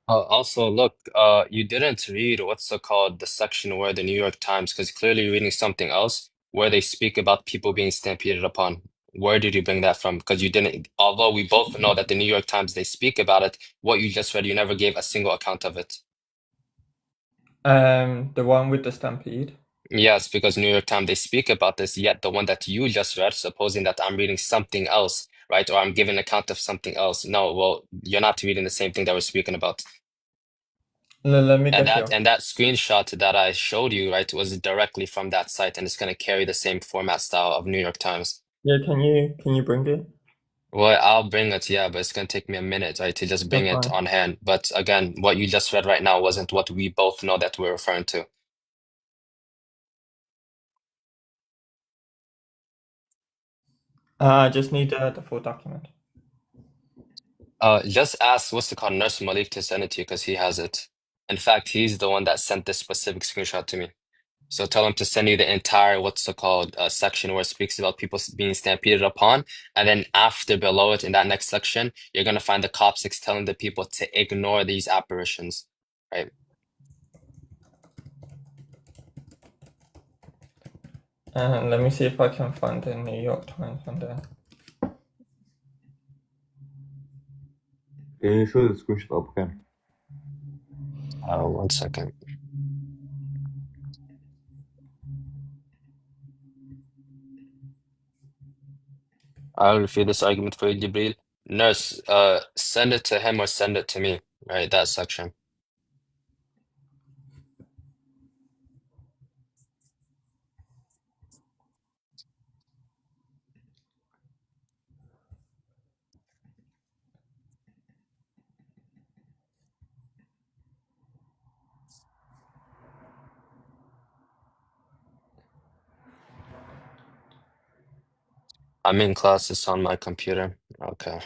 Also, look, you didn't read what's it called, the section where the New York Times, because clearly you're reading something else where they speak about people being stampeded upon. Where did you bring that from? Because you didn't, although we both know that the New York Times, they speak about it, what you just read, you never gave a single account of it. The one with the stampede. Yes, because New York Times, they speak about this, yet the one that you just read, supposing that I'm reading something else, right? Or I'm giving account of something else. No, well, you're not reading the same thing that we're speaking about. Let me And get that you. and that screenshot that I showed you, right, was directly from that site, and it's going to carry the same format style of New York Times. Yeah, can you bring it? Well, I'll bring it, yeah, but it's going to take me a minute, right, to just bring That's it fine. on hand. But again, what you just read right now wasn't what we both know that we're referring to. I just need the full document. Just ask what's it called, Nurse Malik to send it to you because he has it. In fact, he's the one that sent this specific screenshot to me. So tell him to send you the entire what's it called section where it speaks about people being stampeded upon, and then after below it in that next section, you're gonna find the Coptics telling the people to ignore these apparitions, right? And let me see if I can find the New York Times on there. Can you show the screenshot up again? One second. I'll refute this argument for you, Jibril. Nurse, send it to him or send it to me, right? That section. I'm in class, it's on my computer. Okay.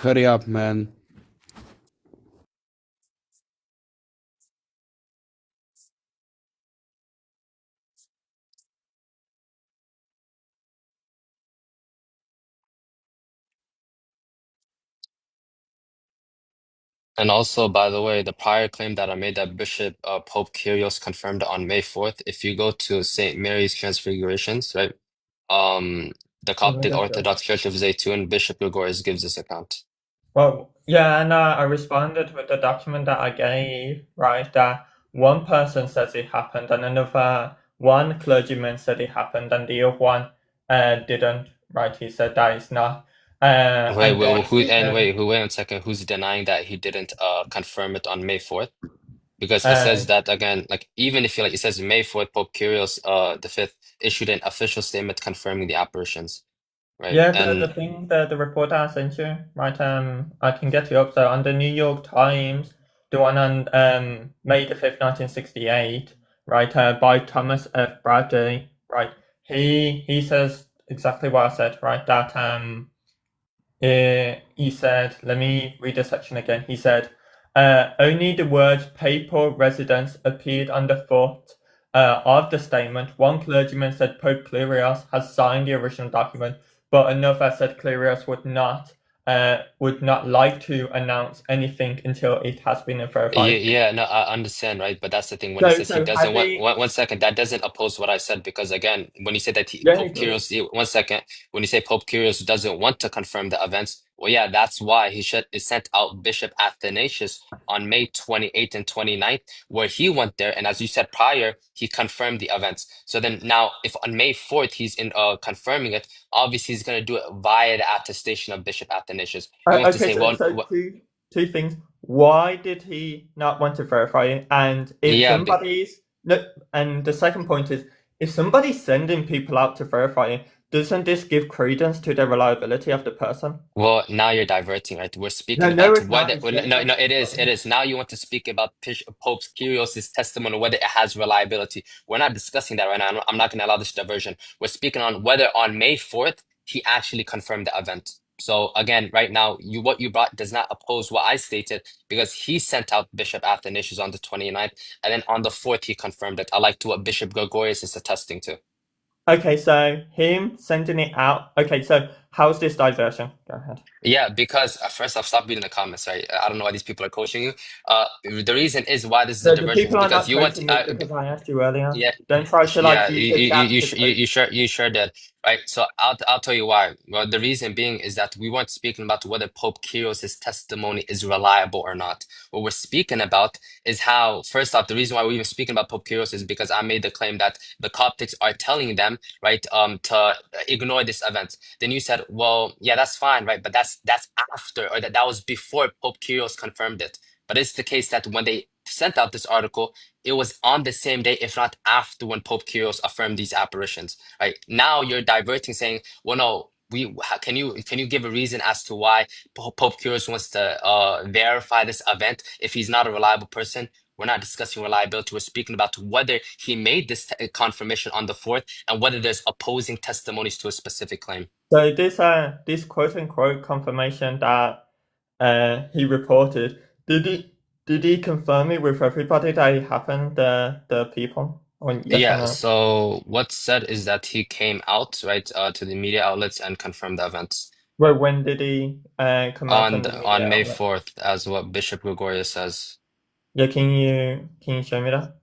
Hurry up, man. And also, by the way, the prior claim that I made that Bishop Pope Kyrios confirmed on May 4th, if you go to St. Mary's Transfigurations, right? Um, the Let me Coptic get you. Orthodox Church of Zeitoun, Bishop Gregorius gives this account. Well, yeah, and I responded with the document that I gave, right? That one person says it happened, and another one clergyman said it happened, and the other one didn't, right? He said that it's not. Wait, And wait, then who and wait, who wait 1 second, who's denying that he didn't confirm it on May 4th? Because it uh, says that again, like even if you like it says May 4th, Pope Kyrios the fifth issued an official statement confirming the apparitions, right? yeah, the And thing the report I sent you, right? I can get you up. So on the New York Times, the one on May the 5th, 1968, right? By Thomas F. Bradley, right? He says exactly what I said, right? That he said, let me read the section again. He said, only the words papal residence appeared on the foot of the statement, one clergyman said Pope Clerios has signed the original document, but another said Clerios would not like to announce anything until it has been verified. Yeah, no, I understand, right? But that's the thing. When he So, says he so doesn't has want, he? one second, that doesn't oppose what I said because again, when you say that Yeah, he Pope does. Kyrios, one second, when you say Pope Kyrios doesn't want to confirm the events, well, yeah, that's why he sent out Bishop Athanasius on May 28th and 29th, where he went there, and as you said prior, he confirmed the events. So then now, if on May 4th he's in confirming it, obviously he's gonna do it via the attestation of Bishop Athanasius. He wants to Okay, say, so well, so two things. Why did he not want to verify it? And if yeah, somebody's no, and the second point is if somebody's sending people out to verify it, doesn't this give credence to the reliability of the person? well, now you're diverting, right? We're No, speaking no, about it's not. whether, It's well, very no, no, much it is, it is. Now you want to speak about Pope Kyrios' testimony, whether it has reliability. We're not discussing that right now. I'm not going to allow this diversion. We're speaking on whether on May 4th, he actually confirmed the event. So again, right now, what you brought does not oppose what I stated because he sent out Bishop Athanasius on the 29th, and then on the 4th, he confirmed it. I like to what Bishop Gregorius is attesting to. Okay, so him sending it out. Okay, so how's this diversion? Go ahead. Yeah, because first off, stop reading the comments, right? I don't know why these people are coaching you. The reason is why this is a So the diversion is people are because not you want coaching me because I asked you earlier. yeah, Don't try to like yeah, use the chat to coach. you sure did, right? So I'll tell you why. Well, the reason being is that we weren't speaking about whether Pope Kyrios' testimony is reliable or not. What we're speaking about is how, first off, the reason why we're even speaking about Pope Kyrios is because I made the claim that the Coptics are telling them, right, to ignore this event. Then you said, well, yeah, that's fine, right? But that's after, or that was before Pope Kyrios confirmed it. But it's the case that when they sent out this article, it was on the same day, if not after, when Pope Kyrios affirmed these apparitions. Right now, you're diverting, saying, "Well, no, can you give a reason as to why Pope Kyrios wants to verify this event if he's not a reliable person?" We're not discussing reliability. We're speaking about whether he made this confirmation on the 4th and whether there's opposing testimonies to a specific claim. So this quote unquote confirmation that he reported, did he confirm it with everybody that it happened, the people? Or yes or Yeah, no? so what's said is that he came out, right, to the media outlets and confirmed the events Well, when did he come out on the on media May outlet? 4th, as what Bishop Gregorius says. Yeah, can you show me that?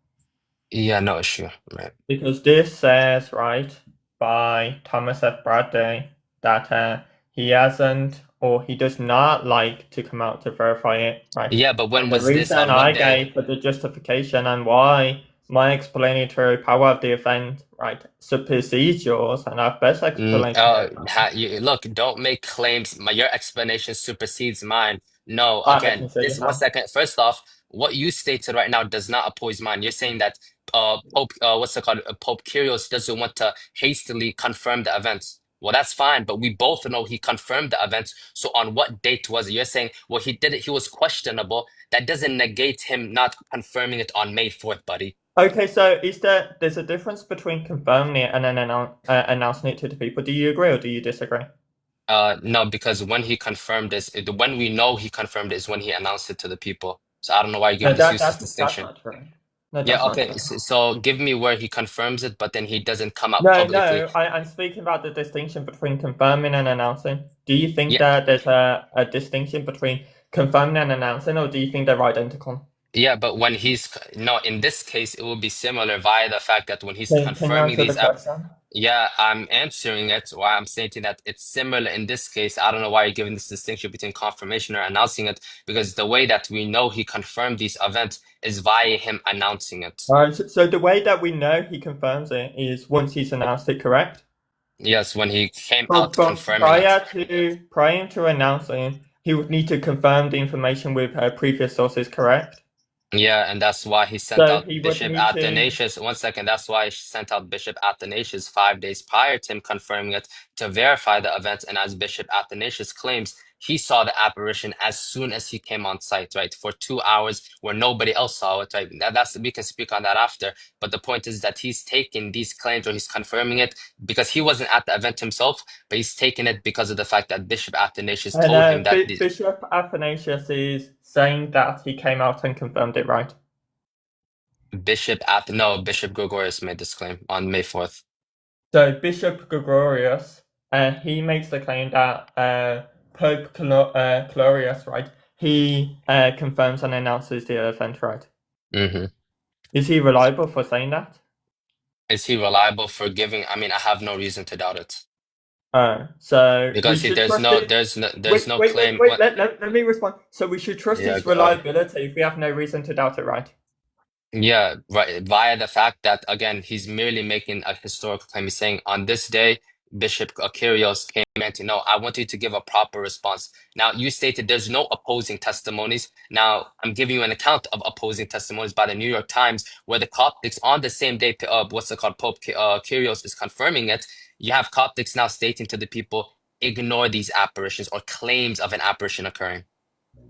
Yeah, no issue, right? Because this says, right, by Thomas F. Bradley, that he hasn't or he does not like to come out to verify it, right? Yeah, but when And the was this? reason On I what day? gave for the justification and why my explanatory power of the event, right, supersedes yours, and I've best explanatory power. Look, don't make claims. Your explanation supersedes mine. No, I again, can show you this one how. second. First off, what you stated right now does not oppose mine. You're saying that Pope what's it called? Pope Kyrios doesn't want to hastily confirm the events. Well, that's fine, but we both know he confirmed the events. So on what date was it? You're saying, well, he did it, he was questionable. That doesn't negate him not confirming it on May 4th, buddy. Okay, so there's a difference between confirming it and then announcing it to the people. Do you agree or do you disagree? No, because when he confirmed this, when we know he confirmed it is when he announced it to the people. So I don't know why you're No, giving this useless that's distinction. not true. No, Yeah, that's not okay. true. So give me where he confirms it, but then he doesn't come out No, publicly. no, I'm speaking about the distinction between confirming and announcing. Do you think Yeah, that there's a distinction between confirming and announcing, or do you think they're identical? yeah, but when he's no, in this case, it will be similar via the fact that when he's Can you confirming answer the these app. question? Yeah, I'm answering it. Why I'm stating that it's similar in this case. I don't know why you're giving this distinction between confirmation or announcing it, because the way that we know he confirmed these events is via him announcing it. All right, so the way that we know he confirms it is once he's announced it, correct? Yes, when he came out But confirming it. prior to announcing, he would need to confirm the information with previous sources, correct? Yeah, and that's why he sent So out he would Bishop need to. Athanasius. One second, that's why he sent out Bishop Athanasius 5 days prior to him confirming it to verify the events. And as Bishop Athanasius claims, he saw the apparition as soon as he came on site, right? For 2 hours where nobody else saw it, right? That's we can speak on that after. But the point is that he's taking these claims or he's confirming it because he wasn't at the event himself, but he's taking it because of the fact that Bishop Athanasius And told him that Bishop Athanasius is saying that he came out and confirmed it, right? Bishop Gregorius made this claim on May 4th. So Bishop Gregorius, he makes the claim that Pope Glorious, right? He confirms and announces the event, right? Mm-hmm. Is he reliable for saying that? Is he reliable for giving? I mean, I have no reason to doubt it. So we Because see, should trust it. there's no claim. Wait. Let me respond. So we should trust Yeah, its reliability if we have no reason to doubt it, right? yeah, right. Via the fact that again, he's merely making a historical claim. He's saying on this day, Bishop Kyrios came and no, I want you to give a proper response. Now, you stated there's no opposing testimonies. Now, I'm giving you an account of opposing testimonies by the New York Times, where the Coptics on the same day, what's it called, Pope Kyrios is confirming it. You have Coptics now stating to the people, ignore these apparitions or claims of an apparition occurring.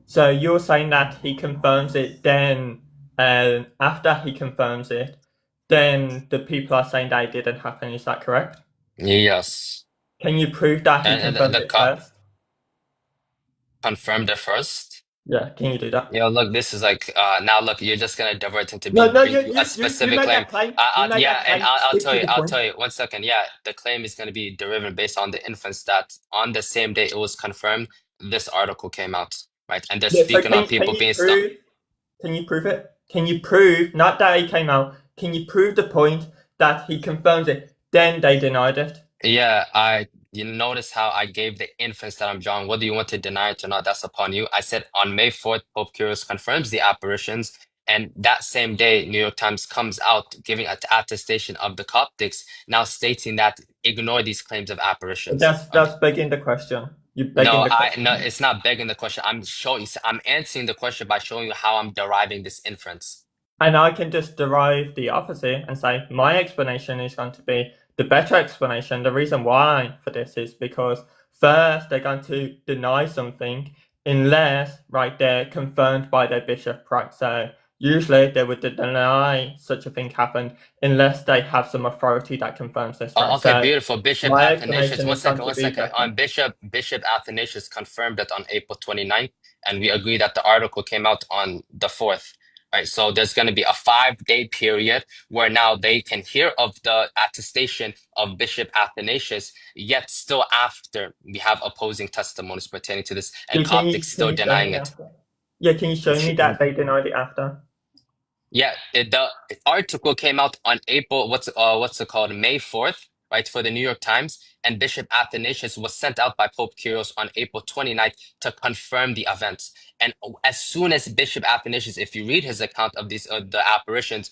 So you're saying that he confirms it, then after he confirms it, then the people are saying that it didn't happen. Is that correct? Yes. Can you prove that he And confirmed the it cop first? confirmed it first. Yeah, can you do that? Look, this is like now look, you're just gonna divert into No, me no, bring you a you specific made claim. that claim. You made Yeah, that and claim. Stick to the I'll point. tell you 1 second. Yeah, the claim is gonna be derived based on the inference that on the same day it was confirmed, this article came out, right? And they're Yeah, so speaking on people being stuck. can you prove it? Can you prove, not that he came out, can you prove the point that he confirms it, then they denied it? Yeah, you notice how I gave the inference that I'm drawing. Whether you want to deny it or not, that's upon you. I said on May 4th, Pope Kyrios confirms the apparitions, and that same day, New York Times comes out giving an attestation of the Coptics, now stating that ignore these claims of apparitions. That's begging the question. You're begging No, the no, question. it's not begging the question. I'm answering the question by showing you how I'm deriving this inference. And I can just derive the opposite and say my explanation is going to be the better explanation. The reason why for this is because first they're going to deny something unless, right, they're confirmed by their bishop, right? So usually they would deny such a thing happened unless they have some authority that confirms this, right? Okay, So beautiful. Bishop my Athanasius, explanation is going to one be second. better. Bishop Athanasius confirmed it on April 29th, and we agree that the article came out on the 4th. Right, so there's going to be a 5-day period where now they can hear of the attestation of Bishop Athanasius, yet still after we have opposing testimonies pertaining to this, and Coptics Can still you show denying me it. after? Yeah, can you show me that they denied it after? Yeah, the article came out on April, what's it called, May 4th, right, for the New York Times, and Bishop Athanasius was sent out by Pope Kyrios on April 29th to confirm the events. And as soon as Bishop Athanasius, if you read his account of these the apparitions,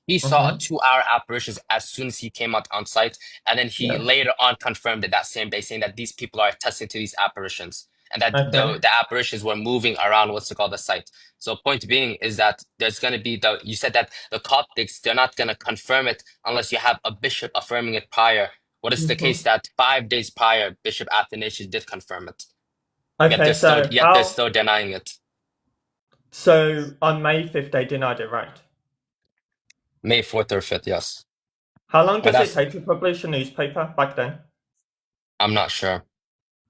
he saw a Mm-hmm. 2-hour apparitions as soon as he came out on site, and then he Yes. later on confirmed it that same day, saying that these people are attesting to these apparitions, and that Okay. the apparitions were moving around what's it called, the site. So point being is that there's going to be you said that the Coptics, they're not going to confirm it unless you have a bishop affirming it prior. What is the case Mm-hmm. that 5 days prior, Bishop Athanasius did confirm it, Okay, so yet they're still denying it. so on May 5th they denied it, right? May 4th or 5th, yes. How long But does it take to publish a newspaper back then? I'm not sure.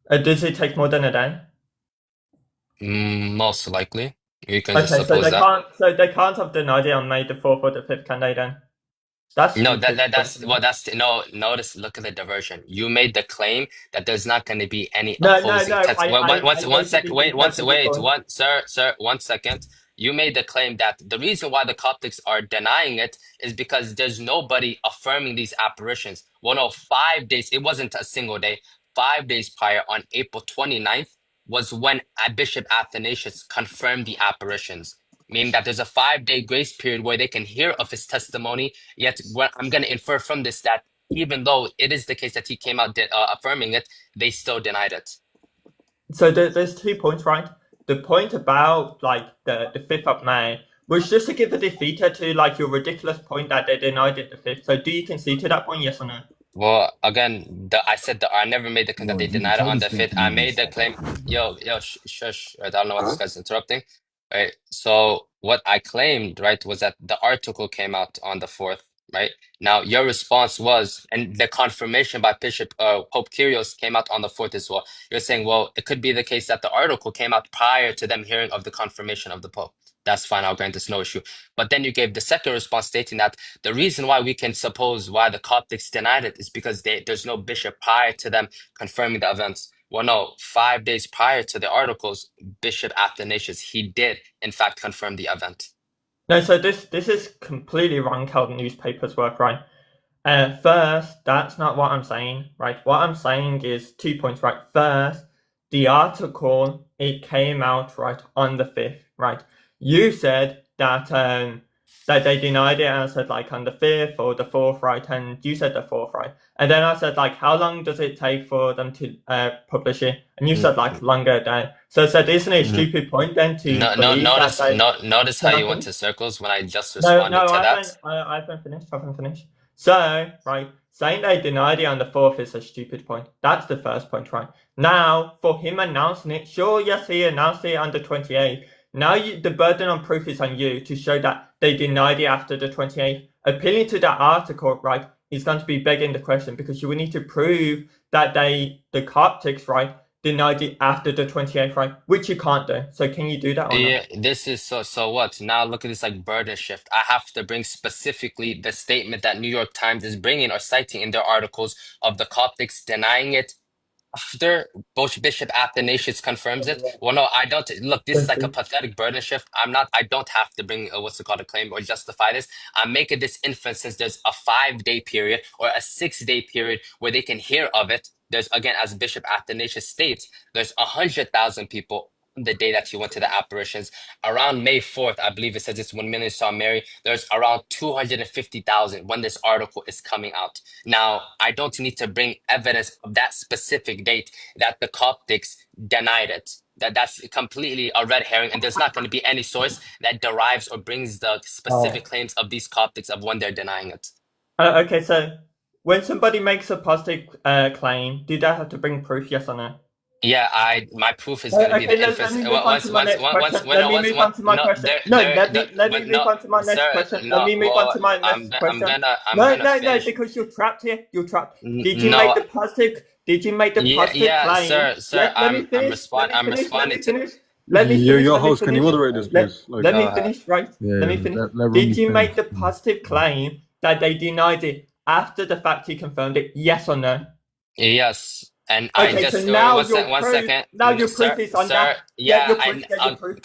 Does it take more than a day? Most likely. You can just Okay, suppose that. so they can't have denied it on May the 4th or the 5th, can they then? That's No, stupid. no, notice, look at the diversion. You made the claim that there's not going to be any No, opposing test. I basically contested the point. Sir, 1 second. You made the claim that the reason why the Coptics are denying it is because there's nobody affirming these apparitions. Well, no, 5 days, it wasn't a single day. 5 days prior, on April 29th, was when Bishop Athanasius confirmed the apparitions, meaning that there's a 5-day grace period where they can hear of his testimony. Yet, what I'm going to infer from this that even though it is the case that he came out affirming it, they still denied it. So there's 2 points, right? The point about like the 5th of May was just to give a defeater to like your ridiculous point that they denied it the 5th. So do you concede to that point, yes or no? Well, again, I said that I never made the claim that they denied it on the 5th. I made the claim. Shush. Right, I don't know why this guy's interrupting. Right. So what I claimed, right, was that the article came out on the 4th. right? Now, your response was, and the confirmation by Bishop Pope Kyrios came out on the 4th as well. You're saying, well, it could be the case that the article came out prior to them hearing of the confirmation of the Pope. That's fine, I'll grant this no issue. But then you gave the second response stating that the reason why we can suppose why the Coptics denied it is because there's no bishop prior to them confirming the events. Well, no, 5 days prior to the articles, Bishop Athanasius, he did, in fact, confirm the event. No, so this is completely wrong how the newspapers work, right? First, that's not what I'm saying, right? What I'm saying is 2 points, right? First, the article, it came out, right, on the 5th, right? You said that that they denied it, and I said, like, on the 5th or the 4th, right? And you said the 4th, right? And then I said, like, how long does it take for them to publish it? And you said, like, longer than. So I said, isn't it a stupid point then to believe that they... Notice how Can I you went finish? to circles when I just No, responded to that. I haven't finished. I haven't finished. So, right, saying they denied it on the 4th is a stupid point. That's the first point, right? Now, for him announcing it, sure, yes, he announced it on the 28th. Now, the burden on proof is on you to show that they denied it after the 28th. Appealing to that article, right, is going to be begging the question because you will need to prove that the Coptics, right, denied it after the 28th, right? Which you can't do. So can you do that or not? Yeah, this is so what? Now look at this like burden shift. I have to bring specifically the statement that New York Times is bringing or citing in their articles of the Coptics denying it after Bishop Athanasius confirms it. Well, no, I don't. Look, this is like a pathetic burden shift. I don't have to bring what's it called a claim or justify this. I'm making this inference since there's a 5-day period or a 6-day period where they can hear of it. There's again, as Bishop Athanasius states, there's 100,000 people on the day that he went to the apparitions. Around May 4th, I believe it says it's when Mary saw Mary. There's around 250,000 when this article is coming out. Now, I don't need to bring evidence of that specific date that the Coptics denied it. That's completely a red herring, and there's not going to be any source that derives or brings the specific claims of these Coptics of when they're denying it. Okay, so when somebody makes a positive claim, do they have to bring proof, yes or no? Yeah, my proof is going to be Okay, the let inference. me move on to my next question. Let me move on to my question. No, let me move on to my next question. Let me move on to my next question. I'm No, gonna no, no, finish. because you're trapped here. You're trapped. Did you No, make the positive? Did you make the positive yeah, claim? sir. Let me finish. I'm responding to. Let me finish. Your Let me host, can you finish. moderate this, please? Let me finish, right? Yeah, Let me finish. let Did Rumi you make finish. the positive claim that they denied it after the fact he confirmed it? Yes or no? Yes, and I Okay, just so now one your sec, one proof, second, now your sir, proof is on sir. that. Get Yeah, your proof. Get your proof.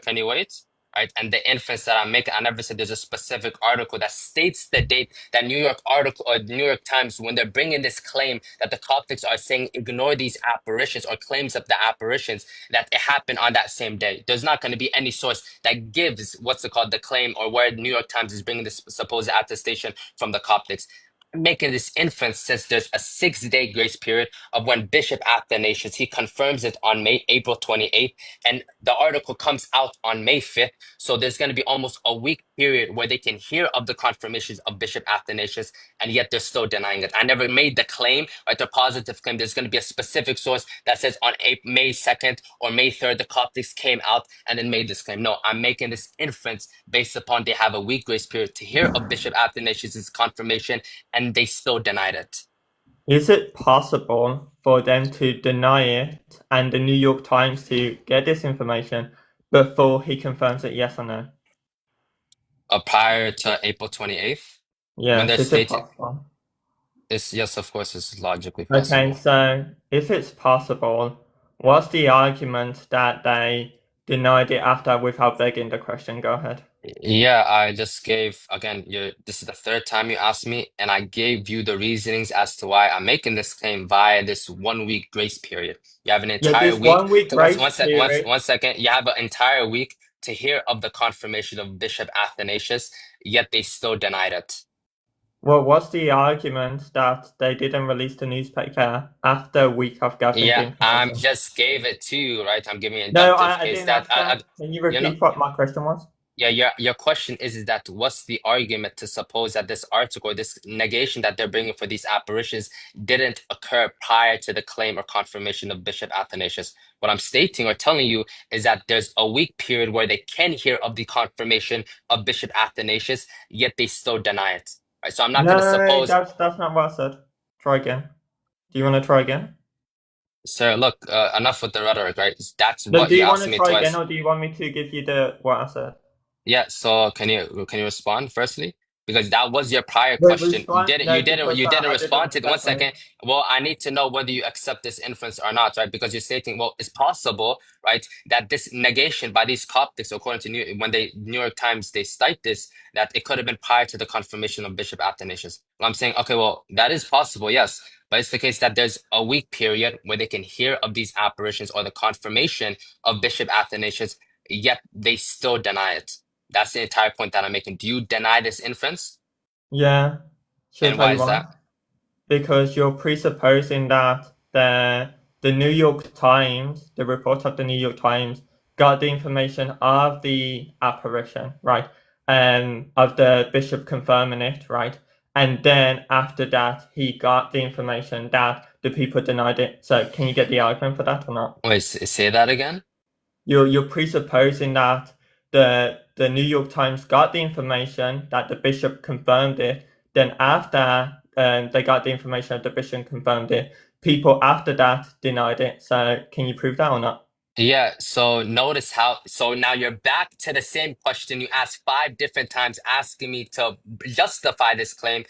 can you wait? Right, and the inference that I'm making, I never said there's a specific article that states the date that New York article or New York Times, when they're bringing this claim that the Coptics are saying ignore these apparitions or claims of the apparitions that it happened on that same day. There's not going to be any source that gives what's it called the claim or where New York Times is bringing this supposed attestation from the Coptics. Making this inference since there's a 6-day grace period of when Bishop Athanasius he confirms it on April 28th, and the article comes out on May 5th. So there's going to be almost a week period where they can hear of the confirmations of Bishop Athanasius, and yet they're still denying it. I never made the claim, right? The positive claim. There's going to be a specific source that says on May 2nd or May 3rd the Coptics came out and then made this claim. No, I'm making this inference based upon they have a week grace period to hear of Bishop Athanasius's confirmation, and they still denied it. Is it possible for them to deny it and the New York Times to get this information before he confirms it, yes or no? Prior to April 28th, when Yes, they're is it stating possible? this, yes, of course, it's logically Okay, possible. so if it's possible, what's the argument that they denied it after without begging the question? Go ahead. Yeah, I just gave again, this is the third time you asked me, and I gave you the reasonings as to why I'm making this claim via this 1 week grace period. You have an Yeah, entire this week 1 week to grace period. one second. You have an entire week to hear of the confirmation of Bishop Athanasius, yet they still denied it. Well, what's the argument that they didn't release the newspaper after a week of gathering the Yeah, I'm information? just gave it to you, right? I'm giving an No, inductive I case didn't that ask that. Can you you know. repeat what my question was? Yeah, your question is that what's the argument to suppose that this article, this negation that they're bringing for these apparitions, didn't occur prior to the claim or confirmation of Bishop Athanasius? What I'm stating or telling you is that there's a week period where they can hear of the confirmation of Bishop Athanasius, yet they still deny it. right? So I'm not gonna suppose. that's not what I said. Try again. Do you want to try again? Sir, look, enough with the rhetoric, right? That's No, what do you you want asked to me try again, twice. or do you want me to give you the what I said? Yeah, so can you respond firstly? Because that was your prior Wait, question. You respond? didn't No, you didn't because you didn't I didn't respond to it. One respect me. second. Well, I need to know whether you accept this inference or not, right? Because you're stating, well, it's possible, right, that this negation by these Coptics, according to New York Times, they cite this, that it could have been prior to the confirmation of Bishop Athanasius. Well, I'm saying, okay, well, that is possible, yes. But it's the case that there's a week period where they can hear of these apparitions or the confirmation of Bishop Athanasius, yet they still deny it. That's the entire point that I'm making. Do you deny this inference? Yeah, should I And tell why you is why? that? Because you're presupposing that the New York Times, the report of the New York Times, got the information of the apparition, right? Of the bishop confirming it, right? And then after that, he got the information that the people denied it. So can you get the argument for that or not? Wait, say that again? You're presupposing that the New York Times got the information that the bishop confirmed it. Then after they got the information that the bishop confirmed it, people after that denied it. So can you prove that or not? Yeah, so notice how, so now you're back to the same question you asked 5 different times, asking me to justify this claim.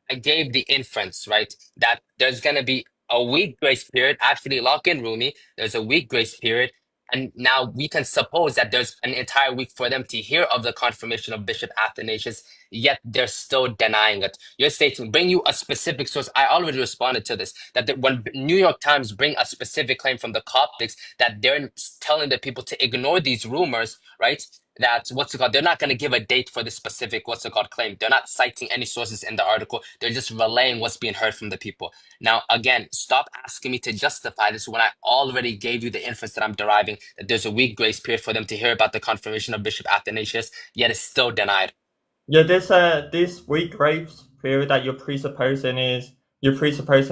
I gave the inference, right? That there's going to be a week grace period. Actually, lock in Rumi. There's a week grace period. And now we can suppose that there's an entire week for them to hear of the confirmation of Bishop Athanasius, yet they're still denying it. You're stating, bring you a specific source. I already responded to this, that when New York Times bring a specific claim from the Coptics, that they're telling the people to ignore these rumors, right? That what's it called? They're not going to give a date for the specific what's it called claim. They're not citing any sources in the article. They're just relaying what's being heard from the people. Now, again, stop asking me to justify this when I already gave you the inference that I'm deriving that there's a week grace period for them to hear about the confirmation of Bishop Athanasius, yet it's still denied. Yeah, this week grace period that you're presupposing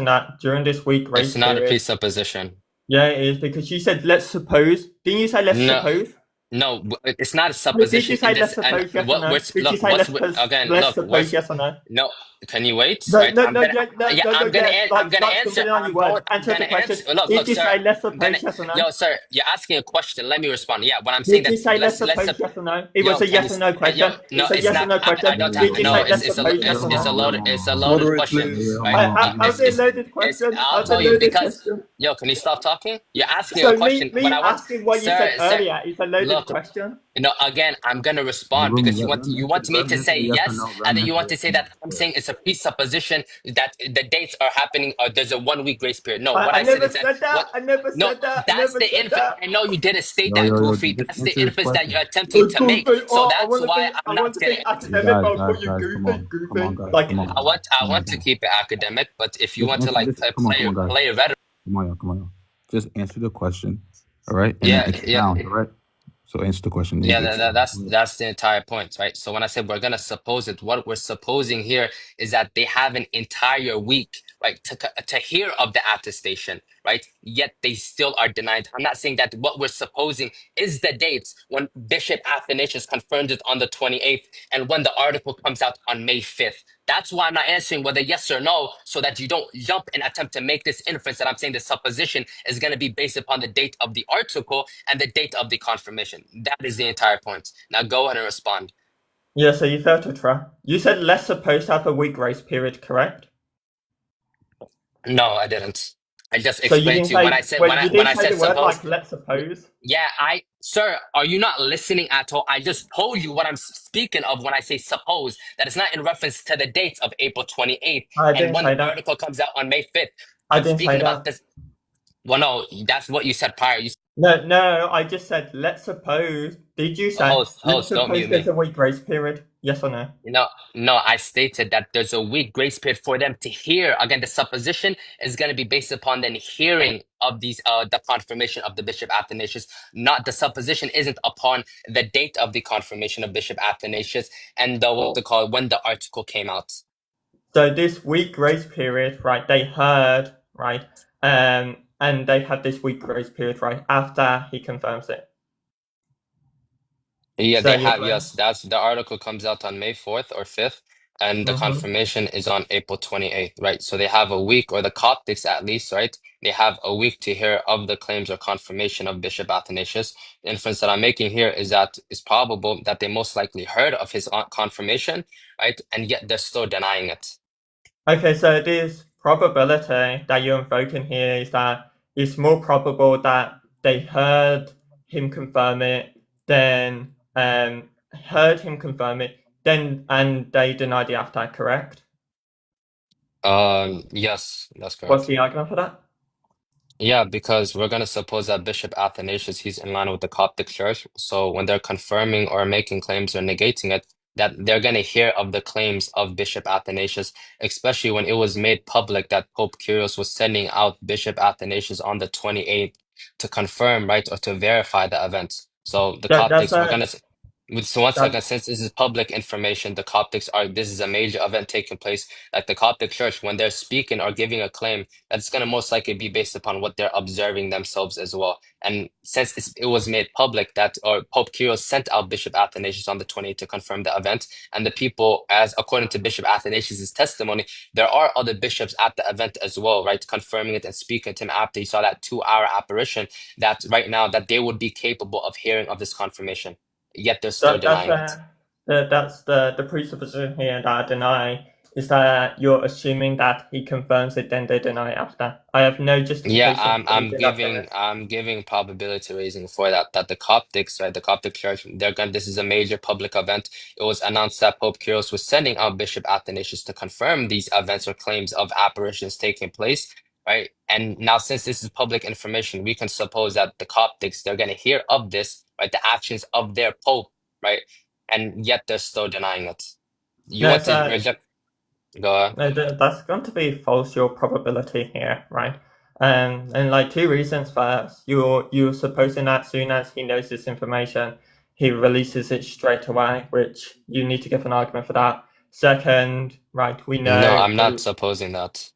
that during this week It's grace not a period. presupposition. Yeah, it is because you said let's suppose. Didn't you say let's No, suppose? no, it's not a Wait, did you supposition in say let's this. And suppose yes or what no? we're Did you look, say again, let's look, suppose yes or no? no. Can you wait? No, Right, no, no, yeah, no, yeah, no, no, yeah. I'm Like gonna stop answer. stumbling on your words. I'm Answer the gonna question. answer. Look, Did you sir. say let's I'm gonna, suppose yes or no? yo, sir. You're asking a question. Let me respond. Yeah, what I'm saying Did that you say let's let's suppose yes or no? It yo, was a can you? yes or no Yo, question. no, It's a it's yes or not. no question. I don't have. Did you No, say let's suppose yes or it's a no? loaded. It's a loaded Moderate, question. please. Right? How's it a loaded question? I'll How's it tell a you loaded because. question? Yo, can you stop talking? You're asking a So question. What me I want, asking what you said sir. earlier is a loaded Look, question. again, I'm gonna Hey, respond Rumi, because you want me let him to answer say the yes or yes, no. Let and him then you answer the want to yes or say no that I'm first. saying it's a presupposition that the dates are happening or there's a 1 week grace period. No, what I I said never is that said that. what I never no, said that. I that's never the said inference. that. I know you didn't state Yo, that, yo, yo, Goofy. just That's the answer his inference that question. you're attempting to make. Goofy. So Oh, that's why I I'm want not to gonna. be Hey, academic. I'll call you guys, come goofy, on. Come on, goofy. guys. Like Come on. I Come on, want to guys. keep it academic, but if you Just want to answer like this. Come on, guys. play rhetoric, Come on, y'all. Come on, y'all. Just answer the question, all right? And then yeah. expound, all right? So answer the question, then you Yeah, can expound. that's the entire point, right? So when I said we're gonna suppose it, what we're supposing here is that they have an entire week, right, to hear of the attestation, right? Yet they still are denied. I'm not saying that what we're supposing is the dates when Bishop Athanasius confirmed it on the 28th and when the article comes out on May 5th. That's why I'm not answering whether yes or no, so that you don't jump and attempt to make this inference that I'm saying the supposition is going to be based upon the date of the article and the date of the confirmation. That is the entire point. Now go ahead and respond. yeah. So you failed to try. You said let's suppose to have a week grace period, correct? No, I didn't. I just So you explained didn't to you when say you when didn't I say said the word suppose. like let's suppose. Yeah, sir, are you not listening at all? I just told you what I'm speaking of when I say suppose, that it's not in reference to the dates of April 28th I and didn't when say the that. article comes out on May 5th. I I'm didn't say speaking about that. this. Well, no, that's what you said prior. You No. I just said let's suppose. Did you say let's don't suppose mute there's me. a week grace period? Yes or no? No, I stated that there's a week grace period for them to hear. Again, the supposition is going to be based upon them hearing of these, the confirmation of the Bishop Athanasius. Not the supposition isn't upon the date of the confirmation of Bishop Athanasius and the what's it called when the article came out. So this week grace period, right? They heard, right? And they had this week grace period, right? After he confirms it. Yeah, So they you're have. saying, Yes, that's the article comes out on May 4th or 5th, and the Mm-hmm. confirmation is on April 28th, right? So they have a week, or the Coptics at least, right? They have a week to hear of the claims or confirmation of Bishop Athanasius. The inference that I'm making here is that it's probable that they most likely heard of his confirmation, right? And yet they're still denying it. Okay, so this probability that you're invoking here is that it's more probable that they heard him confirm it than and they denied it after, correct? Yes, that's What's correct. the argument for that? Yeah, because we're going to suppose that Bishop Athanasius, he's in line with the Coptic Church. So when they're confirming or making claims or negating it, that they're going to hear of the claims of Bishop Athanasius, especially when it was made public that Pope Kyrios was sending out Bishop Athanasius on the 28th to confirm, right, or to verify the events. So the That that's Coptics, we're a going to, so one second, that since this is public information, the Coptics are, this is a major event taking place. Like the Coptic Church, when they're speaking or giving a claim, that's going to most likely be based upon what they're observing themselves as well. And since it was made public that, or Pope Kyrios sent out Bishop Athanasius on the 28th to confirm the event, and the people, as according to Bishop Athanasius' testimony, there are other bishops at the event as well, right, confirming it and speaking to him after he saw that 2 hour apparition, that right now that they would be capable of hearing of this confirmation. Yet they're still that's denying it. that's the presupposition here that I deny is that you're assuming that he confirms it, then they deny it after. I have no Yeah, justification I'm for I'm believing that giving premise. I'm giving probability raising for that, that the Coptics, right, the Coptic Church, they're going, this is a major public event. It was announced that Pope Kyrios was sending out Bishop Athanasius to confirm these events or claims of apparitions taking place, right? And now since this is public information, we can suppose that the Coptics, they're going to hear of this, right, the actions of their Pope, right? And yet they're still denying it. You No, want to so reject? Go ahead. no, that's going to be false your probability here, right? And like two reasons. First, you're supposing that as soon as he knows this information, he releases it straight away, which you need to give an argument for that. Second, right, we No, know I'm not supposing that.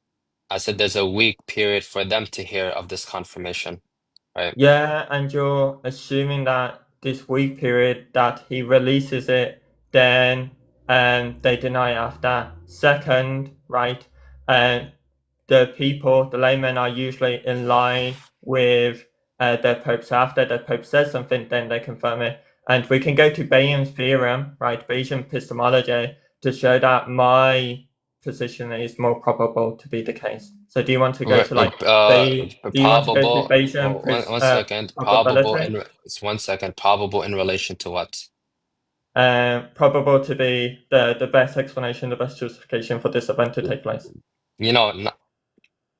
I said there's a week period for them to hear of this confirmation, right? yeah, and you're assuming that this week period that he releases it, then they deny it after. Second, right, and the people, the laymen, are usually in line with their pope. So after the pope says something, then they confirm it. And we can go to Bayesian's theorem, right, Bayesian epistemology, to show that my position is more probable to be the case. So do you want to go Right, to like do you want to go to probable. Bayesian One second. Probable probability? in. It's 1 second. Probable in relation to what? Probable to be the best explanation, the best justification for this event to take place. You know,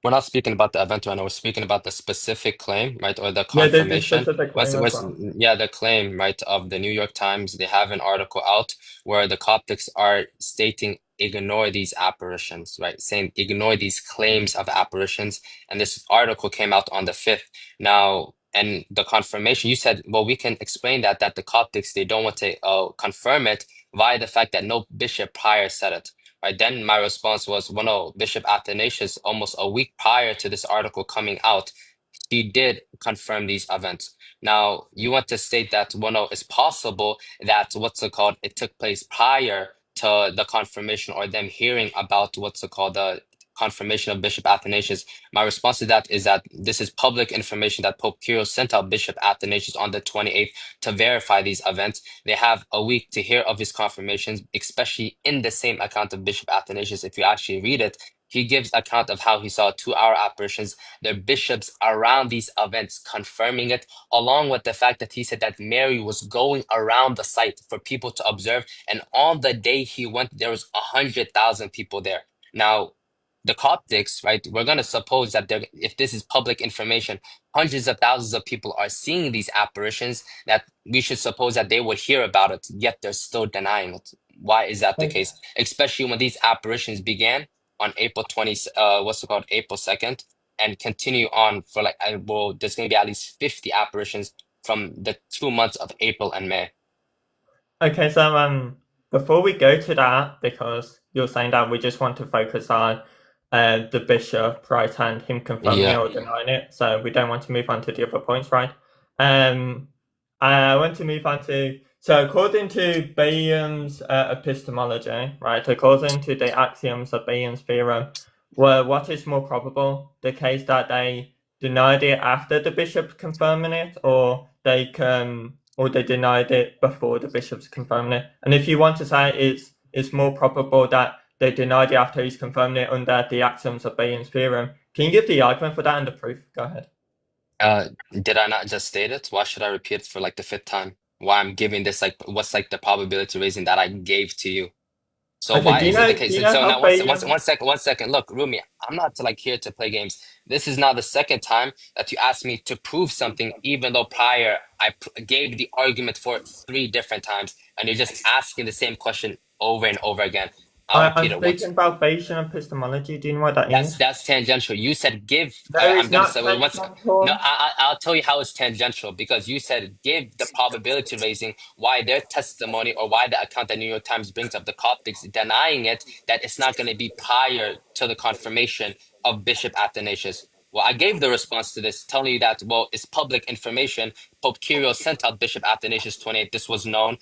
we're not speaking about the event right now. We're speaking about the specific claim, right, or the Yeah, there's this confirmation. specific claim as well. Yeah, the claim, right, of the New York Times. They have an article out where the Coptics are stating ignore these apparitions, right, saying ignore these claims of apparitions. And this article came out on the 5th. Now, and the confirmation, you said, well, we can explain that the Coptics, they don't want to confirm it via the fact that no bishop prior said it. Right, then my response was, well, no, Bishop Athanasius, almost a week prior to this article coming out, he did confirm these events. Now, you want to state that, well, no, it's possible that what's it called, it took place prior to the confirmation or them hearing about what's it called, the confirmation of Bishop Athanasius. My response to that is that this is public information that Pope Kyrios sent out Bishop Athanasius on the 28th to verify these events. They have a week to hear of his confirmations, especially in the same account of Bishop Athanasius. If you actually read it, he gives account of how he saw 2 hour apparitions, the bishops around these events confirming it, along with the fact that he said that Mary was going around the site for people to observe. And on the day he went, there was 100,000 people there. Now, the Coptics, right? We're going to suppose that if this is public information, hundreds of thousands of people are seeing these apparitions, that we should suppose that they would hear about it, yet they're still denying it. Why is that the Okay. case? Especially when these apparitions began on April 20, what's it called, April 2nd, and continue on for like, well, there's going to be at least 50 apparitions from the 2 months of April and May. Okay, so before we go to that, because you're saying that we just want to focus on the bishop, right, and him confirming it Yeah. or denying it, so we don't want to move on to the other points, right? I want to move on to So according to Bayes' epistemology, right, according to the axioms of Bayes' theorem, what is more probable? The case that they denied it after the bishop confirming it, or they denied it before the bishop's confirming it? And if you want to say it's more probable that they denied it after he's confirmed it under the axioms of Bayes' theorem, can you give the argument for that and the proof? Go ahead. Did I not just state it? Why should I repeat it for like the fifth time? Why I'm giving this like what's like the probability raising that I gave to you? So Okay, why do you is it know the do case? you know So how now Bayes? one second. Look, Rumi, I'm not like here to play games. This is now the second time that you asked me to prove something, even though prior gave the argument for it 3 different times, and you're just asking the same question over and over again. I'll I'm repeat it once. speaking about Bayesian epistemology. Do you know what that That's is? that's tangential. You said give. No, I'm it's gonna not say wait, once. No, tangential. I'll tell you how it's tangential because you said give the probability raising why their testimony or why the account that New York Times brings up the Coptics denying it that it's not going to be prior to the confirmation of Bishop Athanasius. Well, I gave the response to this, telling you that well, it's public information. Pope Kirill sent out Bishop Athanasius 28. This was known.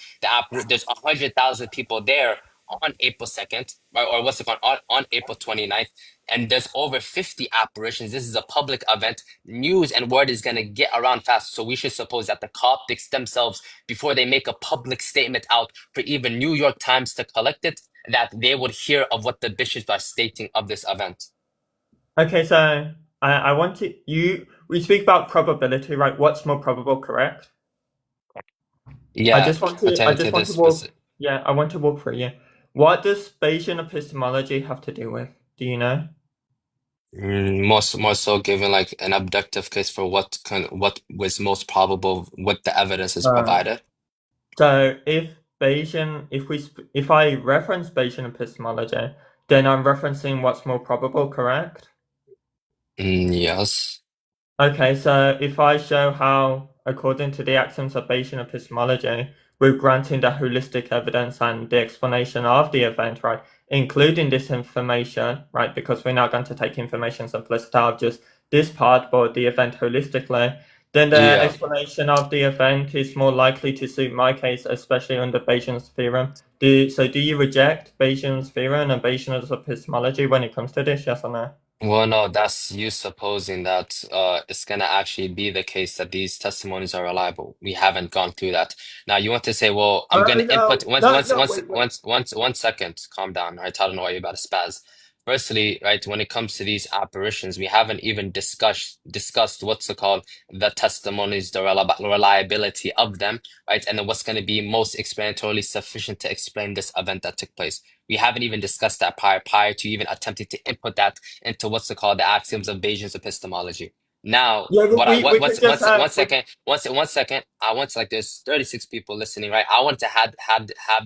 There's 100,000 people there on April 2nd, right? Or what's it called on April 29th, and there's over 50 apparitions. This is a public event. News and word is going to get around fast. So we should suppose that the Coptics themselves, before they make a public statement out for even New York Times to collect it, that they would hear of what the bishops are stating of this event. Okay, so I want to we speak about probability, right? What's more probable, correct? I Yeah, just want pertaining to to this walk specific. yeah, I want to walk through you. What does Bayesian epistemology have to do with? Do you know? More so given like an objective case for what was most probable, what the evidence is Right. provided. So if I reference Bayesian epistemology, then I'm referencing what's more probable, correct? Yes. Okay, so if I show how, according to the axioms of Bayesian epistemology, we're granting the holistic evidence and the explanation of the event, right, including this information, right, because we're not going to take information simplistic out of just this part, but the event holistically, then the Yeah. explanation of the event is more likely to suit my case, especially under Bayesian's theorem. Do you reject Bayesian's theorem and Bayesian's epistemology when it comes to this, yes or no? Well, no, that's you supposing that it's gonna actually be the case that these testimonies are reliable. We haven't gone through that. Now you want to say, well, I'm gonna No, input no, wait. 1 second, calm down, right? I don't know why you're about to spaz. Firstly, right, when it comes to these apparitions, we haven't even discussed what's it called, the testimonies, the reliability of them, right? And then what's gonna be most explanatorily sufficient to explain this event that took place. We haven't even discussed that prior to even attempting to input that into what's it called the axioms of Bayesian's epistemology. Now, Yeah, what I we could just one second, one second. I want to like there's 36 people listening, right? I want to have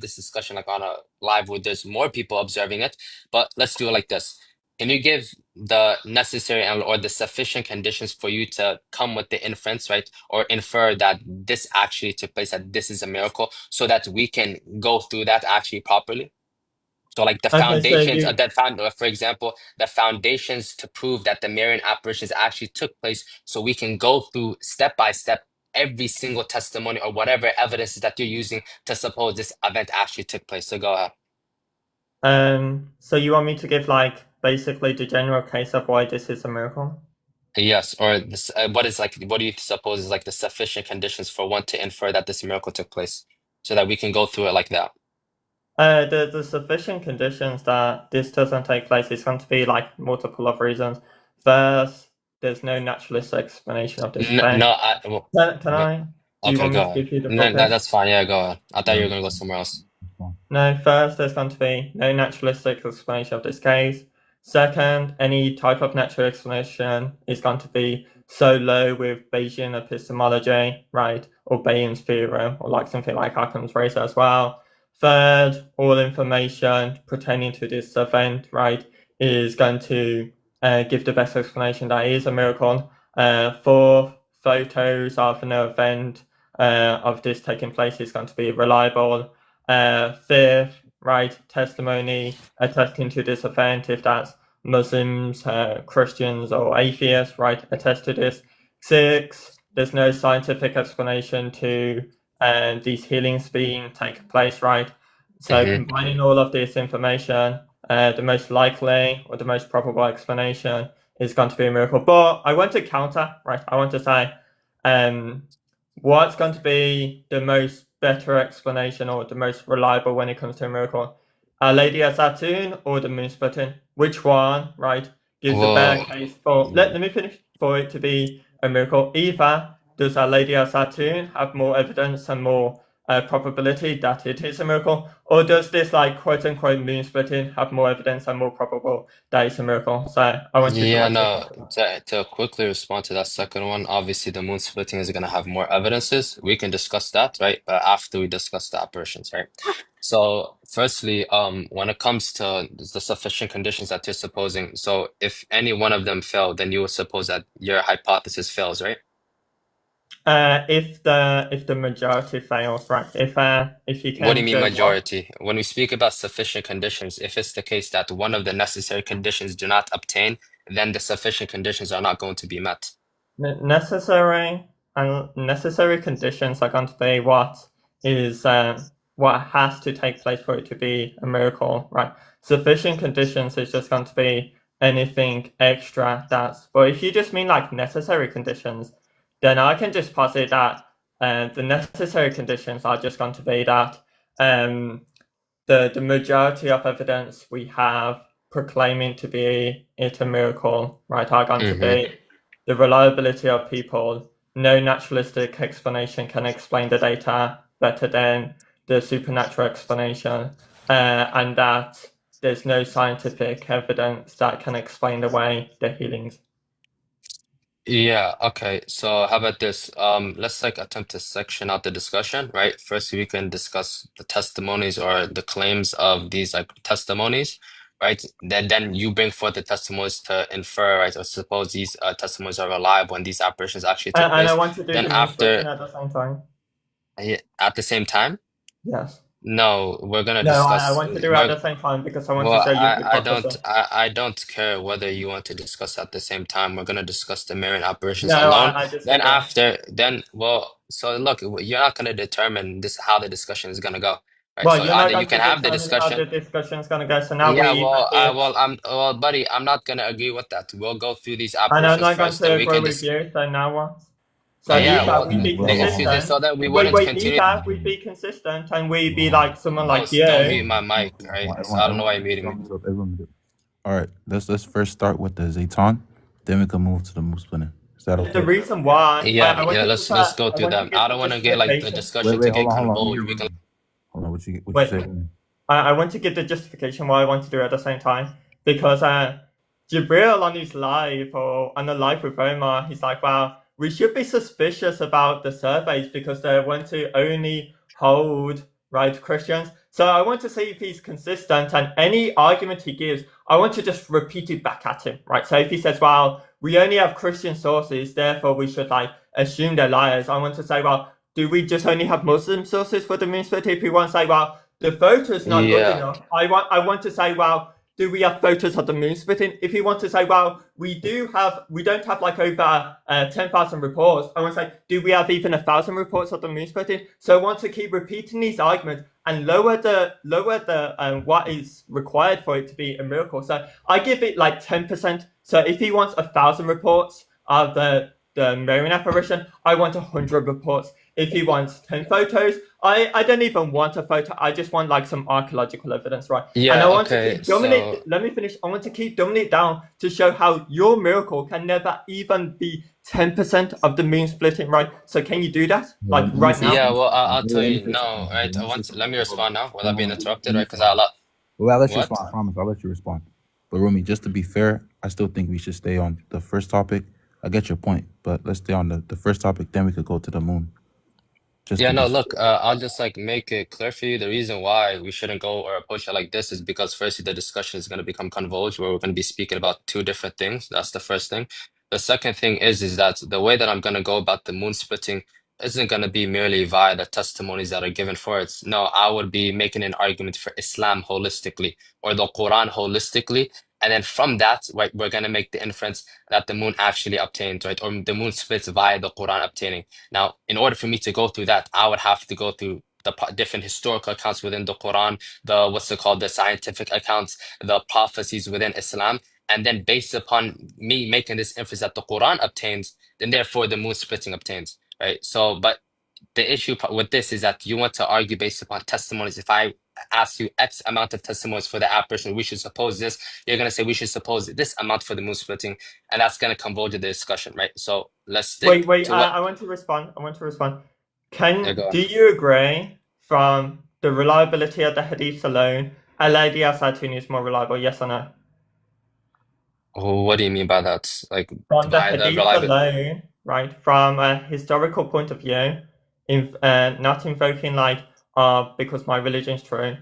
this discussion like on a live where there's more people observing it, but let's do it like this. Can you give the necessary or the sufficient conditions for you to come with the inference, right? Or infer that this actually took place, that this is a miracle, so that we can go through that actually properly? So like the okay. So foundations you for example, the foundations to prove that the Marian apparitions actually took place, so we can go through step by step every single testimony or whatever evidence that you're using to suppose this event actually took place. So go ahead. so you want me to give like basically the general case of why this is a miracle? Yes, or this, what do you suppose is like the sufficient conditions for one to infer that this miracle took place, so that we can go through it like that. The sufficient conditions that this doesn't take place is going to be like multiple of reasons. First, there's no naturalist explanation of this No, event. well, Can I? Do you okay, want me go to ahead. give you the full No, case? that's fine. Yeah, go ahead. I thought you were No, gonna go somewhere else. No, first, there's going to be no naturalistic explanation of this case. Second, any type of natural explanation is going to be so low with Bayesian epistemology, right, or Bayes' theorem, or like something like Occam's razor as well. Third, all information pertaining to this event, right, is going to give the best explanation that is a miracle. Fourth, photos of an event of this taking place is going to be reliable. Fifth, right, testimony attesting to this event, if that's Muslims, Christians, or atheists, right, attest to this. Six, there's no scientific explanation to these healings being taken place, right? So Mm-hmm. combining all of this information, the most likely or the most probable explanation is going to be a miracle. But I want to counter, right? I want to say, what's going to be the most better explanation or the most reliable when it comes to a miracle? Our Lady of Zeitoun or the moon splitting? Which one, right, gives a better Well, case for, let me finish, for it to be a miracle? Either does Our Lady of Zeitoun have more evidence and more probability that it is a miracle, or does this like quote unquote moon splitting have more evidence and more probable that it's a miracle? So I want you to yeah, like no, respond to that. to quickly respond to that second one, obviously the moon splitting is going to have more evidences. We can discuss that, right? But after we discuss the apparitions, right? So, firstly, when it comes to the sufficient conditions that you're supposing, so if any one of them fail, then you would suppose that your hypothesis fails, right? If the majority fails, right? If you What do can you mean show what? majority? When we speak about sufficient conditions, if it's the case that one of the necessary conditions do not obtain, then the sufficient conditions are not going to be met. Necessary and necessary conditions are going to be is what has to take place for it to be a miracle, right? Sufficient conditions is just going to be anything extra that's. But if you just mean like necessary conditions, then I can just posit that the necessary conditions are just going to be that the majority of evidence we have proclaiming to be it a miracle, right, are going to Mm-hmm. be the reliability of people. No naturalistic explanation can explain the data better than the supernatural explanation, and that there's no scientific evidence that can explain away the healings. Yeah, okay. So how about this? Let's like attempt to section out the discussion, right? First, we can discuss the testimonies or the claims of these like testimonies, right? Then you bring forth the testimonies to infer, right? Or suppose these testimonies are reliable and these apparitions actually took And I place. want to do Then the moon after, splitting at the same time. at the same time, Yes. no, we're gonna No, I discuss. want to do it at the same time because I want to Well, show you hypocrisy. I don't care whether you want to discuss at the same time. We're gonna discuss the Marian apparitions No, alone. I disagree. So look, you're not gonna determine this how the discussion is gonna go, right? Well, So you're not either you going to can have the determine how discussion. the discussion's going to go. So now Yeah, we well, have here, buddy, I'm not gonna agree with that. We'll go through these and I'm apparitions not going first, to then we agree can with dis. you. So now what? So Yeah, either well, we be Well, the hold on, issue hold is consistent. so that we on. wouldn't Wait, continue. either we be consistent and we be Hold on. like someone like Don't don't you. mute my mic, right? So I don't know Everyone, why you're muting me. everyone, everyone mute. All right, let's first start with the Zeitoun, then we can move to the moon spinning. Is that The okay? reason why Yeah, I want yeah. to Let's go I through want to them. give I the don't want to get like the justification. discussion to Wait, get hold on. Let me convoluted. hear We can. Rumi. Hold on, what you Wait, say, Rumi? I want to give the justification why I want to do it at the same time because Jibrīl on his live or on the live with Omar, he's like, wow, we should be suspicious about the surveys because they want to only hold right Christians. So I want to see if he's consistent and any argument he gives, I want to just repeat it back at him, right? So if he says, well, we only have Christian sources, therefore we should like assume they're liars. I want to say, well, do we just only have Muslim sources for the moon split? If we want to say, well, the photo is not good Yeah, enough, I want to say, well, do we have photos of the moon splitting? If you want to say, well, we don't have like over 10,000 reports, I want to say, do we have even 1,000 reports of the moon splitting? So I want to keep repeating these arguments and lower the what is required for it to be a miracle. So I give it like 10%. So if he wants 1,000 reports of the Marian apparition, I want 100 reports. If he wants 10 photos, I don't even want a photo. I just want like some archaeological evidence, right? And I yeah. want to Okay, keep so dominate. Let me finish. I want to keep dumbing it down to show how your miracle can never even be 10% of the moon splitting, right? So can you do that, like Let me right say now? yeah. something. Well, I'll tell Let me you say something. no, right? Let me say Let something. me Hold on. respond now without Hold being on. interrupted, Let me right? Because I respond. lot. Well, I'll let you What? respond. I promise. I'll let you respond. But Rumi, just to be fair, I still think we should stay on the first topic. I get your point, but let's stay on the first topic. Then we could go to the moon. Just Yeah, to be no, fair. look, I'll just like make it clear for you. The reason why we shouldn't go or approach it like this is because firstly, the discussion is going to become convolved where we're going to be speaking about two different things. That's the first thing. The second thing is that the way that I'm going to go about the moon splitting isn't going to be merely via the testimonies that are given for it. No, I would be making an argument for Islam holistically or the Quran holistically And then from that, right, we're gonna make the inference that the moon actually obtained, right, or the moon splits via the Quran obtaining. Now, in order for me to go through that, I would have to go through the different historical accounts within the Quran, the scientific accounts, the prophecies within Islam, and then based upon me making this inference that the Quran obtains, then therefore the moon splitting obtains, right? So, but the issue with this is that you want to argue based upon testimonies. If I ask you X amount of testimonies for the apparition, we should suppose this. You're gonna say we should suppose this amount for the moon splitting, and that's gonna convolve the discussion, right? So let's stick Wait, to what. I want to respond. Yeah, go. Do you agree from the reliability of the hadiths alone, a lady as Zeitoun is more reliable, yes or no? Oh, what do you mean by that? Like From the by the hadiths reliable? alone, right? From a historical point of view, not invoking like, because my religion is true.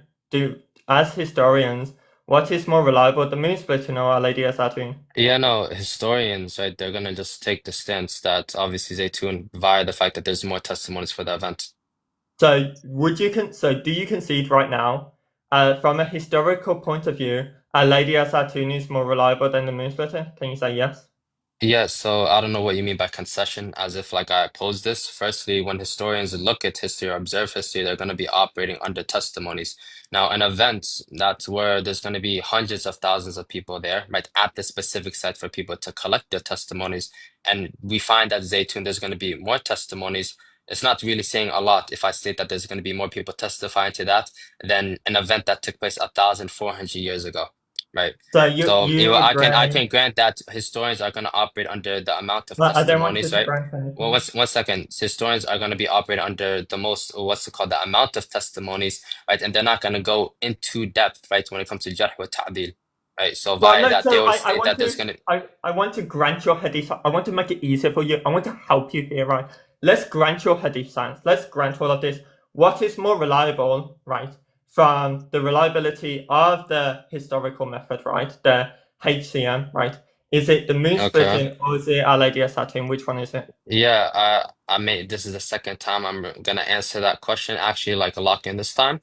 As historians, what is more reliable, the moon splitting or a lady as Zeitoun? Yeah, no, historians, right? They're gonna just take the stance that obviously Zaytun via the fact that there's more testimonies for the event. So do you concede right now, from a historical point of view, a lady as Zeitoun is more reliable than the moon splitter? Can you say yes? Yeah, so I don't know what you mean by concession, as if like I oppose this. Firstly, when historians look at history or observe history, they're going to be operating under testimonies. Now, an event that's where there's going to be hundreds of thousands of people there, right, at the specific site for people to collect their testimonies. And we find that Zaytun, there's going to be more testimonies. It's not really saying a lot if I state that there's going to be more people testifying to that than an event that took place 1,400 years ago, right? So So you I agree? can grant that historians are going to operate under the amount of Well, I don't want you testimonies, to right? grant Well, anything. one second. Historians are going to be operating under the most, what's it called, the amount of testimonies, right? And they're not going to go into depth, right, when it comes to jarh wa ta'dil, right? So Well, via no. that, they So will state that there's going to, I want to grant your hadith. I want to make it easier for you. I want to help you here, right? Let's grant your hadith science. Let's grant all of this. What is more reliable, right? From the reliability of the historical method, right? The HCM, right? Is it the moon okay. splitting or is it Our Lady of Saturn? Which one is it? Yeah, I mean, this is the second time I'm gonna answer that question, actually, like a lock in this time.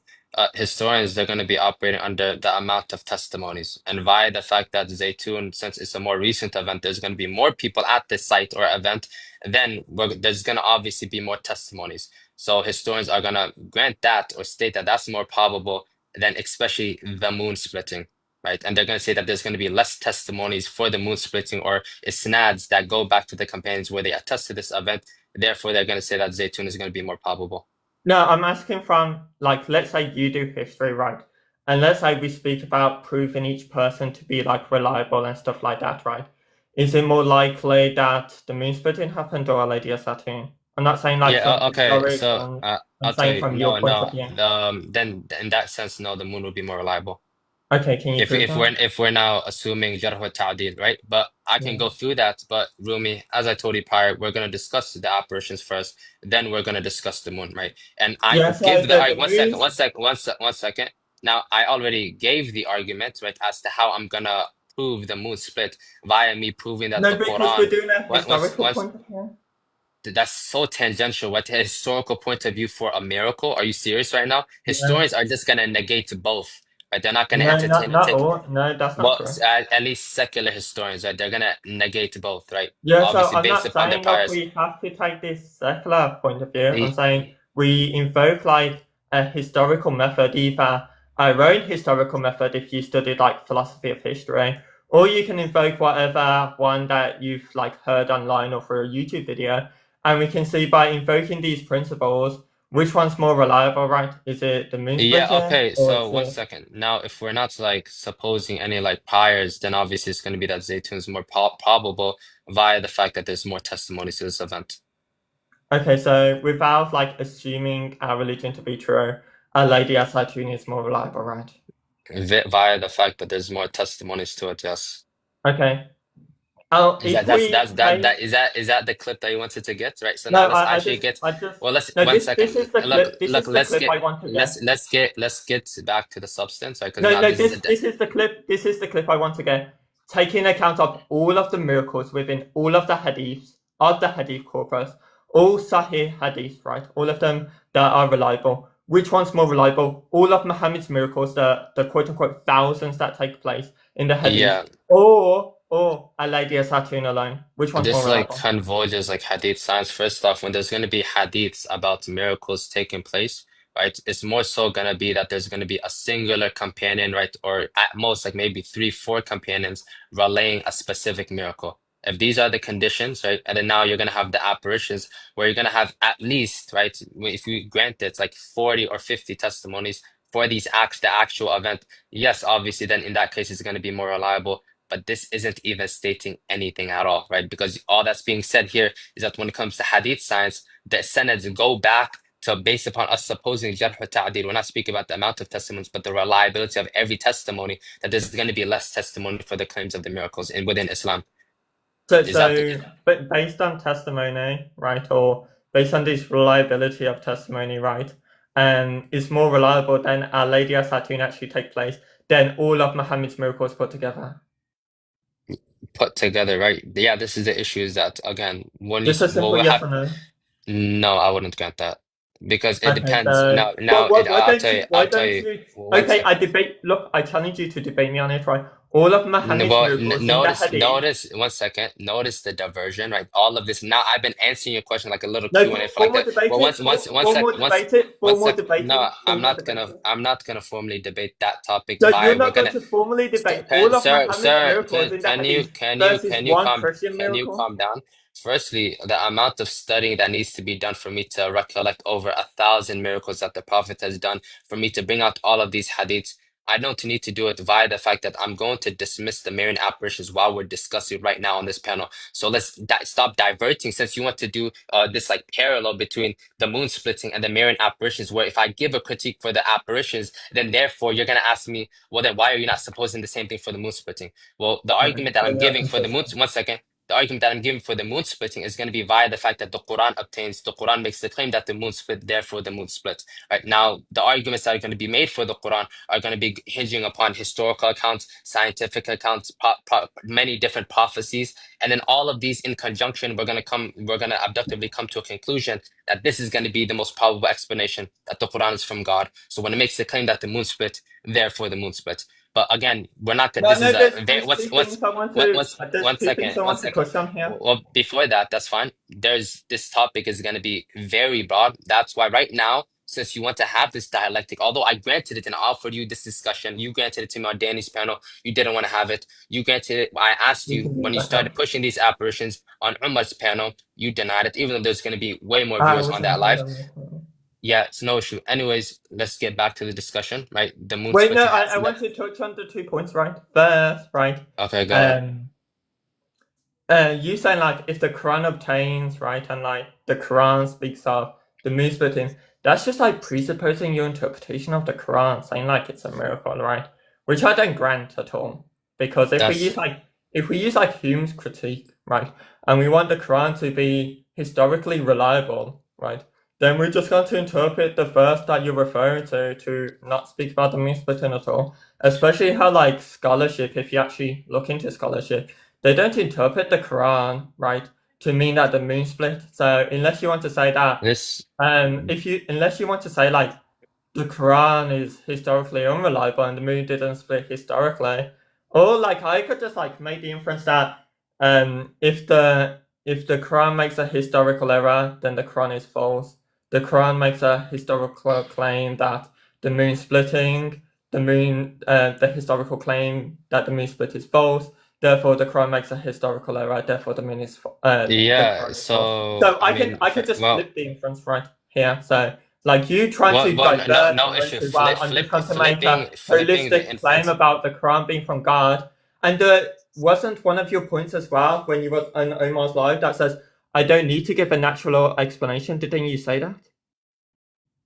Historians, they're going to be operating under the amount of testimonies. And via the fact that Zaytoun, since it's a more recent event, there's going to be more people at this site or event, then there's going to obviously be more testimonies. So historians are going to grant that or state that that's more probable than especially the moon splitting. Right. And they're going to say that there's going to be less testimonies for the moon splitting or isnads that go back to the companions where they attest to this event. Therefore, they're going to say that Zaytoun is going to be more probable. No, I'm asking from, like, let's say you do history, right? And let's say we speak about proving each person to be, like, reliable and stuff like that, right? Is it more likely that the moon splitting happened or a Lady of Saturn? I'm not saying, like, Yeah, from okay. historic, So I'm I'll tell saying you, from your point of view. then in that sense, no, the moon would be more reliable. Okay, can you prove that? If we're now assuming jarh wa ta'dil, right? But I can Yeah. go through that. But Rumi, as I told you prior, we're gonna discuss the apparitions first, then we're gonna discuss the moon, right? And I Yeah, so give the the moon. one second. Now I already gave the argument, right, as to how I'm gonna prove the moon split via me proving that No, the because we're Quran. doing a historical Once point of view. that's so tangential. What a historical point of view for a miracle? Are you serious right now? Yeah. Historians are just gonna negate both, right? They're not gonna No, entertain and not take. all. No, that's not Well, true. at least secular historians, right? They're gonna negate both, right? Yeah, so Obviously, I'm based not upon their saying like priors. we have to take this secular point of view. I'm E- saying we invoke like a historical method, either our own historical method if you studied like philosophy of history, or you can invoke whatever one that you've like heard online or through a YouTube video, and we can see by invoking these principles which one's more reliable, right? Is it the moon Yeah, splitting okay. or So is one it? second. Now, if we're not like supposing any like priors, then obviously it's gonna be that Zaytun is more probable via the fact that there's more testimonies to this event. Okay, so without like assuming our religion to be true, a lady as Saturn is more reliable, right? Via the fact that there's more testimonies to it, yes. Okay. Oh, Is if that we take is that the clip that you wanted to get? Right. So no, now let's I actually just get, I just well, let's no, one this second. is the clip. This is the Let's clip get I want to get. let's get back to the substance, right? Because No, now no, this is this is the clip. This is the clip I want to get. Taking account of all of the miracles within all of the hadiths of the hadith corpus, all Sahih hadiths, right? All of them that are reliable. Which one's more reliable? All of Muhammad's miracles, the quote unquote thousands that take place, in the hadith, Yeah, or Al-Laydia Zeitoun alone? Which one's more this like reliable? converges like hadith science. First off, when there's going to be hadiths about miracles taking place, right? It's more so going to be that there's going to be a singular companion, right? Or at most like maybe three, four companions relaying a specific miracle. If these are the conditions, right? And then now you're going to have the apparitions where you're going to have at least, right? If you grant it like 40 or 50 testimonies for these acts, the actual event, yes, obviously, then in that case, it's going to be more reliable. But this isn't even stating anything at all, right? Because all that's being said here is that when it comes to hadith science, the sanads go back to based upon us supposing jarh wa ta'dil. We're not speaking about the amount of testimonies, but the reliability of every testimony, that there's going to be less testimony for the claims of the miracles in within Islam. Is that the, But based on testimony, right, or based on this reliability of testimony, right, is more reliable than Al-Laydia Zeitoun actually take place than all of Muhammad's miracles put together? put together, right? Yeah, this is the issue is that again, when you Just a well, simple we yes have or no. no, I wouldn't grant that because it Okay, depends. so Now why I'll don't tell you? you, Why don't you? one Okay, I second. debate. Look, I challenge you to debate me on it, right? All of Muhammad's Well, miracles in the hadith. notice, one second. Notice the diversion, right? All of this. Now I've been answering your question like a little No, Q&A for like formal that. debate Well, it. Formal debate it. one Formal sec. debate No, it. Formal debate it. I'm not gonna formally debate that topic. So By you're we're not going gonna, to formally debate all of Muhammad's miracles in the hadith versus one Christian can you miracle? calm down? Firstly, the amount of studying that needs to be done for me to recollect over 1,000 miracles that the Prophet has done, for me to bring out all of these hadiths. I don't need to do it via the fact that I'm going to dismiss the Marian apparitions while we're discussing right now on this panel. So let's stop diverting since you want to do this like parallel between the moon splitting and the Marian apparitions, where if I give a critique for the apparitions, then therefore you're going to ask me, well, then why are you not supposing the same thing for the moon splitting? Well, the Okay, argument that so I'm you're giving for the moon, consistent. one second. The argument that I'm giving for the moon splitting is going to be via the fact that the Quran makes the claim that the moon split, therefore the moon split. Right now, the arguments that are going to be made for the Quran are going to be hinging upon historical accounts, scientific accounts, many different prophecies, and then all of these in conjunction, we're going to abductively come to a conclusion that this is going to be the most probable explanation that the Quran is from God. So when it makes the claim that the moon split, therefore the moon split. But again, we're not gonna. No, This no. is a There's two things I want to. There's one two things second, I one want to second. touch on here. Well, before that, that's fine. This topic is gonna be very broad. That's why right now, since you want to have this dialectic, although I granted it and I offered you this discussion, you granted it to me on Danny's panel. You didn't want to have it. You granted it. I asked You you can do when you that now. started pushing these apparitions on Umar's panel. You denied it, even though there's gonna be way more I viewers on that wasn't here live. on this one. Yeah, it's no issue. Anyways, let's get back to the discussion, right? The moon Wait, no. splitting I has want to touch on the 2 points, right? First, right. Okay, go ahead. Um. You saying like if the Quran obtains, right, and like the Quran speaks of the moon splitting, that's just like presupposing your interpretation of the Quran, saying like it's a miracle, right? Which I don't grant at all. Because That's if we use like Hume's critique, right, and we want the Quran to be historically reliable, right, then we're just going to interpret the verse that you're referring to not speak about the moon splitting at all. Especially how like scholarship, if you actually look into scholarship, they don't interpret the Quran, right, to mean that the moon split. So unless you want to say that, this. unless you want to say like the Quran is historically unreliable and the moon didn't split historically, or like I could just like make the inference that if the Quran makes a historical error, then the Quran is false. The Quran makes a historical claim that the moon splitting, the historical claim that the moon split is false. Therefore, the Quran makes a historical error. Therefore, the Yeah, Quran is false. so So I mean, I could just well, flip the inference right here. So like you trying to no, divert no and run issue. to well, I'm just trying to make a Flipping the holistic claim inference. about the Quran being from God. And wasn't one of your points as well when you was on Omar's live that says I don't need to give a natural explanation? Didn't you say that?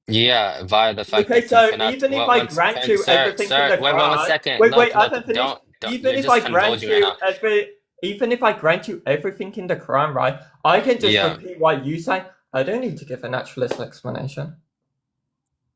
Yeah, via the fact Okay, that you so cannot. even if I Once, grant you everything in sir, the wait, one Quran, second. Look, I look, haven't finished. don't. Even You're if just I grant convulsing right you now. even if I grant you everything in the Quran, right, I can just Yeah. repeat what you say. I don't need to give a naturalist explanation.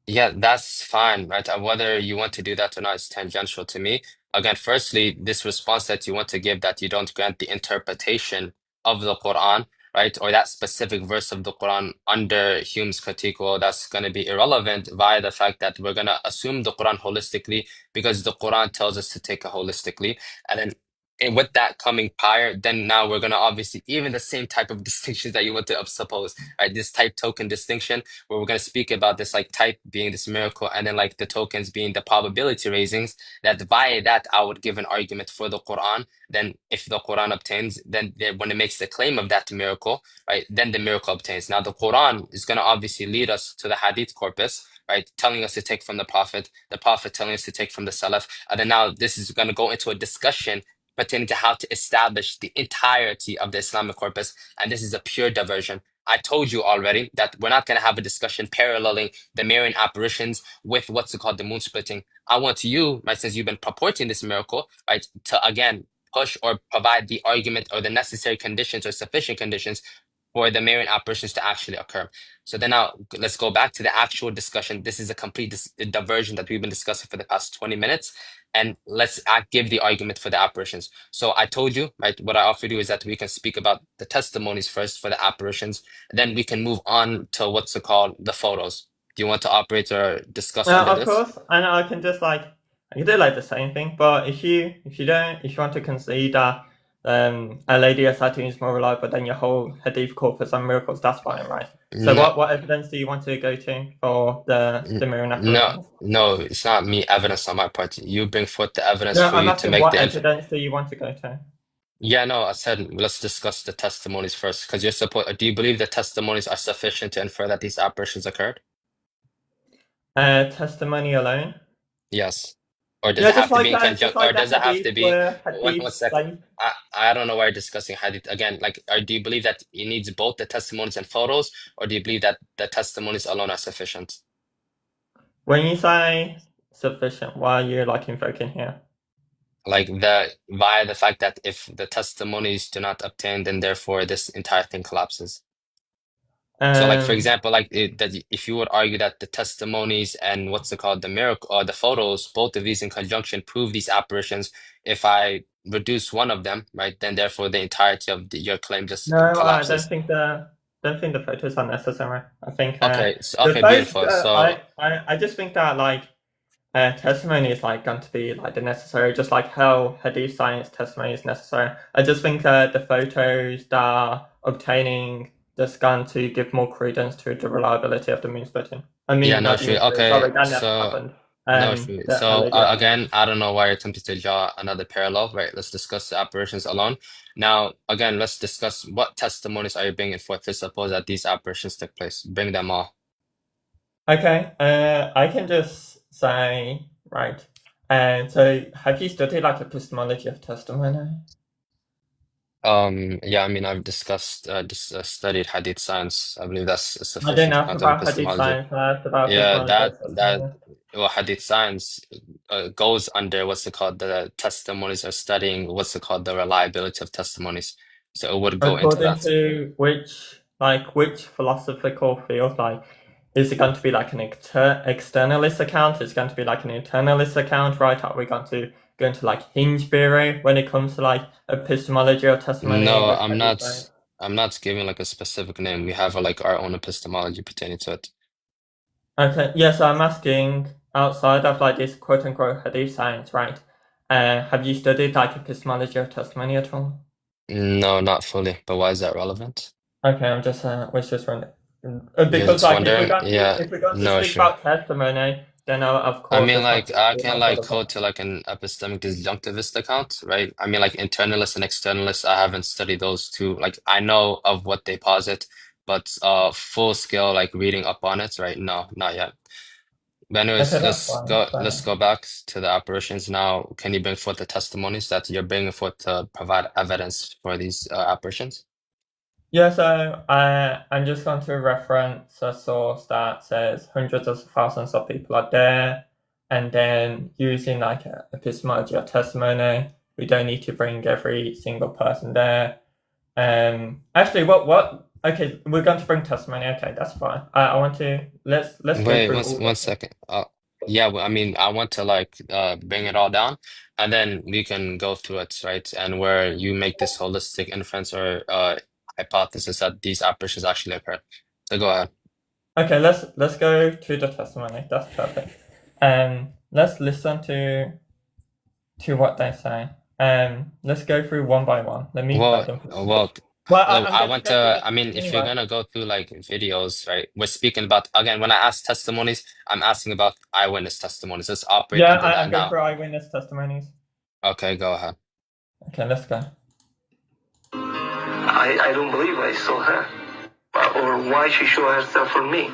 Yeah, that's fine, right? Whether you want to do that or not is tangential to me. Again, firstly, this response that you want to give that you don't grant the interpretation of the Quran, right, or that specific verse of the Quran under Hume's critique, well, that's going to be irrelevant via the fact that we're going to assume the Quran holistically because the Quran tells us to take it holistically. And then with that coming prior, then now we're going to obviously, even the same type of distinctions that you want to suppose, right, this type token distinction, where we're going to speak about this like type being this miracle and then like the tokens being the probability raisings, that via that I would give an argument for the Quran. Then if the Quran obtains, then when it makes the claim of that miracle, right, then the miracle obtains. Now the Quran is going to obviously lead us to the hadith corpus, right, telling us to take from the Prophet telling us to take from the Salaf. And then now this is going to go into a discussion pertaining to how to establish the entirety of the Islamic corpus. And this is a pure diversion. I told you already that we're not going to have a discussion paralleling the Marian apparitions with what's called the moon splitting. I want you, right, since you've been purporting this miracle, right, to again push or provide the argument or the necessary conditions or sufficient conditions for the Marian apparitions to actually occur. So then now let's go back to the actual discussion. This is a complete diversion that we've been discussing for the past 20 minutes. And let's give the argument for the apparitions. So I told you, right, what I offered you is that we can speak about the testimonies first for the apparitions. Then we can move on to what's it called, the photos. Do you want to operate or discuss under Of this? course, and I can just like I can do like the same thing, but if you want to concede that a lady as Zeitoun is more reliable than your whole hadith corpus and miracles, that's fine, right? So No, what evidence do you want to go to for the Miriam no, apparitions? no, it's not me evidence on my part. You bring forth the evidence No, for I'm you to asking make what the evidence do you want to go to? Yeah, no, I said let's discuss the testimonies first because you're supposed. Do you believe the testimonies are sufficient to infer that these apparitions occurred? Testimony alone? Yes. Or does Yeah, it have to be in just conjunction? Or like the does it have to hadith be where one hadith second? safe. I don't know why you're discussing hadith again. Like, do you believe that it needs both the testimonies and photos, or do you believe that the testimonies alone are sufficient? When you say sufficient, why are you like invoking here? Like via the fact that if the testimonies do not obtain, then therefore this entire thing collapses. So, like for Um, example, that if you would argue that the testimonies and what's it called, the miracle or the photos, both of these in conjunction prove these apparitions. If I reduce one of them, right, then therefore the entirety of your claim just no, I collapses. don't think the photos are necessary. I think Okay, the okay, photo beautiful. So I just think that like testimony is like going to be like the necessary, just like how hadith science testimony is necessary. I just think the photos that are obtaining just going to give more credence to the reliability of the moon splitting. I yeah, mean, no, not the moon sure. splitting. Okay, Sorry, that never so happened. no, sure. A So lady again, I don't know why you're attempting to draw another parallel, right? Let's discuss the apparitions alone. Now, again, let's discuss what testimonies are you bringing forth to suppose that these apparitions took place. Bring them all. Okay, I can just say, right. So have you studied like epistemology of testimony? Yeah, I mean, I've discussed, studied Hadith science. I believe that's a I didn't sufficient ask amount of about hadith epistemology. science, I asked about Yeah, epistemology of testimony. well, Hadith science goes under what's it called, the testimonies or studying what's it called, the reliability of testimonies. So it would go into According that. to which philosophical field, like, is it going to be like an externalist account? Is it going to be like an internalist account, right? Are we going to go into like hinge theory when it comes to like epistemology or testimony No, with hadith science? I'm not giving like a specific name. We have like our own epistemology pertaining to it. Okay, yes, I'm asking outside of like this quote unquote hadith science, right? Have you studied like epistemology of testimony at all? No, not fully. But why is that relevant? Okay, I'm just was just wondering You're because just like wondering? Yeah, if we're going to no, speak sure. about testimony, then of I course mean, it's going like, to I be can like like other go things. to like an epistemic disjunctivist account, right? I mean, like internalist and externalist, I haven't studied those two. Like, I know of what they posit, but full scale like reading up on it, right? No, not yet. But Okay, anyways, that's fine. let's So go back to the apparitions now. Can you bring forth the testimonies that you're bringing forth to provide evidence for these apparitions? yeah, so I'm just going to reference a source that says hundreds of thousands of people are there, and then using like a epistemology or testimony, we don't need to bring every single person there. Actually, what? Okay, we're going to bring testimony. Okay, that's fine. I want to let's go Wait, through all one of them. second. Yeah, well, I mean, I want to like bring it all down, and then we can go through it, right? And where you make this holistic inference or hypothesis that these apparitions actually occur. So go ahead. Okay, let's go to the testimony. That's perfect. Let's listen to what they say. Let's go through one by one. Let me play them. Well, I'm I going want go through to, the I mean, if you're anyway. gonna go through like videos, right? We're speaking about, again, when I ask testimonies, I'm asking about eyewitness testimonies. Let's operate Yeah, under that I'm going now. through eyewitness testimonies. Okay, go ahead. Okay, let's go. I don't believe I saw her. Or why she show herself for me?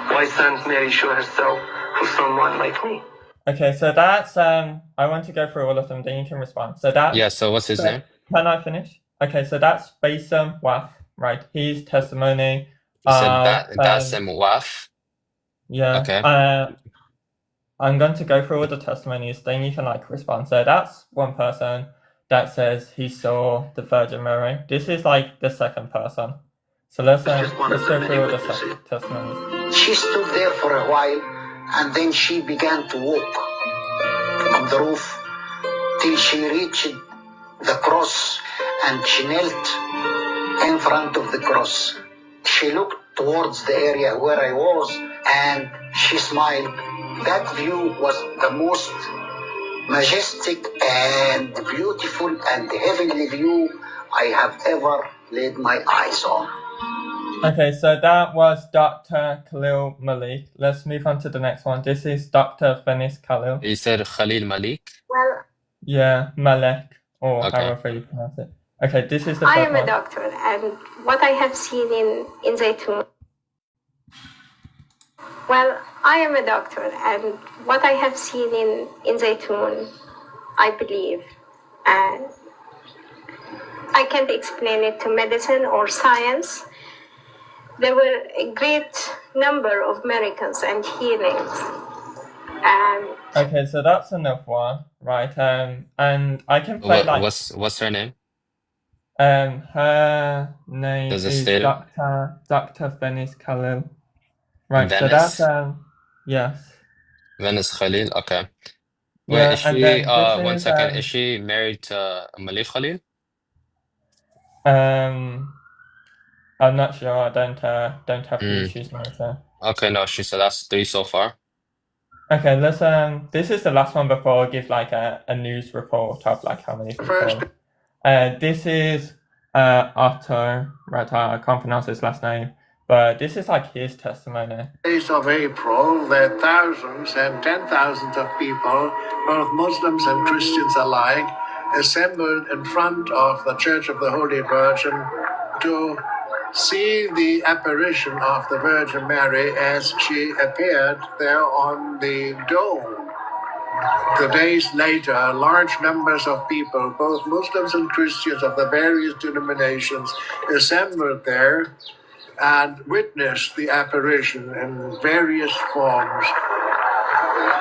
Why Saint Mary show herself for someone like me? Okay, so that's I want to go through all of them, then you can respond. So that's Yeah, so what's his name? Can I finish? Okay, so that's Bassem Waf, right? His testimony. You said Bassem Waf. Yeah. Okay. I'm going to go through all the testimonies, then you can like respond. So that's one person that says he saw the Virgin Mary. This is like the second person. So let's go through all the testimonies. She stood there for a while, and then she began to walk on the roof till she reached the cross, and she knelt in front of the cross. She looked towards the area where I was, and she smiled. That view was the most majestic and beautiful and heavenly view I have ever laid my eyes on. Okay, so that was Dr. Khalil Malik. Let's move on to the next one. This is Dr. Fenis Khalil. You said Khalil Malik? Well, yeah, Malek, or okay. however you pronounce it. Okay, this is the I first am a doctor, and what I have seen in Zeitoun. Well, I am a doctor, and what I have seen in Zeitoun, I believe, and I can't explain it to medicine or science. There were a great number of miracles and healings. Okay, so that's enough one, right? And I can play what's her name? Her name is Dr. Venice Khalil. Right, Venice? so that's yes. Venice Khalil, okay. Yeah, wait, is she one second, is she married to Malik Khalil? I'm not sure. I don't have the issues later. Okay, no, so that's 3 so far. Okay, let's this is the last one before I give like a news report of like how many people. This is Otto, right? I can't pronounce his last name, but this is like his testimony. Days of April, there thousands and 10,000s of people, both Muslims and Christians alike, assembled in front of the Church of the Holy Virgin to see the apparition of the Virgin Mary as she appeared there on the dome. The days later, large numbers of people, both Muslims and Christians of the various denominations, assembled there and witnessed the apparition in various forms.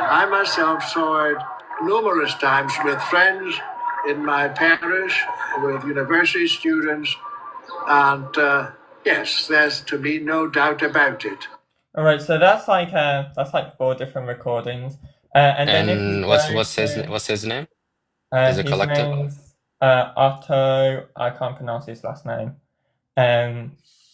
I myself saw it numerous times with friends in my parish, with university students, and yes, there's to be no doubt about it. All right, so that's like 4 different recordings, and then if you what's his name? Is it collective? His name's Otto. I can't pronounce his last name.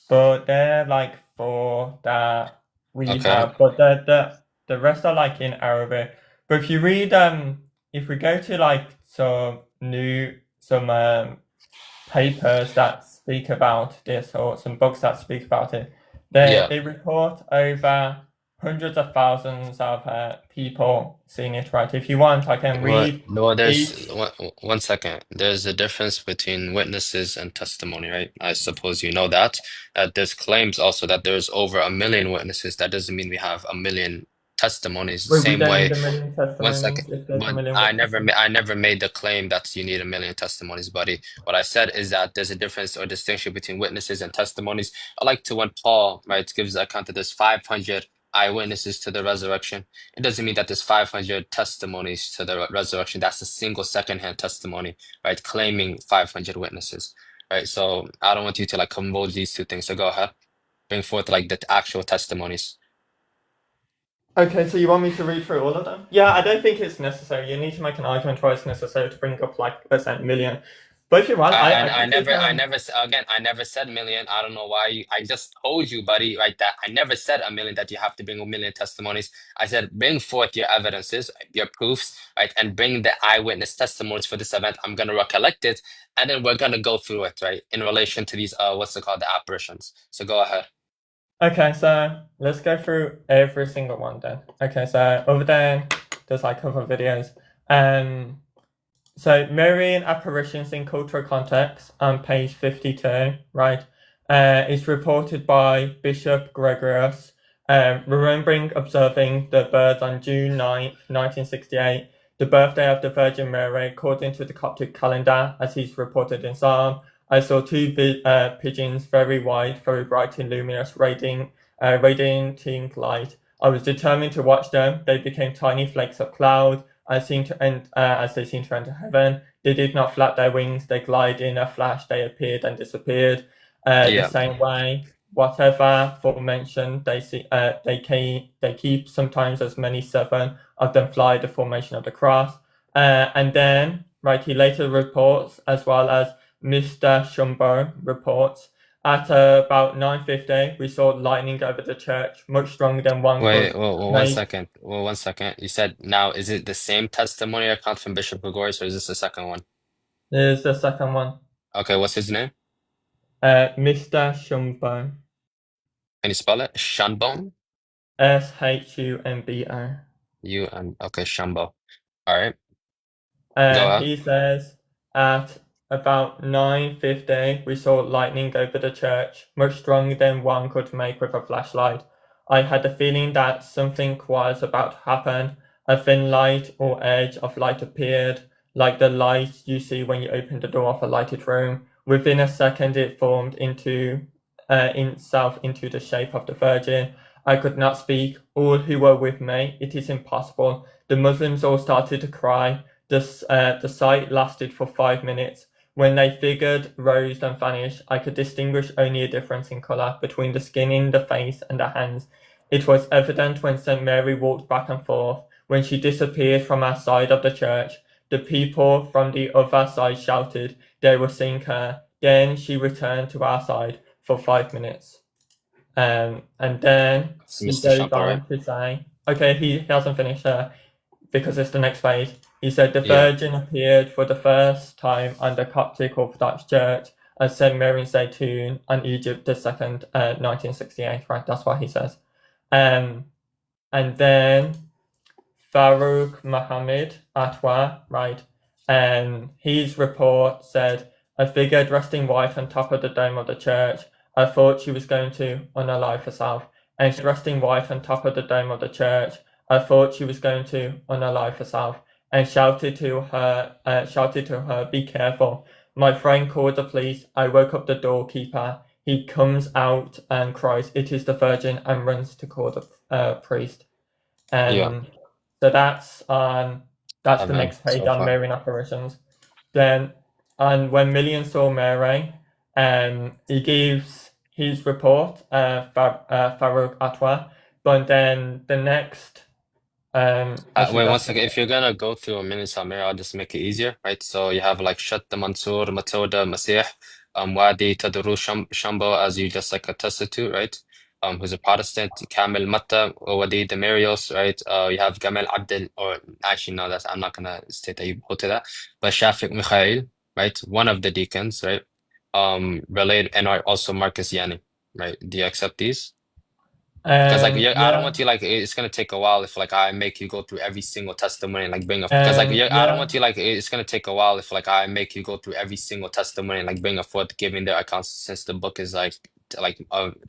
But they're like 4 that we have, but the rest are like in Arabic. But if you read if we go to like some papers that speak about this, or some books that speak about it, they report over hundreds of thousands of people seeing it, right? If you want, I can read. No, there's one second. There's a difference between witnesses and testimony, right? I suppose you know that. There's claims also that there's over 1 million witnesses. That doesn't mean we have 1 million testimonies. The same way. 1 second. But I never made the claim that you need 1 million testimonies, buddy. What I said is that there's a difference or distinction between witnesses and testimonies. I like to when Paul, right, gives the account that there's 500 eyewitnesses to the resurrection. It doesn't mean that there's 500 testimonies to the resurrection. That's a single secondhand testimony, right? Claiming 500 witnesses, right? So I don't want you to like convolve these two things. So go ahead, bring forth like the actual testimonies. Okay, so you want me to read through all of them? Yeah, I don't think it's necessary. You need to make an argument why it's necessary to bring up like let's say 1 million. But if you want, I I can take never, again, I never said million. I don't know why I just told you, buddy, right, that I never said a million, that you have to bring a million testimonies. I said, bring forth your evidences, your proofs, right, and bring the eyewitness testimonies for this event. I'm going to recollect it, and then we're going to go through it, right, in relation to these, what's it called, the apparitions. So go ahead. Okay, so let's go through every single one then. Okay, so over there, there's like other videos. So Marian apparitions in cultural context on page 52, right? Is reported by Bishop Gregorius, remembering observing the birds on June 9th, 1968, the birthday of the Virgin Mary, according to the Coptic calendar, as he's reported in Psalm. I saw two pigeons, very white, very bright and luminous, radiating light. I was determined to watch them. They became tiny flakes of cloud as they seem to enter heaven. They did not flap their wings. They glide in a flash. They appeared and disappeared. The same way, whatever forementioned, they keep sometimes as many 7 of them fly the formation of the cross. And then, right, he later reports, as well as Mr. Shumbo reports, at about 9:50, we saw lightning over the church, much stronger than one Wait, could well, make. one second. You said now, is it the same testimony account from Bishop Gregorius, or is this the second one? Here's the second one. Okay, what's his name? Mr. Shumbo. Can you spell it? Shanbon? Shumbo. Okay, Shambo. All right, go ahead. He says, at about 9:50, we saw lightning over the church, much stronger than one could make with a flashlight. I had the feeling that something was about to happen. A thin light or edge of light appeared, like the light you see when you open the door of a lighted room. Within a second, it formed itself into the shape of the Virgin. I could not speak. All who were with me, it is impossible. The Muslims all started to cry. The sight lasted for 5 minutes. When they figured, rose, and vanished, I could distinguish only a difference in colour between the skin in the face and the hands. It was evident when St. Mary walked back and forth. When she disappeared from our side of the church, the people from the other side shouted they were seeing her. Then she returned to our side for 5 minutes. And then It's he Mr. goes Shambo, right? on to say, okay, he hasn't finished because it's the next page. He said the Yeah. Virgin appeared for the first time on the Coptic Orthodox Church as St. Mary in Zeitoun on Egypt the 2nd, 1968, right? That's what he says. And then Farouk Mohammed Atwa, right? His report said, I figure dressed in white on top of the dome of the church. I thought she was going to unalive herself. And she dressed in white on top of the dome of the church. I thought she was going to unalive herself, and shouted to her, be careful. My friend called the police. I woke up the doorkeeper. He comes out and cries, it is the Virgin, and runs to call the priest. Yeah. So that's the Amen. next page So on far. Marian apparitions. Then, and when Million saw Mary, he gives his report, Farouk Atwa, but then the next, Wait one second. If you're gonna go through a mini summary, I'll just make it easier, right? So you have like Shat, Mansur, Matilda, Masih, Wadi, Tadru, Shambo, as you just like attested to, right? Who's a Protestant, Kamil, Matta, Wadi, Demirios, right? You have Gamal Abdel, or actually no, I'm not gonna state that you hold to that, but Shafiq Mikhail, right? One of the deacons, right? Related, and also Marcus Yani, right? Do you accept these? Because like I don't want you, like, it's gonna take a while if like I make you go through every single testimony and like bring up, because like I don't want you, like, it's gonna take a while if like I make you go through every single testimony and like bring a forth giving their accounts, since the book is like 30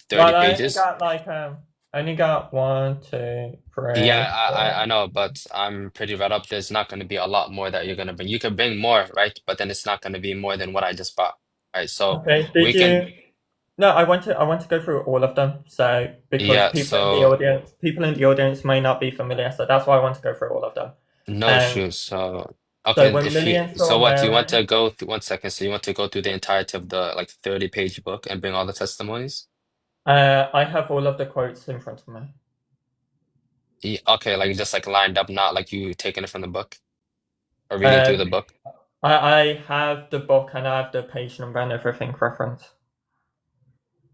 pages. I only got 1, 2, 3. Yeah, I know, but I'm pretty read up. There's not gonna be a lot more that you're gonna bring. You can bring more, right? But then it's not gonna be more than what I just bought, right? So Okay, we can. No, I want to go through all of them. So because Yeah, people in the audience may not be familiar, so that's why I want to go through all of them. No issues. So when if Million so saw what do you Mary, want to go through? One second. So you want to go through the entirety of the like 30-page book and bring all the testimonies? I have all of the quotes in front of me. Okay, like just like lined up, not like you taking it from the book or reading through the book. I have the book and I have the page number and everything reference.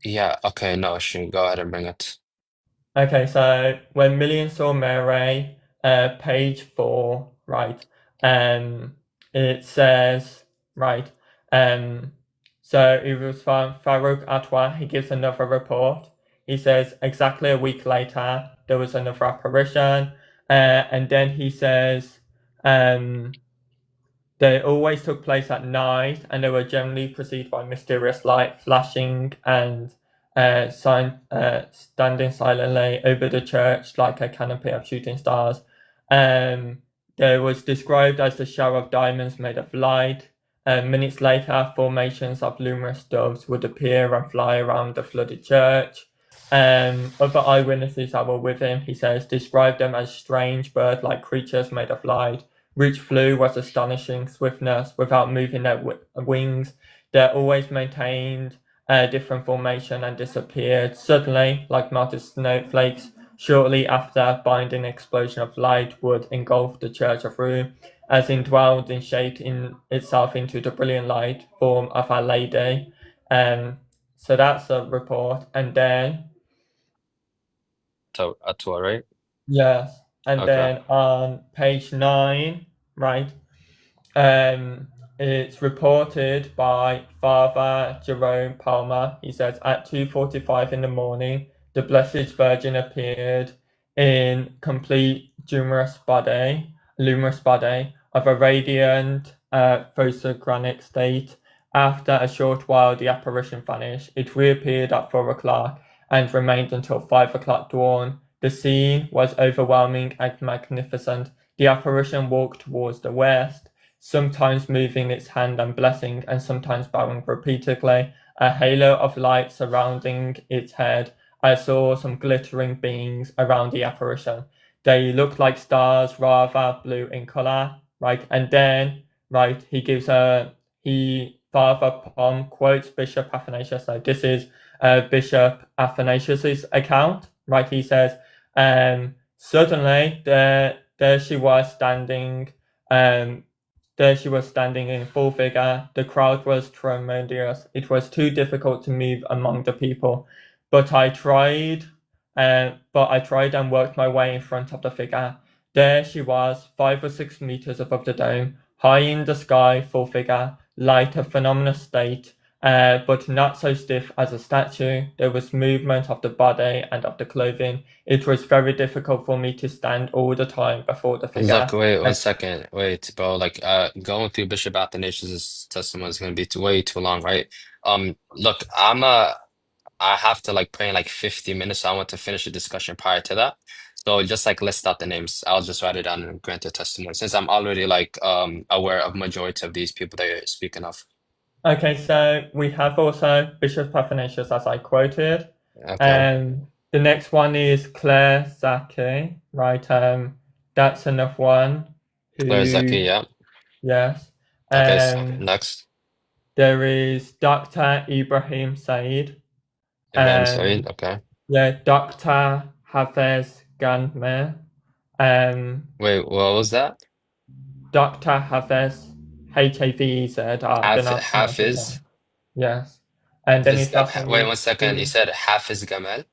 Yeah, okay, no issue. Go ahead and bring it. Okay, so when millions saw Mary, page 4, right? It says, right? So it was from Farouk Atwa. He gives another report. He says exactly a week later there was another apparition, and then he says, they always took place at night, and they were generally preceded by mysterious light flashing and standing silently over the church like a canopy of shooting stars. There was described as the shower of diamonds made of light. Minutes later, formations of luminous doves would appear and fly around the flooded church. Other eyewitnesses that were with him, he says, described them as strange bird-like creatures made of light, which flew with astonishing swiftness without moving their wings. They always maintained a different formation and disappeared suddenly, like melted snowflakes, shortly after a binding explosion of light would engulf the church of Rome, as indwelled and shaped in itself into the brilliant light form of Our Lady. So that's a report. And then, So, Atua, right? yes, and Okay. then on page 9, right, it's reported by Father Jerome Palmer. He says at 2:45 in the morning, the Blessed Virgin appeared in complete luminous body of a radiant photographic state. After a short while, the apparition vanished. It reappeared at 4 o'clock and remained until 5 o'clock dawn. The scene was overwhelming and magnificent. The apparition walked towards the west, sometimes moving its hand and blessing, and sometimes bowing repeatedly, a halo of light surrounding its head. I saw some glittering beings around the apparition. They looked like stars, rather blue in color, right? And then, right, Father Pom quotes Bishop Athanasius. So this is Bishop Athanasius's account, right? He says, suddenly there she was standing, in full figure. The crowd was tremendous. It was too difficult to move among the people, but I tried and worked my way in front of the figure. There she was, 5 or 6 meters above the dome, high in the sky, full figure, light of phenomenal state, but not so stiff as a statue. There was movement of the body and of the clothing. It was very difficult for me to stand all the time before the figure. Look, wait one second. Wait, bro. Like, going through Bishop Athanasius' testimony is gonna be way too long, right? Look, I have to like pray in like 50 minutes, so I want to finish the discussion prior to that. So just like list out the names. I'll just write it down and grant your testimony, since I'm already like aware of majority of these people that you're speaking of. Okay, so we have also Bishop Athanasius, as I quoted. Okay. The next one is Claire Zaki, right? That's another one Claire Zaki, yeah. yes. Okay, next. There is Dr. Ibrahim Said. Ibrahim Said, okay. Yeah, Dr. Hafez Gandmer. Wait, what was that? Dr. Hafez, Havez. Hafiz. Yes. And then his last Wait 1 second. You said Hafiz Gamal?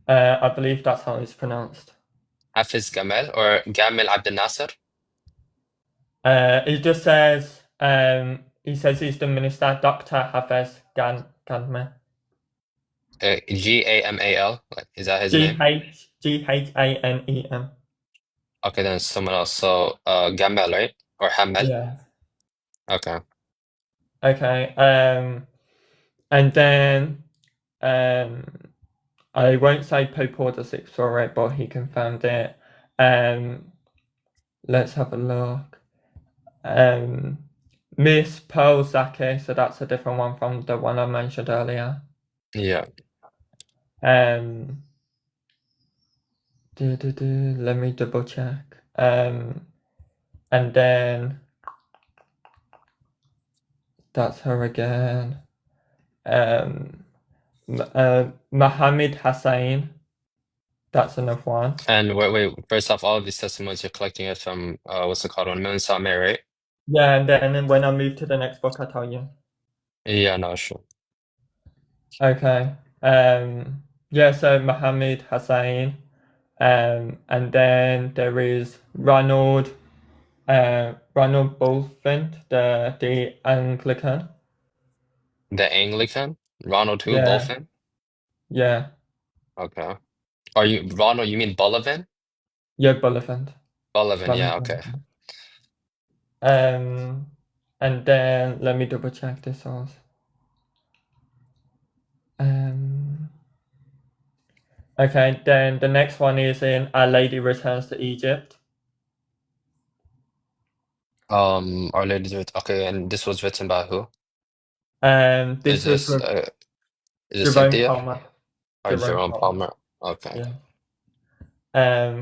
I believe that's how it's pronounced. Hafiz Gamal or Gamil Abdel Nasser? It just says, he says he's the minister, Dr. Hafez Gandmer. Gamal? Is that his name? Ghanem. Okay, then it's someone else. So, Gamal, right? Or Hamel? Yeah. Okay. Okay. And then, I won't say Pope Paul VI for it, but he confirmed it. Let's have a look. Miss Pearl Zaki, so that's a different one from the one I mentioned earlier. Yeah. Let me double check. And then that's her again. Mohammed Hussein. That's another one. And wait, first off, all of these testimonies you're collecting it from what's it called? One Million Saw Mary, right? Yeah, and then when I move to the next book, I'll tell you. Yeah, no, sure. Okay. Yeah, so Muhammad Hussein, and then there is Ronald Bulford, the Anglican. The Anglican? Ronald who? Yeah, Bolfin? yeah, Okay. Are you Ronald, you mean Bullivant? yeah, Bulford. Bullivant, Ronald yeah, okay. Bulford. And then let me double check this source. Okay, then the next one is in Our Lady Returns to Egypt. Our Lady's okay, and this was written by who? This Is was this with is it Jerome Cynthia Palmer. or Jerome Jerome Palmer. Palmer? Okay. Yeah.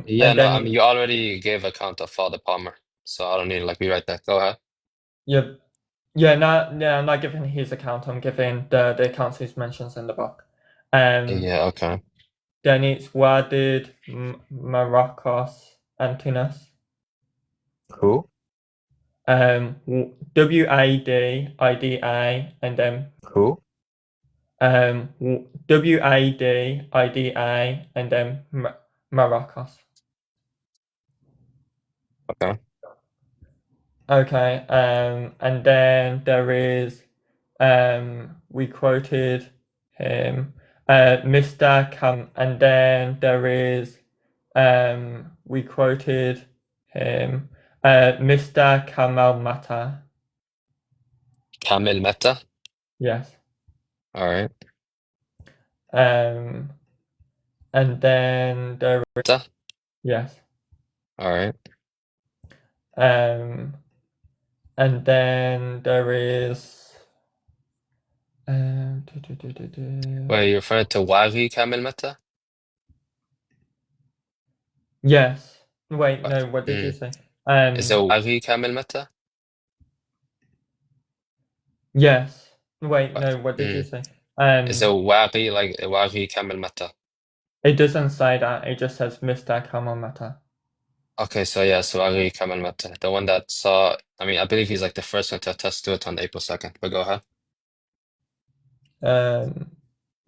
Yeah, And no, I then mean you already gave account of Father Palmer, so I don't need to like rewrite that. Go ahead. yeah, yeah, I'm not giving his account. I'm giving the accounts he's mentions in the book. Yeah, okay. Then it's Wadid Maracos Antinous. Who? WADIDA and then Who? WADIDA and then Maracos. Okay. Okay, and then there is, we quoted him, Mr. and then there is, we quoted him, Mr. Kamal Mata. Kamil Meta? Yes. All right. And then there, Meta? yes. All right. And then there is, Wait, you're referring to Wari Kamil Meta? yes. Wait, What? no, what did you say? Is it Wari Kamil Meta? Yes. Wait, What? no, what did you say? Is it Wari like Wari Kamil Meta? It doesn't say that. It just says Mr. Kamal Mata. Okay, so yeah, so Wari Kamil Meta, the one that saw. I mean, I believe he's like the first one to attest to it on April 2nd. But go ahead.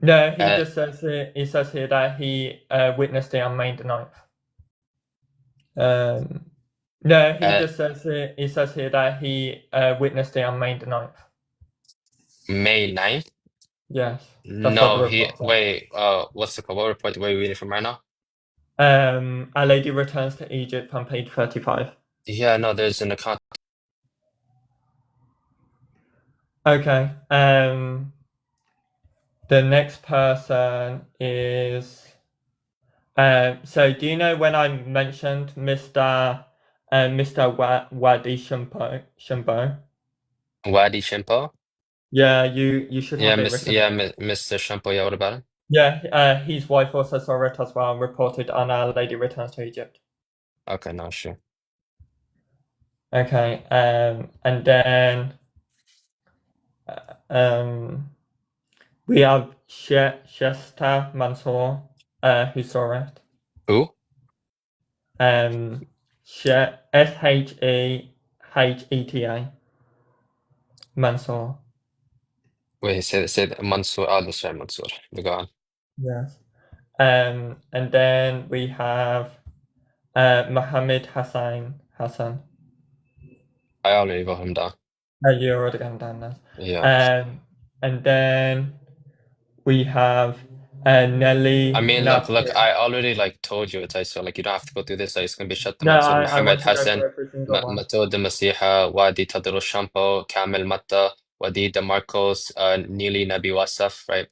No, he Uh, just says it says here that he witnessed it on May the 9th. No, he uh, just says it says here that he witnessed it on May the 9th. May 9th? Yes, that's what the No, he report says. wait. What's the call? What report were you reading from right now? Our Lady Returns to Egypt on page 35. Yeah, no, there's an account. Okay. The next person is. So do you know when I mentioned Mr. Wadi Shumpo? Wadi Shimpo. Yeah, you should Yeah, have it written there. Mr. Shimpo. Yeah, what about him? Yeah, his wife also saw it as well, reported on Our Lady Returns to Egypt. Okay, no, sure. Okay, and then we have Shesta Mansour, who saw it. Who? Sheheta Mansour. Wait, say Mansour. Oh, that's right, Mansour. But go on. Yes. And then we have Mohammed Hassan. I already wrote him down. You already got down this. Yeah. And then we have Nelly I mean, look, Napir. I already like told you it's so like you don't have to go through this. Like, it's gonna be Shatta No, Mansour, I Muhammad want to go Hassan, for every single one. Matud Masiha, Wadi Tadru Shampo, Kamil Matta, Wadi DeMarcos, Neely Nabi Wasaf, right?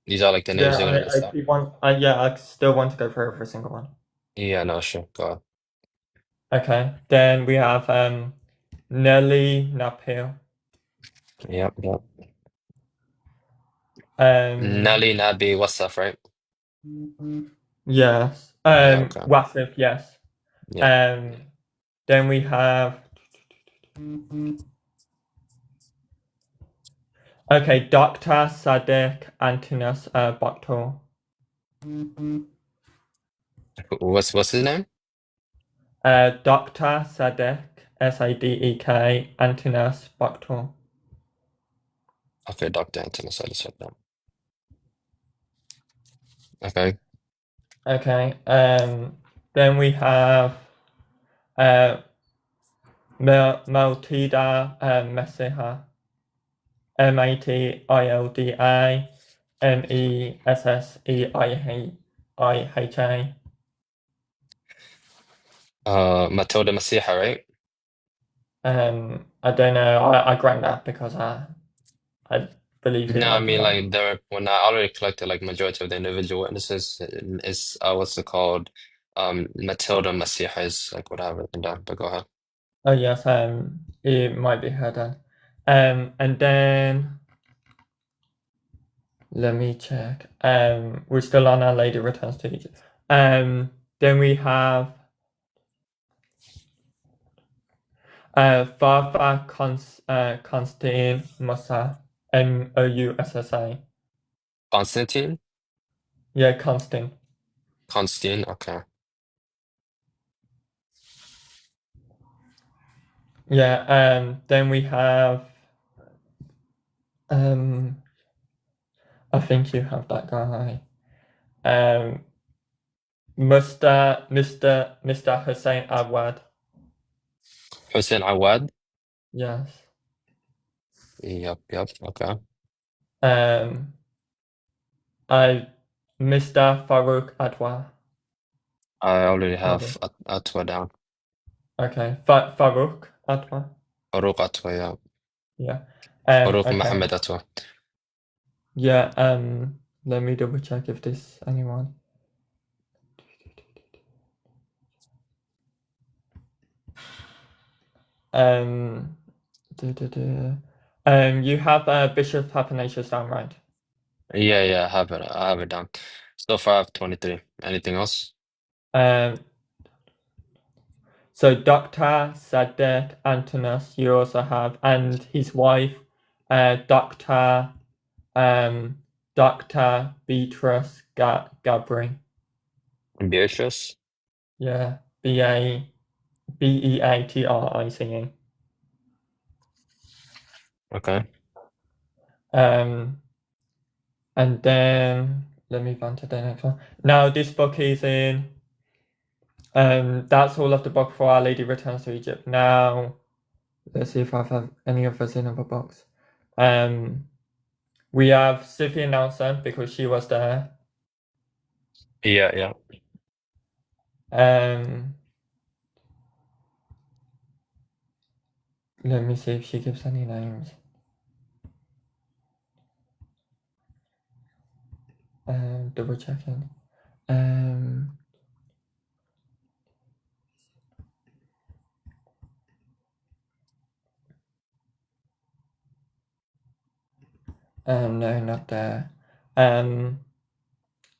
These are like the names Yeah, they're gonna list I out. keep on. Yeah, I still want to go for every single one. Yeah, no, sure. Go on. Okay. Then we have Nelly Napir. Yep. Um, Nelly Nabi Wasaf, right? yes. Yeah, okay. Wasif, yes. Yeah. Then we have. Okay, Dr. Sadek Antinous Boktor. What's his name? Dr. Sadek, Sadek, Antinous Bhaktor. Okay, Dr. Antinous, I just said that. Okay. Okay. Then we have Maltida Messiha, Matilda Messeiha. Matilda Masiha, right? I don't know. I grant that because I believe he No, I loved mean her. like when I already collected like majority of the individual witnesses is what's it called? Matilda Masiha is like what I have written down, but go ahead. Oh yes, it might be her then. And then let me check. We're still on Our Lady Returns to Egypt. Then we have Father Constantine Moussa, Moussa. Constantine? Yeah, Constantine. Constantine, okay. Yeah. Then we have I think you have that guy. Mr. Hussein Awad. Hussein Awad? Yes. Yep, okay. Mr. Farouk Adwa. I already have Atwa down. Okay. Farouk Adwa. Farouk Atwa, yeah. Yeah. Farouk Okay. Mohammed Atwa. Yeah. Let me double check if there's anyone. You have Bishop Athanasius down, right? Yeah, I have it down. So far I have 23. Anything else? So Dr. Sadek Antinous, you also have, and his wife, Dr. Dr. Beatrice Gabri. Beatrice? Yeah, Beatrice. Okay. And then let me go on to the next one. Now this book is in. That's all of the book for Our Lady Returns to Egypt. Now, let's see if I have any others in other books. We have Sophie Nelson because she was there. Yeah. Let me see if she gives any names. Double checking. No, not there.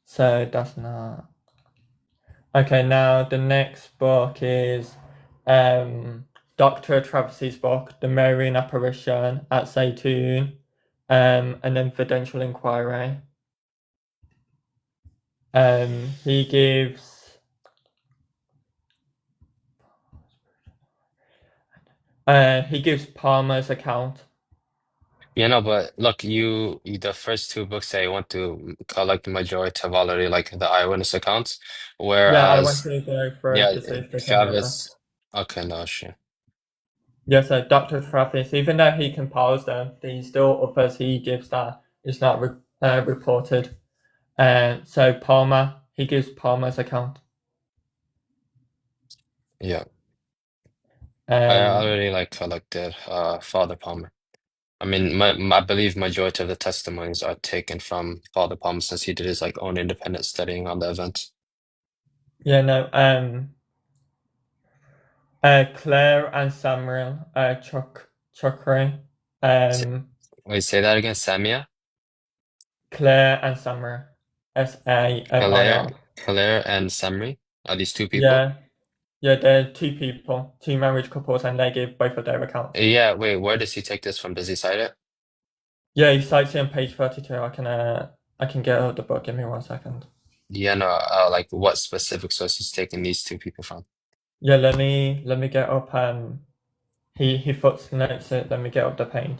So that's not. Okay, now the next book is Dr. Travis's book, The Marian Apparition at Zeitoun, and then Prudential Inquiry. He gives Palmer's account. Yeah, no, but look, the first two books that you want to collect the majority of already like the eyewitness accounts, Yeah, I want whereas to go through to see if there's any other. Travis, okay, no, sure. Yeah, so Dr. Travis, even though he compiles them, the still others he gives that is not reported. So Palmer, he gives Palmer's account. Yeah. I already like collected Father Palmer. I mean, I believe majority of the testimonies are taken from Father Palmer since he did his like own independent studying on the events. Yeah, no, Claire and Samuel, Chokri, Wait, say that again, Samia? Claire and Samuel, Samir. Claire and Samri? Are these two people? Yeah, they're two people, two married couples, and they give both of their accounts. Yeah, wait, where does he take this from? Does he cite it? Yeah, he cites it on page 32. I can get out the book. Give me 1 second. Yeah, no, like what specific source he's taking these two people from? Yeah, let me get up. He footnotes it. Let me get up the page.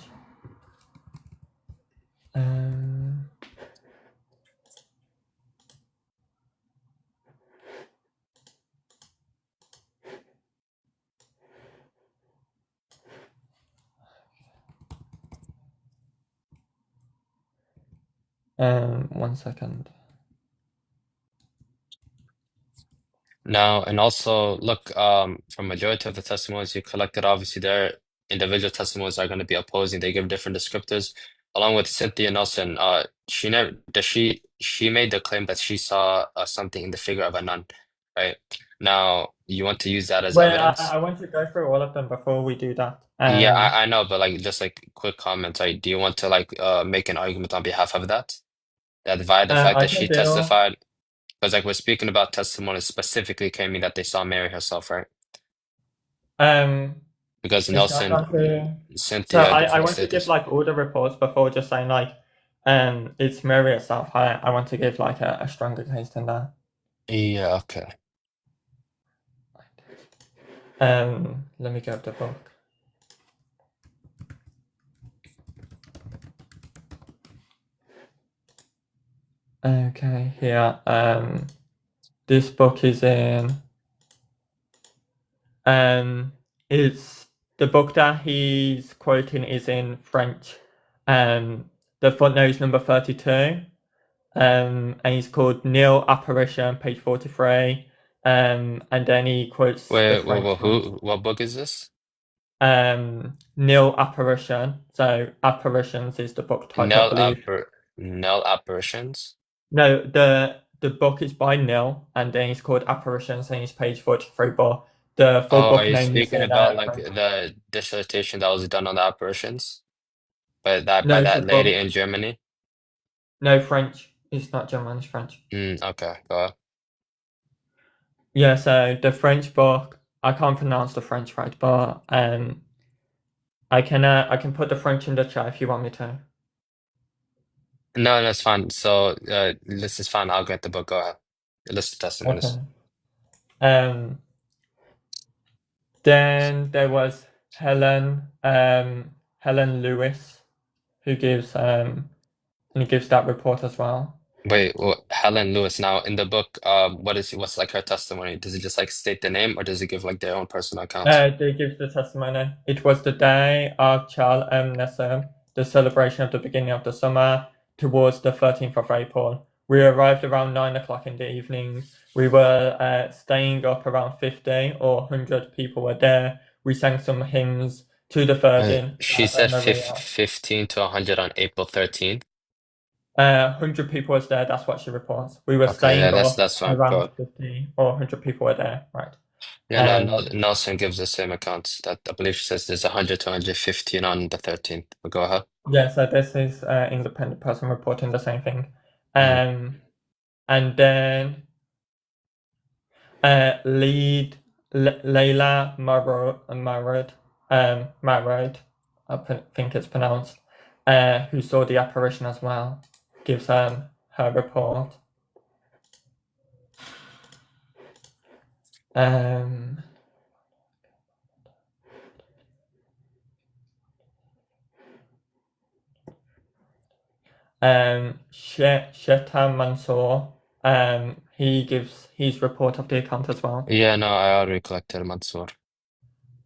One second. Now, and also, look, from majority of the testimonies you collected, obviously their individual testimonies are going to be opposing. They give different descriptors. Along with Cynthia Nelson, she never she made the claim that she saw something in the figure of a nun, right? Now, you want to use that as Wait, evidence? I want to go through all of them before we do that. Yeah, I know, but like just like quick comments. Like, do you want to like make an argument on behalf of that? That via the fact I that can she do. testified, because like we're speaking about testimonies specifically claiming that they saw Mary herself, right? Because It's not Nelson, going to. So Cynthia I definitely want to said give this. like all the reports before just saying like, it's Mary herself. I want to give like a stronger case than that. Yeah, okay. Let me get the book. Okay, here. This book is in. It's the book that he's quoting is in French. The footnote is number 32. And he's called Nil Apparition, page 43. And then he quotes the Wait, French one. what book is this? Nil Apparition. So Apparitions is the book title, I believe. Nell Apparitions? No, the book is by Nil, and then it's called Apparitions, and it's page 43. But the full Oh, are book you name is speaking in about like French. the dissertation that was done on the apparitions by No, it's a that lady book. in Germany? No, French. It's not German, it's French. Okay, go ahead. Yeah, so the French book, I can't pronounce the French right, but I can put the French in the chat if you want me to. No, that's fine. So, this is fine. I'll get the book. Go ahead. The list of testimonies. Okay. Then there was Helen Lewis, who gives that report as well. Wait, Helen Lewis. Now, in the book, what's like her testimony? Does it just like state the name, or does it give like their own personal account? They give the testimony. It was the day of Chal Nesem, the celebration of the beginning of the summer, towards the 13th of April. We arrived around 9 o'clock in the evening. We were staying up around 50 or 100 people were there. We sang some hymns to the Virgin She said Maria. 15 to 100 on April 13th. 100 people was there. That's what she reports. We were Okay, yeah, staying up that's fine. Go around ahead. 50 or 100 people were there, right? Yeah, no, Nelson gives the same accounts. That I believe she says there's 100 to 115 on the 13th. But go ahead. Yeah, so this is independent person reporting the same thing. And then Leila Marad, I think it's pronounced, who saw the apparition as well, gives her report. Sheta Mansour, he gives his report of the account as well. Yeah, no, I already collected Mansour.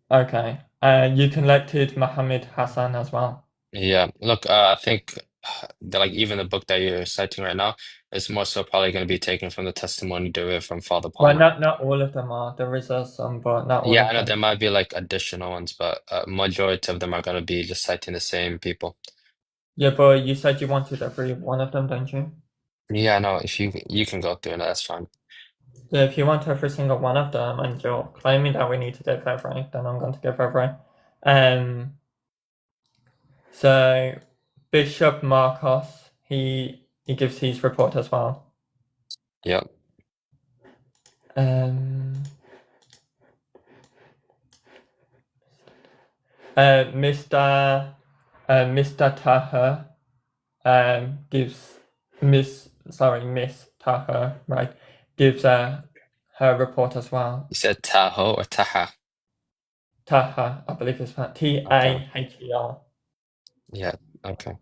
Okay. You collected Mohammed Hassan as well. Yeah, look, I think like even the book that you're citing right now is more so probably going to be taken from the testimony derived from Father Well, Palmer. not all of them are. There is some, but not all Yeah, of I know them. there might be like additional ones, but majority of them are going to be just citing the same people. Yeah, but you said you wanted every one of them, don't you? Yeah, no, if you can go through and that's fine. Yeah, if you want every single one of them and you're claiming that we need to give every, then I'm going to give every. So Bishop Marcos, he gives his report as well. Yep. Mr. Taher gives Miss Taher, right, gives her her report as well. You said Tahoe or Taha? Taher, I believe it's Taher. Yeah, okay.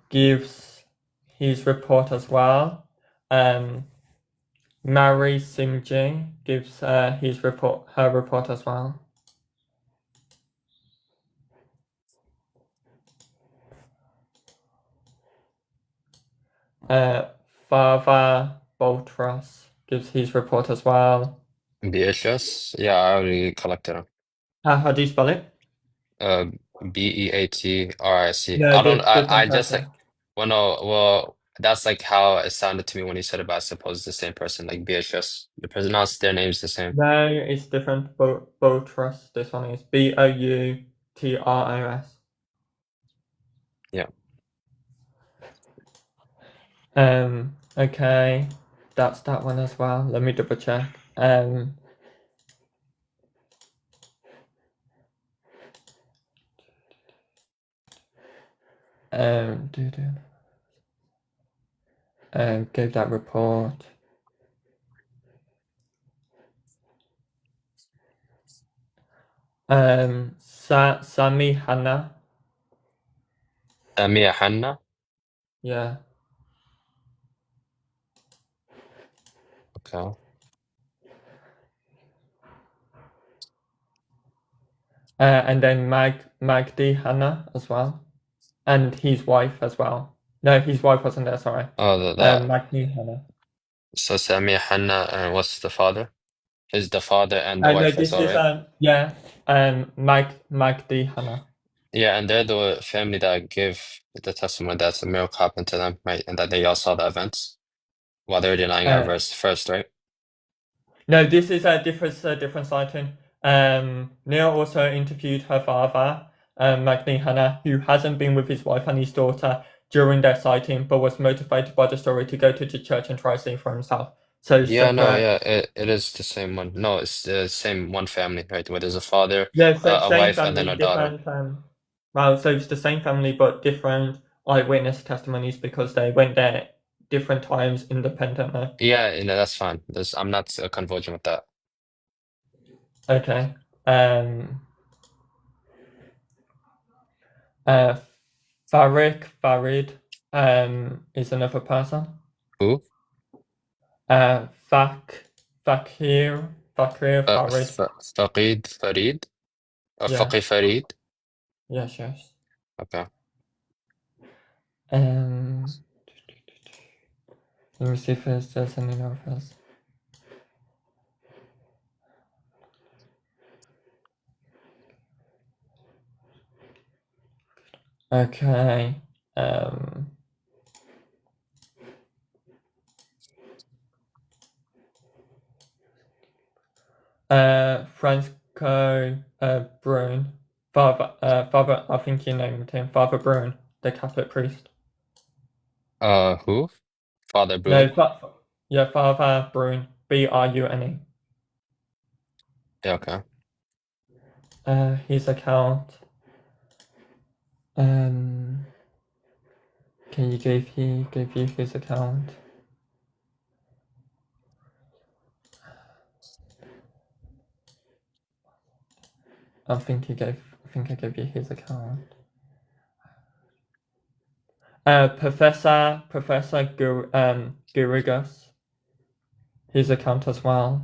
Gives his report as well. Mary Simjing gives her report as well. Father Boltros gives his report as well. Beatrice? Yeah, I already collected them. How do you spell it? Beatrice. No, I don't, I different just person. like, well, no, well, that's like how it sounded to me when you said it, but I suppose it's the same person, like Beatrice. The pronounce their names the same. No, it's different. Boltros. This one is Boutros. Yeah. Okay, that's that one as well. Let me double check. Gave that report. Sami Hannah. Mia Hanna? Yeah. Okay. And then Magdi Hannah as well, and his wife as well. No, his wife wasn't there. Sorry. Oh, that. Magdi Hannah. So Samia Hanna, and what's the father? Is the father and the No, wife as this well, is right? Magdi Hannah. Yeah, and they're the family that give the testimony that's a miracle happened to them, right? And that they all saw the events while they were denying our verse first, right? No, this is a different sighting. Neil also interviewed her father, Magni Hannah, who hasn't been with his wife and his daughter during their sighting, but was motivated by the story to go to the church and try seeing for himself. So Yeah, no, separate. yeah, it is the same one. No, it's the same one family, right? Where there's a father, Yeah, a same wife, and then family, a daughter. different. Well, so it's the same family, but different eyewitness testimonies because they went there different times independently. Yeah, you know, that's fine. I'm not converging with that. Okay. Farid, is another person. Who? Fakir Farid. Faqid Farid? Or Yeah. Faqih Farid? Yes. Okay. Let me see if there's any others. Okay. Francisco Brune. Father, I think you named him. Father Brune, the Catholic priest. Who? Father No, Brune? Father Brune. Brune. Yeah, okay. His account. Can you give you his account? I think I gave you his account. Professor Gurigas, his account as well.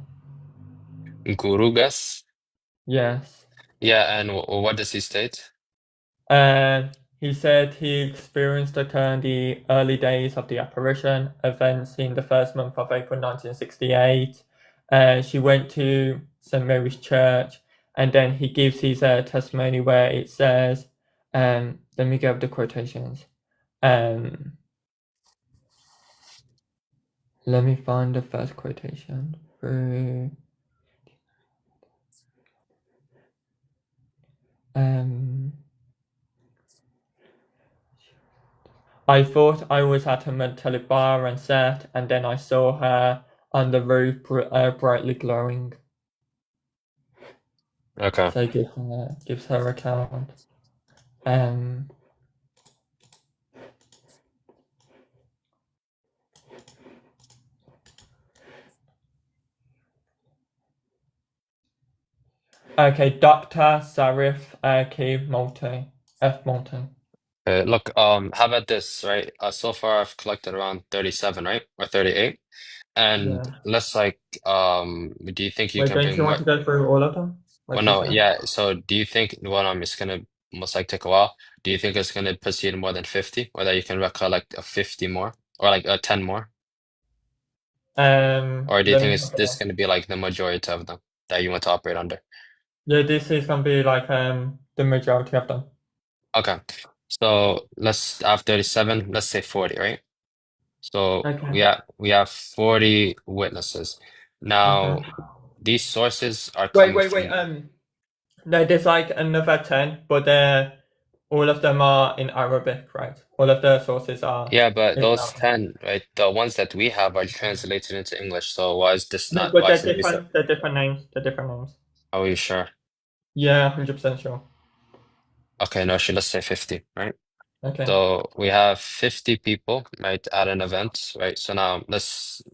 Gurugas? Yes. Yeah, and what does he state? He said he experienced it in the early days of the apparition events in the first month of April 1968. She went to St. Mary's Church, and then he gives his testimony where it says, let me get the quotations. Let me find the first quotation. I thought I was at a metallic bar and sat, and then I saw her on the roof brightly glowing. Okay. So gives her account. Okay, Dr. Zarif K. Moulton. F. Moulton. Look, how about this, right? So far I've collected around 37, right? Or 38. And Yeah. let's do you think you Wait, can don't bring you want more? to go through all of them? Well, Like you no, said? yeah. So do you think, well, it's gonna most likely take a while. Do you think it's gonna proceed more than 50? Or that you can recollect 50 more? Or like 10 more? Or do you Let think me it's have a this look. gonna be like the majority of them that you want to operate under? Yeah, this is gonna be like the majority of them. Okay. So let's have 37, let's say 40, right? So Okay. we have 40 witnesses. Now, Mm-hmm. these sources are Wait, coming wait, wait. from, No, there's like another 10, but all of them are in Arabic, right? All of the sources are yeah, but in those Arabic. 10, right? The ones that we have are translated into English. So No, but why they're should we say, different. They're different names. They're different names. are we sure? Yeah, 100% sure. Okay, no, let's say 50, right? Okay. So we have 50 people, right, at an event, right? So now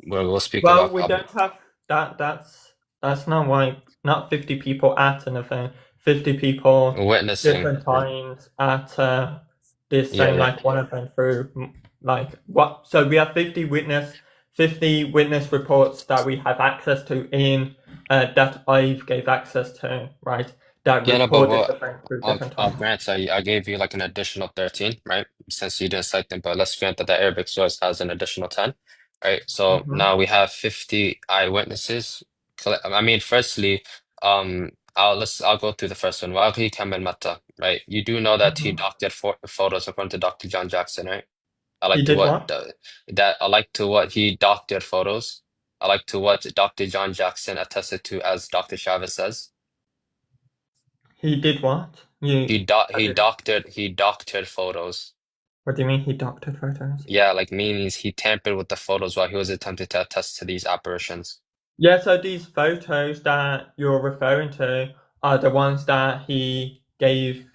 we'll speak Well, about we don't have that. That's not why. Not 50 people at an event. 50 people, witnessing, different right? times at this Yeah, same yeah. like one event through like what? So we have 50 witness reports that we have access to in that I've gave access to, right? That Yeah, no, but report this what event through different I'll times. grant, so I gave you like an additional 13, right? Since you didn't select them, but let's grant that the Arabic source has an additional 10, right? So Mm-hmm. now we have 50 eyewitnesses. I mean, firstly, I'll go through the first one. Waqi Kamel Matta, right? You do know that he Mm-hmm. doctored photos according to Dr. John Jackson, right? He did what? I like to what he doctored photos. I like to what Dr. John Jackson attested to, as Dr. Chavez says. He did what? You. I did. He doctored photos. What do you mean he doctored photos? Yeah, like means he tampered with the photos while he was attempting to attest to these apparitions. Yeah, so these photos that you're referring to are the ones that he gave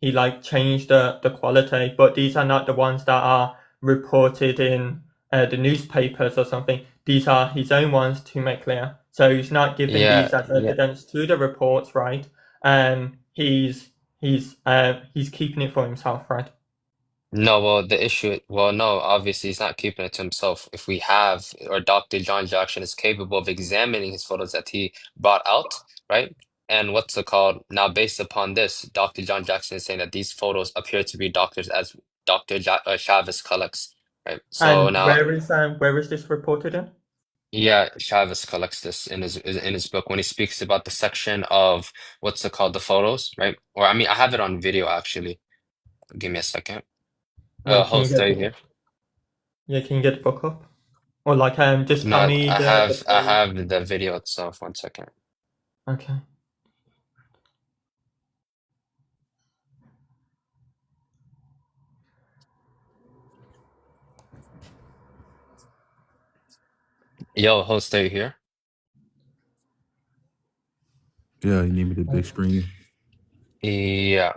he like changed the quality, but these are not the ones that are reported in the newspapers or something. These are his own ones, to make clear. So he's not giving Yeah, these as yeah. evidence to the reports, right? He's keeping it for himself, right? No, no, obviously he's not keeping it to himself. If we have, or Dr. John Jackson is capable of examining his photos that he brought out, right? And what's it called? Now, based upon this, Dr. John Jackson is saying that these photos appear to be doctors as Chavez collects, right? So And now, where is this reported in? yeah, Chavez collects this in his book when he speaks about the section of what's it called, the photos, right? Or I mean, I have it on video actually. Give me a second. Wait, can you Host, get are the you book? here? Yeah, can you get the book up? Or like just tell No, me the I page. have the video itself. One second. Okay. Yo, host, are you here? Yeah, you need me to big screen you. Yeah.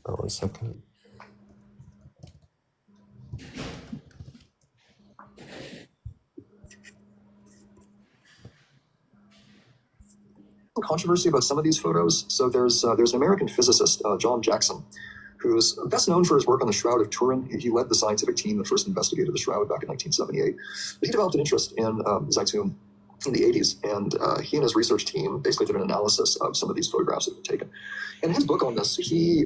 Oh, 1 second. Controversy about some of these photos. So there's an American physicist, John Jackson, who's best known for his work on the Shroud of Turin. He led the scientific team that first investigated the shroud back in 1978. But he developed an interest in Zeitoun in the 80s, and he and his research team basically did an analysis of some of these photographs that were taken. And in his book on this, he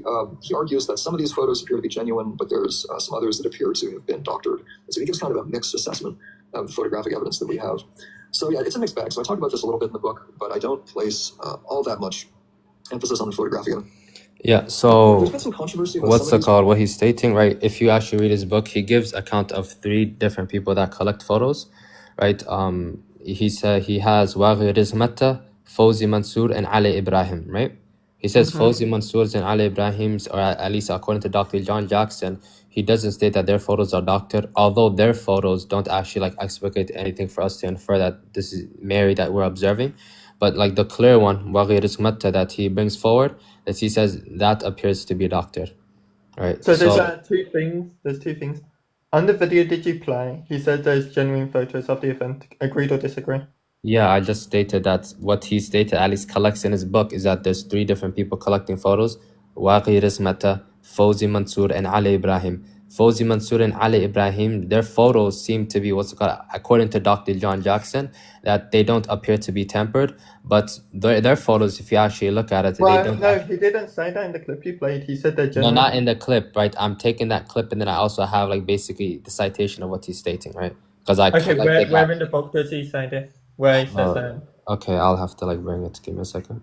argues that some of these photos appear to be genuine, but there's some others that appear to have been doctored. And so he gives kind of a mixed assessment of the photographic evidence that we have. So yeah, it's a mixed bag. So I talk about this a little bit in the book, but I don't place all that much emphasis on the photographic evidence. Yeah, so There's been some controversy about what's some it of these. called? What he's stating, right? If you actually read his book, he gives account of 3 different people that collect photos, right? He said he has Waghi Rizmata, Fawzi Mansour, and Ali Ibrahim, right? He says Fawzi Mansour's and Ali Ibrahim's, or at least according to Dr. John Jackson, he doesn't state that their photos are doctored, although their photos don't actually like explicate anything for us to infer that this is Mary that we're observing. But like the clear one, وَغِيرِ اسْمَتَّ, that he brings forward, that he says that appears to be doctored. Right. So there's two things. There's two things. On the video did you play, he said there's genuine photos of the event. Agreed or disagree? Yeah, I just stated that what he stated, at least collects in his book, is that there's 3 different people collecting photos: Waqi Rismata, Fawzi Mansour, and Ali Ibrahim. Fawzi Mansour and Ali Ibrahim, their photos seem to be what's called, according to Dr. John Jackson, that they don't appear to be tempered, but their photos, if you actually look at it, Well, they don't. no, he didn't say that in the clip you played. He said they're No, genuine. not in the clip, right? I'm taking that clip and then I also have like basically the citation of what he's stating, right? Because I Okay, collected where in the book does he say this? Where he says okay, I'll have to like bring it. Give me a second.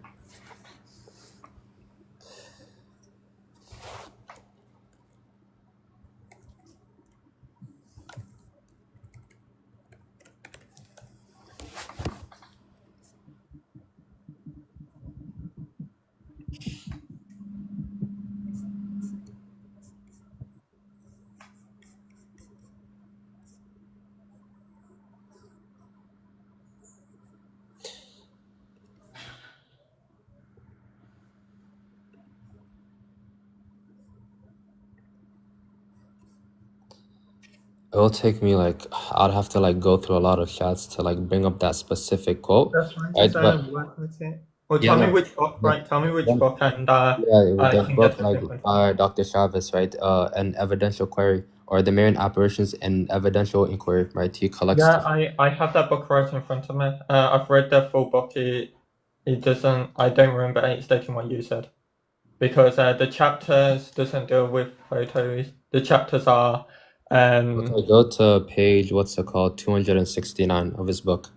It'll take me like, I'd have to like go through a lot of chats to like bring up that specific quote. That's fine. Right? Just work with it. Or Yeah, tell me no. which book, right? Tell me which Yeah. book, and Yeah, I the can book get the like different. Dr. Chavez, right? An evidential query, or the Marian apparitions and evidential inquiry, right? He collects. Yeah, I have that book right in front of me. I've read the full book. It doesn't. I don't remember it stating what you said, because the chapters doesn't deal with photos. The chapters are. Okay, go to page, what's it called, 269 of his book.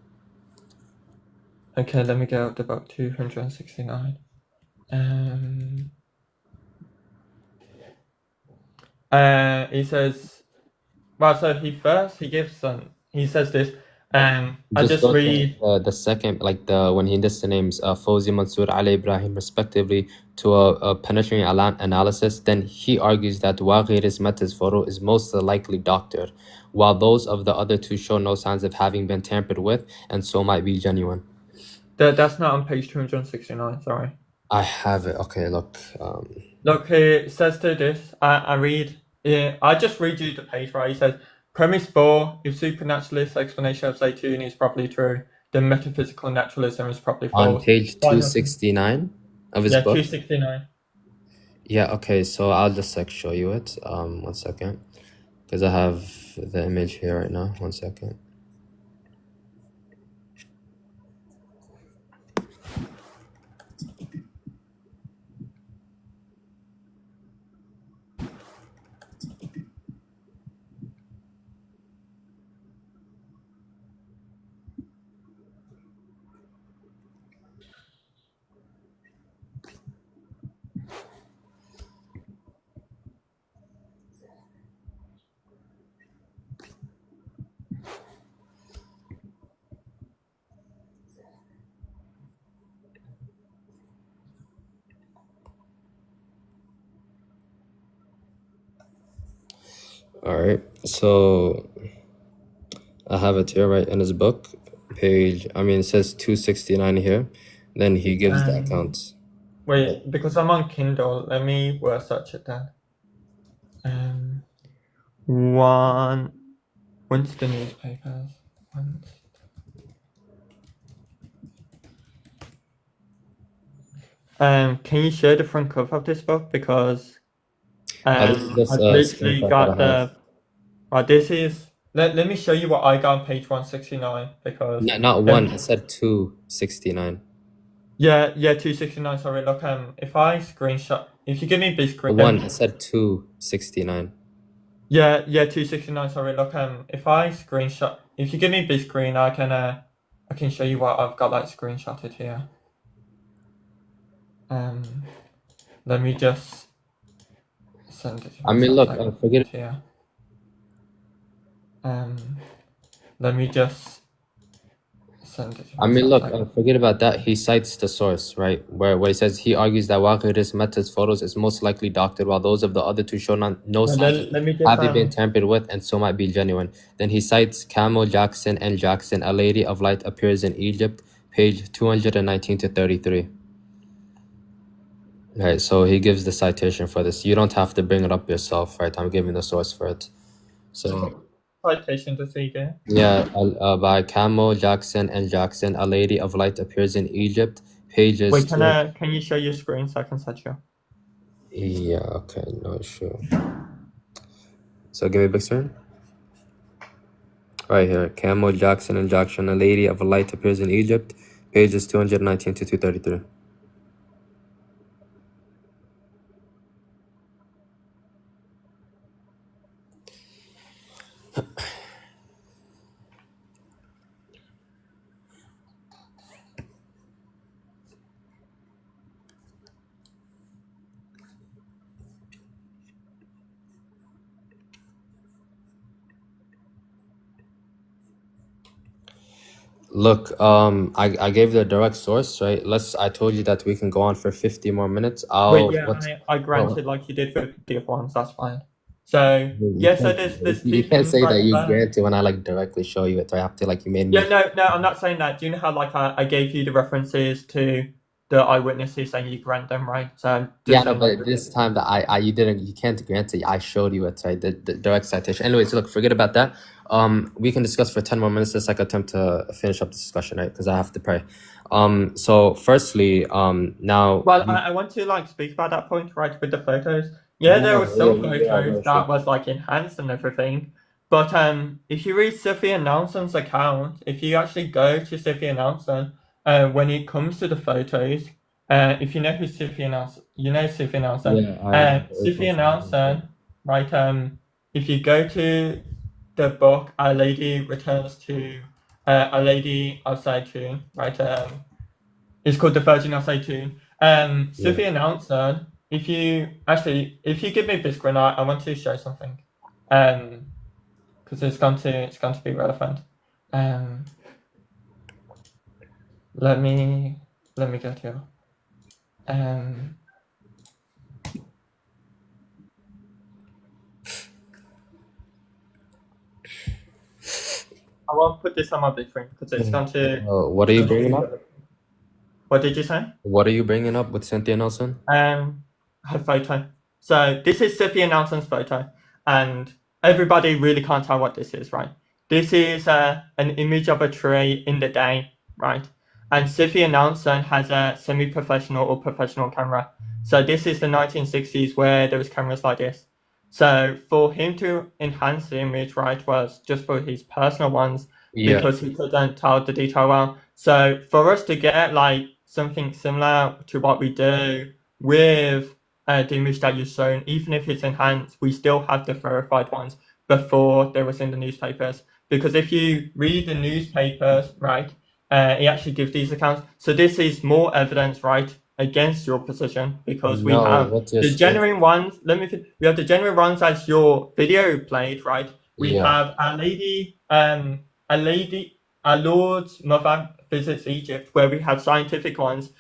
Okay, let me get out the book 269. He says, well, so he gives he says this, I just go read to, the second, like when he lists the names Fawzi Mansour, Ali Ibrahim, respectively, to a penetrating analysis, then he argues that Waqi Rismata's photo is most likely doctored, while those of the other 2 show no signs of having been tampered with, and so might be genuine. That's not on page 269, sorry. I have it. Okay, look. Look, it says to this, I read, I just read you the page, right? He says, premise 4, if supernaturalist explanation of Zeitoun is properly true, then metaphysical naturalism is properly false. On page 269 of his book? 269. Yeah, okay, so I'll just like show you it. 1 second. Because I have the image here right now. 1 second. All right, so I have it here, right, in his book, page, it says 269 here. Then he gives the accounts. Wait, because I'm on Kindle, let me word search it then. When's the newspapers? Can you share the front cover of this book? Because I've literally got this is let me show you what I got on page 169, because not 1, I said 269. Yeah, 269, sorry. Look, if I screenshot, if you give me big screen 1, I said 269. Yeah, 269, sorry. Look, if I screenshot, if you give me big screen, I can show you what I've got like screenshotted here. Let me just send it. Look, forget it. Here. Let me just send it. Look, forget about that. He cites the source, right? Where he says he argues that Waqi Rismata's photos is most likely doctored, while those of the other 2 show no signs of having been tampered with, and so might be genuine. Then he cites Camel Jackson and Jackson, A Lady of Light Appears in Egypt, page 219 to 33. Right, so he gives the citation for this. You don't have to bring it up yourself, right? I'm giving the source for it. So Citation to see there. yeah, by Camel, Jackson, and Jackson, a lady of light appears in Egypt. Pages. Wait, can you show your screen so I can set you? Yeah, okay, no issue. So give me a big screen. Right here, Camel, Jackson, and Jackson, a lady of light appears in Egypt. Pages 219 to 233. Look, I gave the direct source, right? I told you that we can go on for 50 more minutes. Wait, yeah, I granted like you did for the other ones, that's fine. So yeah, so there's two You can't things say right that you there. granted when I like directly show you it. I have to like you made me. Yeah, no, I'm not saying that. Do you know how like I gave you the references to the eyewitnesses saying you grant them, right? So I'm just Yeah, no, saying, like, but this time that you can't grant it. I showed you it, right? The direct citation. Anyways, look, forget about that. We can discuss for 10 more minutes. Let's like attempt to finish up the discussion, right? Because I have to pray. So firstly, now. Well, I want to like speak about that point, right, with the photos. Yeah, there were some photos that was like enhanced and everything. But if you read Sophia Nelson's account, if you actually go to Sophia Nelson, when it comes to the photos, if you know who Sophia Nelson, you know Sophia Nelson. Yeah, Sophia Nelson, right? If you go to the book, A Lady Returns to A Lady of Zeitoun, right? It's called The Virgin of Zeitoun. Sophia Nelson, if you give me this screen, I want to show something. Because it's going to be relevant. Let me get here. I won't put this on my big screen because it's going to. What are you bringing up? What did you say? What are you bringing up with Cynthia Nelson? Her photo. So this is Sophia Nelson's photo, and everybody really can't tell what this is, right? This is an image of a tree in the day, right? And Sophia Nelson has a semi-professional or professional camera. So this is the 1960s where there was cameras like this. So for him to enhance the image, right, was just for his personal ones because he couldn't tell the detail well. So for us to get like something similar to what we do with the image that you've shown, even if it's enhanced, we still have the verified ones before they was in the newspapers. Because if you read the newspapers, right, it actually gives these accounts. So this is more evidence, right, against your position because we have the genuine ones. We have the genuine ones as your video played, right? We have Our Lord's Mother Visits Egypt, where we have scientific ones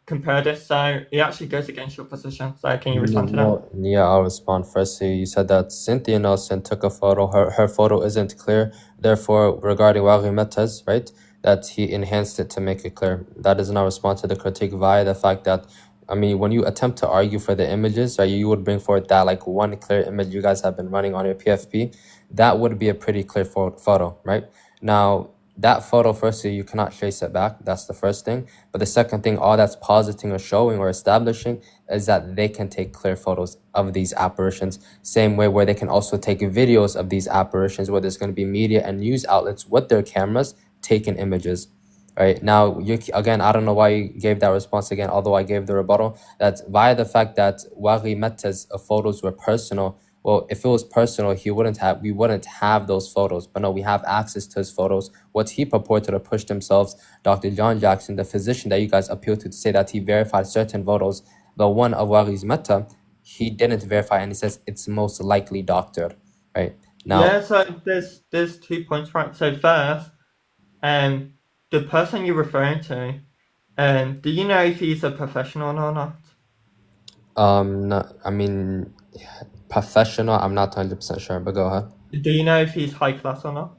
compare this. So it actually goes against your position. So can you respond to that? Yeah, I'll respond. Firstly, you said that Cynthia Nelson took a photo. Her photo isn't clear. Therefore, regarding Waghi Metas, right, that he enhanced it to make it clear. That does not respond to the critique via the fact that, I mean, when you attempt to argue for the images, right, you would bring forward that like one clear image you guys have been running on your PFP. That would be a pretty clear photo, right? Now, that photo, firstly, you cannot trace it back. That's the first thing. But the second thing, all that's positing or showing or establishing is that they can take clear photos of these apparitions. Same way where they can also take videos of these apparitions, where there's going to be media and news outlets with their cameras taking images. Right now, again, I don't know why you gave that response again, although I gave the rebuttal. That's via the fact that Waghi Metta's photos were personal. Well, if it was personal, we wouldn't have those photos. But no, we have access to his photos. What he purported to push themselves, Dr. John Jackson, the physician that you guys appeal to say that he verified certain photos, the one of Waghi's Metta, he didn't verify, and he says it's most likely doctored. Right now, yeah. So there's 2 points, right? So first, the person you're referring to, do you know if he's a professional or not? No, I mean, professional, I'm not 100% sure, but go ahead. Do you know if he's high class or not?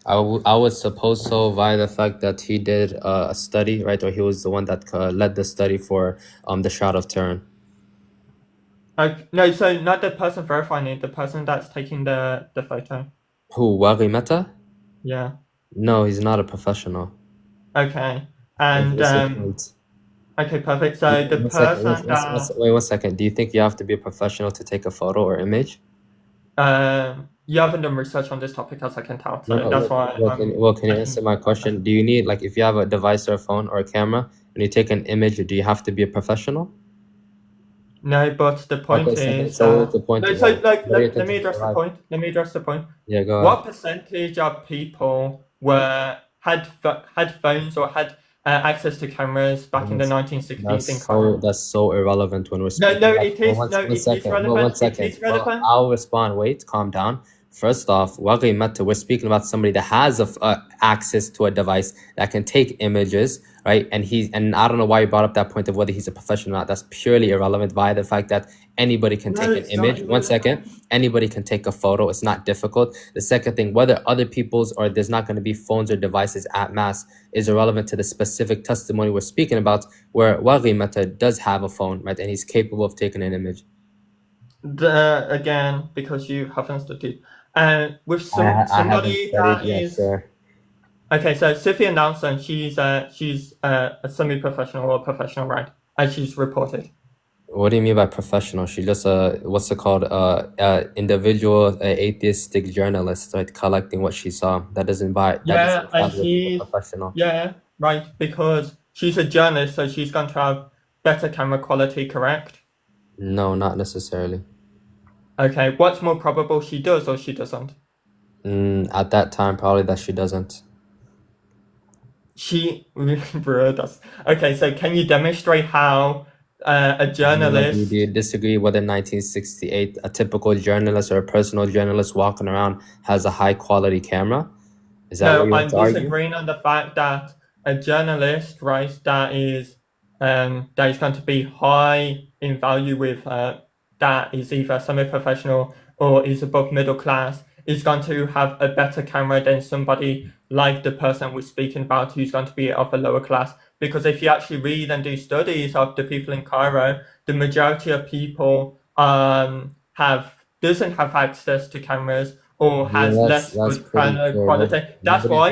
I would suppose so via the fact that he did a study, right? Or he was the one that led the study for the Shroud of Turin. No, so not the person verifying it, the person that's taking the photo. Who, Waghi Mehta? Yeah. No, he's not a professional. Okay. And What's the point? okay, perfect. So the One second, person that wait 1 second. Do you think you have to be a professional to take a photo or image? you haven't done research on this topic, as I can tell. So No, that's why. can you answer my question? Do you need, like, if you have a device or a phone or a camera and you take an image, do you have to be a professional? No, but the point Okay, is. so what's the point? No, so like, let me address the point. Let me address the point. Yeah, go What ahead. percentage of people had phones or had access to cameras back in the 1960s in Cairo? That's so irrelevant when we're speaking. No, it is. It is relevant. One second. It is relevant. Well, I'll respond. Wait, calm down. First off, Waghi Mehta, we're speaking about somebody that has access to a device that can take images, right? And I don't know why you brought up that point of whether he's a professional or not. That's purely irrelevant via the fact that anybody can take an image. 1 second. Anybody can take a photo. It's not difficult. The second thing, whether other people's or there's not going to be phones or devices at mass is irrelevant to the specific testimony we're speaking about, where Waghi Mehta does have a phone, right? And he's capable of taking an image. Again, because you haven't studied. With somebody that is. Sure. Okay, so Sophia Nelson, she's a semi-professional or professional, right? And she's reported. What do you mean by professional? She's just what's it called? Individual atheistic journalist, right? Collecting what she saw. That doesn't buy. Yeah, and she's professional. Yeah, right. Because she's a journalist, so she's going to have better camera quality, correct? No, not necessarily. Okay, what's more probable, she does or she doesn't? At that time, probably that she doesn't. Bro, that's okay. So, can you demonstrate how a journalist? Do you disagree whether 1968 a typical journalist or a personal journalist walking around has a high quality camera? Is that what you want to argue? I'm disagreeing on the fact that a journalist, right, that is going to be high in value with that is either semi-professional or is above middle class, is going to have a better camera than somebody like the person we're speaking about who's going to be of a lower class. Because if you actually read and do studies of the people in Cairo, the majority of people doesn't have access to cameras or has less good camera quality. That's why.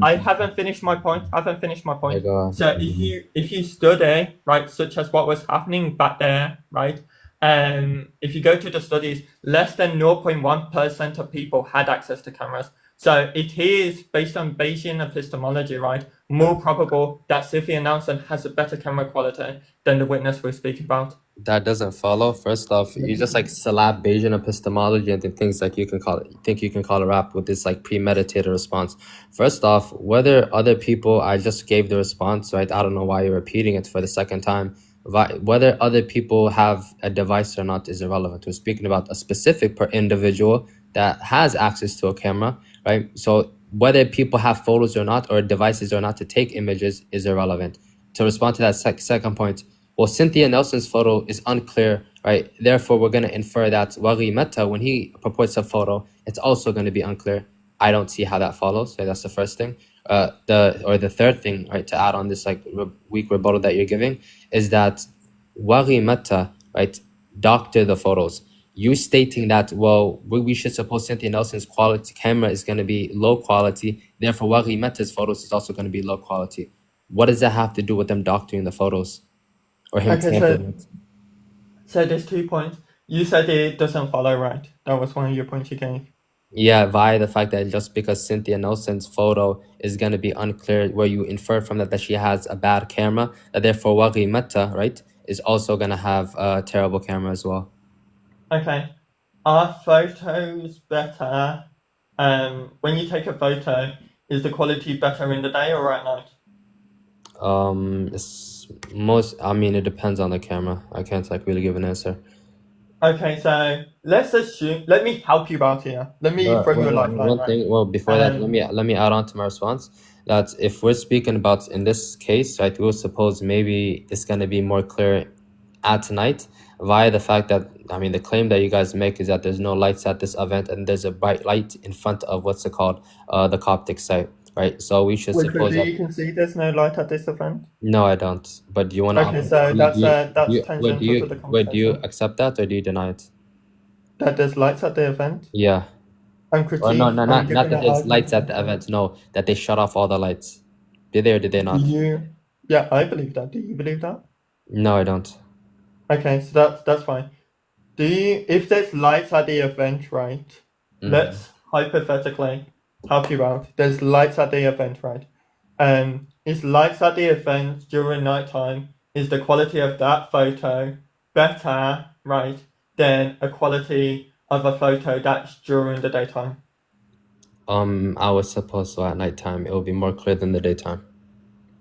I haven't finished my point. I haven't finished my point. So if you study, right, such as what was happening back there, right, if you go to the studies, less than 0.1% of people had access to cameras. So it is, based on Bayesian epistemology, right, more probable that Sophia Nelson has a better camera quality than the witness we're speaking about. That doesn't follow. First off, you just like slap Bayesian epistemology and things like you can call a rap with this like premeditated response. First off, whether other people, I just gave the response, right? I don't know why you're repeating it for the second time. Whether other people have a device or not is irrelevant. We're speaking about a specific individual that has access to a camera, right? So whether people have photos or not, or devices or not to take images is irrelevant. To respond to that second point, well, Cynthia Nelson's photo is unclear, right? Therefore, we're going to infer that Waghi Mehta, when he purports a photo, it's also going to be unclear. I don't see how that follows. So that's the first thing. The third thing, right, to add on this like weak rebuttal that you're giving, is that Waghi Mehta, right, doctored the photos. You stating that, well, we should suppose Cynthia Nelson's quality camera is going to be low quality, therefore Waghi Mehta's photos is also going to be low quality. What does that have to do with them doctoring the photos? Or him tampering it? So there's 2 points. You said it doesn't follow, right? That was one of your points you gave. Yeah, via the fact that just because Cynthia Nelson's photo is going to be unclear, where you infer from that she has a bad camera, that therefore Waghi Mehta, right, is also going to have a terrible camera as well. Okay. Are photos better? When you take a photo, is the quality better in the day or at night? It depends on the camera. I can't like really give an answer. Okay, so let's assume. Let me help you out here. Let me frame your lifeline. Before that, let me add on to my response. That if we're speaking about in this case, right, we'll suppose maybe it's gonna be more clear at night. via the fact that, I mean, the claim that you guys make is that there's no lights at this event and there's a bright light in front of what's it called, the Coptic site, right? So we should Wait, so suppose do that. you concede there's no light at this event? No, I don't. But do you want to? Okay, so that's tangential to the Wait, do you conversation. accept that or do you deny it? That there's lights at the event? Yeah. I'm Or critique. no, not giving that an there's lights at argument. the event. No, that they shut off all the lights. Did they or did they Do not? you? Yeah, I believe that. Do you believe that? No, I don't. Okay, so that's fine. Do you? If there's lights at the event, right? Let's hypothetically help you out. There's lights at the event, right? Is lights at the event during nighttime, is the quality of that photo better, right, than a quality of a photo that's during the daytime? I would suppose so. At nighttime, it will be more clear than the daytime.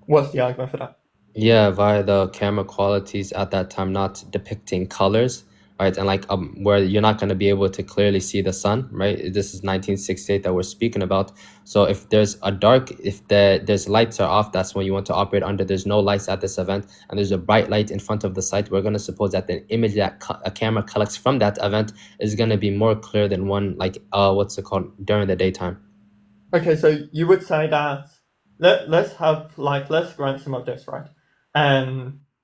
What's the argument for that? Yeah, via the camera qualities at that time not depicting colors, right? And like where you're not going to be able to clearly see the sun, right? This is 1968 that we're speaking about. So if there's a dark, if there's lights are off, that's when you want to operate under. There's no lights at this event, and there's a bright light in front of the site. We're going to suppose that the image that a camera collects from that event is going to be more clear than one like what's it called during the daytime. Okay, so you would say that let's grant some of this, right?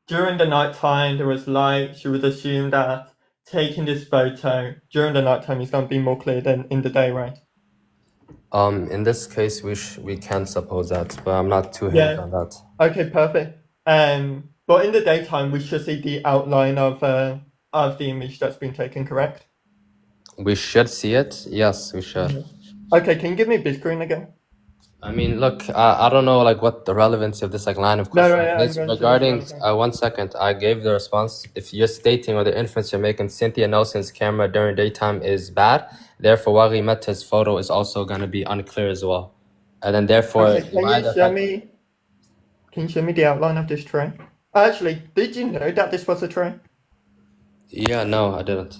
During the nighttime there was light. You would assume that taking this photo during the nighttime is going to be more clear than in the day, right? In this case, we can suppose that, but I'm not too hinged on that. Okay, perfect. But in the daytime we should see the outline of the image that's been taken, correct? We should see it. Yes, we should. Okay, can you give me big screen again? I mean, look, I don't know like what the relevancy of this like line of questioning is. Regarding 1 second, I gave the response. If you're stating or the inference you're making, Cynthia Nelson's camera during daytime is bad, therefore Waghi Meta's photo is also going to be unclear as well. And then therefore, okay, can you show me the outline of this tray? Actually, did you know that this was a tray? Yeah, no, I didn't.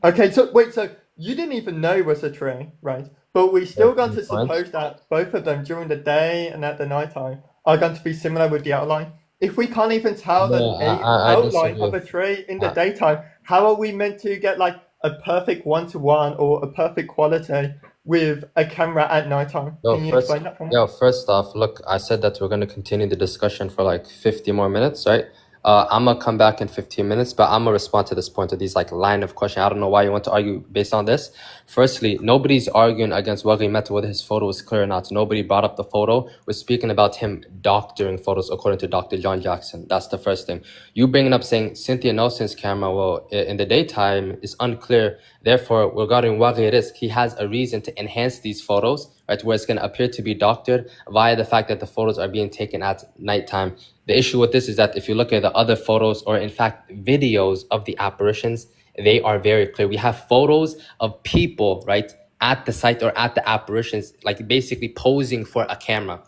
Okay, so wait, so you didn't even know it was a tray, right? But we still got to suppose that both of them during the day and at the nighttime are going to be similar with the outline. If we can't even tell the outline of a tray in the daytime, how are we meant to get like a perfect one-to-one or a perfect quality with a camera at nighttime? Can you explain that for me? First off, look, I said that we're going to continue the discussion for like 50 more minutes, right? I'm gonna come back in 15 minutes, but I'm gonna respond to this point of these like line of question. I don't know why you want to argue based on this. Firstly, nobody's arguing against Waghi Meta whether his photo was clear or not. Nobody brought up the photo. We're speaking about him doctoring photos according to Dr. John Jackson. That's the first thing. You bringing up saying Cynthia Nelson's camera, well, in the daytime is unclear. Therefore, regarding Waghi Risk, he has a reason to enhance these photos, right, where it's going to appear to be doctored via the fact that the photos are being taken at nighttime. The issue with this is that if you look at the other photos or in fact videos of the apparitions, they are very clear. We have photos of people, right, at the site or at the apparitions, like basically posing for a camera.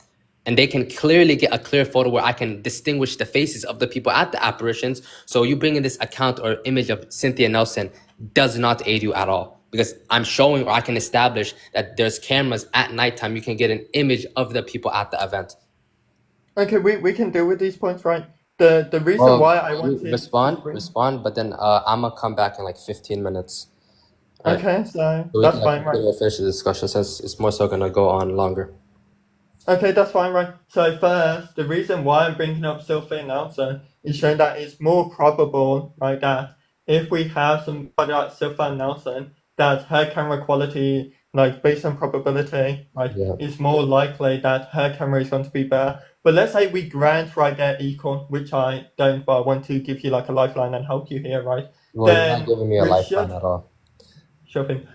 And they can clearly get a clear photo where I can distinguish the faces of the people at the apparitions. So you bring in this account or image of Cynthia Nelson does not aid you at all. Because I'm showing or I can establish that there's cameras at nighttime. You can get an image of the people at the event. Okay, we can deal with these points, right? The reason why I want to respond, but then I'm gonna come back in like 15 minutes. Right? Okay, so that's fine, right? We'll finish the discussion since it's more so gonna go on longer. Okay, that's fine, right? So first, the reason why I'm bringing up Sophie Nelson is showing that it's more probable, right, that if we have somebody like Sophie Nelson, that her camera quality, like based on probability, right, is more likely that her camera is going to be better. But let's say we grant right there equal, which I don't, but I want to give you like a lifeline and help you here, right? Well, you're not giving me a lifeline at all. Sure thing.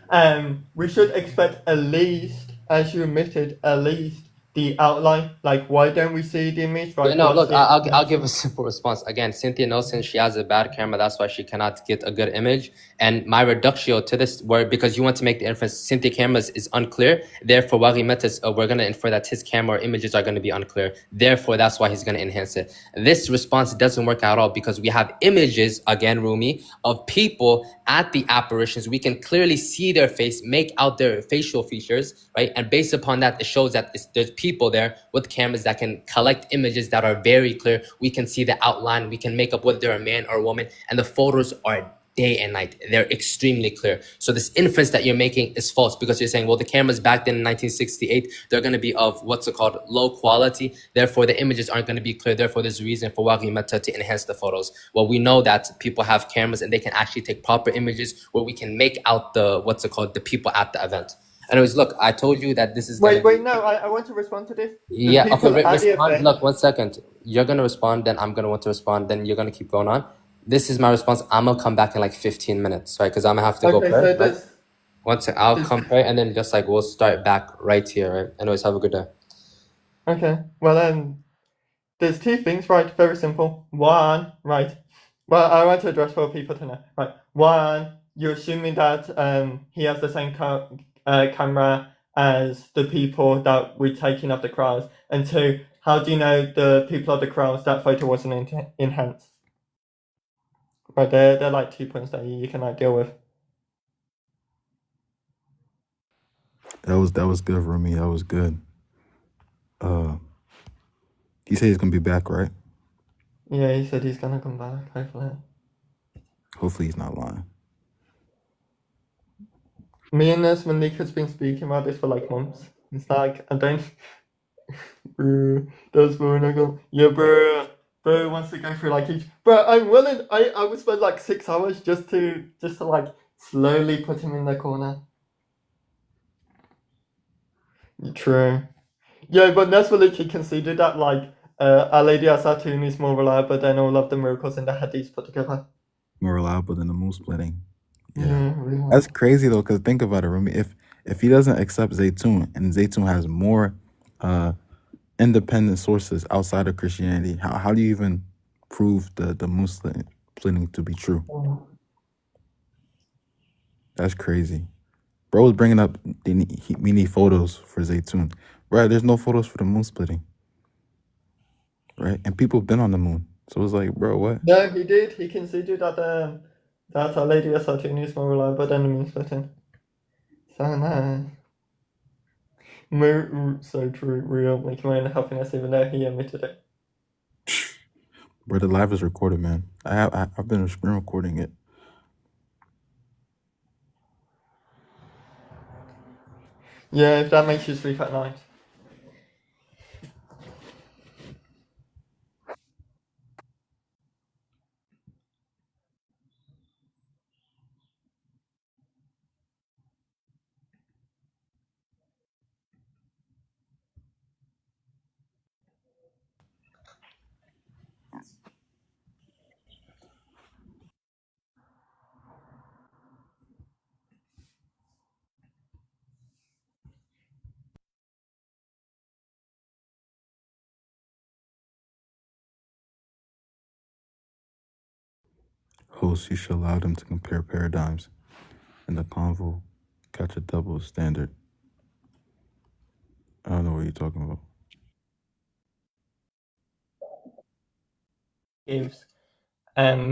We should expect at least, as you admitted, at least the outline. Like, why don't we see the image? Right? Yeah, no, look, I'll give a simple response. Again, Cynthia Nelson, she has a bad camera. That's why she cannot get a good image. And my reductio to this, because you want to make the inference, Cynthia cameras is unclear. Therefore, Waghi Meta's, we're going to infer that his camera or images are going to be unclear. Therefore, that's why he's going to enhance it. This response doesn't work at all because we have images, again, Rumi, of people at the apparitions. We can clearly see their face, make out their facial features, right? And based upon that, it shows that there's people people there with cameras that can collect images that are very clear. We can see the outline. We can make up whether they're a man or a woman. And the photos are day and night. They're extremely clear. So this inference that you're making is false because you're saying, well, the cameras back then in 1968, they're going to be of what's it called, low quality. Therefore, the images aren't going to be clear. Therefore, there's a reason for Wagi Meta to enhance the photos. Well, we know that people have cameras and they can actually take proper images where we can make out the, what's it called, the people at the event. Anyways, look, I told you that this is Wait, no, I want to respond to this. Yeah, okay, people at the respond. event- Look, 1 second. You're gonna respond, then I'm gonna want to respond, then you're gonna keep going on. This is my response. I'm gonna come back in like 15 minutes, right? Because I'm gonna have to go Okay, pray. so Right? there's 1 sec. I'll come pray, and then just like we'll start back right here, right? Anyways, have a good day. okay. Well, there's two things, right? Very simple. One, right. Well, I want to address for people to know, right? One, you're assuming that he has the same camera as the people that were taking up the crowds, and two, how do you know the people of the crowds that photo wasn't enhanced? Right, they're like 2 points that you can like deal with. That was good, Rumi. That was good. He said he's gonna be back, right? Yeah, he said he's gonna come back, hopefully. Hopefully he's not lying. Me and Nurse Malik has been speaking about this for like months. It's like, I don't. That's when I go, yeah, bro wants to go through like each. Bro, I'm willing. I would spend like 6 hours just to like slowly put him in the corner. True. Yeah, but Nurse Malik conceded that like Our Lady Asatun is more reliable than all of the miracles in the hadiths put together. More reliable than the moon splitting. Yeah, really. That's crazy though, because think about it, Rumi. If he doesn't accept Zeitoun, and Zeitoun has more independent sources outside of Christianity, how do you even prove the moon splitting to be true? That's crazy. Bro was bringing up we need photos for Zeitoun. Right, there's no photos for the moon splitting. Right, and people have been on the moon. So it's like, bro, what? No, he did. He conceded that Our Lady Asatun is more reliable than the moon splitting. So nice. So true, real, making my own happiness even though he admitted it. Bro, the live is recorded, man. I've been screen recording it. Yeah, if that makes you sleep at night. Host, you should allow them to compare paradigms in the convo. Catch a double standard. I don't know what you're talking about. Gives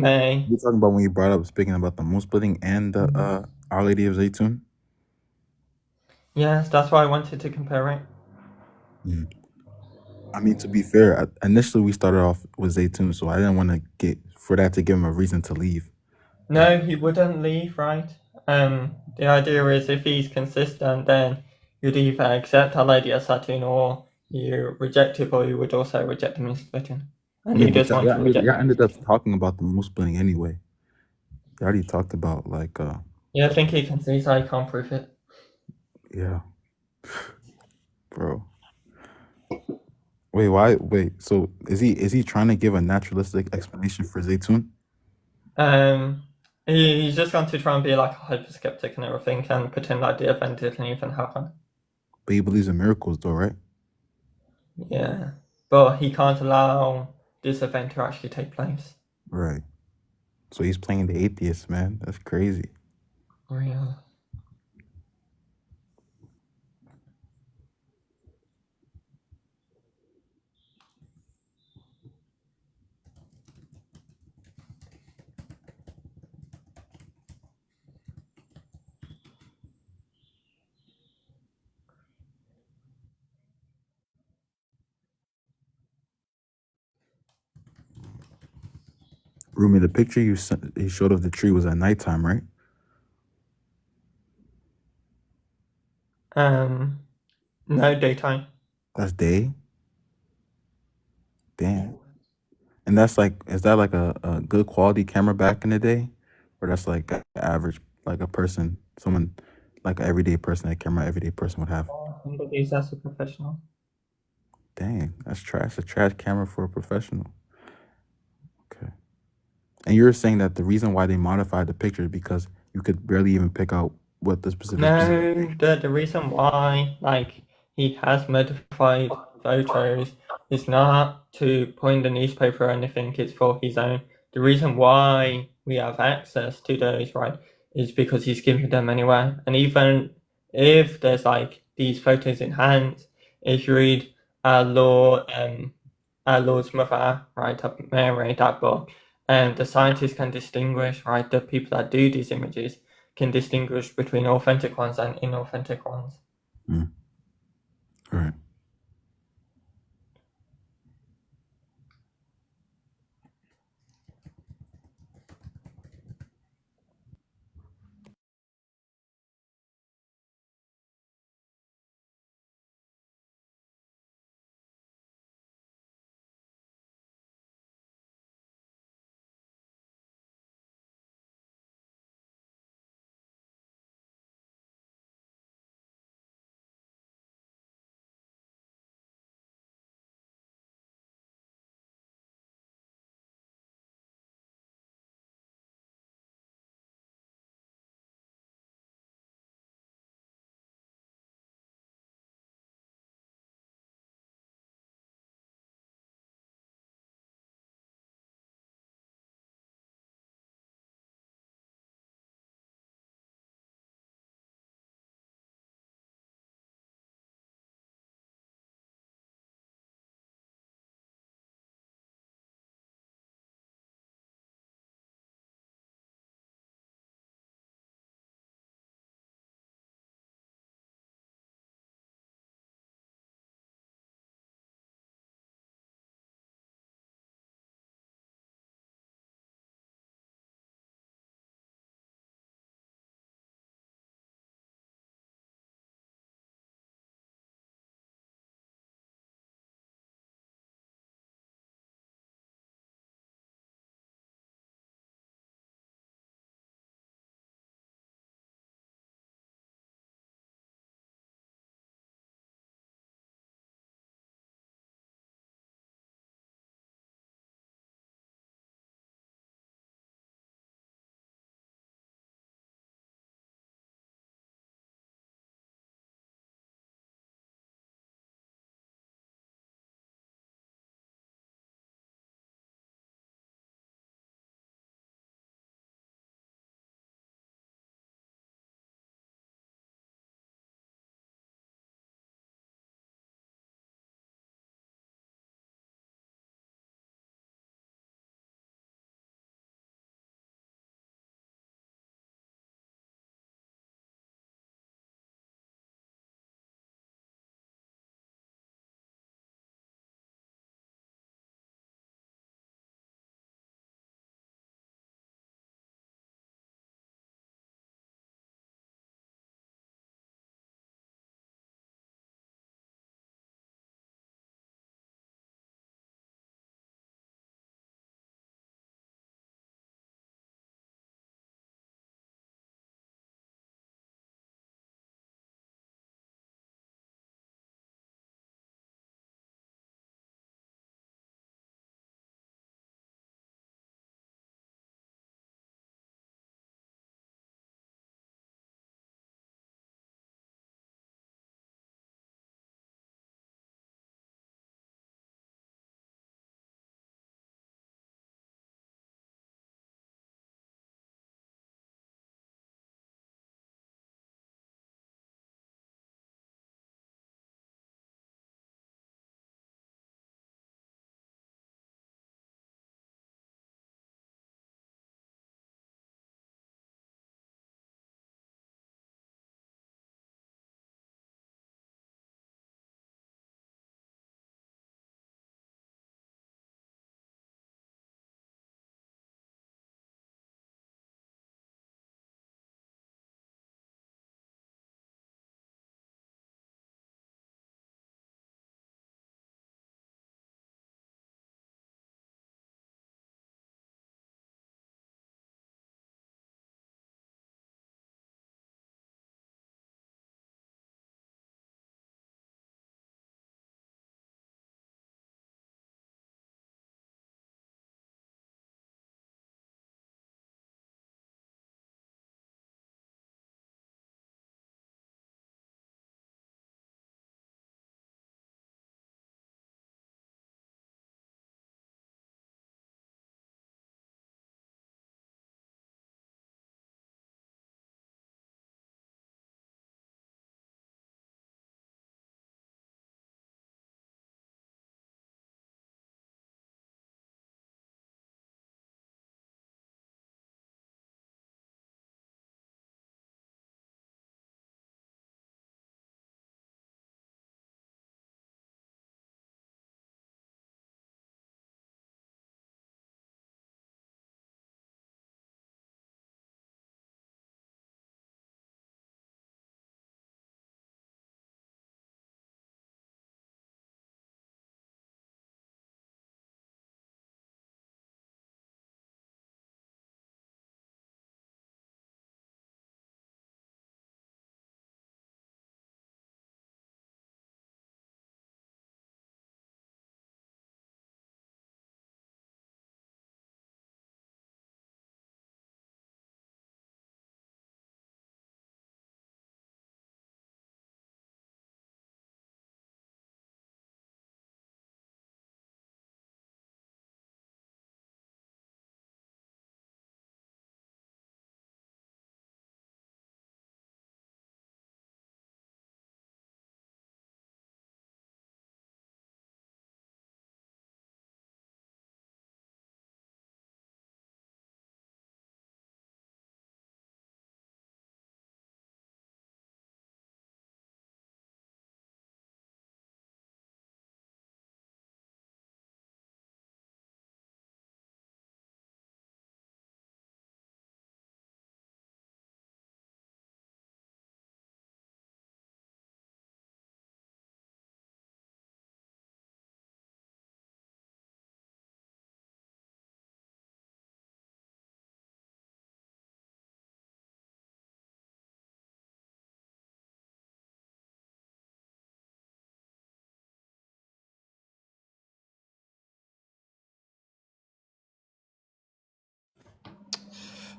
May. You're talking about when you brought up speaking about the moon splitting and the Our Lady of Zeitoun? Yes, that's why I wanted to compare it. I mean, to be fair, initially we started off with Zeitoun, so I didn't want to give him a reason to leave. No, he wouldn't leave, right? The idea is if he's consistent, then you'd either accept Our Lady Asatun or you reject it, or you would also reject the moon splitting. And you just want to reject. I ended up talking about the moon splitting anyway. I already talked about like Yeah, I think he can see, so he can't prove it. yeah. Bro. Wait, so is he trying to give a naturalistic explanation for Zeitoun? He's just going to try and be like a hyper skeptic and everything and pretend like the event didn't even happen. But he believes in miracles though, right? Yeah, but he can't allow this event to actually take place. Right. So he's playing the atheist, man. That's crazy. Real. Rumi, the picture he showed of the tree was at nighttime, right? No, daytime. That's day. Damn. And that's like, is that like a good quality camera back in the day, or that's like average, like a person, someone like an everyday person, a camera everyday person would have? Somebody's as a professional. Dang, that's trash. A trash camera for a professional. Okay. And you're saying that the reason why they modified the picture is because you could barely even pick out what the specific. No, the reason why like he has modified photos is not to point the newspaper or anything, it's for his own. The reason why we have access to those, right, is because he's giving them anyway. And even if there's like these photos in hand, if you read our Lord's Mother, right, of Mary, that book, and the scientists can distinguish, right, the people that do these images can distinguish between authentic ones and inauthentic ones. All right.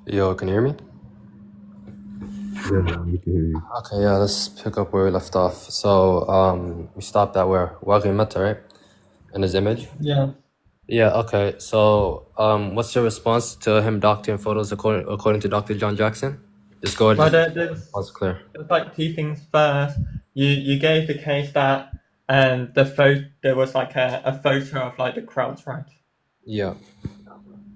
Yo, can you hear me? Yeah, we can hear you. Okay, yeah, let's pick up where we left off. So, we stopped at where? Waghi Meta, right? In his image? Yeah. Yeah, okay. So, what's your response to him doctoring photos according to Dr. John Jackson? Just go Well, ahead. there's Clear. like two things. First, you gave the case that there was like a photo of like the crowds, right? Yeah.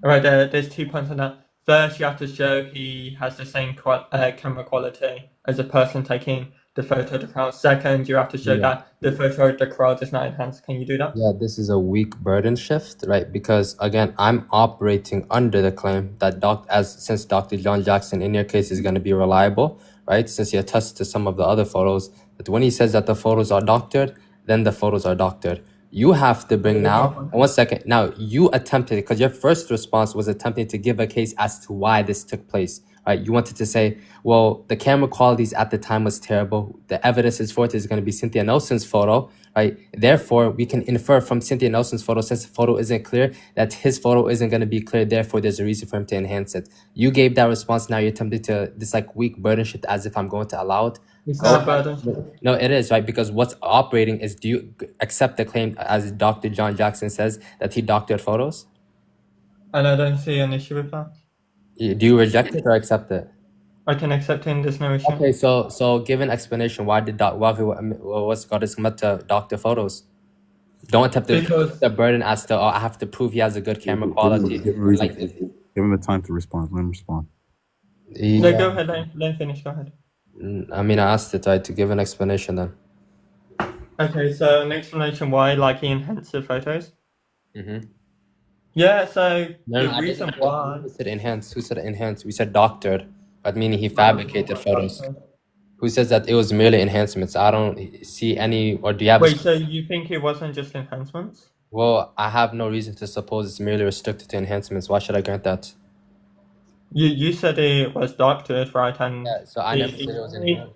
Right, there's 2 points on that. First, you have to show he has the same camera quality as a person taking the photo of the crowd. Second, you have to show that the photo of the crowd is not enhanced. Can you do that? Yeah, this is a weak burden shift, right? Because again, I'm operating under the claim that since Dr. John Jackson in your case is going to be reliable, right? Since he attests to some of the other photos, that when he says that the photos are doctored, then the photos are doctored. You have to bring now, 1 second. Now you attempted, because your first response was attempting to give a case as to why this took place, right? You wanted to say, well, the camera qualities at the time was terrible. The evidence is for it is going to be Cynthia Nelson's photo, right? Therefore, we can infer from Cynthia Nelson's photo, since the photo isn't clear, that his photo isn't going to be clear. Therefore, there's a reason for him to enhance it. You gave that response. Now you're attempting to this like weak burden shift as if I'm going to allow it. It's not a burden. No, it is, right? Because what's operating is, do you accept the claim as Dr. John Jackson says that he doctored photos? And I don't see an issue with that. Do you reject it or accept it? I can accept it in this no issue. Okay, so give an explanation. Why what's got his to doctor photos? Don't attempt to Because- the burden as to, I have to prove he has a good camera quality. Give him a time to respond. Let him respond. No, go ahead. Let him finish. Go ahead. I mean, I asked it, right, to give an explanation then. Okay, so an explanation why he enhanced the photos. Mm-hmm. Yeah, so No, the reason why. Who said enhanced? Who said enhanced? We said doctored, but meaning he fabricated photos. Who says that it was merely enhancements? I don't see any, or do you have? Wait, so you think it wasn't just enhancements? Well, I have no reason to suppose it's merely restricted to enhancements. Why should I grant that? You said it was doctored, right? And yeah, so I never said it was enhanced.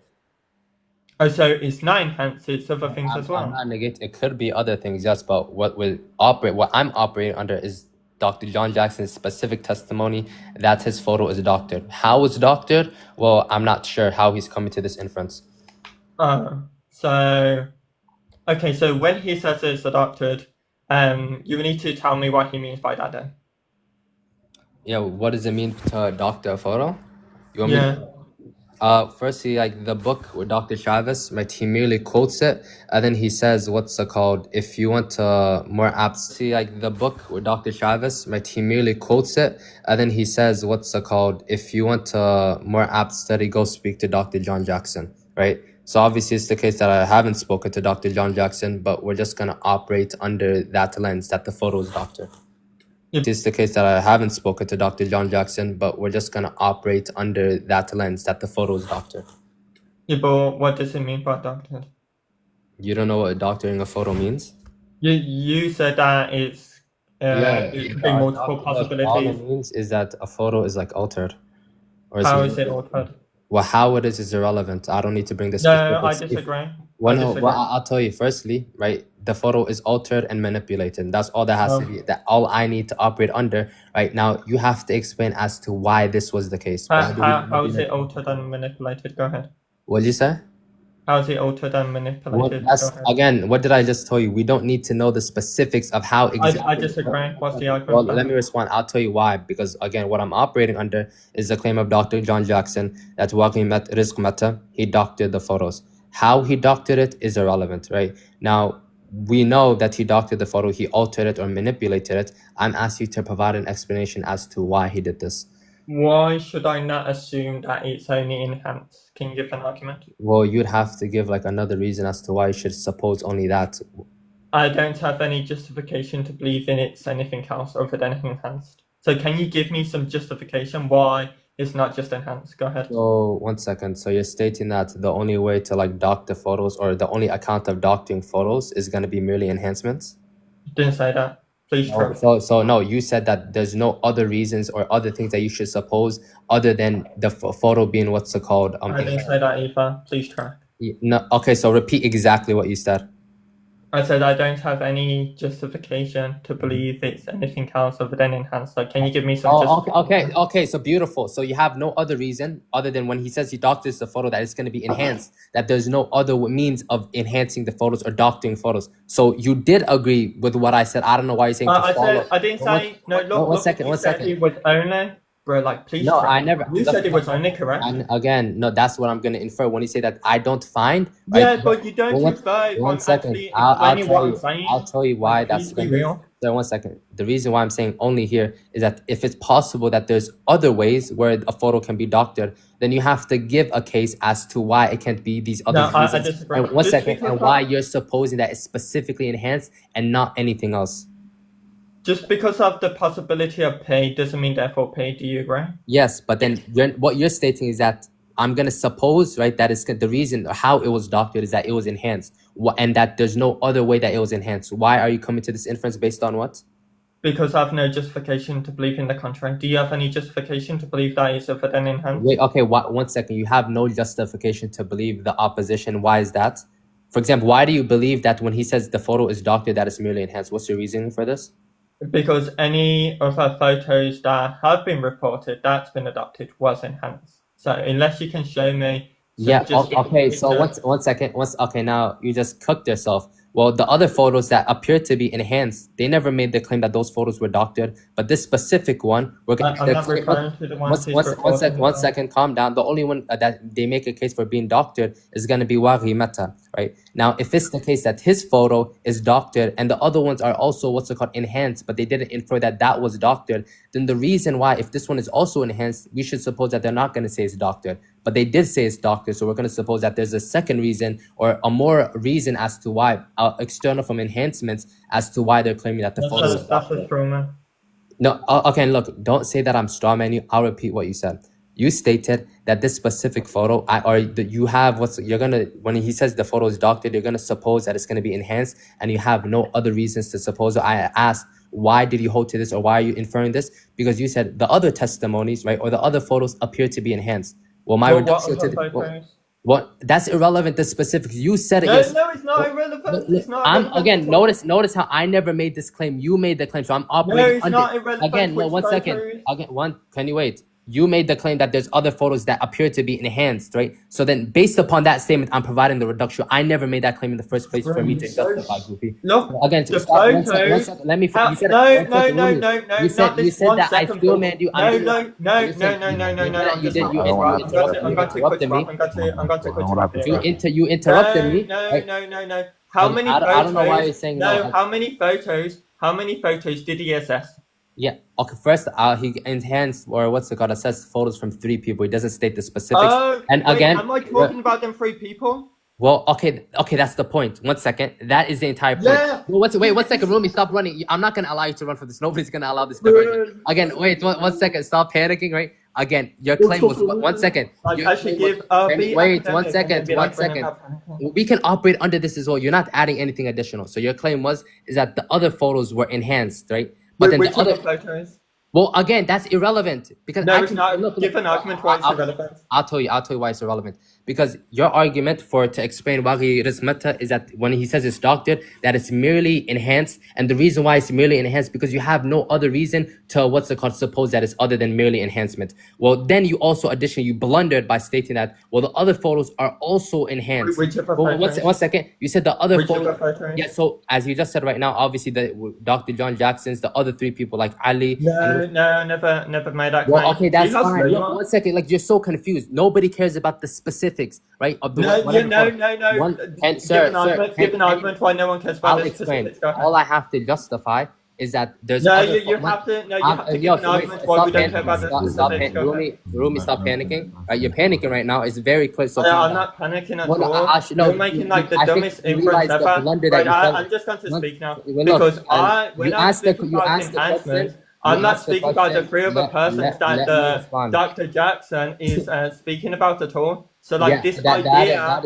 Oh, so it's not enhanced, it's other things as well. I'm not negating. It could be other things, yes, but what I'm operating under is Dr. John Jackson's specific testimony that his photo is doctored. How it's doctored? Well, I'm not sure how he's coming to this inference. So when he says it's doctored, you need to tell me what he means by that then. Yeah, what does it mean to doctor a photo? You want Yeah. me? Firstly, like the book with Dr. Chavez, right, he merely quotes it, and then he says, what's it called? If you want more apt, see, like the book with Dr. Chavez, right, he merely quotes it, and then he says, what's it called? If you want more apt study, go speak to Dr. John Jackson, right? So obviously it's the case that I haven't spoken to Dr. John Jackson, but we're just going to operate under that lens that the photo is doctored. It's the case that I haven't spoken to Dr. John Jackson, but we're just going to operate under that lens that the photo is doctored. Yeah, but what does it mean by doctored? You don't know what doctoring a photo means? You said that it could be multiple possibilities. All it means is that a photo is like altered. How is it altered? Well, how it is irrelevant. I don't need to bring this. No, I disagree. Well, I'll tell you. Firstly, right, the photo is altered and manipulated. That's all that has to be. That all I need to operate under. Right now, you have to explain as to why this was the case. How is it altered and manipulated? Go ahead. What did you say? How is it altered and manipulated? Again, what did I just tell you? We don't need to know the specifics of how exactly. I disagree. What's the argument? Well, let me respond. I'll tell you why. Because again, what I'm operating under is the claim of Dr. John Jackson that Waqi Rizq Meta, he doctored the photos. How he doctored it is irrelevant, right? Now, we know that he doctored the photo, he altered it or manipulated it. I'm asking you to provide an explanation as to why he did this. Why should I not assume that it's only enhanced? Can you give an argument? Well, you'd have to give like another reason as to why you should suppose only that. I don't have any justification to believe in it's anything else other than enhanced. So can you give me some justification why it's not just enhanced? Go ahead. So 1 second. So you're stating that the only way to like doctor photos or the only account of doctoring photos is going to be merely enhancements? Didn't say that. Please try. So no, you said that there's no other reasons or other things that you should suppose other than the photo being what's it called? I didn't say that either. Please try. No. Okay, so repeat exactly what you said. I said I don't have any justification to believe it's anything else other than enhanced. Like, can you give me some justification? Okay, so beautiful. So you have no other reason other than when he says he doctors the photo that it's going to be enhanced, that there's no other means of enhancing the photos or doctoring photos. So you did agree with what I said. I don't know why you're saying to follow. I didn't say, no, look, one second. it was only, bro, like, please. No, I never. You said it was only correct. And again, no, that's what I'm going to infer when you say that I don't find. Yeah, but you don't infer. One second. I'll tell you why that's be real. So 1 second. The reason why I'm saying only here is that if it's possible that there's other ways where a photo can be doctored, then you have to give a case as to why it can't be these other reasons. I disagree. And 1 second, and why you're supposing that it's specifically enhanced and not anything else. Just because of the possibility of pay doesn't mean therefore pay. Do you agree? Yes, but then what you're stating is that I'm going to suppose, right, that it's the reason how it was doctored is that it was enhanced, and that there's no other way that it was enhanced. Why are you coming to this inference based on what? Because I have no justification to believe in the contrary. Do you have any justification to believe that it's other than enhanced? Wait, okay, 1 second. You have no justification to believe the opposition. Why is that? For example, why do you believe that when he says the photo is doctored, that it's merely enhanced? What's your reasoning for this? Because any other photos that have been reported that's been adopted was enhanced. So unless you can show me. Okay. So 1 second. Okay, now you just cooked yourself. Well, the other photos that appear to be enhanced, they never made the claim that those photos were doctored. But this specific one, we're going to. One second, calm down. The only one that they make a case for being doctored is going to be Waghi Meta, right? Now, if it's the case that his photo is doctored and the other ones are also enhanced, but they didn't infer that that was doctored, then the reason why, if this one is also enhanced, we should suppose that they're not going to say it's doctored. But they did say it's doctored, so we're going to suppose that there's a second reason or a more reason as to why, external from enhancements, as to why they're claiming that the photo is doctored. No, okay, look, don't say that I'm strawman you. I'll repeat what you said. You stated that this specific photo, when he says the photo is doctored, you're gonna suppose that it's gonna be enhanced, and you have no other reasons to suppose. So I asked, why did you hold to this, or why are you inferring this? Because you said the other testimonies, right, or the other photos appear to be enhanced. Well, my reduction to what? That's irrelevant. The specifics. You said it. No, it's not irrelevant. It's not. Again, notice how I never made this claim. You made the claim, so I'm operating. No, it's not irrelevant. Again, no. 1 second. Again, can you wait? You made the claim that there's other photos that appear to be enhanced, right? So then, based upon that statement, I'm providing the reduction. I never made that claim in the first place for me to justify, Goofy. Look, again, the photos. 1 second. Let me. No. You said that I still made you. No. You interrupted me. You interrupted me. No. How many photos? I don't know why you're saying no. How many photos did he assess? Yeah. Okay. First, he enhanced, or assessed photos from 3 people. He doesn't state the specifics. Again, am I talking about them 3 people? Well, okay, that's the point. 1 second. That is the entire point. Yeah. Wait, 1 second, Rumi, stop running. I'm not gonna allow you to run for this. Nobody's gonna allow this to run. Again, wait, 1 second. Stop panicking, right? Again, your claim was 1 second. Wait, 1 second. We can operate under this as well. You're not adding anything additional. So your claim is that the other photos were enhanced, right? But then which other photos? Well, again, that's irrelevant because it's not. Give an argument why it's irrelevant. I'll tell you why it's irrelevant. Because your argument to explain Waghi Rizmata is that when he says it's doctored, that it's merely enhanced, and the reason why it's merely enhanced because you have no other reason to suppose that it's other than merely enhancement. Well, then you also additionally blundered by stating that the other photos are also enhanced. Which other photos? 1 second. You said the other photos. Yeah. So as you just said right now, obviously Dr. John Jackson's, the other 3 people like Ali. No, never made that claim. Well, okay, that's fine. Look, 1 second. Like, you're so confused. Nobody cares about the specifics, right? Of the Give an argument why no one cares about the specifics. All I have to justify is that there's you have to give an argument why we don't care about the specifics. Rumi, stop panicking. Right, you're panicking right now. It's very clear. So I'm not panicking at all. You're making like the dumbest inference ever. I'm just going to speak now because when I'm speaking about enhancement, I'm not speaking about the 3 other persons that Dr. Jackson is speaking about at all. So this idea of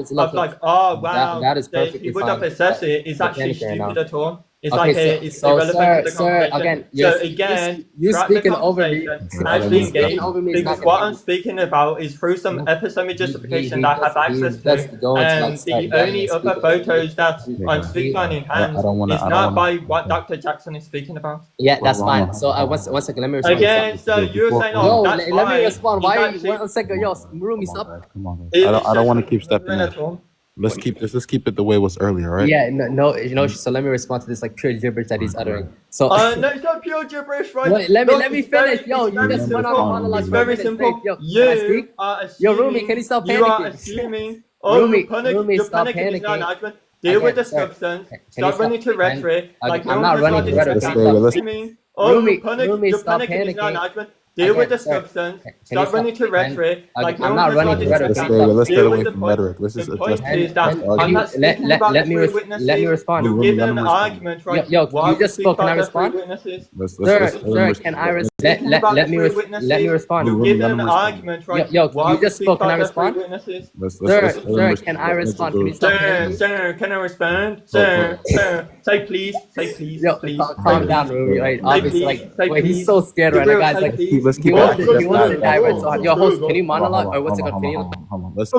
he would have assessed it is actually stupid at all. It's Okay, like so, it's so irrelevant to sir, the sir, conversation. again, So again, you throughout the speaking over me. conversation, Okay, as let we me You speaking engage, over me is not because gonna what get I'm me. speaking about is through some epistemic justification that I have He access is just to, going to like and start the yapping only and other speaking over me. photos that okay, I'm guys. speaking on in I hands don't want to. is I don't not want by to. what Okay. Dr. Jackson is speaking about. Yeah, that's Hold on, fine. So one second, let me respond to Again, something. so you're saying, Hold oh, Yo, on. that's let me fine. respond. He's Why? actually, One second, yo, Rumi, Come on, stop. guys. Come on, guys. it's I don't just want to keep stepping in. at all. Let's keep this. Let's keep it the way it was earlier, right? Yeah, no. So let me respond to this like pure gibberish that he's uttering. So No, it's not pure gibberish, right? wait, let Look, me it's finish. very, Yo, it's you very just went on a simple. monologue It's for a very minute straight. simple. Yo, can I speak? You are Yo, assuming. Rumi, can you stop You are panicking? assuming. Oh, Rumi, you're stop panicking. It's not an panicking. argument. Deal with Again, the sir, substance. can you Stop running to man? rhetoric. Like no I'm one not has running got to this rhetoric. Let's Can stay. you substance. Let's. stop? Oh, Rumi, you're stop panicking. It's not an panicking. argument. Deal with Again, the sir, substance. can you Stop stop? running to rhetoric. Like no I'm one not has running got to this rhetoric. Let's Can stay. you substance. stop? Let's stay Deal with away the from point. rhetoric. Let's The just address point the is that I'm argument. not speaking about the three Let me witnesses. respond. You Rumi, give let an him respond. argument, right? Yo, Why you we just speak spoke. Can I about the three respond? witnesses? Let him Can I respond. Speaking about the three let me witnesses, respond? you're Rumi, giving let an him respond. argument, right? Yo, Why you we just speak spoke. Can I about the three respond? witnesses? Let him Sir, can I respond. Let respond? Can you Jibril. stop panicking? Sir, can I respond? Go ahead. Sir, say please, Yo, please, say calm down, please, Rumi. Right? Go say Obviously, Obviously, please, like, say wait, he's please. so scared right now, Jibril, guys. say Like, please. Let's keep he it wants to academic, guys. dive right. So, your host, can you monologue or what's it called? Can you? Hold on. Let's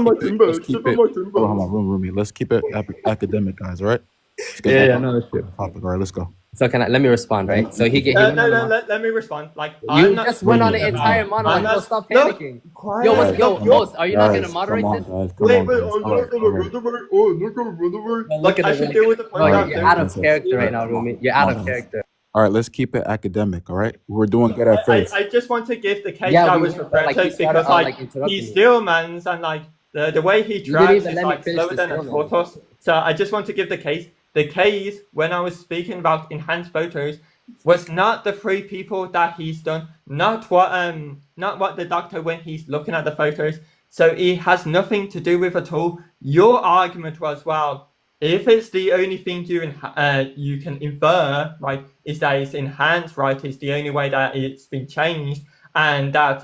keep it. Hold on, Rumi. Let's keep it academic, guys. All right. Let's get back No, that's on true. the topic. All right, let's go. So let me respond, right? So he No, went on a let me respond. Like, You I'm not just went on speaking an about. entire monologue. I'm Yo, not. stop Look, panicking. quiet. Yo, Look, host, are you not gonna Guys, moderate come this? on, guys. Come wait, on, wait. guys. I'm All right, not all gonna right. run away. Oh, I'm not gonna run away. Yo, look Like, at I it. should deal with the point Bro, that I'm you're doing. out of character right now, Rumi. You're out of character. All right, let's keep it academic. All right, we're doing good at first. I just want to give the case Yeah, that I we was know, referring like, to you started because out, like interrupting he's me. still man's and like the way he You didn't tracks even is let me like finish slower the than a stillness. tortoise. So I just want to give the case. The case when I was speaking about enhanced photos was not the three people that he's done, not what the doctor when he's looking at the photos. So it has nothing to do with at all. Your argument was, well, if it's the only thing you can infer, right, is that it's enhanced, right, is the only way that it's been changed, and that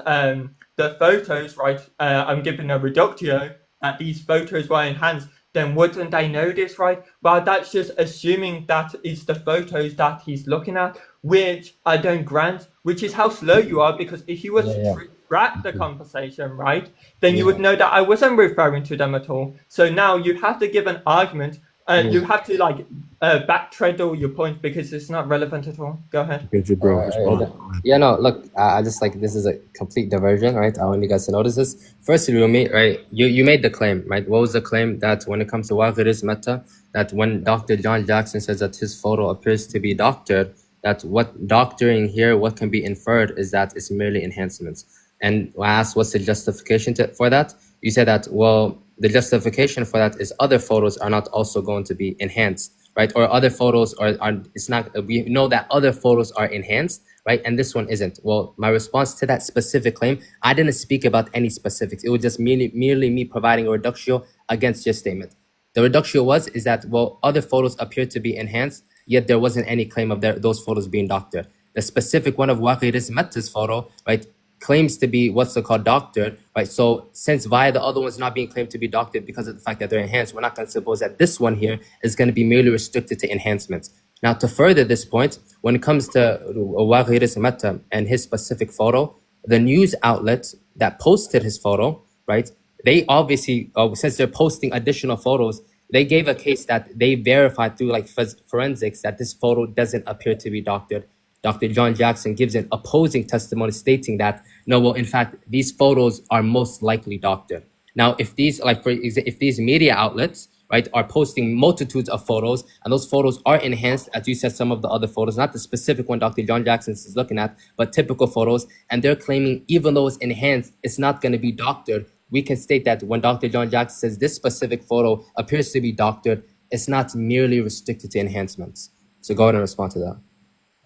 the photos, right, I'm giving a reductio, that these photos were enhanced, then wouldn't they know this, right? Well, that's just assuming that it's the photos that he's looking at, which I don't grant, which is how slow you are, because if you were to track the conversation, right, then you would know that I wasn't referring to them at all. So now you have to give an argument, and you have to like backtrack your point because it's not relevant at all. Go ahead. Okay, Jibril, respond. Yeah, no, look, I just like this is a complete diversion, right? I want you guys to notice this. First, Rumi, right? You made the claim, right? What was the claim? That when it comes to Waghiris Meta, that when Dr. John Jackson says that his photo appears to be doctored, that what doctoring here, what can be inferred is that it's merely enhancements. And I asked, what's the justification for that? You said that, well, the justification for that is other photos are not also going to be enhanced, right? Or other photos are it's not, we know that other photos are enhanced, right? And this one isn't. Well, my response to that specific claim, I didn't speak about any specifics. It was just merely me providing a reductio against your statement. The reductio is that, well, other photos appear to be enhanced, yet there wasn't any claim of those photos being doctored. The specific one of Waghiris Meta's photo, right, claims to be what's called doctored, right? So since via the other one's not being claimed to be doctored because of the fact that they're enhanced, we're not going to suppose that this one here is going to be merely restricted to enhancements. Now, to further this point, when it comes to Waghiris Meta and his specific photo, the news outlet that posted his photo, right, they obviously, since they're posting additional photos, they gave a case that they verified through like forensics that this photo doesn't appear to be doctored. Dr. John Jackson gives an opposing testimony stating that, no, well, in fact, these photos are most likely doctored. Now, if these, like, if these media outlets, right, are posting multitudes of photos, and those photos are enhanced, as you said, some of the other photos, not the specific one Dr. John Jackson is looking at, but typical photos, and they're claiming even though it's enhanced, it's not going to be doctored, we can state that when Dr. John Jackson says this specific photo appears to be doctored, it's not merely restricted to enhancements. So go ahead and respond to that.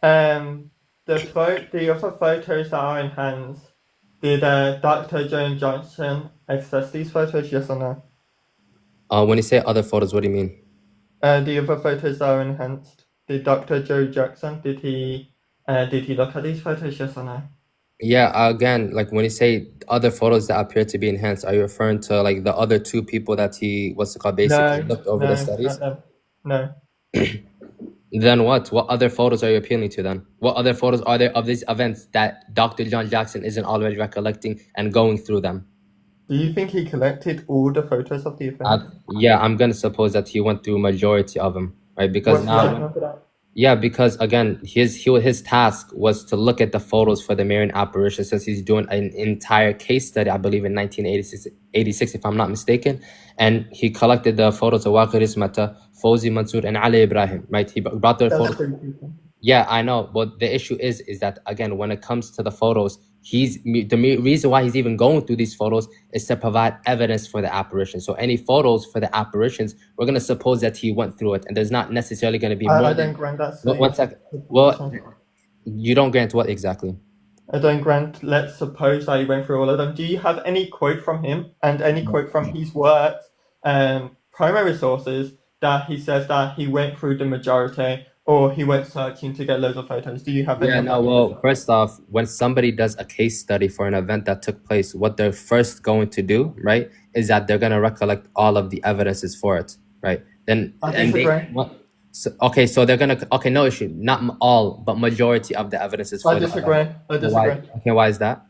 The other photos that are enhanced, did Dr. John Johnson access these photos, yes or no? When you say other photos, what do you mean? The other photos that are enhanced, did Dr. Joe Jackson, did he look at these photos, yes or no? Yeah, again, like when you say other photos that appear to be enhanced, are you referring to like the other two people that he, basically looked over the studies? No. Then what? What other photos are you appealing to then? What other photos are there of these events that Dr. John Jackson isn't already recollecting and going through them? Do you think he collected all the photos of the event? Yeah, I'm gonna suppose that he went through majority of them, right? Because What's the now, argument for that? yeah, because again, his task was to look at the photos for the Marian apparition, since he's doing an entire case study, I believe in 1986, if I'm not mistaken, and he collected the photos of Waqir Ismata, Fawzi Mansour, and Ali Ibrahim, right? He brought their That's photos. 3 people. Yeah, I know, but the issue is that again, when it comes to the photos, reason why he's even going through these photos is to provide evidence for the apparition. So any photos for the apparitions, we're gonna suppose that he went through it, and there's not necessarily gonna be more. I don't grant that. No, one second. Well, you don't grant what exactly? I don't grant. Let's suppose that he went through all of them. Do you have any quote from him and any quote from his works, primary sources, that he says that he went through the majority, or he went searching to get loads of photos? Do you have any? Yeah, no, well, first off, when somebody does a case study for an event that took place, what they're first going to do, right, is that they're going to recollect all of the evidences for it, right? Then, so they're going to, okay, no issue, not all, but majority of the evidences for I disagree. Okay, why is that?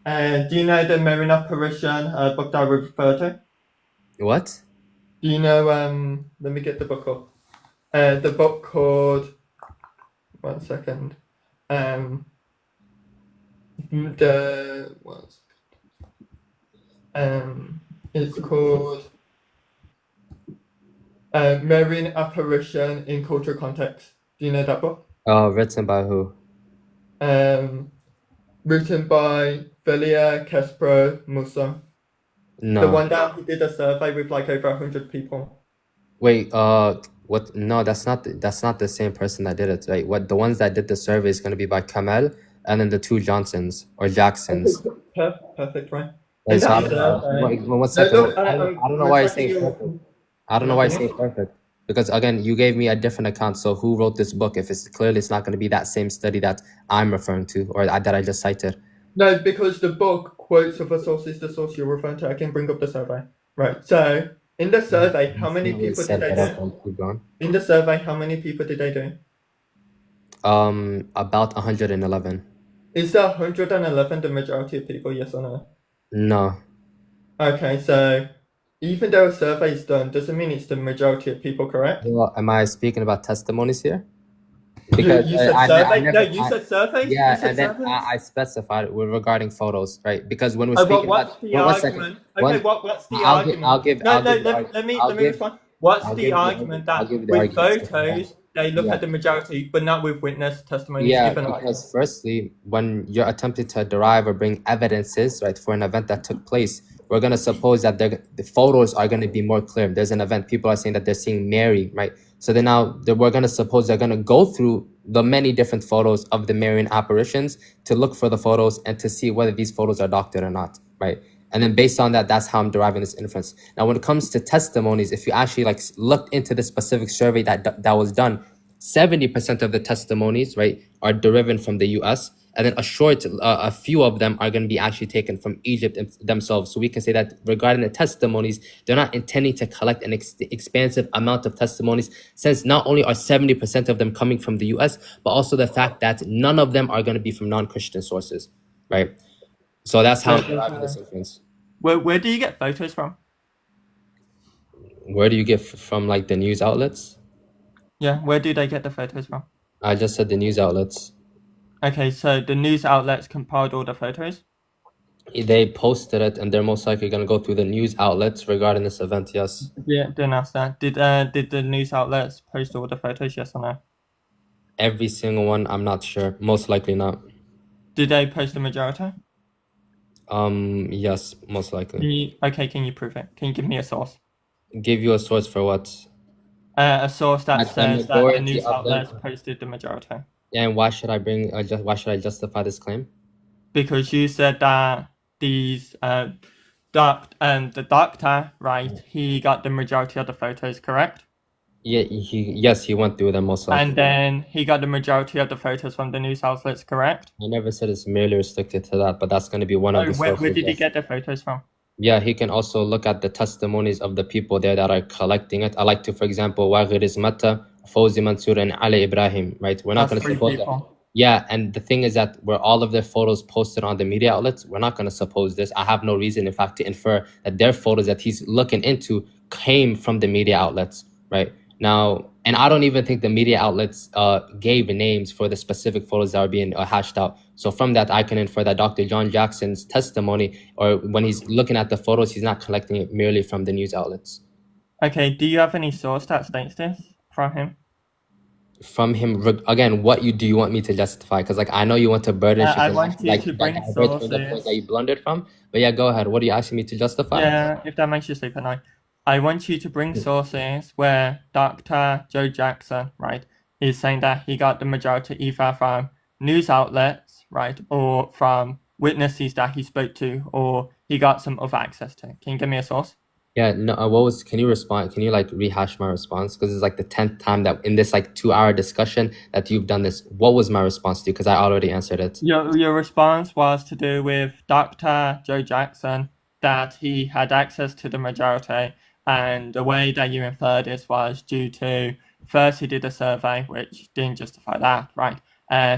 Do you know the Marian apparition book that I referred to? What? Do you know, let me get the book up. The book called, one second, it's called Marian Apparition in Cultural Context. Do you know that book? Written by who? Written by Velia Kespro Musa. No. The one that he did a survey with like over 100 people. Wait, what? No, that's not the same person that did it, right? What the ones that did the survey is going to be by Kamal, and then the two Johnsons or Jacksons. Perfect, right? Wait, so one second. I don't know why you're saying perfect. I don't know why you're saying perfect. Because again, you gave me a different account. So who wrote this book? If it's clearly it's not going to be that same study that I'm referring to or that I just cited. No, because the book quotes of a source is the source you're referring to. I can bring up the survey. Right. So in the survey, how many people did they do? In the survey, how many people did they do? About 111. Is the 111 the majority of people? Yes or no? No. Okay, so even though a survey is done, doesn't mean it's the majority of people, correct? Well, am I speaking about testimonies here? Because you said survey. No, you said surveys. Yeah, and then I specified it regarding photos, right? Because when we're speaking what's the argument? Okay, what's the argument? Let me respond. What's the argument that with photos they look at the majority, but not with witness testimonies? Yeah, because firstly, when you're attempting to derive or bring evidences, right, for an event that took place, we're going to suppose that the photos are going to be more clear. There's an event, people are saying that they're seeing Mary, right? So then now we're going to suppose they're going to go through the many different photos of the Marian apparitions to look for the photos and to see whether these photos are doctored or not, right? And then based on that, that's how I'm deriving this inference. Now, when it comes to testimonies, if you actually like looked into the specific survey that was done, 70% of the testimonies, right, are derived from the US, and then a few of them are going to be actually taken from Egypt themselves. So we can say that regarding the testimonies, they're not intending to collect an expansive amount of testimonies, since not only are 70% of them coming from the US, but also the fact that none of them are going to be from non-Christian sources, right? So that's how I'm deriving this inference. Where do you get photos from? Where do you get from, like, the news outlets? Yeah, where do they get the photos from? I just said the news outlets. Okay, so the news outlets compiled all the photos? They posted it, and they're most likely going to go through the news outlets regarding this event, yes. Yeah, didn't ask that. Did the news outlets post all the photos, yes or no? Every single one, I'm not sure. Most likely not. Did they post the majority? Yes, most likely. Okay, can you prove it? Can you give me a source? Give you a source for what? A source that says that the news outlets posted the majority. And why should I justify this claim? Because you said that these the doctor, right? He got the majority of the photos, correct? Yeah, he went through them most likely. And then he got the majority of the photos from the news outlets, correct? I never said it's merely restricted to that, but that's going to be one of the sources. Where did he get the photos from? Yeah, he can also look at the testimonies of the people there that are collecting it. I like to, for example, Waghiris Mata, Fawzi Mansour, and Ali Ibrahim, right? We're not That's going to 3 suppose that. people. Yeah, and the thing is that where all of their photos posted on the media outlets, we're not going to suppose this. I have no reason, in fact, to infer that their photos that he's looking into came from the media outlets, right? Now, and I don't even think the media outlets gave names for the specific photos that are being hashed out. So from that, I can infer that Dr. John Jackson's testimony, or when he's looking at the photos, he's not collecting it merely from the news outlets. Okay, do you have any source that states this from him? From him, again, what do you want me to justify? Because like I know you want to burden I want you to bring divert from the point sources. that you blundered from. But yeah, go ahead. What are you asking me to justify? Yeah, if that makes you sleep at night. I want you to bring sources where Dr. Joe Jackson, right, is saying that he got the majority either from news outlets, right, or from witnesses that he spoke to, or he got some other access to. Can you give me a source? Yeah, no. Can you respond? Can you like rehash my response? Because it's like the 10th time that in this like 2-hour discussion that you've done this. What was my response to you? Because I already answered it. Your response was to do with Dr. Joe Jackson, that he had access to the majority, and the way that you inferred this was due to, first he did a survey, which didn't justify that, right?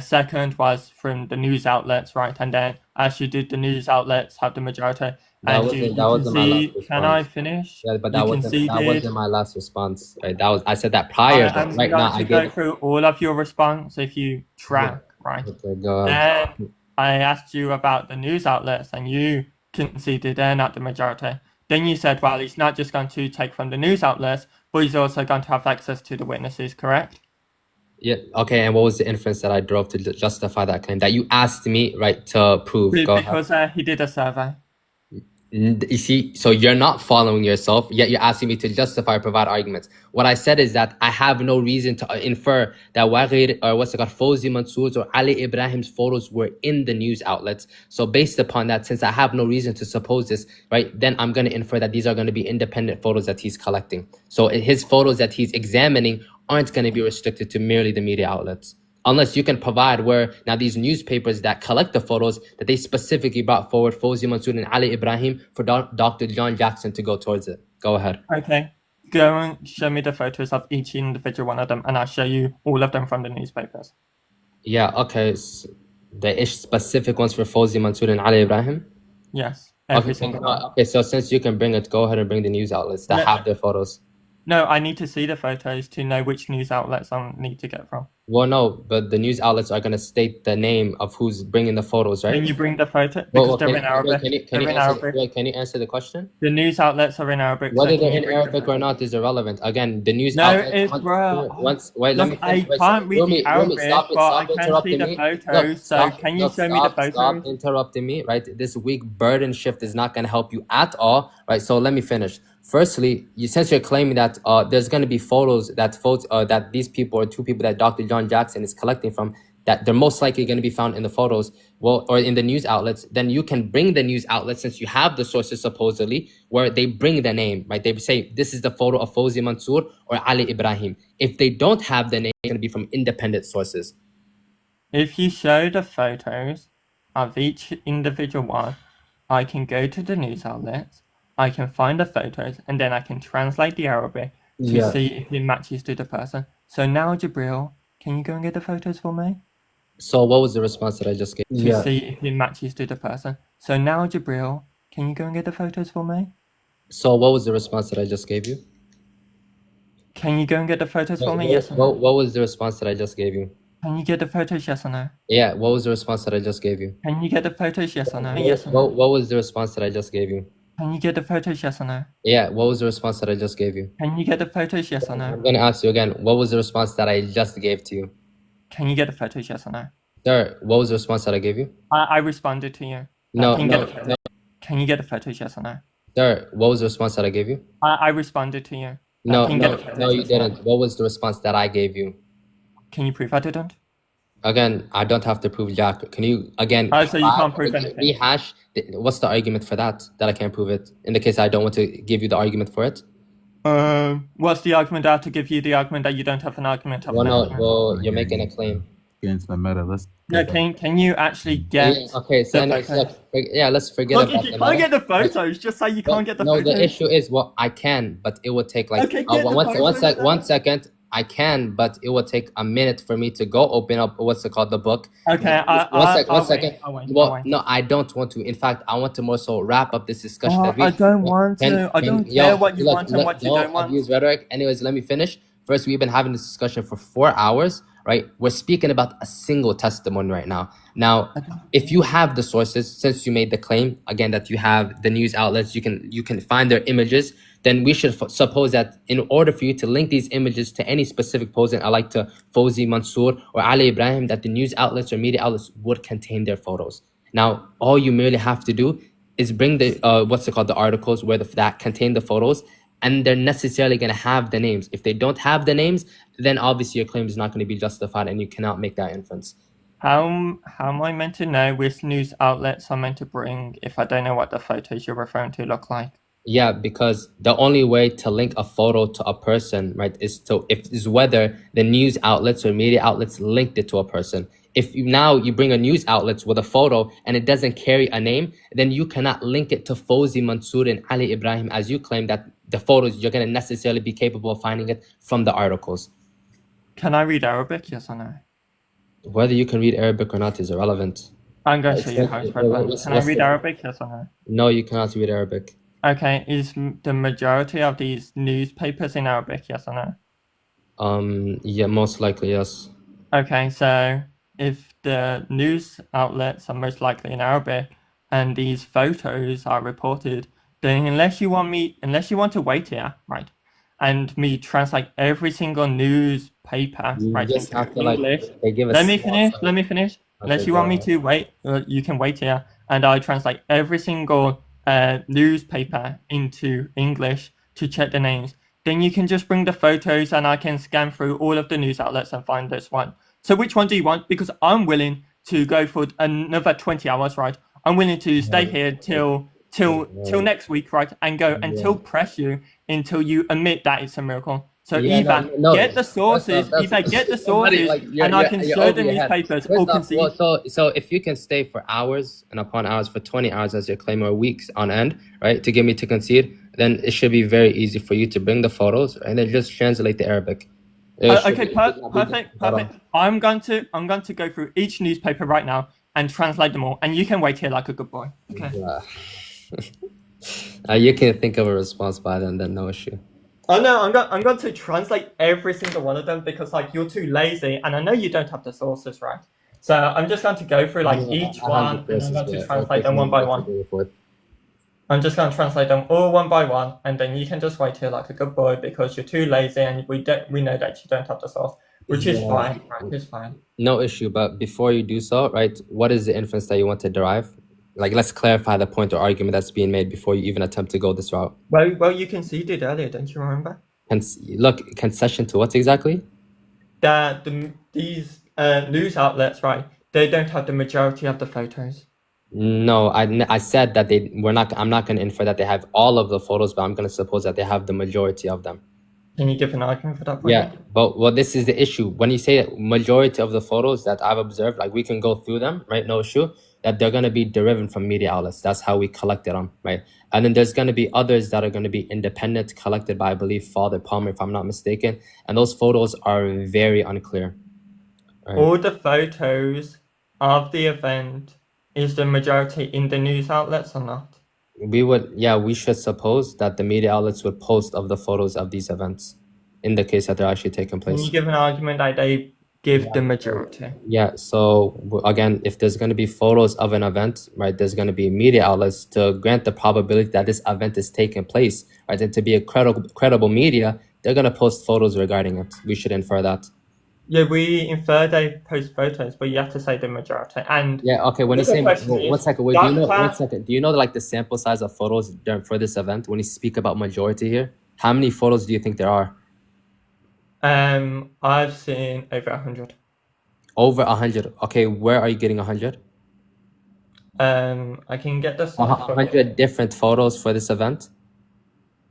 Second was from the news outlets, right? And then as you did the news outlets have the majority, That and wasn't you my can last see, response. can I finish? Yeah, but You that wasn't my last response. Right? I said that prior. I'm Right now, going to go through all of your response if you track, right? Okay, go ahead. Then I asked you about the news outlets, and you conceded they're not the majority. Then you said, well, he's not just going to take from the news outlets, but he's also going to have access to the witnesses, correct? Yeah. Okay. And what was the inference that I drove to justify that claim that you asked me, right, to prove? Go ahead. Because he did a survey. You see, so you're not following yourself, yet you're asking me to justify or provide arguments. What I said is that I have no reason to infer that Waghir, or what's it called, Fawzi Mansour's or Ali Ibrahim's photos were in the news outlets. So based upon that, since I have no reason to suppose this, right, then I'm going to infer that these are going to be independent photos that he's collecting. So his photos that he's examining aren't going to be restricted to merely the media outlets. Unless you can provide where now these newspapers that collect the photos that they specifically brought forward Fawzi Mansour and Ali Ibrahim for Dr. John Jackson to go towards it. Go ahead. Okay. Go and show me the photos of each individual one of them, and I'll show you all of them from the newspapers. Yeah, okay. So the specific ones for Fawzi Mansour and Ali Ibrahim? Yes. Every single one. Okay, so since you can bring it, go ahead and bring the news outlets that have their photos. No, I need to see the photos to know which news outlets I need to get from. Well, no, but the news outlets are going to state the name of who's bringing the photos, right? Can you bring the photo? Because they're in Arabic. Can you answer the question? The news outlets are in Arabic. Whether they're in Arabic or not is irrelevant. Again, the news outlets... I can't read the Arabic, but I can see the photos. So can you show me the photos? Stop interrupting me, right? This weak burden shift is not going to help you at all, right? So let me finish. Firstly, since you're claiming that there's going to be photos that these people or two people that Dr. John Jackson is collecting from, that they're most likely going to be found in the photos, well, or in the news outlets, then you can bring the news outlets, since you have the sources supposedly, where they bring the name, right? They say, this is the photo of Fawzi Mansour or Ali Ibrahim. If they don't have the name, it's going to be from independent sources. If you show the photos of each individual one, I can go to the news outlets, I can find the photos, and then I can translate the Arabic to see if it matches to the person. So now, Jibril, can you go and get the photos for me? So what was the response that I just gave? To see if it matches to the person. So now, Jibril, can you go and get the photos for me? So what was the response that I just gave you? Can you go and get the photos for me? Yes or no? What was the response that I just gave you? Can you get the photos, yes or no? Yeah, what was the response that I just gave you? Can you get the photos, yes or no? Yes or no? What was the response that I just gave you? Can you get the photos, yes or no? Yeah, what was the response that I just gave you? Can you get the photos, yes or no? I'm going to ask you again, what was the response that I just gave to you? Can you get the photos, yes or no? Sir, what was the response that I gave you? I responded to you. No. Can you get the photos, yes or no? Sir, what was the response that I gave you? I responded to you. No, you didn't. What was the response that I gave you? Can you prove I didn't? Again, I don't have to prove Jack. Can you, again... so you can't prove anything. Rehash, what's the argument for that I can't prove it? In the case I don't want to give you the argument for it? What's the argument I have to give you? The argument that you don't have an argument of Well, you're making a claim. get into the meta. Let's Yeah, get back. can you actually get Okay, so the anyways, photos? look, let's forget Look, about if you the can't meta. get the photos, just say you can't get the No, photos. the issue is, well, I can, but it would take like Okay, get the photos one then. second. I can, but it will take a minute for me to go open up what's it called, the book. Okay, One second. I'll wait. Well, no, I don't want to. In fact, I want to more so wrap up this discussion. Oh, that we, I don't want to. I don't care what you look, want and what you don't want. Abuse rhetoric. Anyways, let me finish. First, we've been having this discussion for 4 hours, right? We're speaking about a single testimony right now. Now, if you have the sources, since you made the claim again that you have the news outlets, you can find their images. Then we should suppose that in order for you to link these images to any specific post, I like to Fawzi Mansour or Ali Ibrahim, that the news outlets or media outlets would contain their photos. Now, all you merely have to do is bring the the articles where that contain the photos, and they're necessarily going to have the names. If they don't have the names, then obviously your claim is not going to be justified, and you cannot make that inference. How am I meant to know which news outlets I'm meant to bring if I don't know what the photos you're referring to look like? Yeah, because the only way to link a photo to a person, right, is whether the news outlets or media outlets linked it to a person. If you bring a news outlets with a photo and it doesn't carry a name, then you cannot link it to Fawzi Mansour and Ali Ibrahim, as you claim that the photos, you're going to necessarily be capable of finding it from the articles. Can I read Arabic? Yes or no? Whether you can read Arabic or not is irrelevant. I'm going to show you how it's relevant. Can I read Arabic? Yes or no? No, you cannot read Arabic. Okay, is the majority of these newspapers in Arabic? Yes or no? Yeah, most likely yes. Okay, so if the news outlets are most likely in Arabic and these photos are reported, then unless you want to wait here, right, and me translate every single newspaper, right, into English. Let me finish. Unless you want me to wait, you can wait here, and I translate every single newspaper into English to check the names. Then you can just bring the photos, and I can scan through all of the news outlets and find this one. So which one do you want? Because I'm willing to go for another 20 hours, right? I'm willing to stay here till next week, right? And go until press you until you admit that it's a miracle. So get the sources, and I can show the newspapers or concede. So if you can stay for hours and upon hours, for 20 hours as your claim, or weeks on end, right, to get me to concede, then it should be very easy for you to bring the photos and then just translate the Arabic. Okay, perfect. I'm going to go through each newspaper right now and translate them all, and you can wait here like a good boy. Okay. You can think of a response by then no issue. Oh no, I'm going to translate every single one of them because you're too lazy, and I know you don't have the sources, right? So I'm just going to go through each one, and I'm going to translate them one by one. I'm just going to translate them all one by one, and then you can just wait here like a good boy because you're too lazy, and we know that you don't have the source, which is fine. Right? It's fine. No issue, but before you do so, right, what is the inference that you want to derive? Let's clarify the point or argument that's being made before you even attempt to go this route. Well, you conceded earlier, don't you remember? Concession to what exactly? That these news outlets, right, they don't have the majority of the photos. No, I said that I'm not going to infer that they have all of the photos, but I'm going to suppose that they have the majority of them. Can you give an argument for that point? Yeah, but this is the issue. When you say majority of the photos that I've observed, we can go through them, right? No issue. That they're going to be derived from media outlets. That's how we collected them, right? And then there's going to be others that are going to be independent, collected by, I believe, Father Palmer, if I'm not mistaken. And those photos are very unclear. Right? All the photos of the event, is the majority in the news outlets or not? We should suppose that the media outlets would post of the photos of these events in the case that they're actually taking place. Can you give an argument that they give the majority? Yeah, so again, if there's going to be photos of an event, right, there's going to be media outlets to grant the probability that this event is taking place, right, and to be a credible media, they're going to post photos regarding it. We should infer that. Yeah, we infer they post photos, but you have to say the majority. And okay, when you say one second, do you know the sample size of photos for this event? When you speak about majority here, how many photos do you think there are? I've seen over 100. Over 100. Okay, where are you getting 100? I can get the 100 different photos for this event.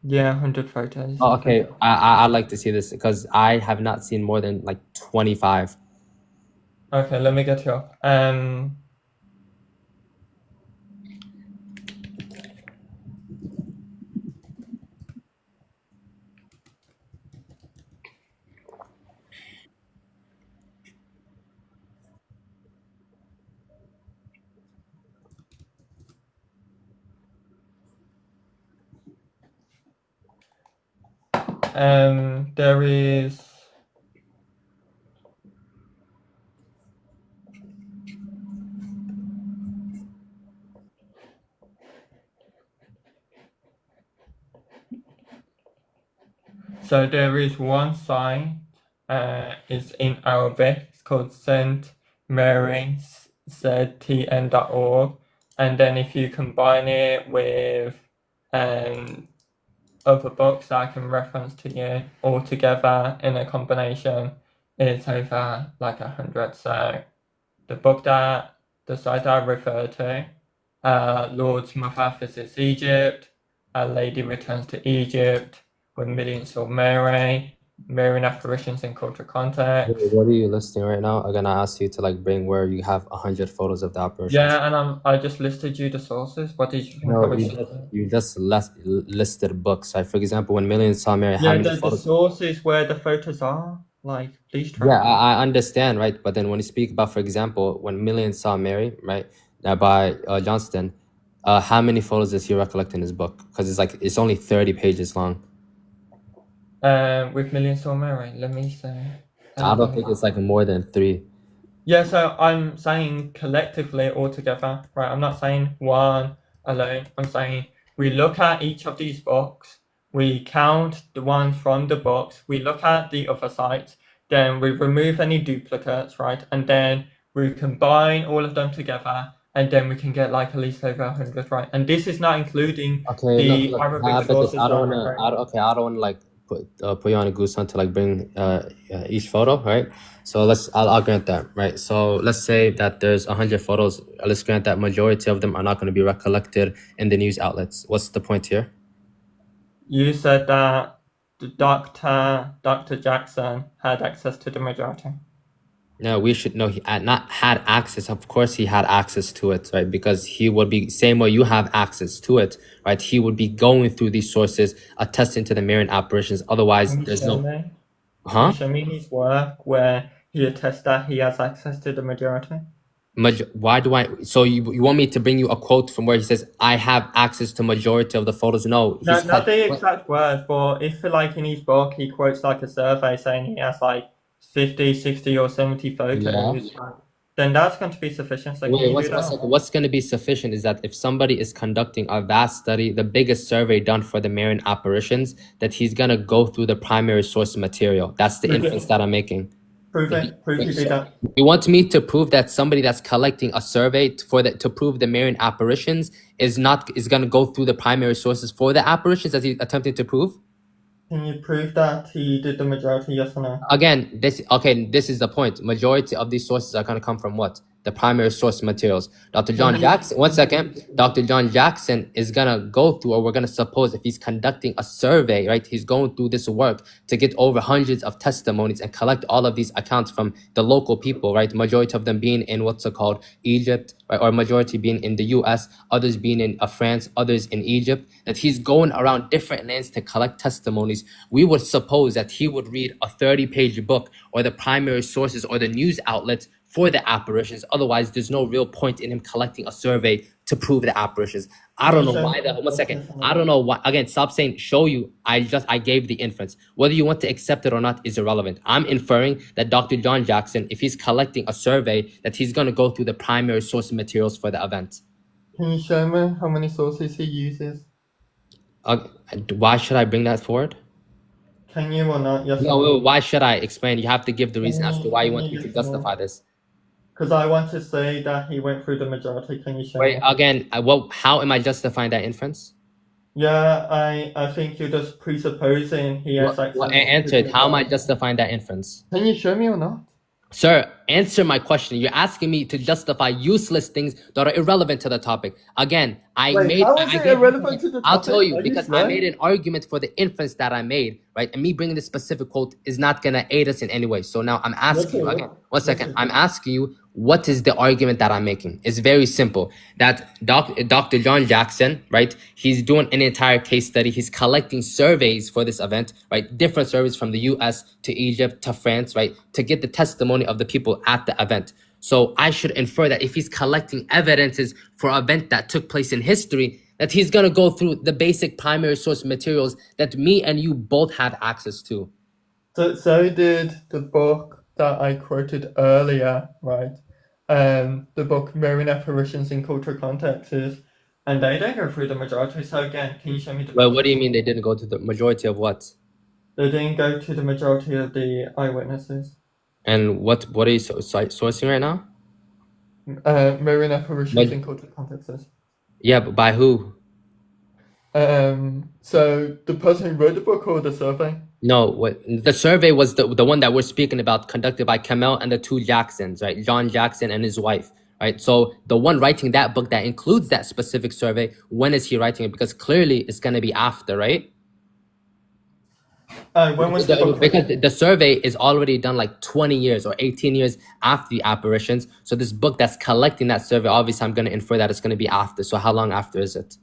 Yeah, 100 photos. Oh, okay, I'd like to see this because I have not seen more than 25. Okay, let me get you up. There is one site, it's in Arabic, it's called stmaryztn.org, and then if you combine it with other books that I can reference to you all together in a combination, it's over like 100. So the site that I refer to, Lord's Mother visits Egypt, A Lady returns to Egypt, When Millions Saw Mary, Marian apparitions in cultural context. What are you listing right now? I'm gonna ask you to like bring where you have 100 photos of the apparitions. Yeah, and I just listed you the sources. What did you think? No, you just listed books. Like for example, When Millions Saw Mary, how Yeah, many the photos? sources where the photos are, like these. Yeah, I understand, right? But then when you speak about, for example, When Millions Saw Mary, right, by Johnston, how many photos does he recollect in his book? Because it's only 30 pages long. With Millions Saw Mary, let me say. I don't think it's like more than 3. Yeah, so I'm saying collectively all together, right? I'm not saying one alone. I'm saying we look at each of these books, we count the ones from the books, we look at the other sites, then we remove any duplicates, right? And then we combine all of them together, and then we can get like at least over 100, right? And this is not including the Arabic sources. I don't want to like put you on a goose hunt to like bring each photo, right? So I'll grant that, right? So let's say that there's 100 photos. Let's grant that majority of them are not going to be recollected in the news outlets. What's the point here? You said that the Dr. Jackson had access to the majority. No, we should know he had not had access. Of course, he had access to it, right? Because he would be same way you have access to it, right? He would be going through these sources, attesting to the Marian apparitions. Otherwise, there's no. Can you show me his work where he attests that he has access to the majority? Why do I? So you want me to bring you a quote from where he says, "I have access to majority of the photos"? No, not the exact words, but if like in his book he quotes like a survey saying he has like 50, 60 or 70 photos, then that's going to be sufficient. So what's going to be sufficient is that if somebody is conducting a vast study, the biggest survey done for the Marian apparitions, that he's going to go through the primary source material. That's the inference that I'm making. Prove you do that. You want me to prove that somebody that's collecting a survey to prove the Marian apparitions is going to go through the primary sources for the apparitions as he's attempting to prove? Can you prove that he did the majority, yes or no? Again, this is the point. Majority of these sources are going to come from what? The primary source materials. Dr. John Jackson, one second. Dr. John Jackson is going to go through, or we're going to suppose if he's conducting a survey, right? He's going through this work to get over hundreds of testimonies and collect all of these accounts from the local people, right? Majority of them being in what's called Egypt, right? Or majority being in the US, others being in France, others in Egypt, that he's going around different lands to collect testimonies. We would suppose that he would read a 30-page book or the primary sources or the news outlets for the apparitions. Otherwise, there's no real point in him collecting a survey to prove the apparitions. I don't know why. I don't know why. Again, stop saying show you. I gave the inference. Whether you want to accept it or not is irrelevant. I'm inferring that Dr. John Jackson, if he's collecting a survey, that he's going to go through the primary source materials for the event. Can you show me how many sources he uses? Why should I bring that forward? Can you or not? Yes. No, why should I explain? You have to give the reason as to why you want me to justify this. Because I want to say that he went through the majority. Can you show me? Wait, again, how am I justifying that inference? Yeah, I think you're just presupposing he has access. Answer it. How am I justifying that inference? Can you show me or not? Sir, answer my question. You're asking me to justify useless things that are irrelevant to the topic. Again, Wait, how is it irrelevant to the I'll topic? tell you, Are you because I slow? made an argument for the inference that I made, right? And me bringing this specific quote is not going to aid us in any way. So now I'm asking you again. One second. I'm asking you, what is the argument that I'm making? It's very simple. That Dr. John Jackson, right? He's doing an entire case study. He's collecting surveys for this event, right? Different surveys from the US to Egypt to France, right? To get the testimony of the people at the event. So I should infer that if he's collecting evidences for an event that took place in history, that he's going to go through the basic primary source materials that me and you both have access to. So did the book that I quoted earlier, right? The book Mirroring Apparitions in Cultural Contexts, and they don't go through the majority. So again, can you show me the Well, what do you mean they didn't go to the majority of what? They didn't go to the majority of the eyewitnesses. And what are you sourcing right now? Mirroring Apparitions in Cultural Contexts. Yeah, but by who? So the person who wrote the book or the survey? No, the survey was the one that we're speaking about, conducted by Kamel and the two Jacksons, right? John Jackson and his wife, right? So the one writing that book that includes that specific survey, when is he writing it? Because clearly it's going to be after, right? When was the book because the survey is already done like 20 years or 18 years after the apparitions. So this book that's collecting that survey, obviously I'm going to infer that it's going to be after. So how long after is it?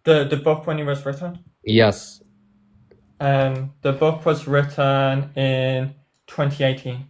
The book when it was written? Yes. The book was written in 2018.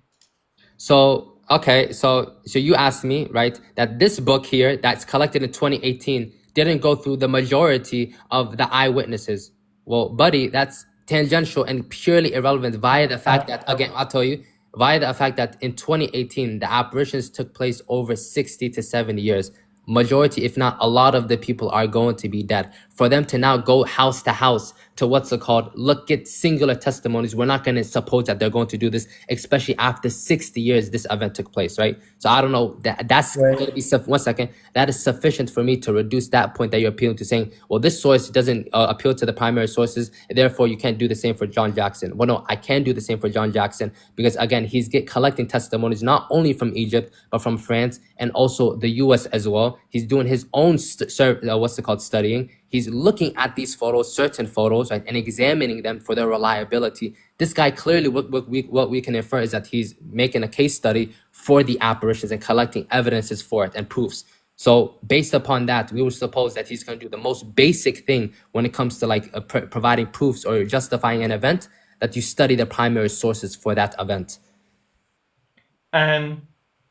So, okay, so you asked me, right, that this book here that's collected in 2018 didn't go through the majority of the eyewitnesses. Well, buddy, that's tangential and purely irrelevant via the fact that, again, I'll tell you, via the fact that in 2018, the apparitions took place over 60 to 70 years. Majority, if not a lot of the people are going to be dead. For them to now go house to house to what's it called, look at singular testimonies, we're not going to suppose that they're going to do this, especially after 60 years this event took place, right? So I don't know, that's going to be, 1 second, that is sufficient for me to reduce that point that you're appealing to, saying, well, this source doesn't appeal to the primary sources, therefore you can't do the same for John Jackson. Well, no, I can do the same for John Jackson, because again, he's collecting testimonies not only from Egypt, but from France and also the US as well. He's doing his own studying. He's looking at these photos, certain photos, right, and examining them for their reliability. This guy clearly, what we can infer is that he's making a case study for the apparitions and collecting evidences for it and proofs. So based upon that, we would suppose that he's going to do the most basic thing when it comes to like providing proofs or justifying an event, that you study the primary sources for that event.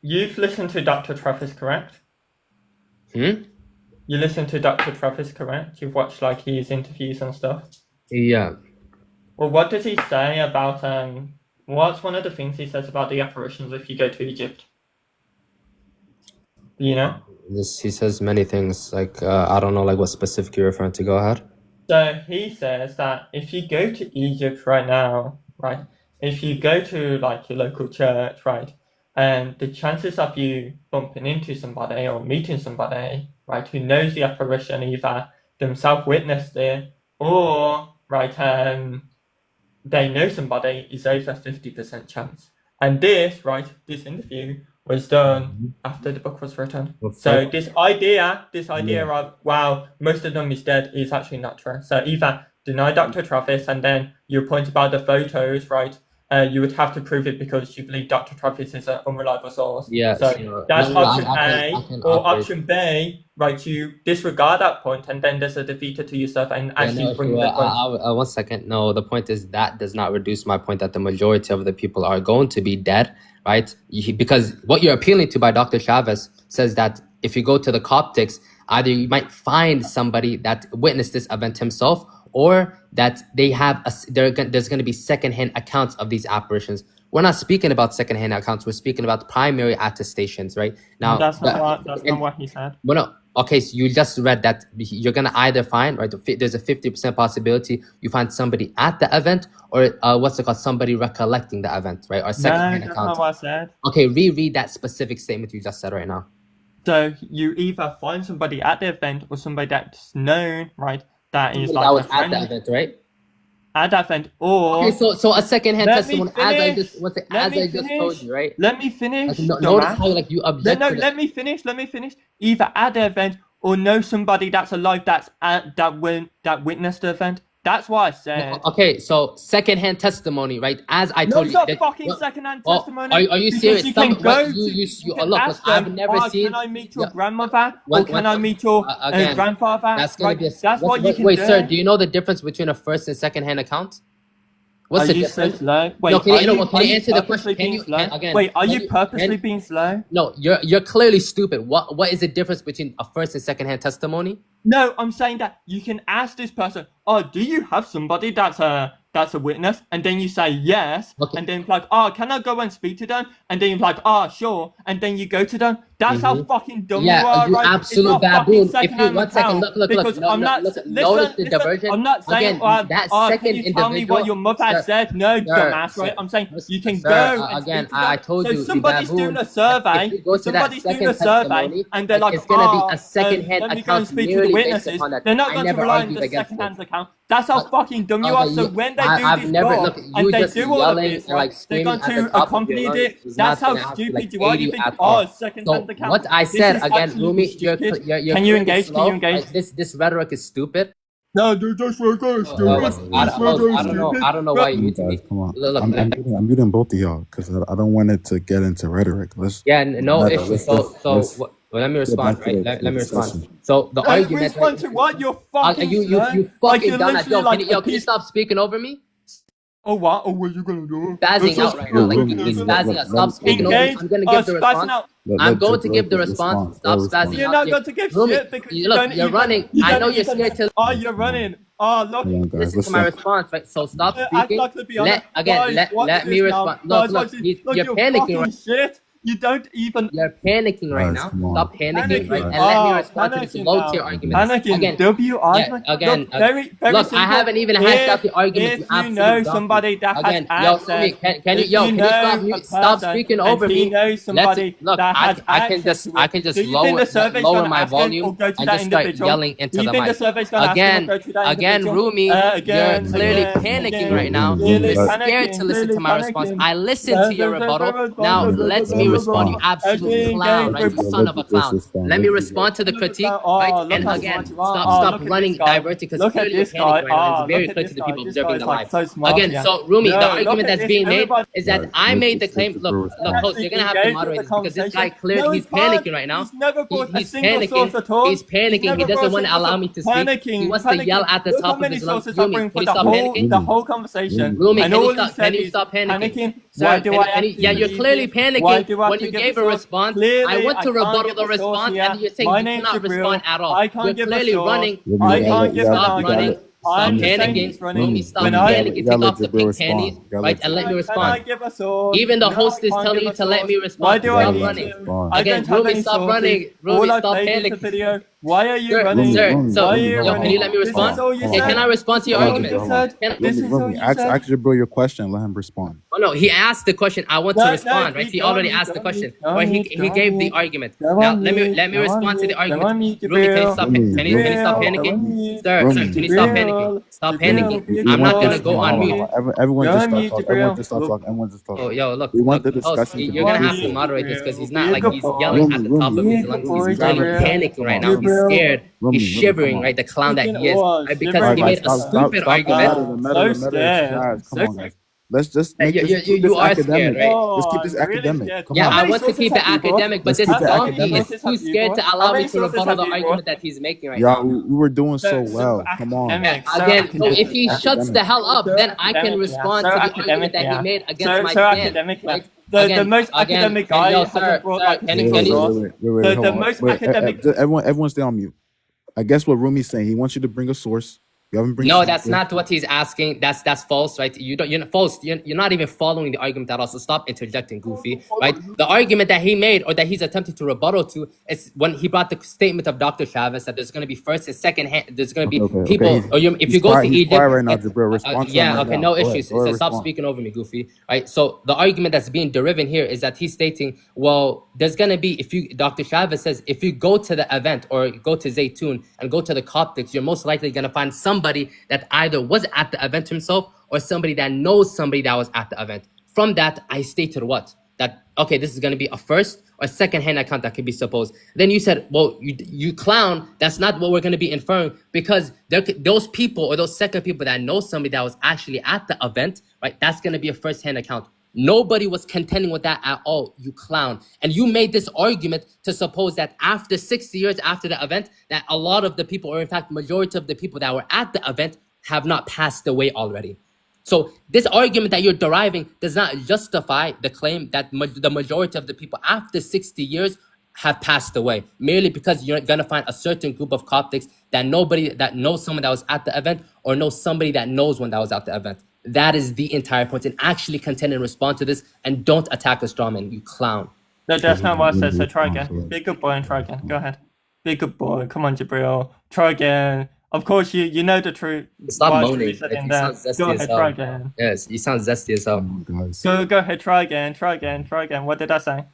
You've listened to Dr. Travis, correct? You listened to Dr. Travis, correct? You've watched like his interviews and stuff? Yeah. Well, what does he say about, what's one of the things he says about the apparitions if you go to Egypt? Do you know? He says many things, like, I don't know, like what specific you're referring to. Go ahead. So he says that if you go to Egypt right now, right, if you go to like your local church, right, and the chances of you bumping into somebody or meeting somebody, right, who knows the apparition, either themselves witnessed it or, right, they know somebody, is over 50% chance. And this, right, this interview was done after the book was written. So this idea of, wow, most of them is dead is actually not true. So either deny Dr. Travis, and then your point about the photos, right, you would have to prove it because you believe Dr. Travis is an unreliable source. Yeah. So that's option A. Or option B, right, you disregard that point, and then there's a defeater to yourself and actually bring that point. 1 second. No, the point is that does not reduce my point that the majority of the people are going to be dead, right? Because what you're appealing to by Dr. Chavez says that if you go to the Coptics, either you might find somebody that witnessed this event himself, or that they have there's going to be secondhand accounts of these apparitions. We're not speaking about secondhand accounts. We're speaking about primary attestations, right? Now, that's not what he said. Well, no. Okay, so you just read that you're going to either find, right, there's a 50% possibility you find somebody at the event, or somebody recollecting the event, right? Or secondhand account. That's not what I said. Okay, reread that specific statement you just said right now. So you either find somebody at the event or somebody that's known, right? That is that was at the event, right? event, or Okay, so a second-hand let me testimony, as I finish. just what's it, Let as me I just finish. told you, right? Let me finish. Like, notice how dumbass. like you object No, to the, let me finish. Let me finish. Either at the event or know somebody that's alive that's at that witnessed the event. That's what I said. Okay, so second-hand testimony, right? As I No, told it's you, not that, fucking well, second-hand oh, testimony. are you Because serious? you can Some go what to, you can look, ask I've them, never seen. can I meet your Yeah, grandmother, or can I meet your again, grandfather? that's gonna Right? be a, That's what you can wait, do. sir, do you know the difference between a first and second-hand account? What's Are the you so difference? slow? Wait, No, can you are answer the purposely question? Can being you slow? again? Wait, are can you purposely being slow? No, you're clearly stupid. What is the difference between a first and second-hand testimony? No, I'm saying that you can ask this person, oh, do you have somebody that's a witness? And then you say yes, Okay. and then like, oh, can I go and speak to them? And then you're like, oh, sure, and then you go to them. That's how fucking dumb you are, you right? absolute it's not baboon. fucking If you second-hand one second, account, look, because I'm not. notice the Listen, diversion. I'm not saying, Again, that can second you tell me what your mother sir, said? No, dumbass, sir, right? I'm saying you can sir, go and again, speak to them. I told so you, somebody's the baboon, doing a survey. if you go to that Somebody's doing second a survey, testimony, and they're like, it's gonna be a oh, second-hand let me go and account speak to the merely based witnesses. upon that. They're not I going to never rely on argued the against second-hand it. account. That's how fucking dumb you are. So when they do I've this never job look. and You they just do all of yelling this, and like they're screaming going at the to top of accompany your lungs it. is That's not how gonna happen, stupid like you are. You 80 think, at oh, all. second-hand So account. what I This said is again, absolutely Rumi, stupid. you're Can you clearly engage? slow. Can you engage? Like, this rhetoric is stupid. No, dude, this record is stupid. I don't know why you mute me. Guys, come on. Look, I'm muting both of y'all because I don't want it to get into rhetoric. Let's yeah, no issue. let's Well, let me get respond, back to right? the Let me respond. discussion. So the argument, respond to what? You're fucking you slow. fucking Like you're dumbass. literally like Can you stop speaking over me? Oh, what? Oh, what are you gonna do? Spazzing out right now. Like he's spazzing out. Stop speaking over me. I'm gonna give the response. I'm going to give the response. Stop spazzing out. You're not going to give Rumi, shit because you're running. I know you're scared to. Oh, you're running. Oh, look. Listen to my response, right? So stop speaking. Let Let me respond. Look, you're panicking right. Shit. You don't even. You're panicking right Guys, now. come on. Stop panicking, right? And Oh, let me respond to this panicking low now. tier argument. Panicking. Again, Again. Look, very look, simple. I haven't even hashed out the argument. If you know somebody that again, has access, can you stop speaking over me? Know somebody Look, that has I can just lower my volume and just start yelling into the mic. Again, Rumi, you're clearly panicking right now. You're scared to listen to my response. I listened to your rebuttal. Now let me respond, you absolute clown, right? You son of a clown. Let me respond to the critique, right? And again, stop running, diverting, because clearly you're panicking right now. It's very clear to the people observing the live. Again, so Rumi, the argument that's being made is that I made the claim. Look, host, you're gonna have to moderate this because this guy clearly he's panicking right now. He's panicking. He's panicking. He doesn't want to allow me to speak. He wants to yell at the top of his lungs. Rumi, can you stop panicking? The whole conversation. Rumi, can you stop panicking? Yeah, you're clearly panicking when you gave a response. I want to rebuttal the response, and you're saying you cannot respond at all. You're clearly running. Stop running. Stop panicking. Rumi, stop panicking. Take off the pink panties, right, and let me respond. Even the host is telling you to let me respond. Stop running. Again, Rumi, stop running. Rumi, stop panicking. Why are you running? Sir, can you let me respond? Okay, can I respond to your argument? Rumi, ask Jibrīl your question. Let him respond. Oh no, he asked the question. I want to respond, right? He already asked the question, but he gave the argument. Now let me respond to the argument. Rumi, can you stop? Can you stop panicking, sir? Can you stop panicking? Stop panicking. I'm not gonna go on mute. Everyone just stop talking. Everyone just talk. Oh, yo, look. We want the Host, discussion. you're gonna have to moderate this because he's not like he's yelling at the top of his lungs. He's really panicking right now. He's scared. He's shivering, right? The clown that he is, right? Because he made a stupid argument. So scared. Come on, guys. Let's just make you are scared, right? Let's keep this academic. Yeah, I want to keep it academic, but this donkey is too scared to allow me to rebuttal the argument that he's making right now. Yeah, we were doing so well. Come on. Again, if he shuts the hell up, then I can respond to the argument that he made against my stand. Right? The most academic guy hasn't brought like the most academic. Everyone stay on mute. I guess what Rumi's saying, he wants you to bring a source. No, that's not what he's asking. That's false, right? You're false. You're not even following the argument at all. So stop interjecting, Goofy. Right? The argument that he made or that he's attempting to rebuttal to is when he brought the statement of Dr. Chavez that there's going to be first and second hand. There's going to be people. Or if you go to Egypt, right now, Jibrīl, no issues. So stop speaking over me, Goofy. Right? So the argument that's being deriven here is that he's stating, well, there's going to be Dr. Chavez says if you go to the event or go to Zeitoun and go to the Coptics, you're most likely going to find somebody somebody that either was at the event himself or somebody that knows somebody that was at the event. From that, I stated what? That, okay, this is going to be a first or second-hand account that could be supposed. Then you said, well, you clown, that's not what we're going to be inferring, because those people or those second people that know somebody that was actually at the event, right, that's going to be a first-hand account. Nobody was contending with that at all, you clown. And you made this argument to suppose that after 60 years after the event, that a lot of the people, or in fact, majority of the people that were at the event have not passed away already. So this argument that you're deriving does not justify the claim that the majority of the people after 60 years have passed away, merely because you're going to find a certain group of Coptics that knows someone that was at the event or knows somebody that knows one that was at the event. That is the entire point. And actually contend and respond to this, and don't attack a straw man, you clown. No, that's not what I said, so try again. Be a good boy and try again. Go ahead. Be a good boy. Come on, Jibrīl. Try again. Of course, you know the truth. Stop moaning. Go ahead, try again. Yes, you sound zesty as hell. Go ahead, try again. What did I say?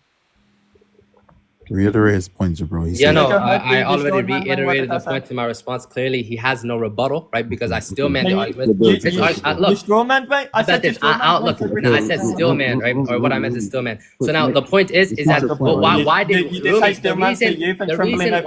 Reiterate his points, bro. I already reiterated the point in my response. Clearly, he has no rebuttal, right? Because I still man the argument. You straw man, right? I said I said still man, right? Or what I meant is still man. So now the point is that why did the reason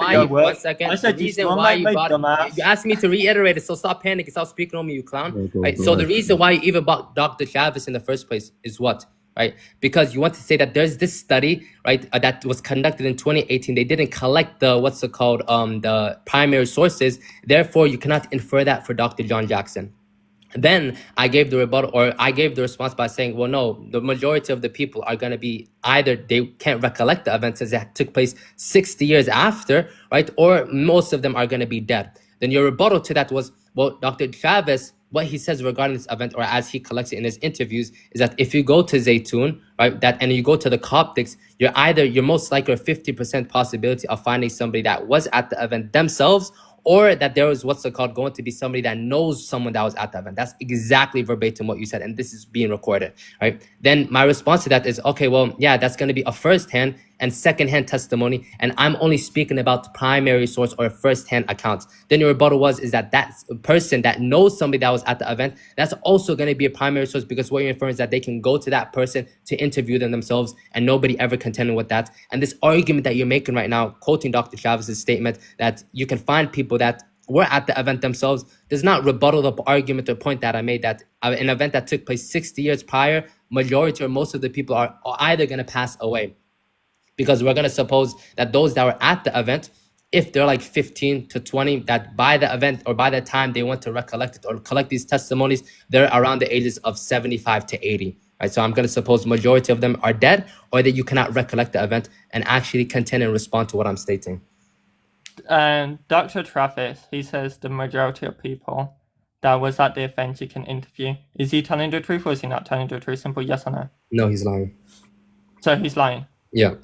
why you brought, you asked me to reiterate it, so stop panicking, stop speaking on me, you clown. Right? So the reason why you even brought Dr. Chavez in the first place is what? Right, because you want to say that there's this study, right, that was conducted in 2018. They didn't collect the primary sources. Therefore, you cannot infer that for Dr. John Jackson. Then I gave the rebuttal, or I gave the response by saying, well, no, the majority of the people are going to be either they can't recollect the events as that took place 60 years after, right, or most of them are going to be dead. Then your rebuttal to that was, well, Dr. Chavez, what he says regarding this event, or as he collects it in his interviews, is that if you go to Zeitoun, right, and you go to the Coptics, you're most likely a 50% possibility of finding somebody that was at the event themselves, or that there was going to be somebody that knows someone that was at the event. That's exactly verbatim what you said, and this is being recorded, right? Then my response to that is, okay, well, yeah, that's going to be a first-hand and second-hand testimony, and I'm only speaking about the primary source or first-hand accounts. Then your rebuttal is that person that knows somebody that was at the event, that's also going to be a primary source, because what you're inferring is that they can go to that person to interview them themselves, and nobody ever contended with that. And this argument that you're making right now, quoting Dr. Chavez's statement that you can find people that were at the event themselves, does not rebuttal the argument or point that I made, that an event that took place 60 years prior, majority or most of the people are either going to pass away. Because we're going to suppose that those that were at the event, if they're like 15 to 20, that by the event or by the time they want to recollect it or collect these testimonies, they're around the ages of 75 to 80. Right? So I'm going to suppose majority of them are dead, or that you cannot recollect the event and actually contend and respond to what I'm stating. Dr. Travis, he says the majority of people that was at the event you can interview. Is he telling the truth, or is he not telling the truth? Simple yes or no? No, he's lying. So he's lying? Yeah.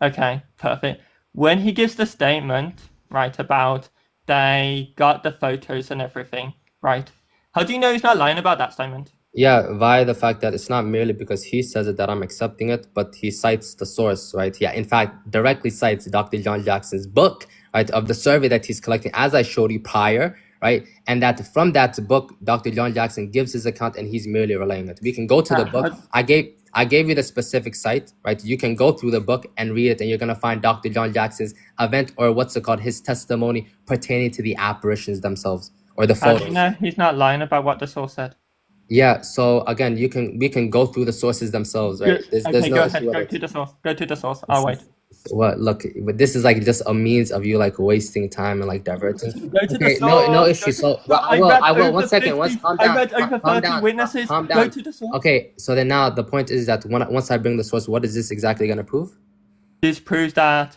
Okay, perfect. When he gives the statement, right, about they got the photos and everything, right, how do you know he's not lying about that statement? Yeah, via the fact that it's not merely because he says it that I'm accepting it, but he cites the source, right? Yeah, in fact, directly cites Dr. John Jackson's book, right, of the survey that he's collecting, as I showed you prior, right? And that from that book, Dr. John Jackson gives his account and he's merely relaying it. We can go to the book. I gave you the specific site, right? You can go through the book and read it, and you're going to find Dr. John Jackson's event, or his testimony pertaining to the apparitions themselves, or the photos. How do you know he's not lying about what the source said? Yeah, so again, we can go through the sources themselves, right? There's no go ahead, go to the source. I'll wait. What? Look, but this is like just a means of you like wasting time and like diverting. Go to the source. No issue. So I will. 1 second. Calm down. I read over 30 witnesses. Calm down. Go to the source. Okay, so then now the point is that once I bring the source, what is this exactly going to prove? This proves that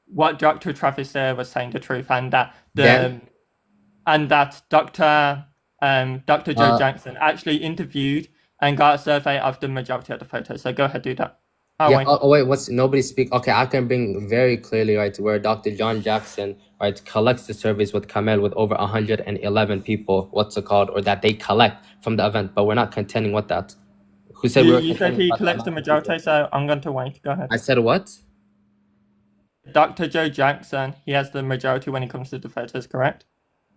what Dr. Travis said was saying the truth, and that Dr. Joe Jackson actually interviewed and got a survey of the majority of the photos. So go ahead, do that. Wait, nobody speak? Okay, I can bring very clearly, right, where Dr. John Jackson, right, collects the surveys with Kamel with over 111 people, or that they collect from the event, but we're not contending with that. Who said you said he collects the majority, so I'm going to wait. Go ahead. I said what? Dr. Joe Jackson, he has the majority when it comes to the photos, correct?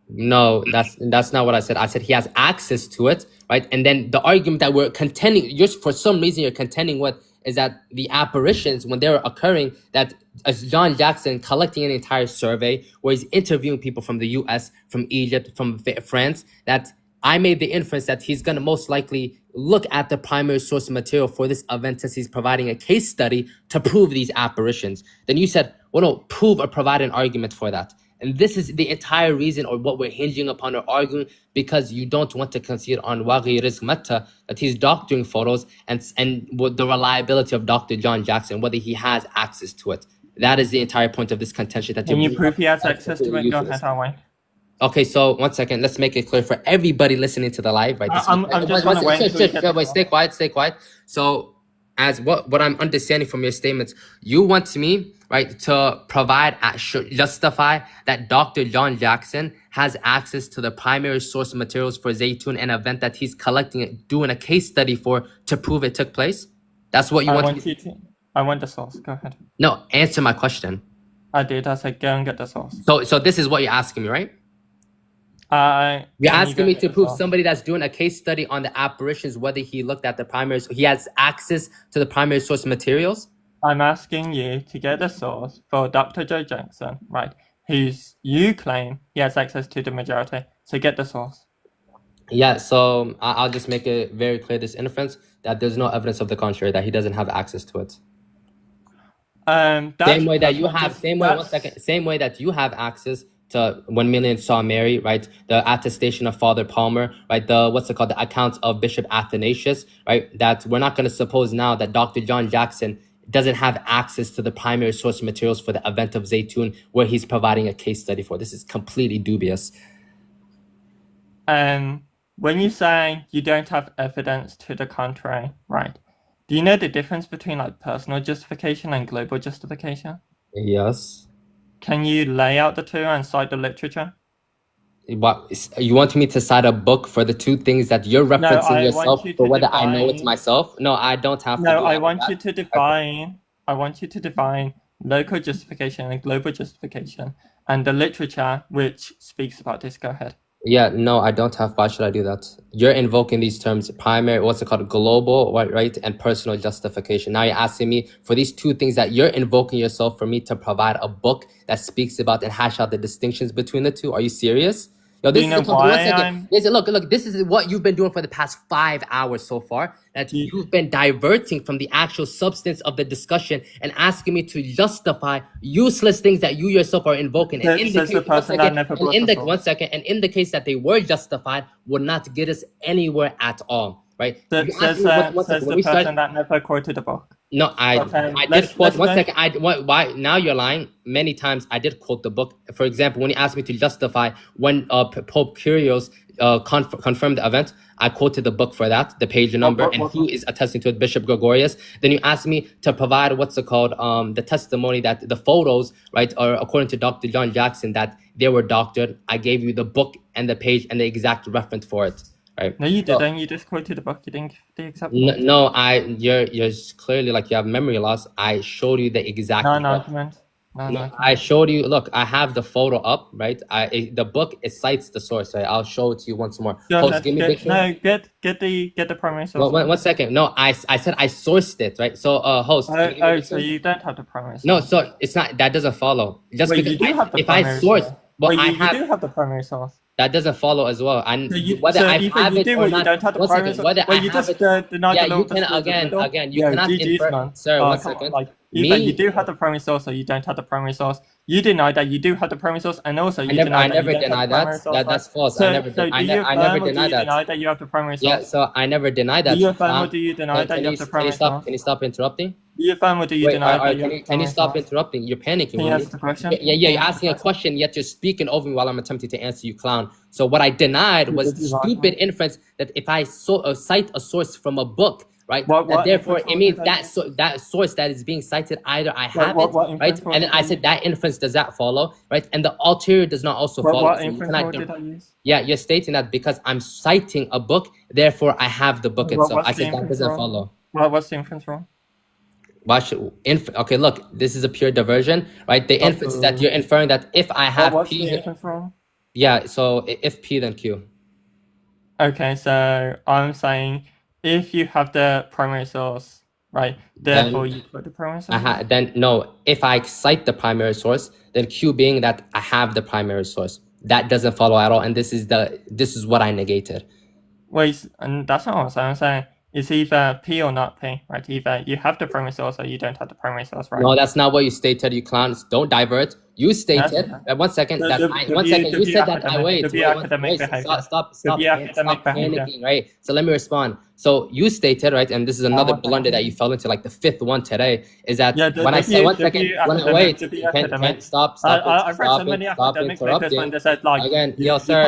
No, that's not what I said. I said he has access to it, right? And then the argument that we're contending, just for some reason you're contending with, is that the apparitions, when they were occurring, that as John Jackson collecting an entire survey where he's interviewing people from the US, from Egypt, from France, that I made the inference that he's going to most likely look at the primary source material for this event since he's providing a case study to prove these apparitions. Then you said, well, no, prove or provide an argument for that. And this is the entire reason, or what we're hinging upon or arguing, because you don't want to concede on Waghi Rizq Matta, that he's doctoring photos, and with the reliability of Dr. John Jackson, whether he has access to it. That is the entire point of this contention. That Can you prove he has access to it? Go ahead, Hawai. Okay, so 1 second. Let's make it clear for everybody listening to the live, right? I'm just gonna wait. Stay quiet. So, as what I'm understanding from your statements, you want me, right, to provide, justify that Dr. John Jackson has access to the primary source materials for Zeitoun, an event that he's collecting, doing a case study for, to prove it took place? That's what you want me to... I want the source. Go ahead. No, answer my question. I did. I said go and get the source. So this is what you're asking me, right? You're asking me to prove somebody that's doing a case study on the apparitions, whether he looked at the primary, he has access to the primary source materials? I'm asking you to get the source for Dr. Joe Jackson, right? Who's you claim he has access to the majority. So get the source. Yeah, so I'll just make it very clear, this inference, that there's no evidence of the contrary, that he doesn't have access to it. Same way that you have access to when millions saw Mary, right? The attestation of Father Palmer, right? The account of Bishop Athanasius, right? That we're not going to suppose now that Dr. John Jackson doesn't have access to the primary source materials for the event of Zeitoun, where he's providing a case study for. This is completely dubious. When you say you don't have evidence to the contrary, right? Do you know the difference between like personal justification and global justification? Yes. Can you lay out the two and cite the literature? What, you want me to cite a book for the two things that you're referencing yourself for whether I know it myself? No, I don't have to. No, I want you to define. I want you to define local justification and global justification, and the literature which speaks about this. Go ahead. Yeah, no, I don't have. Why should I do that? You're invoking these terms: primary, global, right, and personal justification. Now you're asking me for these two things that you're invoking yourself for me to provide a book that speaks about and hash out the distinctions between the two. Are you serious? Yo, this look, this is what you've been doing for the past 5 hours so far. That you've been diverting from the actual substance of the discussion and asking me to justify useless things that you yourself are invoking. And in the case that they were justified, would not get us anywhere at all. Right? Says the person that never quoted the book. No, I did quote. 1 second. Why now you're lying? Many times I did quote the book. For example, when you asked me to justify when Pope Kyrios confirmed the event, I quoted the book for that, the page number, and who is attesting to it, Bishop Gregorius. Then you asked me to provide the testimony that the photos, right, are according to Dr. John Jackson, that they were doctored. I gave you the book and the page and the exact reference for it. Right. No, you didn't. You just quoted the book. You didn't give the exact. No, you're clearly like you have memory loss. I showed you the exact. Non-argument. I showed you. Look, I have the photo up, right? The book, it cites the source. Right? I'll show it to you once more. Host, give me get the primary source. One second. No, I said I sourced it, right? So host. So you don't have the primary source. No, so it's not. That doesn't follow. Just because if I source, well, you do have the primary source. That doesn't follow as well. And whether I have it or not. Whether I have it. Yeah, you can again. You cannot infer. Sir, 1 second. Either you do have the primary source or you don't have the primary source. You deny that you do have the primary source, and also you deny that you don't have the primary source. That's false. I never deny that. Deny that you have the primary source? Yeah, so I never deny that. Do you affirm or do you deny that you have the primary source? Can you stop interrupting? Do you affirm or do you deny that you have the primary source? Can you stop interrupting? You're panicking. Can you ask the question? Yeah, you're asking a question, yet you're speaking over me while I'm attempting to answer you, clown. So what I denied was the stupid inference that if I cite a source from a book, right? That therefore, it means that source that is being cited, either I have it, right? And then I said that inference does not follow, right? And the ulterior does not also follow. What inference did I use? Yeah, you're stating that because I'm citing a book, therefore I have the book itself. I said that doesn't follow. What's the inference wrong? Okay, look, this is a pure diversion, right? The inference is that you're inferring that if I have what's the inference wrong? Yeah, so if P, then Q. Okay, so I'm saying if you have the primary source, right, therefore you put the primary source. Then no, if I cite the primary source, then Q being that I have the primary source. That doesn't follow at all, and this is what I negated. Wait, and that's not what I'm saying. I'm saying it's either P or not P, right? Either you have the primary source or you don't have the primary source, right? No, that's not what you stated, you clowns. Don't divert. You stated, one second, you said that I wait, stop panicking, right? So let me respond. So you stated, right, and this is another blunder that you fell into, like the fifth one today, is that when I said, one second, stop interrupting. Again, yo, sir,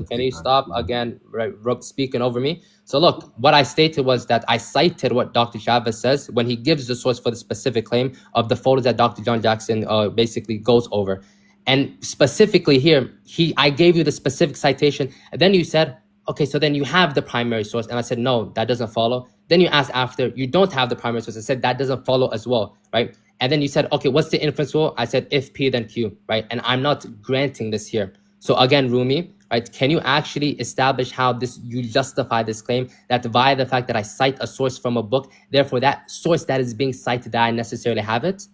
can you stop again, right, speaking over me? So look, what I stated was that I cited what Dr. Chavez says when he gives the source for the specific claim of the photos that Dr. John Jackson basically goes over. And specifically here, I gave you the specific citation, and then you said, okay, so then you have the primary source. And I said, no, that doesn't follow. Then you asked after, you don't have the primary source. I said, that doesn't follow as well, right? And then you said, okay, what's the inference rule? I said, if P, then Q, right? And I'm not granting this here. So again, Rumi, right, can you actually establish how you justify this claim that via the fact that I cite a source from a book, therefore that source that is being cited, that I necessarily have it?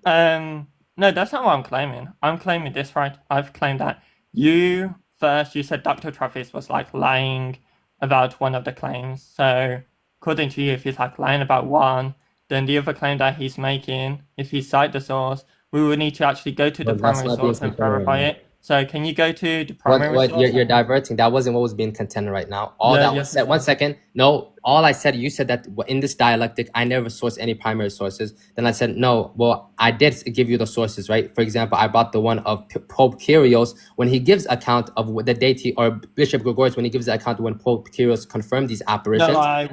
No, that's not what I'm claiming. I'm claiming this, right? I've claimed that you said Dr. Travis was like lying about one of the claims. So according to you, if he's like lying about one, then the other claim that he's making, if he cite the source, we would need to actually go to the primary source and verify it. So can you go to the primary source? You're diverting. That wasn't what was being contended right now. Was said. One second. No, all I said, you said that in this dialectic, I never source any primary sources. Then I said, no, well, I did give you the sources, right? For example, I brought the one of Pope Kyrios when he gives account of the deity, or Bishop Gregorius when he gives the account when Pope Kyrios confirmed these apparitions. I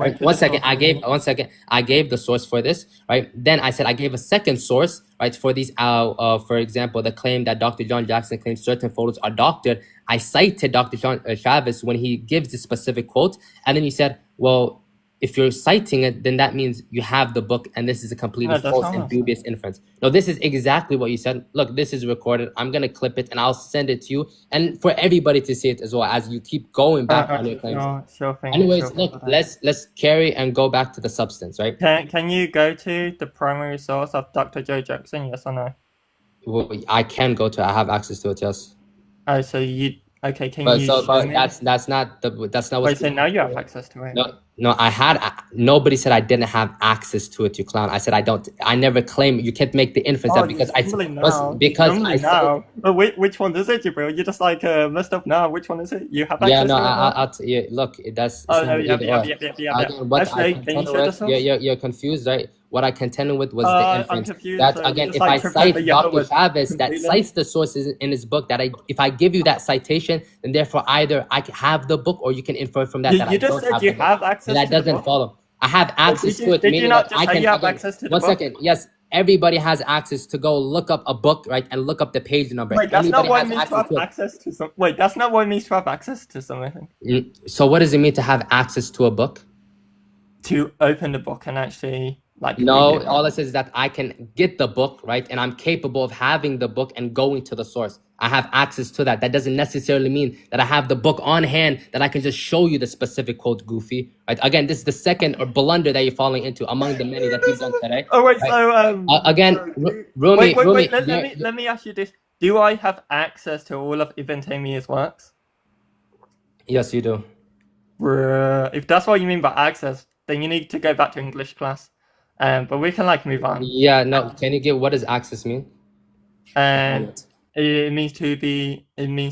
gave the source for this, right? Then I said I gave a second source, right, for these, for example, the claim that Dr. John Jackson claims certain photos are doctored. I cited Dr. John Chavez when he gives the specific quote, and then you said, well, if you're citing it, then that means you have the book, and this is a completely false and dubious inference. No, this is exactly what you said. Look, this is recorded. I'm going to clip it, and I'll send it to you, and for everybody to see it as well, as you keep going back on your claims. Anyways, look, let's carry and go back to the substance, right? Can you go to the primary source of Dr. Joe Jackson, yes or no? Well, I can go to it. I have access to it, yes. Oh, so you... Okay, that's not what... Wait, so now you have access to it? No, nobody said I didn't have access to it, you clown. I said I never claim. You can't make the inference that because which one is it, Jibrīl? You just like messed up now. Which one is it? You have access to it? Look, that's... You're confused, right? What I contended with was the inference. That again, if I cite Dr. Chavez that cites the sources in his book, that if I give you that citation, then therefore either I have the book or you can infer from that that I don't have the book. Have access. That doesn't follow. I have access to it. Did you not just say you have access to the book? 1 second. Yes, everybody has access to go look up a book, right, and look up the page number. Wait, that's not what it means to have access to something. Wait, that's not what it means to have access to something. So what does it mean to have access to a book? To open the book and actually... No, all it says is that I can get the book, right? And I'm capable of having the book and going to the source. I have access to that. That doesn't necessarily mean that I have the book on hand that I can just show you the specific quote, goofy. Right? Again, this is the second or blunder that you're falling into among the many that we've done today. Oh, wait, right? Again, Rumi... Wait, let me ask you this. Do I have access to all of Ibn Taymiyyah's works? Yes, you do. If that's what you mean by access, then you need to go back to English class. But we can move on. Yeah, no. Can you give what does access mean? It means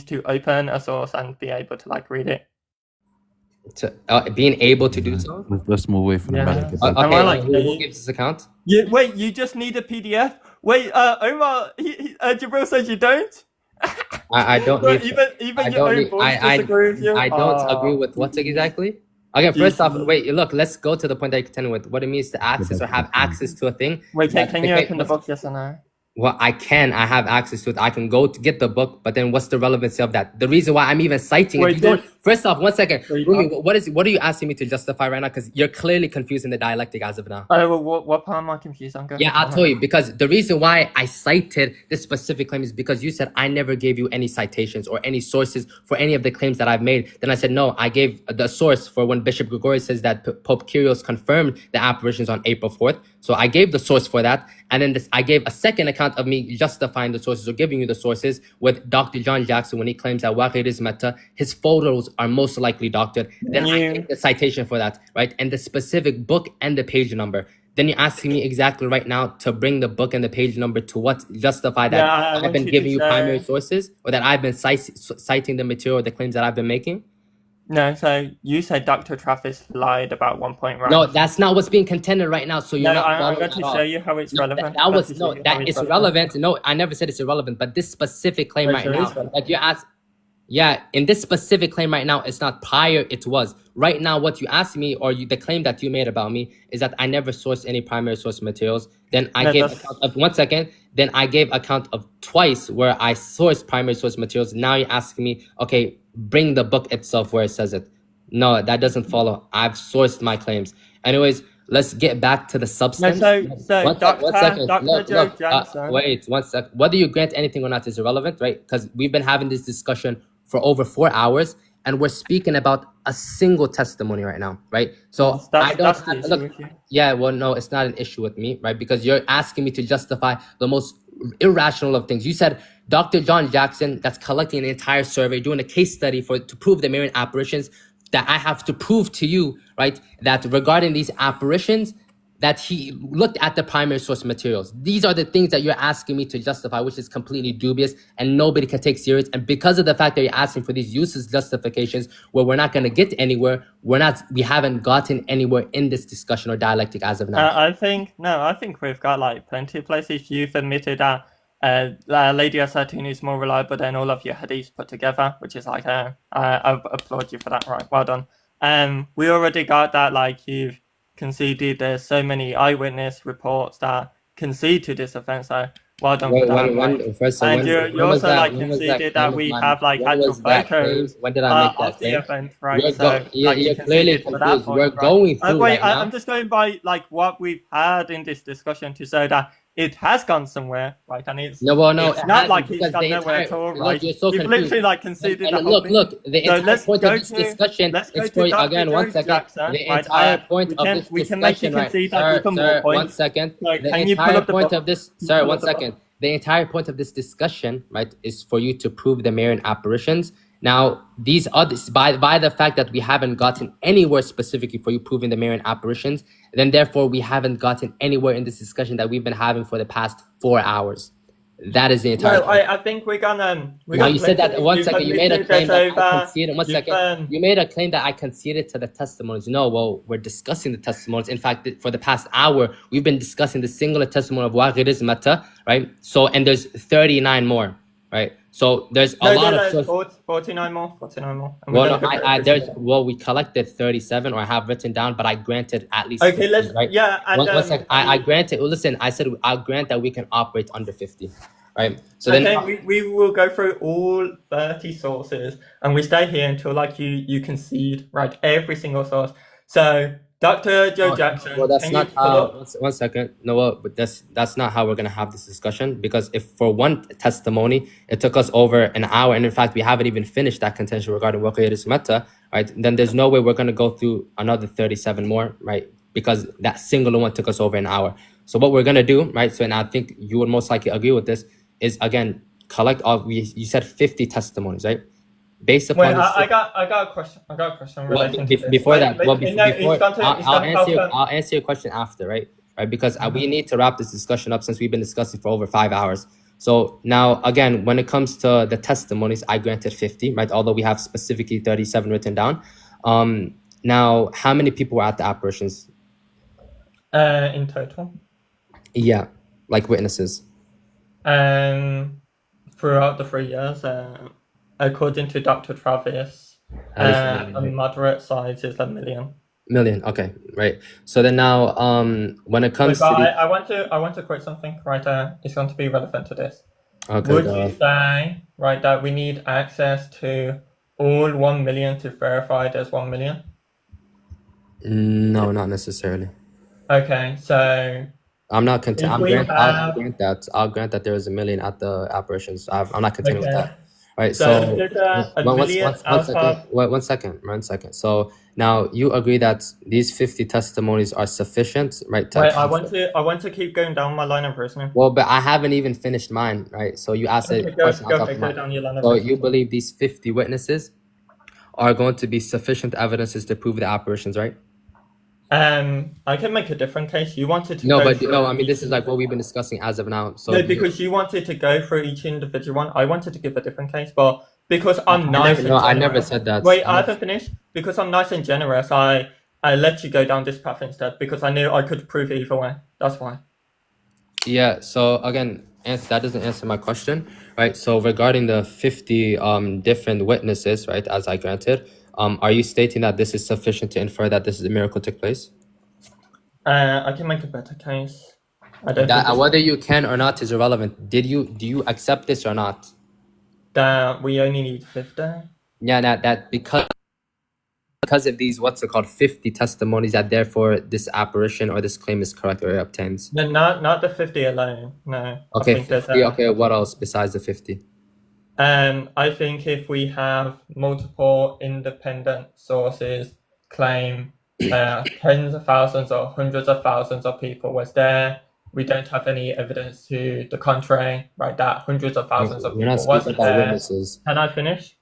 to open a source and be able to read it. To being able to do so. Let's move away from the okay, who gives this account? Wait, you just need a PDF. Wait, Omar, Jibrīl says you don't. I don't need. Even your own voice disagree with you. I don't agree with what exactly. Okay, first off, wait, look, let's go to the point that you're contending with. What it means to access or have access to a thing. Wait, can you open the book, yes or no? Well, I have access to it. I can go to get the book, but then what's the relevancy of that? The reason why I'm even citing it. Wait, You don't, first off, 1 second. Wait, Rumi, what are you asking me to justify right now? Because you're clearly confusing the dialectic as of now. Oh, well, what part am I confused on? Yeah, I'll tell you, because the reason why I cited this specific claim is because you said I never gave you any citations or any sources for any of the claims that I've made. Then I said, no, I gave the source for when Bishop Gregorius says that Pope Kyrios confirmed the apparitions on April 4th. So I gave the source for that. And then I gave a second account of me justifying the sources or giving you the sources with Dr. John Jackson when he claims that Waqid is meta. His photos are most likely doctored. Then I gave the citation for that, right? And the specific book and the page number. Then you're asking me exactly right now to bring the book and the page number to what justify that I've been giving you primary sources, or that I've been citing the material or the claims that I've been making? No, so you said Dr. Travis lied about 1 point, right? No, that's not what's being contended right now. So you're not I'm following going to at all. show you how it's relevant. That is irrelevant. No, I never said it's irrelevant, but this specific claim right now that you asked. Yeah, in this specific claim right now, it's not prior, it was. Right now, what you asked me, or the claim that you made about me, is that I never sourced any primary source materials. Then I gave account of 1 second. Then I gave account of twice where I sourced primary source materials. Now you're asking me, okay, bring the book itself where it says it. No, that doesn't follow. I've sourced my claims. Anyways, let's get back to the substance. So Dr. Joe Johnson. Wait, 1 sec. Whether you grant anything or not is irrelevant, right? Because we've been having this discussion for over 4 hours, and we're speaking about a single testimony right now, right? So I don't have, look, yeah, well, no, it's not an issue with me, right? Because you're asking me to justify the most irrational of things. You said Dr. John Jackson, that's collecting an entire survey, doing a case study to prove the Marian apparitions, that I have to prove to you, right, that regarding these apparitions, that he looked at the primary source materials. These are the things that you're asking me to justify, which is completely dubious and nobody can take serious. And because of the fact that you're asking for these useless justifications where we're not going to get anywhere, we haven't gotten anywhere in this discussion or dialectic as of now. I think we've got like plenty of places. You've admitted that Lady Zeitoun is more reliable than all of your hadiths put together, which is like I applaud you for that. Right, well done. We already got that, like, you've conceded there's so many eyewitness reports that concede to this offense. So well done for that. And you also like conceded that we have like actual photos when did I make that of the event, right? You're clearly confused. We're going through wait, right now. I'm just going by like what we've had in this discussion to say that it has gone somewhere, right? And it's it's not like it's gone nowhere at all, right? You're so You've literally like conceded the whole thing. Look, the entire point of this discussion is for you, again, 1 second. The entire point of this discussion, right? Sir, 1 second. The entire point of this, sir, 1 second. The entire point of this discussion, right, is for you to prove the Marian apparitions. Now, these others, by the fact that we haven't gotten anywhere specifically for you proving the Marian apparitions, then therefore we haven't gotten anywhere in this discussion that we've been having for the past 4 hours. That is the entire. No, I think we're gonna. Now you said that 1 second. You made a claim that I conceded. 1 second. You made a claim that I conceded to the testimonies. No, well, we're discussing the testimonies. In fact, for the past hour, we've been discussing the singular testimony of Waqid is mata, right? So, and there's 39 more, right? So there's a lot of 49 more. 49 more. Well, we collected 37, or I have written down, but I granted at least. Okay, 50, right? Yeah. And, 1 second. I granted. Well, listen, I said I'll grant that we can operate under 50, right? So okay, then we will go through all 30 sources, and we stay here until like you concede, right? Every single source. So Dr. Joe Jackson. Well, that's not how. 1 second. No, well, but that's not how we're gonna have this discussion, because if for one testimony it took us over an hour, and in fact we haven't even finished that contention regarding Waqid is mata, right? Then there's no way we're gonna go through another 37 more, right? Because that single one took us over an hour. So what we're gonna do, right? So, and I think you would most likely agree with this, is again collect all. You said 50 testimonies, right? Based upon I got a question. Before that, I'll answer your question after, right? Because we need to wrap this discussion up since we've been discussing for over 5 hours. So now, again, when it comes to the testimonies, I granted 50, right? Although we have specifically 37 written down. Now, how many people were at the apparitions? In total? Yeah, like witnesses. Throughout the 3 years. According to Dr. Travis, on moderate size is 1 million. Million. Okay, right. So then now, when it Wait, comes but to the I want to quote something, right? It's going to be relevant to this. okay, Would go you ahead. say, right, that we need access to all 1 million to verify there's 1 million? No, not necessarily. Okay, so I'm not content. if we I'll have, grant that. I'll grant that there is a million at the apparitions. I'm not contending with okay, that. Right. so if So there's a million one out second. of, One second. 1 second. So now you agree that these 50 testimonies are sufficient, right? To wait, account I want to keep going down my line of reasoning. Well, but I haven't even finished mine, right? So you asked a Okay, question. I'll talk go about. down your line of So reasoning. you believe these 50 witnesses are going to be sufficient evidences to prove the apparitions, right? I can make a different case. You wanted to No, go but through no, I mean each this is like what we've been individual. discussing as of now. So No, because you wanted to go through each individual one. I wanted to give a different case, but because I'm nice and I never generous. said that. Wait, I haven't finished. Because I'm nice and generous, I let you go down this path instead because I knew I could prove it either way. That's why. Yeah. So again, that doesn't answer my question, right? So regarding the 50 different witnesses, right, as I granted, are you stating that this is sufficient to infer that this is a miracle took place? I can make a better case. I don't think That it's whether you can or not is irrelevant. Do you accept this or not? that we only need 50. Yeah, that because of these what's it called 50 testimonies that therefore this apparition or this claim is correct or it obtains. No, not the 50 alone. No. Okay, I think there's 50. Okay, what else besides the 50? I think if we have multiple independent sources claim tens of thousands or hundreds of thousands of people was there, we don't have any evidence to the contrary, right? That hundreds of thousands of We're not people speaking wasn't about there. witnesses. Can I finish?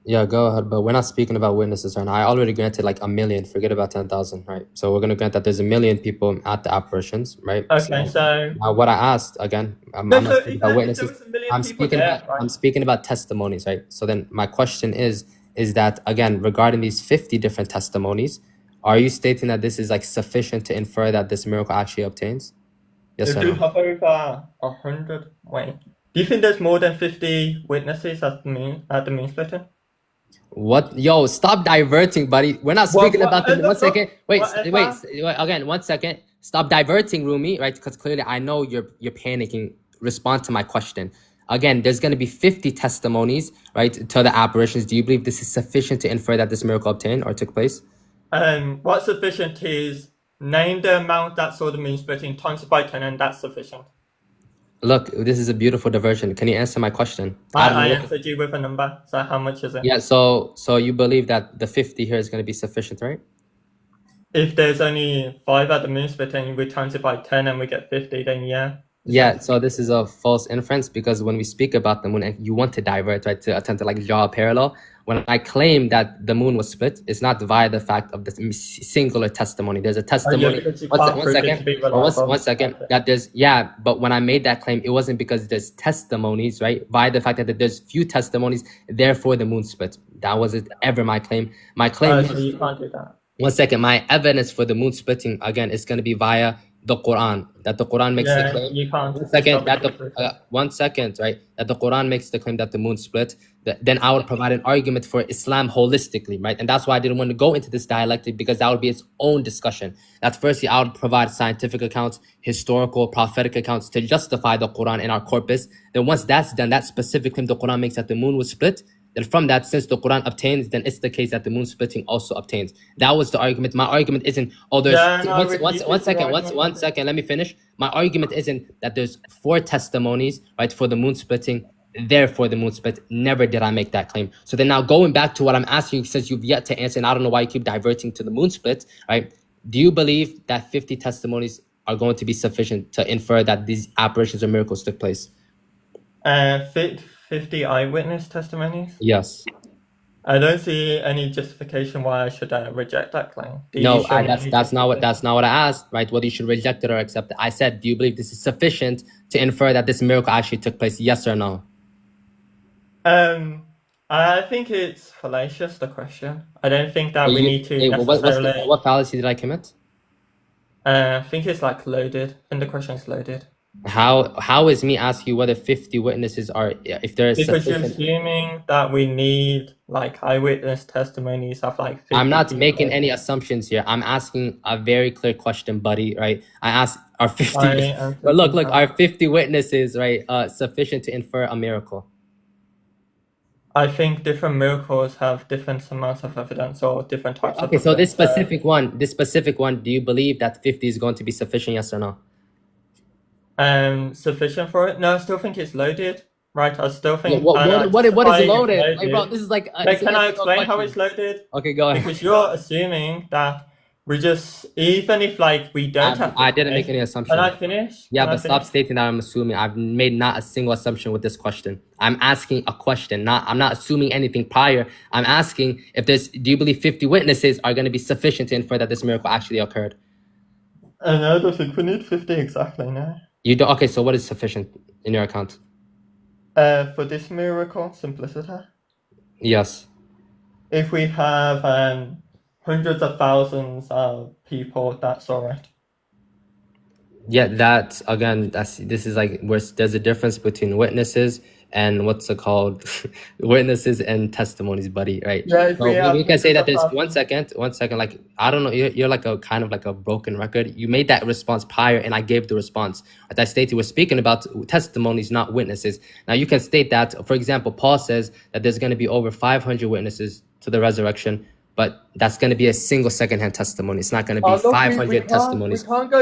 Yeah, go ahead, but we're not speaking about witnesses right now. I already granted like a million. Forget about 10,000, right? So we're gonna grant that there's a million people at the apparitions, right? Okay, so Now what I asked again, I'm no, not so speaking if about there witnesses. was a million people there, right? I'm speaking about testimonies, right? So then my question is that again regarding these 50 different testimonies, are you stating that this is like sufficient to infer that this miracle actually obtains? Yes If or we no? have over 100, wait, do you think there's more than 50 witnesses at the moon splitting? What? Yo, stop diverting, buddy. We're not speaking about the. 1 second. Wait, again. 1 second. Stop diverting, Rumi. Right? Because clearly, I know you're panicking. Respond to my question. Again, there's going to be 50 testimonies, right, to the apparitions. Do you believe this is sufficient to infer that this miracle obtained or took place? What's sufficient is name the amount that saw the moon splitting times it by 10, and that's sufficient. Look, this is a beautiful diversion. Can you answer my question? I answered you with a number. So how much is it? Yeah. So you believe that the 50 here is going to be sufficient, right? If there's only 5 at the moon splitting, we times it by 10 and we get 50, then yeah. Yeah, so this is a false inference because when we speak about the moon and you want to divert, right, to attempt to like draw a parallel, when I claim that the moon was split, it's not via the fact of the singular testimony. There's a testimony. One second. That there's but when I made that claim, it wasn't because there's testimonies, right? Via the fact that there's few testimonies, therefore the moon split. That wasn't ever my claim. My claim. So you can't do that. 1 second. My evidence for the moon splitting again is going to be via the Quran. That the Quran makes the claim. You can't. 1 second. That the 1 second, right? That the Quran makes the claim that the moon split. Then I would provide an argument for Islam holistically, right? And that's why I didn't want to go into this dialectic because that would be its own discussion. That firstly, I would provide scientific accounts, historical, prophetic accounts to justify the Quran in our corpus. Then once that's done, that specific claim the Quran makes that the moon was split. Then from that, since the Quran obtains, then it's the case that the moon splitting also obtains. That was the argument. My argument isn't, there's 1 second, let me finish. My argument isn't that there's 4 testimonies, right, for the moon splitting, therefore the moon split. Never did I make that claim. So then now going back to what I'm asking you, since you've yet to answer, and I don't know why you keep diverting to the moon split, right? Do you believe that 50 testimonies are going to be sufficient to infer that these apparitions or miracles took place? 50 eyewitness testimonies? Yes. I don't see any justification why I should reject that claim. No, that's not what I asked, right? Whether you should reject it or accept it. I said, do you believe this is sufficient to infer that this miracle actually took place? Yes or no? I think it's fallacious, the question. I don't think that we need to necessarily... What fallacy did I commit? I think it's like loaded. I think the question is loaded. How is me asking you whether 50 witnesses are, if there is Because you're sufficient? assuming that we need like eyewitness testimonies of like 50 I'm not people. making any assumptions here. I'm asking a very clear question, buddy, right? I asked, are 50, but look, are 50 witnesses, right, sufficient to infer a miracle? I think different miracles have different amounts of evidence or different types of Okay, so evidence. this specific one, do you believe that 50 is going to be sufficient, yes or no? Sufficient for it? No, I still think it's loaded. Right, I still think. What is loaded? Loaded. Like, bro, this is like. Can I explain how it's loaded? Okay, go ahead. Because you're assuming that we just, even if like we don't have. I didn't make any assumption. Can I finish? Yeah, but stop stating that I'm assuming. I've made not a single assumption with this question. I'm asking a question. I'm not assuming anything prior. I'm asking if there's. Do you believe 50 witnesses are going to be sufficient to infer that this miracle actually occurred? No, I don't think we need 50 exactly. No. You don't. Okay, so what is sufficient in your account? For this miracle, simplicity. Yes. If we have hundreds of thousands of people, that's all right. Yeah, this is like where there's a difference between witnesses and what's it called, witnesses and testimonies, buddy, right? Yeah, so we can say that there's one second, like, I don't know, you're like a kind of like a broken record. You made that response prior and I gave the response. As I stated, we're speaking about testimonies, not witnesses. Now you can state that, for example, Paul says that there's going to be over 500 witnesses to the resurrection, but that's going to be a single secondhand testimony. It's not going to be 500 testimonies. We can't go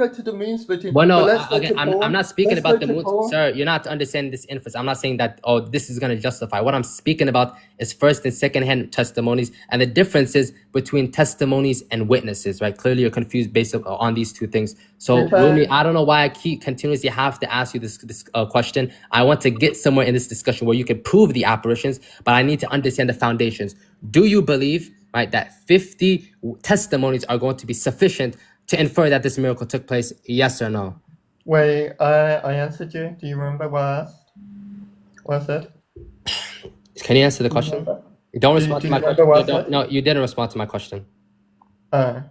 to the means between. Well, no, again, I'm not speaking about the moon, sir. You're not understanding this inference. I'm not saying that, oh, this is going to justify. What I'm speaking about is first and secondhand testimonies and the differences between testimonies and witnesses, right? Clearly, you're confused based on these two things. So, Rumi, I don't know why I keep continuously have to ask you this question. I want to get somewhere in this discussion where you can prove the apparitions, but I need to understand the foundations. Do you believe, right, that 50 testimonies are going to be sufficient to infer that this miracle took place? Yes or no? Wait, I answered you. Do you remember what I asked? What I said? Can you answer the question? Don't respond to my question. No, you didn't respond to my question.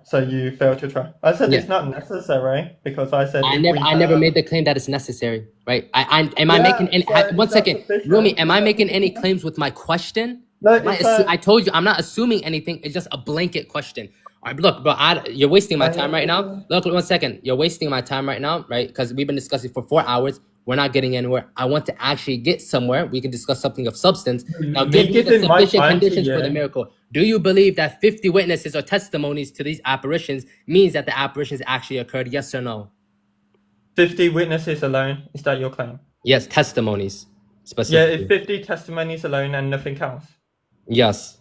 So you failed to try. I said it's not necessary because I said I never made the claim that it's necessary, right? Am I making any? One second, Rumi, am I making any claims with my question? No, I told you I'm not assuming anything. It's just a blanket question. All right, look, bro, you're wasting my time right now. Look, 1 second. You're wasting my time right now, right? Because we've been discussing for 4 hours. We're not getting anywhere. I want to actually get somewhere. We can discuss something of substance. Now, give me the sufficient conditions for the miracle. Do you believe that 50 witnesses or testimonies to these apparitions means that the apparitions actually occurred? Yes or no? 50 witnesses alone. Is that your claim? Yes, testimonies. Specifically. Yeah, if 50 testimonies alone and nothing else. Yes.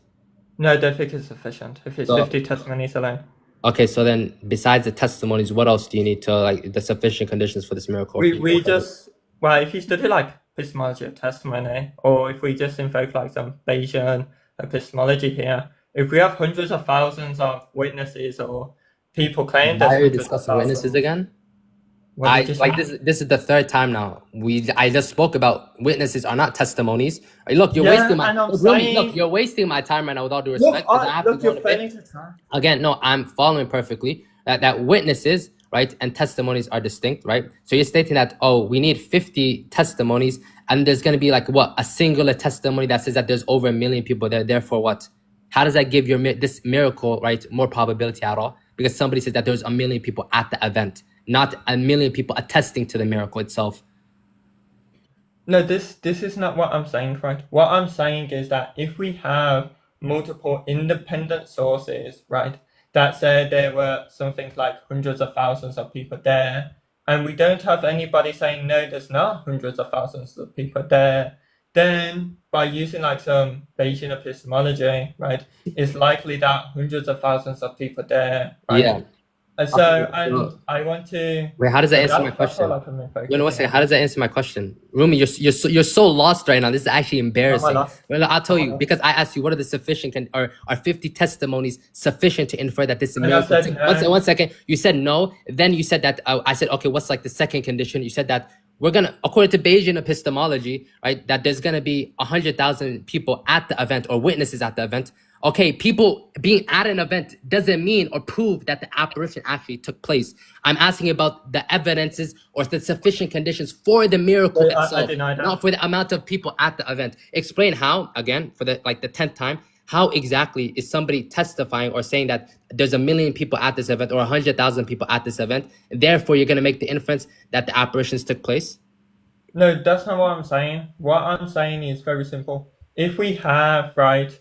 No, I don't think it's sufficient if it's 50 testimonies alone. Okay, so then besides the testimonies, what else do you need to, like, the sufficient conditions for this miracle? We just, well, if you study like epistemology of testimony, or if we just invoke like some Bayesian epistemology here, if we have hundreds of thousands of witnesses or people claim that. Why are you discussing witnesses again? This is the third time now. I just spoke about witnesses are not testimonies. Look, you're wasting my you're wasting my time right now with all due respect. You're failing to try. Again, no, I'm following perfectly. That witnesses, right, and testimonies are distinct, right? So you're stating that, oh, we need 50 testimonies, and there's gonna be like what, a singular testimony that says that there's over 1 million people there. Therefore, what? How does that give this miracle, right, more probability at all? Because somebody says that there's 1 million people at the event, not 1 million people attesting to the miracle itself. No, this is not what I'm saying, right? What I'm saying is that if we have multiple independent sources, right, that said there were something like hundreds of thousands of people there, and we don't have anybody saying, no, there's not hundreds of thousands of people there, then by using like some Bayesian epistemology, right, it's likely that hundreds of thousands of people there, right? Yeah. I want to... Wait, how does that answer my question? How does that answer my question? Rumi, you're so lost right now. This is actually embarrassing. Well, I'll tell you, because I asked you, what are the sufficient, are 50 testimonies sufficient to infer that this is a miracle? One second. You said no. Then you said that, I said, okay, what's like the second condition? You said that we're going to, according to Bayesian epistemology, right, that there's going to be 100,000 people at the event or witnesses at the event. Okay, people being at an event doesn't mean or prove that the apparition actually took place. I'm asking about the evidences or the sufficient conditions for the miracle I itself, deny that. not for the amount of people at the event. Explain how, again, for the 10th time, how exactly is somebody testifying or saying that there's 1 million people at this event or 100,000 people at this event, and therefore you're going to make the inference that the apparitions took place? No, that's not what I'm saying. What I'm saying is very simple. If we have, right,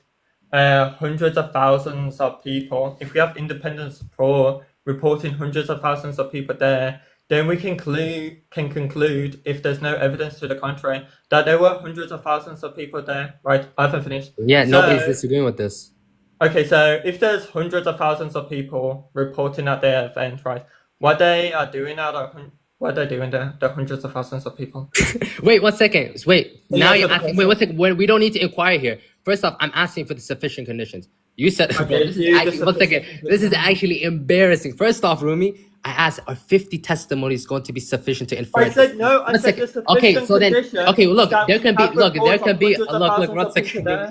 hundreds of thousands of people, if we have independent support reporting hundreds of thousands of people there, then we can conclude, if there's no evidence to the contrary, that there were hundreds of thousands of people there. Right, I haven't finished. Yeah, nobody's disagreeing with this. Okay, so if there's hundreds of thousands of people reporting at their event, right, what they are doing what they're doing there, the hundreds of thousands of people. Wait, 1 second. Wait, So now yeah, you're so the asking. question- Wait, 1 second. We don't need to inquire here. First off, I'm asking for the sufficient conditions. You said, Okay, bro, this is you actually, the 1 second. sufficient This is conditions. actually embarrassing. First off, Rumi, I asked, are 50 testimonies going to be sufficient to infer? I said no. I One said the second. Okay, sufficient so then, condition okay, look, that there we can be, have look, there reports can of be, hundreds of look, thousands 1 of people second. there.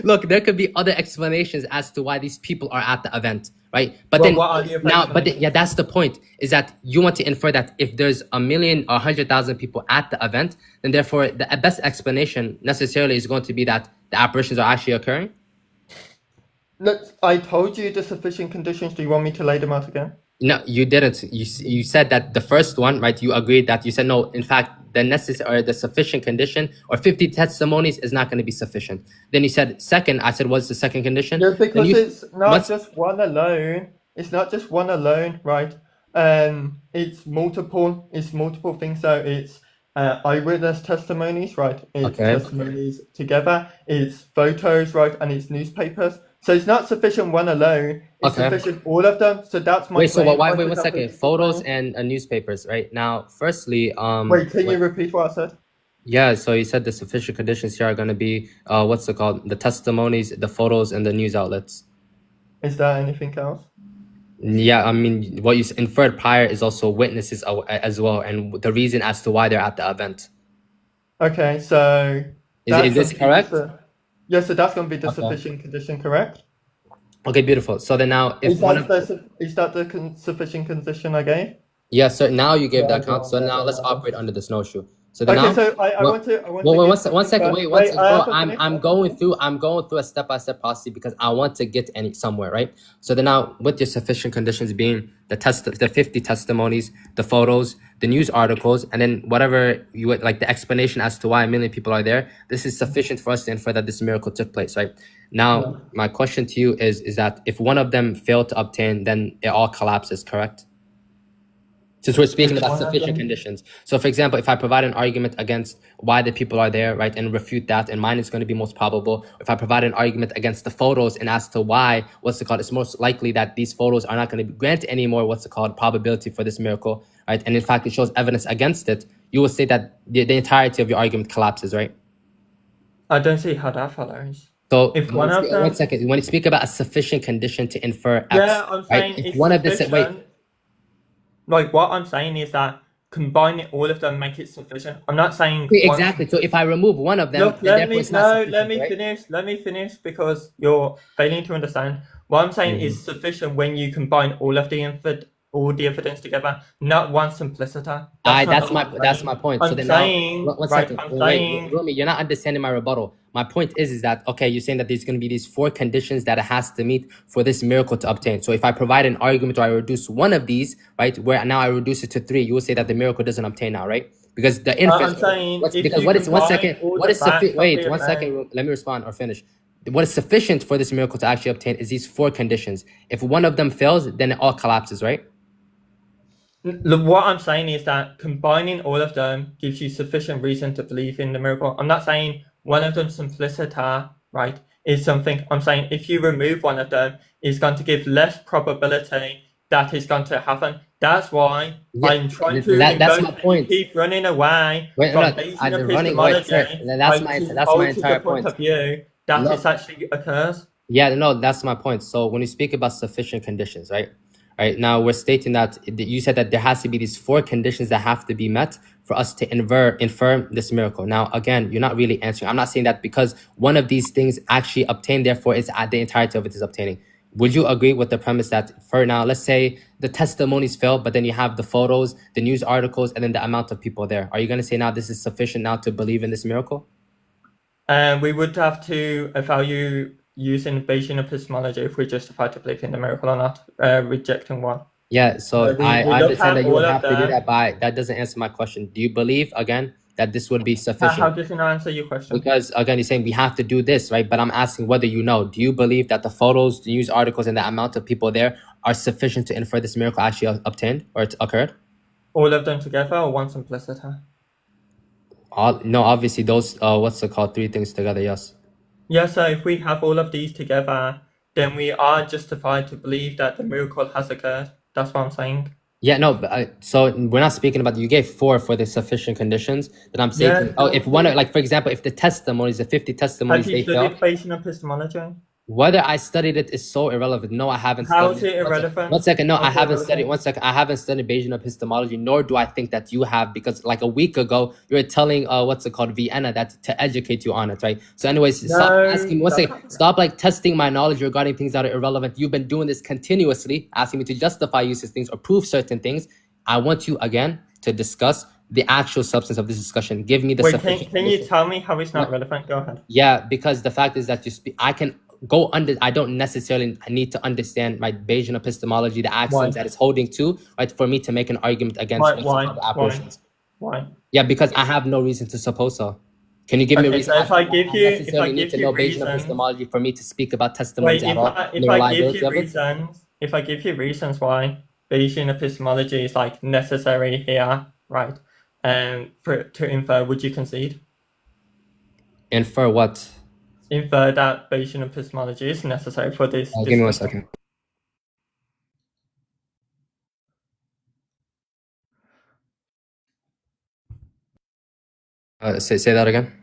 Look, there could be other explanations as to why these people are at the event, right? But Well, then what are the now, explanations? yeah, that's the point. Is that you want to infer that if there's 1 million or 100,000 people at the event, then therefore the best explanation necessarily is going to be that the apparitions are actually occurring. Look, I told you the sufficient conditions. Do you want me to lay them out again? No, you didn't. You said that the first one, right? You agreed that you said no. In fact, the necessary or the sufficient condition or 50 testimonies is not going to be sufficient. Then you said second. I said, what's the second condition? Yeah, Then because you- it's not what's- just one alone. It's not just one alone, right? It's multiple. It's multiple things. So it's eyewitness testimonies, right? It's Okay. testimonies together. It's photos, right? And it's newspapers. So it's not sufficient one alone. It's Okay. sufficient all of them. So that's my Wait, so claim. why? I Wait, think 1 that second. fits the Photos claim. and newspapers, right? Now, firstly, Wait, can you repeat what I said? Yeah, so you said the sufficient conditions here are going to be what's it called? The testimonies, the photos, and the news outlets. Is there anything else? Yeah, I mean, what you inferred prior is also witnesses as well, and the reason as to why they're at the event. Okay, so Is that's this gonna be correct? Yeah, so that's going to be the Okay. sufficient condition, correct? Okay, beautiful. So then now, if Is one that, of the sufficient condition I gave? yeah, so now you gave Yeah, that count. So yeah, now yeah, let's yeah. operate under the snowshoe. So then Okay, now, so I well- want to. Well, to wait, give 1 second. Wait, I haven't bro, finished. I'm going through a step-by-step process because I want to get somewhere, right? So then now, with your sufficient conditions being the 50 testimonies, the photos, the news articles, and then whatever you would like the explanation as to why 1 million people are there, this is sufficient for us to infer that this miracle took place, right? Now, my question to you is that if one of them failed to obtain, then it all collapses, correct? Since we're speaking Which about one of sufficient them? conditions. So for example, if I provide an argument against why the people are there, right, and refute that, and mine is going to be most probable. If I provide an argument against the photos and as to why, it's most likely that these photos are not going to grant any more, probability for this miracle, right? And in fact, it shows evidence against it. You will say that the entirety of your argument collapses, right? I don't see how that follows. So If one of them- 1 second, when you speak about a sufficient condition to infer X, Yeah, I'm saying right? If it's one of the sufficient. Like what I'm saying is that combining all of them make it sufficient. I'm not saying one- exactly. So if I remove one of them, Look, then let therefore me it's not sufficient, let me right? finish. Let me finish because you're failing to understand. What I'm saying is sufficient when you combine all of the evidence together, not one simplicity. That's my point. So I'm then saying, now, one right, second. I'm Wait, saying- Rumi, you're not understanding my rebuttal. My point is that okay, you're saying that there's going to be these 4 conditions that it has to meet for this miracle to obtain. So if I provide an argument or I reduce one of these, right, where now I reduce it to 3, you will say that the miracle doesn't obtain now, right? Because the inference. I'm saying if because you what is 1 combine second? all What the is sufficient? facts of Wait, the 1 second. event- Let me respond or finish. What is sufficient for this miracle to actually obtain is these 4 conditions. If one of them fails, then it all collapses, right? Look, what I'm saying is that combining all of them gives you sufficient reason to believe in the miracle. I'm not saying one of them simplicity, right, is something. I'm saying if you remove one of them, it's going to give less probability that it's going to happen. That's why Yeah, I'm trying to. that's my negotiate. point. You keep running away Wait, from look, basic I'm running. epistemology. Wait, sir, that's my to entire the point point. of view that Look. this actually occurs. Yeah, no, that's my point. So when you speak about sufficient conditions, right? right? Now we're stating that you said that there has to be these 4 conditions that have to be met for us to infer this miracle. Now, again, you're not really answering. I'm not saying that because one of these things actually obtained, therefore it's the entirety of it is obtaining. Would you agree with the premise that for now, let's say the testimonies fail, but then you have the photos, the news articles, and then the amount of people there? Are you going to say now this is sufficient now to believe in this miracle? We would have to evaluate using Bayesian epistemology if we justify to believe in the miracle or not, rejecting one. Yeah, so we I look understand at that you would all have of to do them. that, but that doesn't answer my question. Do you believe, again, that this would be How sufficient? does it not answer your question? Because, again, you're saying we have to do this, right? But I'm asking whether you know. Do you believe that the photos, the news articles, and the amount of people there are sufficient to infer this miracle actually obtained or it occurred? All of them together or one simpliciter? No, obviously those, what's it called, 3 things together, yes. Yeah, so if we have all of these together, then we are justified to believe that the miracle has occurred. That's what I'm saying. Yeah, no, but, so we're not speaking about, you gave 4 for the sufficient conditions, but I'm saying, Yeah, if one, like, for example, if the testimonies, the 50 testimonies, have you they fail, studied Bayesian epistemology? whether I studied it is so irrelevant. No, I haven't How studied is it irrelevant? One second. No, How's I it haven't irrelevant? studied. One second. I haven't studied Bayesian epistemology, nor do I think that you have, because like a week ago, you were telling what's it called, Vienna, that to educate you on it, right? So, anyways, stop asking me. One second. Stop like testing my knowledge regarding things that are irrelevant. You've been doing this continuously, asking me to justify useless things or prove certain things. I want you again to discuss the actual substance of this discussion. Give me the sufficient. Can you tell me how it's not relevant? Go ahead. Yeah, because the fact is that I can go under. I don't necessarily need to understand my Bayesian epistemology, the axioms that it's holding to, right, for me to make an argument against apparitions. Why? Yeah, because I have no reason to suppose so. Can you give me a reason? So if I give you, need to know Bayesian epistemology for me to speak about testimonies at all. If I give you reasons why Bayesian epistemology is like necessary here, right? To infer, would you concede? Infer what? Infer that Bayesian epistemology is necessary for this. Give me 1 second. Say that again.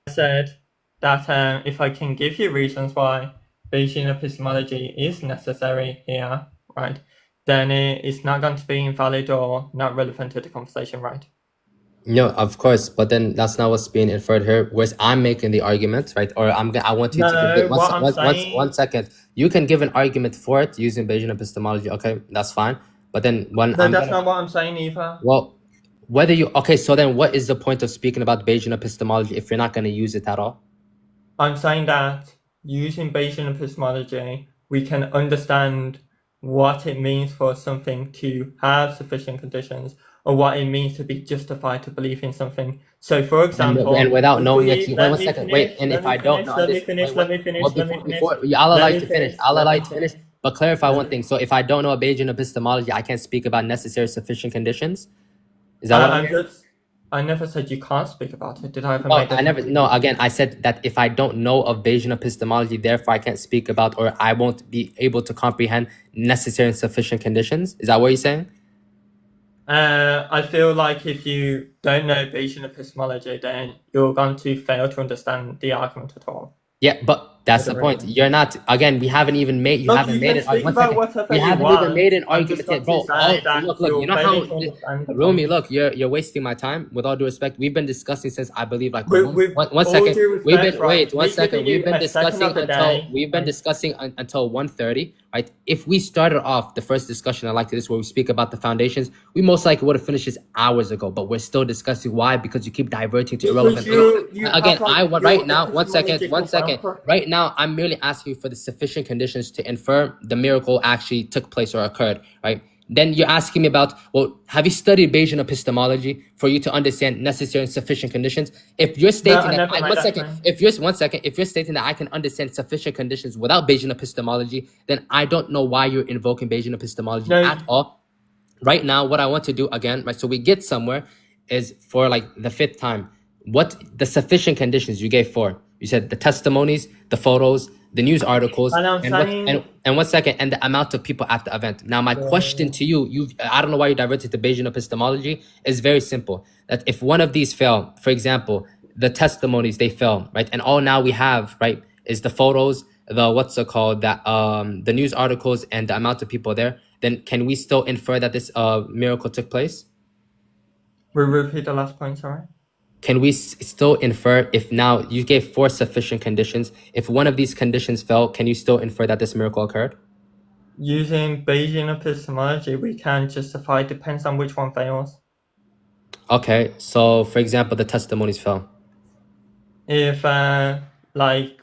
I said that if I can give you reasons why Bayesian epistemology is necessary here, right, then it's not going to be invalid or not relevant to the conversation, right? No, of course, but then that's not what's being inferred here. Whereas I'm making the argument, right? Or I want you to give it. One second. You can give an argument for it using Bayesian epistemology. Okay, that's fine. But then that's not what I'm saying either. Well, so then what is the point of speaking about Bayesian epistemology if you're not going to use it at all? I'm saying that using Bayesian epistemology, we can understand what it means for something to have sufficient conditions, or what it means to be justified to believe in something. So, for example, and without knowing it, let me finish. I'll allow you to finish. But clarify one thing. So, if I don't know Bayesian epistemology, I can't speak about necessary sufficient conditions. Is that what I never said you can't speak about it. Did I ever make that? No, again, I said that if I don't know of Bayesian epistemology, therefore I can't speak about, or I won't be able to comprehend necessary and sufficient conditions. Is that what you're saying? I feel like if you don't know Bayesian epistemology, then you're going to fail to understand the argument at all. Yeah, but that's the point. You're not. Again, we haven't even made. You haven't made an argument. You haven't even made an argument yet, bro. Look. You know how, Rumi? Look, you're wasting my time. With all due respect, we've been discussing since I believe like one second. We've been discussing until 1:30. Right? If we started off the first discussion, I like this, where we speak about the foundations, we most likely would have finished this hours ago. But we're still discussing why, because you keep diverting to irrelevant things. Again, right now, one second. Right now, I'm merely asking you for the sufficient conditions to infer the miracle actually took place or occurred. Right? Then you're asking me about, well, have you studied Bayesian epistemology for you to understand necessary and sufficient conditions? If you're stating if you're stating that I can understand sufficient conditions without Bayesian epistemology, then I don't know why you're invoking Bayesian epistemology at all. Right now, what I want to do again, right, so we get somewhere, is for like the 5th time, what the sufficient conditions you gave for. You said the testimonies, the photos, the news articles, and 1 second, and the amount of people at the event. Now, my question to you, I don't know why you diverted to Bayesian epistemology, is very simple. That if one of these fail, for example, the testimonies, they fail, right? And all now we have, right, is the photos, the what's it called, that the news articles and the amount of people there, then can we still infer that this miracle took place? We'll repeat the last point, sorry. Can we still infer, if now you gave 4 sufficient conditions, if one of these conditions fell, can you still infer that this miracle occurred? Using Bayesian epistemology, we can justify, depends on which one fails. Okay, so for example, the testimonies fell. If like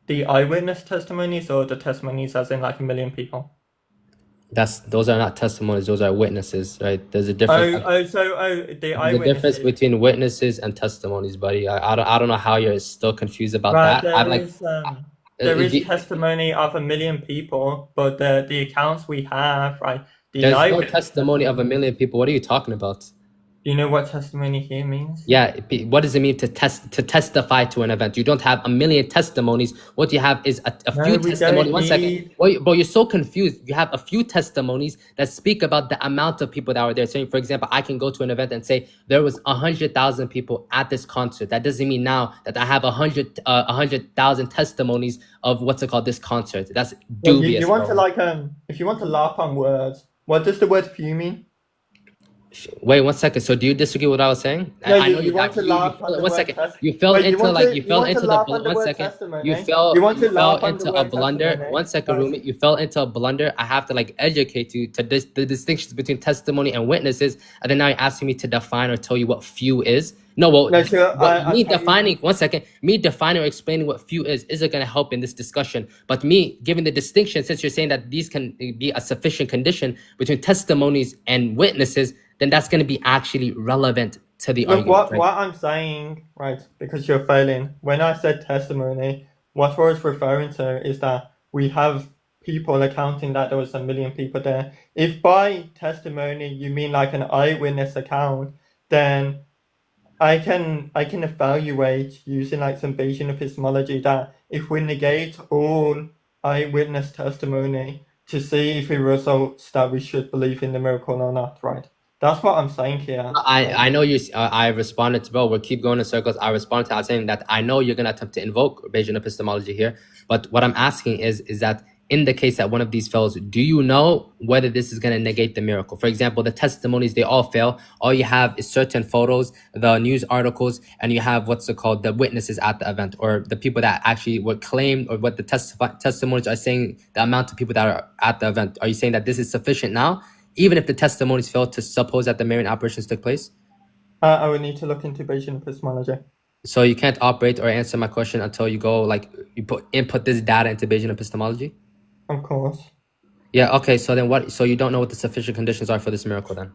the eyewitness testimonies or the testimonies as in like 1 million people. Those are not testimonies, those are witnesses, right? There's a difference. The There's a eyewitnesses. difference between witnesses and testimonies, buddy. I don't know how you're still confused about Right, that. there is testimony of 1 million people, but the accounts we have, right? There's no testimony of 1 million people. What are you talking about? Do you know what testimony here means? Yeah, what does it mean to testify to an event? You don't have 1 million testimonies. What you have is a few testimonies. One second. Bro, you're so confused. You have a few testimonies that speak about the amount of people that were there. So, for example, I can go to an event and say there was 100,000 people at this concert. That doesn't mean now that I have 100,000 testimonies of what's it called, this concert. That's dubious. You want to if you want to laugh on words, what does the word few mean? Wait 1 second. So do you disagree with what I was saying? No, I know you want to laugh on the one word second. testimony. You fell into Rumi. You fell into a blunder. I have to like educate you to the distinctions between testimony and witnesses, and then now you're asking me to define or tell you what few is. No, well, me defining or explaining what few isn't going to help in this discussion. But me giving the distinction, since you're saying that these can be a sufficient condition between testimonies and witnesses, then that's going to be actually relevant to the argument. What I'm saying, right, because you're failing, when I said testimony, what I was referring to is that we have people accounting that there was 1 million people there. If by testimony you mean like an eyewitness account, then I can evaluate using like some Bayesian epistemology that if we negate all eyewitness testimony to see if it results that we should believe in the miracle or not, right? That's what I'm saying here. I know you. I responded to, bro. We'll keep going in circles. I responded to that saying that I know you're gonna attempt to invoke Bayesian epistemology here, but what I'm asking is that in the case that one of these fails, do you know whether this is gonna negate the miracle? For example, the testimonies, they all fail. All you have is certain photos, the news articles, and you have what's it called, the witnesses at the event, or the people that actually were claimed, or what the testimonies are saying, the amount of people that are at the event. Are you saying that this is sufficient now, even if the testimonies fail, to suppose that the Marian operations took place? I would need to look into Bayesian epistemology. So you can't operate or answer my question until you go, like, you input this data into Bayesian epistemology? Of course. Yeah, okay, so then what? So you don't know what the sufficient conditions are for this miracle then?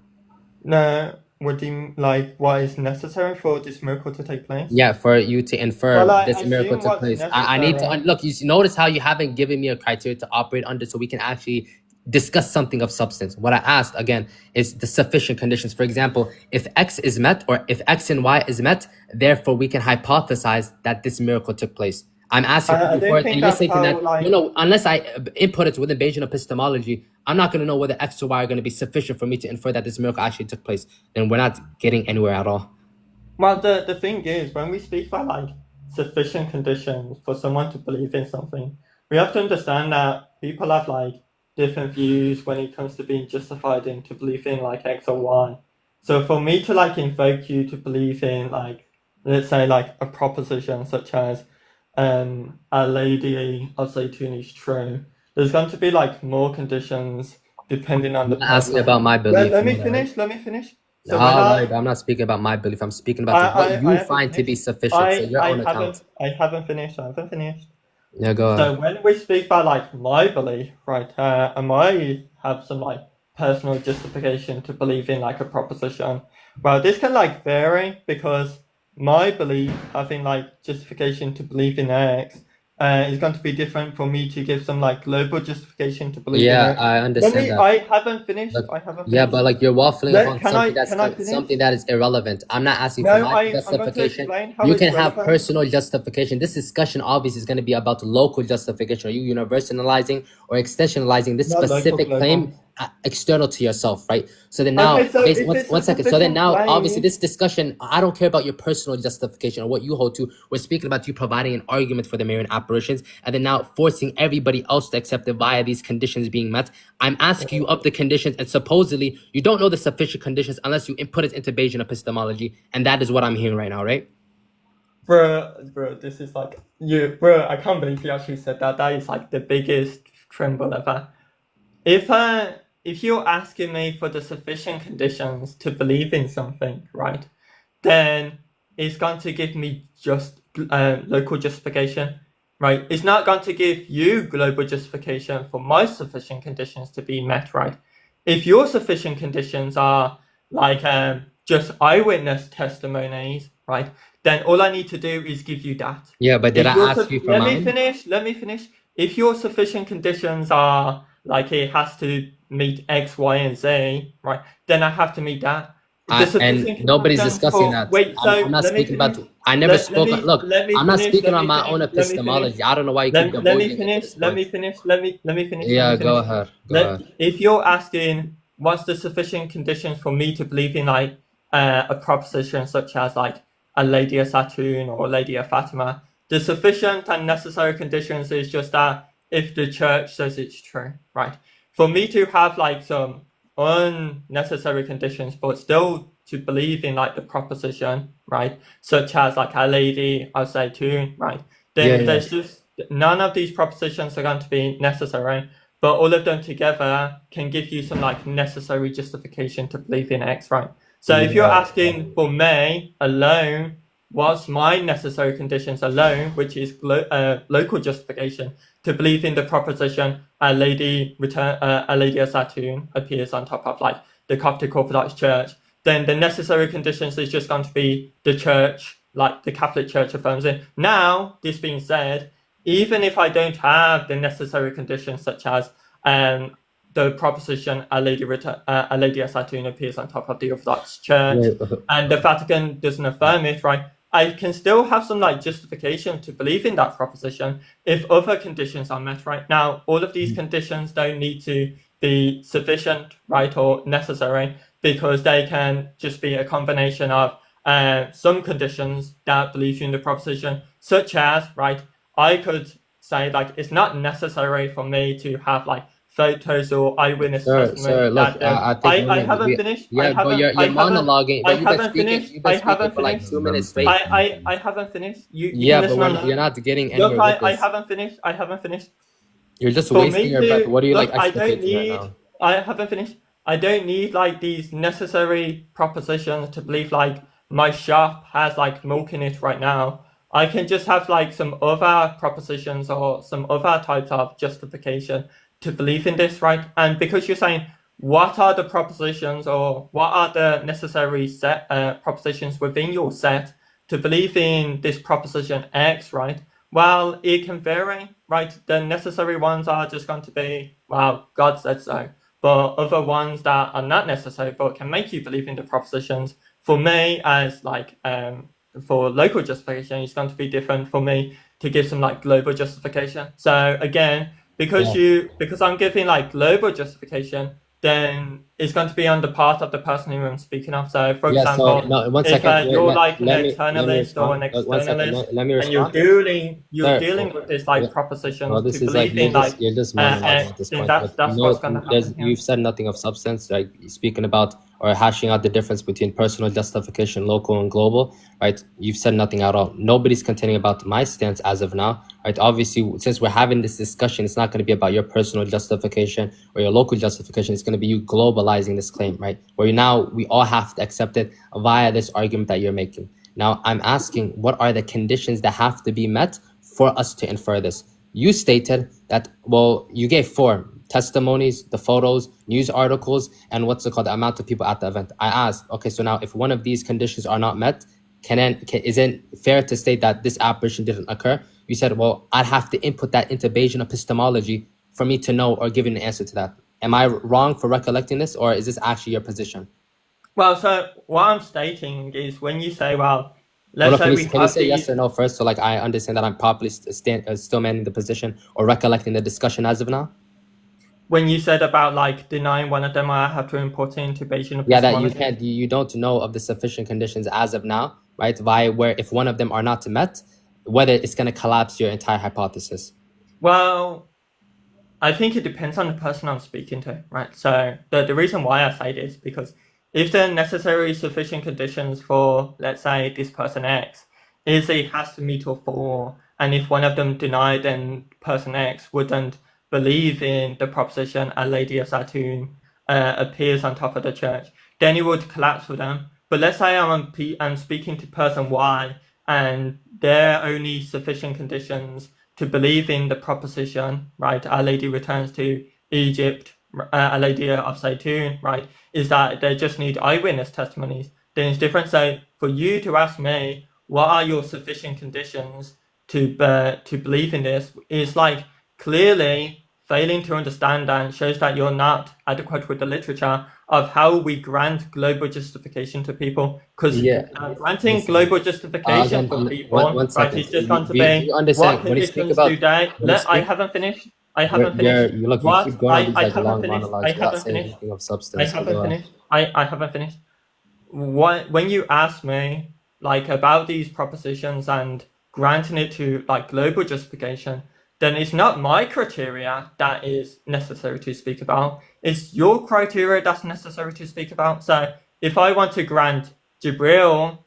No, what is necessary for this miracle to take place? Yeah, for you to infer this miracle took place. I need to, look, you notice how you haven't given me a criteria to operate under so we can actually discuss something of substance. What I asked, again, is the sufficient conditions. For example, if X is met, or if X and Y is met, therefore we can hypothesize that this miracle took place. I'm asking you for it, and you're saying that, unless I input it within Bayesian epistemology, I'm not going to know whether X or Y are going to be sufficient for me to infer that this miracle actually took place. Then we're not getting anywhere at all. Well, the thing is, when we speak about like sufficient conditions for someone to believe in something, we have to understand that people have like different views when it comes to being justified in to believe in like X or Y. So for me to like invoke you to believe in like, let's say like a proposition such as a lady of Zeitoun is true, there's going to be like more conditions depending on the person. Ask me about my belief. Let me finish. So I'm not speaking about my belief. I'm speaking about what you find to be sufficient. So your own account. I haven't finished. Yeah, go ahead. So when we speak about like my belief, right, I might have some like personal justification to believe in like a proposition. Well, this can like vary because my belief having like justification to believe in X is going to be different for me to give some like global justification to believe in X. I understand that. I haven't finished. Yeah, but like you're waffling on something that is irrelevant. I'm not asking for my justification. You can have personal justification. This discussion obviously is going to be about local justification. Are you universalizing or extensionalizing this specific claim external to yourself, right? So then now, Okay, so if it's one a second. So then sufficient now, obviously, claim, this discussion, I don't care about your personal justification or what you hold to. We're speaking about you providing an argument for the Marian apparitions, and then now forcing everybody else to accept it via these conditions being met. I'm asking you of the conditions, and supposedly you don't know the sufficient conditions unless you input it into Bayesian epistemology, and that is what I'm hearing right now, right? bro, this is like bro. I can't believe you actually said that. That is like the biggest tremble ever. If you're asking me for the sufficient conditions to believe in something, right, then it's going to give me just local justification, right? It's not going to give you global justification for my sufficient conditions to be met, right? If your sufficient conditions are like just eyewitness testimonies, right, then all I need to do is give you that. Yeah, but did If I your ask you for let mine? me finish. If your sufficient conditions are like it has to meet X, Y, and Z, right, then I have to meet that. The And sufficient nobody's conditions discussing for that. wait, so I'm not let me speaking about. finish. I never Let spoke. me Look, let me I'm not finish. speaking Let on me my finish. own Let me finish. epistemology. I don't know why you keep Let me divulging into finish. this Let me point. finish. Let me finish. Yeah, Let me go finish. ahead. Go ahead. If you're asking what's the sufficient conditions for me to believe in like a proposition such as like a Lady of Zeitoun or Lady of Fatima, the sufficient and necessary conditions is just that if the church says it's true, right? For me to have like some unnecessary conditions, but still to believe in like the proposition, right? Such as like a Lady of Zeitoun, right? Then Yeah. there's just none of these propositions are going to be necessary, but all of them together can give you some like necessary justification to believe in X, right? So if you're asking for me alone, what's my necessary conditions alone, which is local justification to believe in the proposition a lady of Zeitoun appears on top of like the Coptic Orthodox Church, then the necessary conditions is just going to be the church, like the Catholic Church affirms it. Now, this being said, even if I don't have the necessary conditions such as the proposition a lady of Zeitoun appears on top of the Orthodox Church, and the Vatican doesn't affirm it, right? I can still have some like justification to believe in that proposition if other conditions are met, right? Now, all of these conditions don't need to be sufficient, right, or necessary, because they can just be a combination of some conditions that believe you in the proposition, such as, right, I could say like it's not necessary for me to have like photos or eyewitness testimony. Sir, look, I think I haven't finished. Yeah, but you're monologuing. I But you've been haven't speaking. finished. You've been I speaking haven't for like finished. 2 minutes straight. I haven't finished. You Yeah, can but listen on you're that. not getting anywhere Look, with I this. haven't finished. I haven't finished. You're just For wasting me your breath. to What are you like look, I don't explicating right need. now? I haven't finished. I don't need like these necessary propositions to believe like my shop has like milk in it right now. I can just have like some other propositions or some other types of justification to believe in this, right? And because you're saying what are the propositions or what are the necessary set propositions within your set to believe in this proposition X, right? Well, it can vary, right? The necessary ones are just going to be, well, God said so. But other ones that are not necessary but can make you believe in the propositions, for me, as like for local justification, it's going to be different for me to give some like global justification. So again, because I'm giving like global justification, then it's going to be on the part of the person who I'm speaking of. So, for example, no, one if second. you're like an Let me eternalist or an respond. Look, 1 second. externalist, Let me and you're respond. dealing with this like propositions Well, this to is like believe in like you're just monologuing X, at this then point. that's Like, what's going to happen here. you've said nothing of substance. Like speaking about or hashing out the difference between personal justification, local and global. Right? You've said nothing at all. Nobody's contending about my stance as of now. Right? Obviously, since we're having this discussion, it's not going to be about your personal justification or your local justification. It's going to be you globalizing this claim, right? Where now we all have to accept it via this argument that you're making. Now, I'm asking, what are the conditions that have to be met for us to infer this? You stated that, well, you gave 4 testimonies, the photos, news articles, and what's it called, the amount of people at the event. I asked, okay, so now if one of these conditions are not met, is it fair to state that this apparition didn't occur? You said, well, I'd have to input that into Bayesian epistemology for me to know or give you an answer to that. Am I wrong for recollecting this, or is this actually your position? Well, so what I'm stating is when you say, well, let's say we can you have say yes these. or no first, so like I understand that I'm properly still manning the position or recollecting the discussion as of now? when you said about like denying one of them, I have to import it into Bayesian Yeah, that you epistemology. can't, you don't know of the sufficient conditions as of now, right? Via where if one of them are not met, whether it's going to collapse your entire hypothesis. Well, I think it depends on the person I'm speaking to, right? So the reason why I say this, because if the necessary sufficient conditions for, let's say, this person X is it has to meet all four, and if one of them denied, then person X wouldn't believe in the proposition a lady of Zeitoun appears on top of the church, then it would collapse for them. But let's say I'm speaking to person Y, and their only sufficient conditions to believe in the proposition, right, Our Lady returns to Egypt, A Lady of Zeitoun, right, is that they just need eyewitness testimonies. Then it's different. So for you to ask me, what are your sufficient conditions to believe in this, is like clearly failing to understand and shows that you're not adequate with the literature of how we grant global justification to people. Because granting Listen, global justification for people, one right, second. is just going to Do you be understand what when you speak conditions about do they? when you I speak, haven't finished. I haven't finished. you look, you What keep going on these I like haven't long finished. monologues I without haven't saying finished. anything of I substance. haven't finished. I haven't finished. When you ask me like about these propositions and granting it to like global justification, then it's not my criteria that is necessary to speak about. It's your criteria that's necessary to speak about. So if I want to grant Jibrīl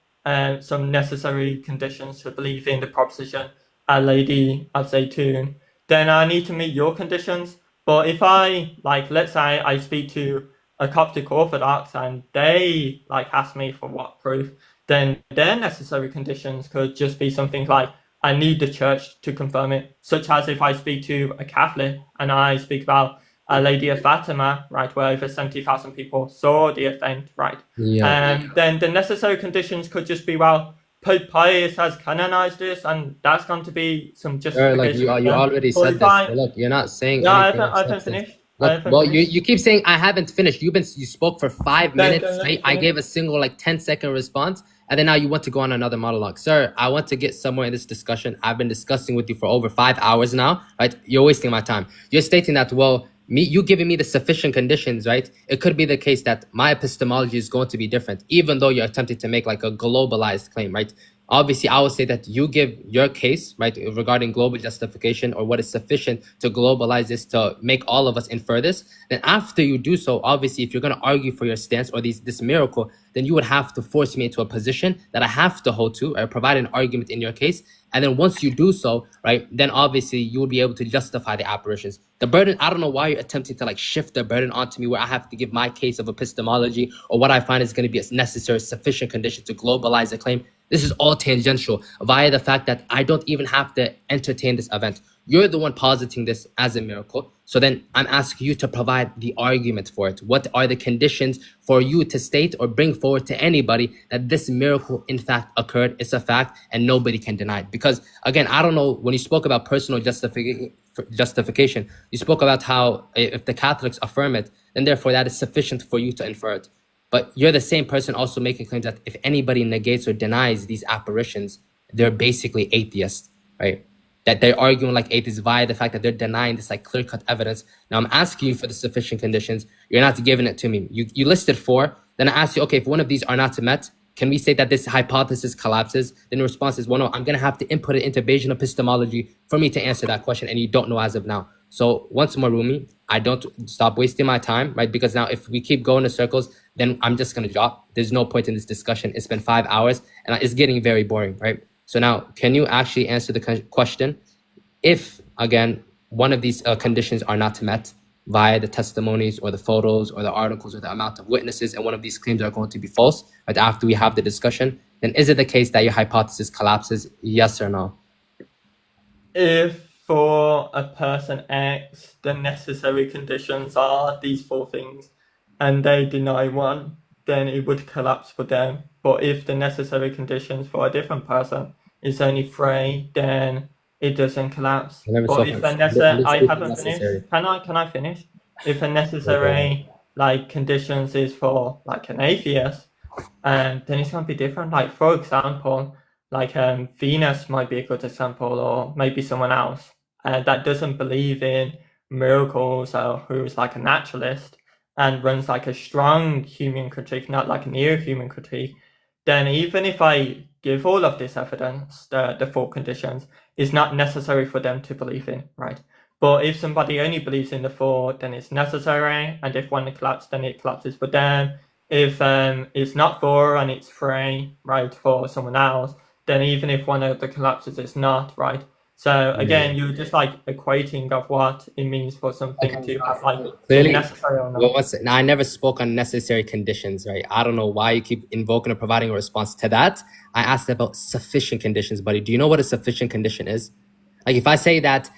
some necessary conditions to believe in the proposition a lady of Zeitoun, then I need to meet your conditions. But if I like, let's say I speak to a Coptic Orthodox and they like ask me for what proof, then their necessary conditions could just be something like I need the church to confirm it, such as if I speak to a Catholic and I speak about a Lady of Fatima, right, where over 70,000 people saw the event, right? And then the necessary conditions could just be, well, Pope Pius has canonized this, and that's going to be some justification. Like you already But said if this. I- But look, you're not saying No, I anything of haven't substance. finished. Look, well, you keep saying I haven't finished. You spoke for 5 minutes Then let me straight. I finish. gave a single like 10-second response, and then now you want to go on another monologue. Sir, I want to get somewhere in this discussion. I've been discussing with you for over 5 hours now, right? You're wasting my time. You're stating that, well, you giving me the sufficient conditions, right? It could be the case that my epistemology is going to be different, even though you're attempting to make like a globalized claim, right? Obviously, I would say that you give your case, right, regarding global justification or what is sufficient to globalize this to make all of us infer this. Then after you do so, obviously, if you're going to argue for your stance or this miracle, then you would have to force me into a position that I have to hold to or provide an argument in your case. And then once you do so, right, then obviously you will be able to justify the apparitions. The burden, I don't know why you're attempting to like shift the burden onto me where I have to give my case of epistemology or what I find is going to be a necessary, sufficient condition to globalize a claim. This is all tangential via the fact that I don't even have to entertain this event. You're the one positing this as a miracle. So then I'm asking you to provide the argument for it. What are the conditions for you to state or bring forward to anybody that this miracle in fact occurred? It's a fact and nobody can deny it. Because again, I don't know, when you spoke about personal justification, you spoke about how if the Catholics affirm it, then therefore that is sufficient for you to infer it. But you're the same person also making claims that if anybody negates or denies these apparitions, they're basically atheists, right? That they're arguing like atheists via the fact that they're denying this like clear-cut evidence. Now I'm asking you for the sufficient conditions. You're not giving it to me. You listed 4. Then I asked you, okay, if one of these are not met, can we say that this hypothesis collapses? Then the response is, well, no, I'm going to have to input it into Bayesian epistemology for me to answer that question, and you don't know as of now. So once more, Rumi, I don't stop wasting my time, right? Because now if we keep going in circles, then I'm just going to drop. There's no point in this discussion. It's been 5 hours, and it's getting very boring, right? So now, can you actually answer the question? If, again, one of these conditions are not met via the testimonies or the photos or the articles or the amount of witnesses, and one of these claims are going to be false, right, after we have the discussion, then is it the case that your hypothesis collapses? Yes or no? If for a person X, the necessary conditions are these 4 things, and they deny one, then it would collapse for them. But if the necessary conditions for a different person is only 3, then it doesn't collapse. But if I haven't finished. Can I finish? If a necessary like conditions is for like an atheist, then it's gonna be different. Like for example, like Venus might be a good example, or maybe someone else that doesn't believe in miracles or who's like a naturalist and runs like a strong human critique, not like a neo-human critique, then even if I give all of this evidence, the four conditions, it's not necessary for them to believe in, right? But if somebody only believes in the four, then it's necessary, and if one collapses, then it collapses for them. If it's not four and it's three, right, for someone else, then even if one of the collapses, it's not, right? So again, you're just like equating of what it means for something to have like Clearly, necessary or not. well, I never spoke on necessary conditions, right? I don't know why you keep invoking or providing a response to that. I asked about sufficient conditions, buddy. Do you know what a sufficient condition is? Like if I say that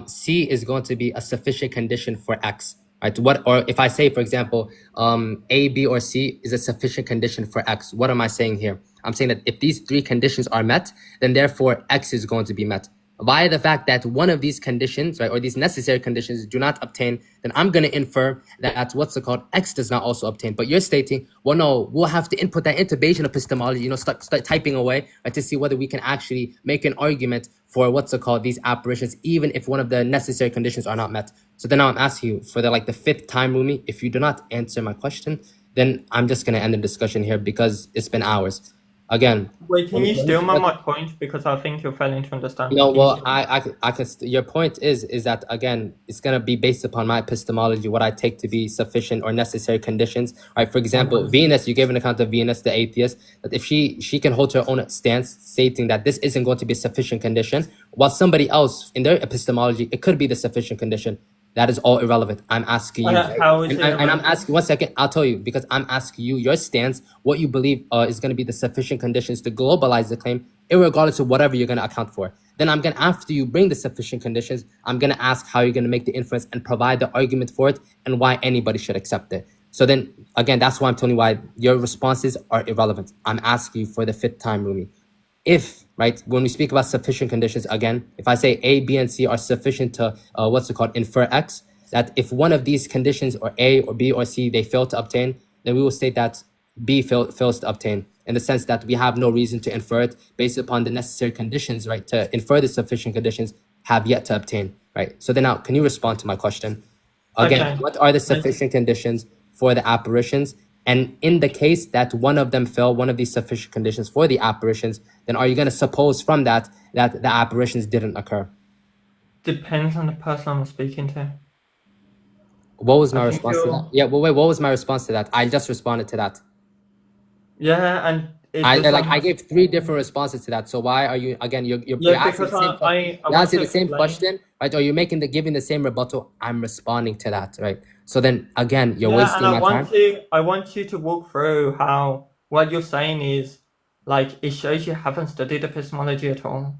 C is going to be a sufficient condition for X, right? Or if I say, for example, A, B, or C is a sufficient condition for X, what am I saying here? I'm saying that if these three conditions are met, then therefore X is going to be met. Via the fact that one of these conditions, right, or these necessary conditions do not obtain, then I'm going to infer that X does not also obtain. But you're stating, well, no, we'll have to input that into Bayesian epistemology, start typing away, right, to see whether we can actually make an argument for these apparitions, even if one of the necessary conditions are not met. So then now I'm asking you for the fifth time, Rumi, if you do not answer my question, then I'm just going to end the discussion here because it's been hours. Again, wait, can you still make my point, because I think you're failing to understand. No, well, I can. Your point is that again, it's gonna be based upon my epistemology, what I take to be sufficient or necessary conditions. Right? For example, Venus, you gave an account of Venus, the atheist, that if she can hold her own stance, stating that this isn't going to be a sufficient condition, while somebody else in their epistemology, it could be the sufficient condition. That is all irrelevant. I'm asking you, how is it and I'm asking 1 second. I'll tell you because I'm asking you your stance, what you believe is going to be the sufficient conditions to globalize the claim, irregardless of whatever you're going to account for. Then I'm going to, after you bring the sufficient conditions, I'm going to ask how you're going to make the inference and provide the argument for it and why anybody should accept it. So then again, that's why I'm telling you why your responses are irrelevant. I'm asking you for the fifth time, Rumi. If, right, when we speak about sufficient conditions, again, if I say A, B, and C are sufficient to, infer X, that if one of these conditions, or A, or B, or C, they fail to obtain, then we will state that B fails to obtain, in the sense that we have no reason to infer it based upon the necessary conditions, right, to infer the sufficient conditions have yet to obtain, right? So then now, can you respond to my question? Again, Okay. what are the sufficient conditions for the apparitions? And in the case that one of them fail, one of these sufficient conditions for the apparitions, then are you going to suppose from that the apparitions didn't occur? Depends on the person I'm speaking to. What was my response to that? Yeah, well, wait, what was my response to that? I just responded to that. Yeah, and I gave three different responses to that. So why are you again? You're asking the same question, right? Or you're giving the same rebuttal. I'm responding to that, right? So then again, you're wasting my time. I want you to walk through how what you're saying is like it shows you haven't studied epistemology at all.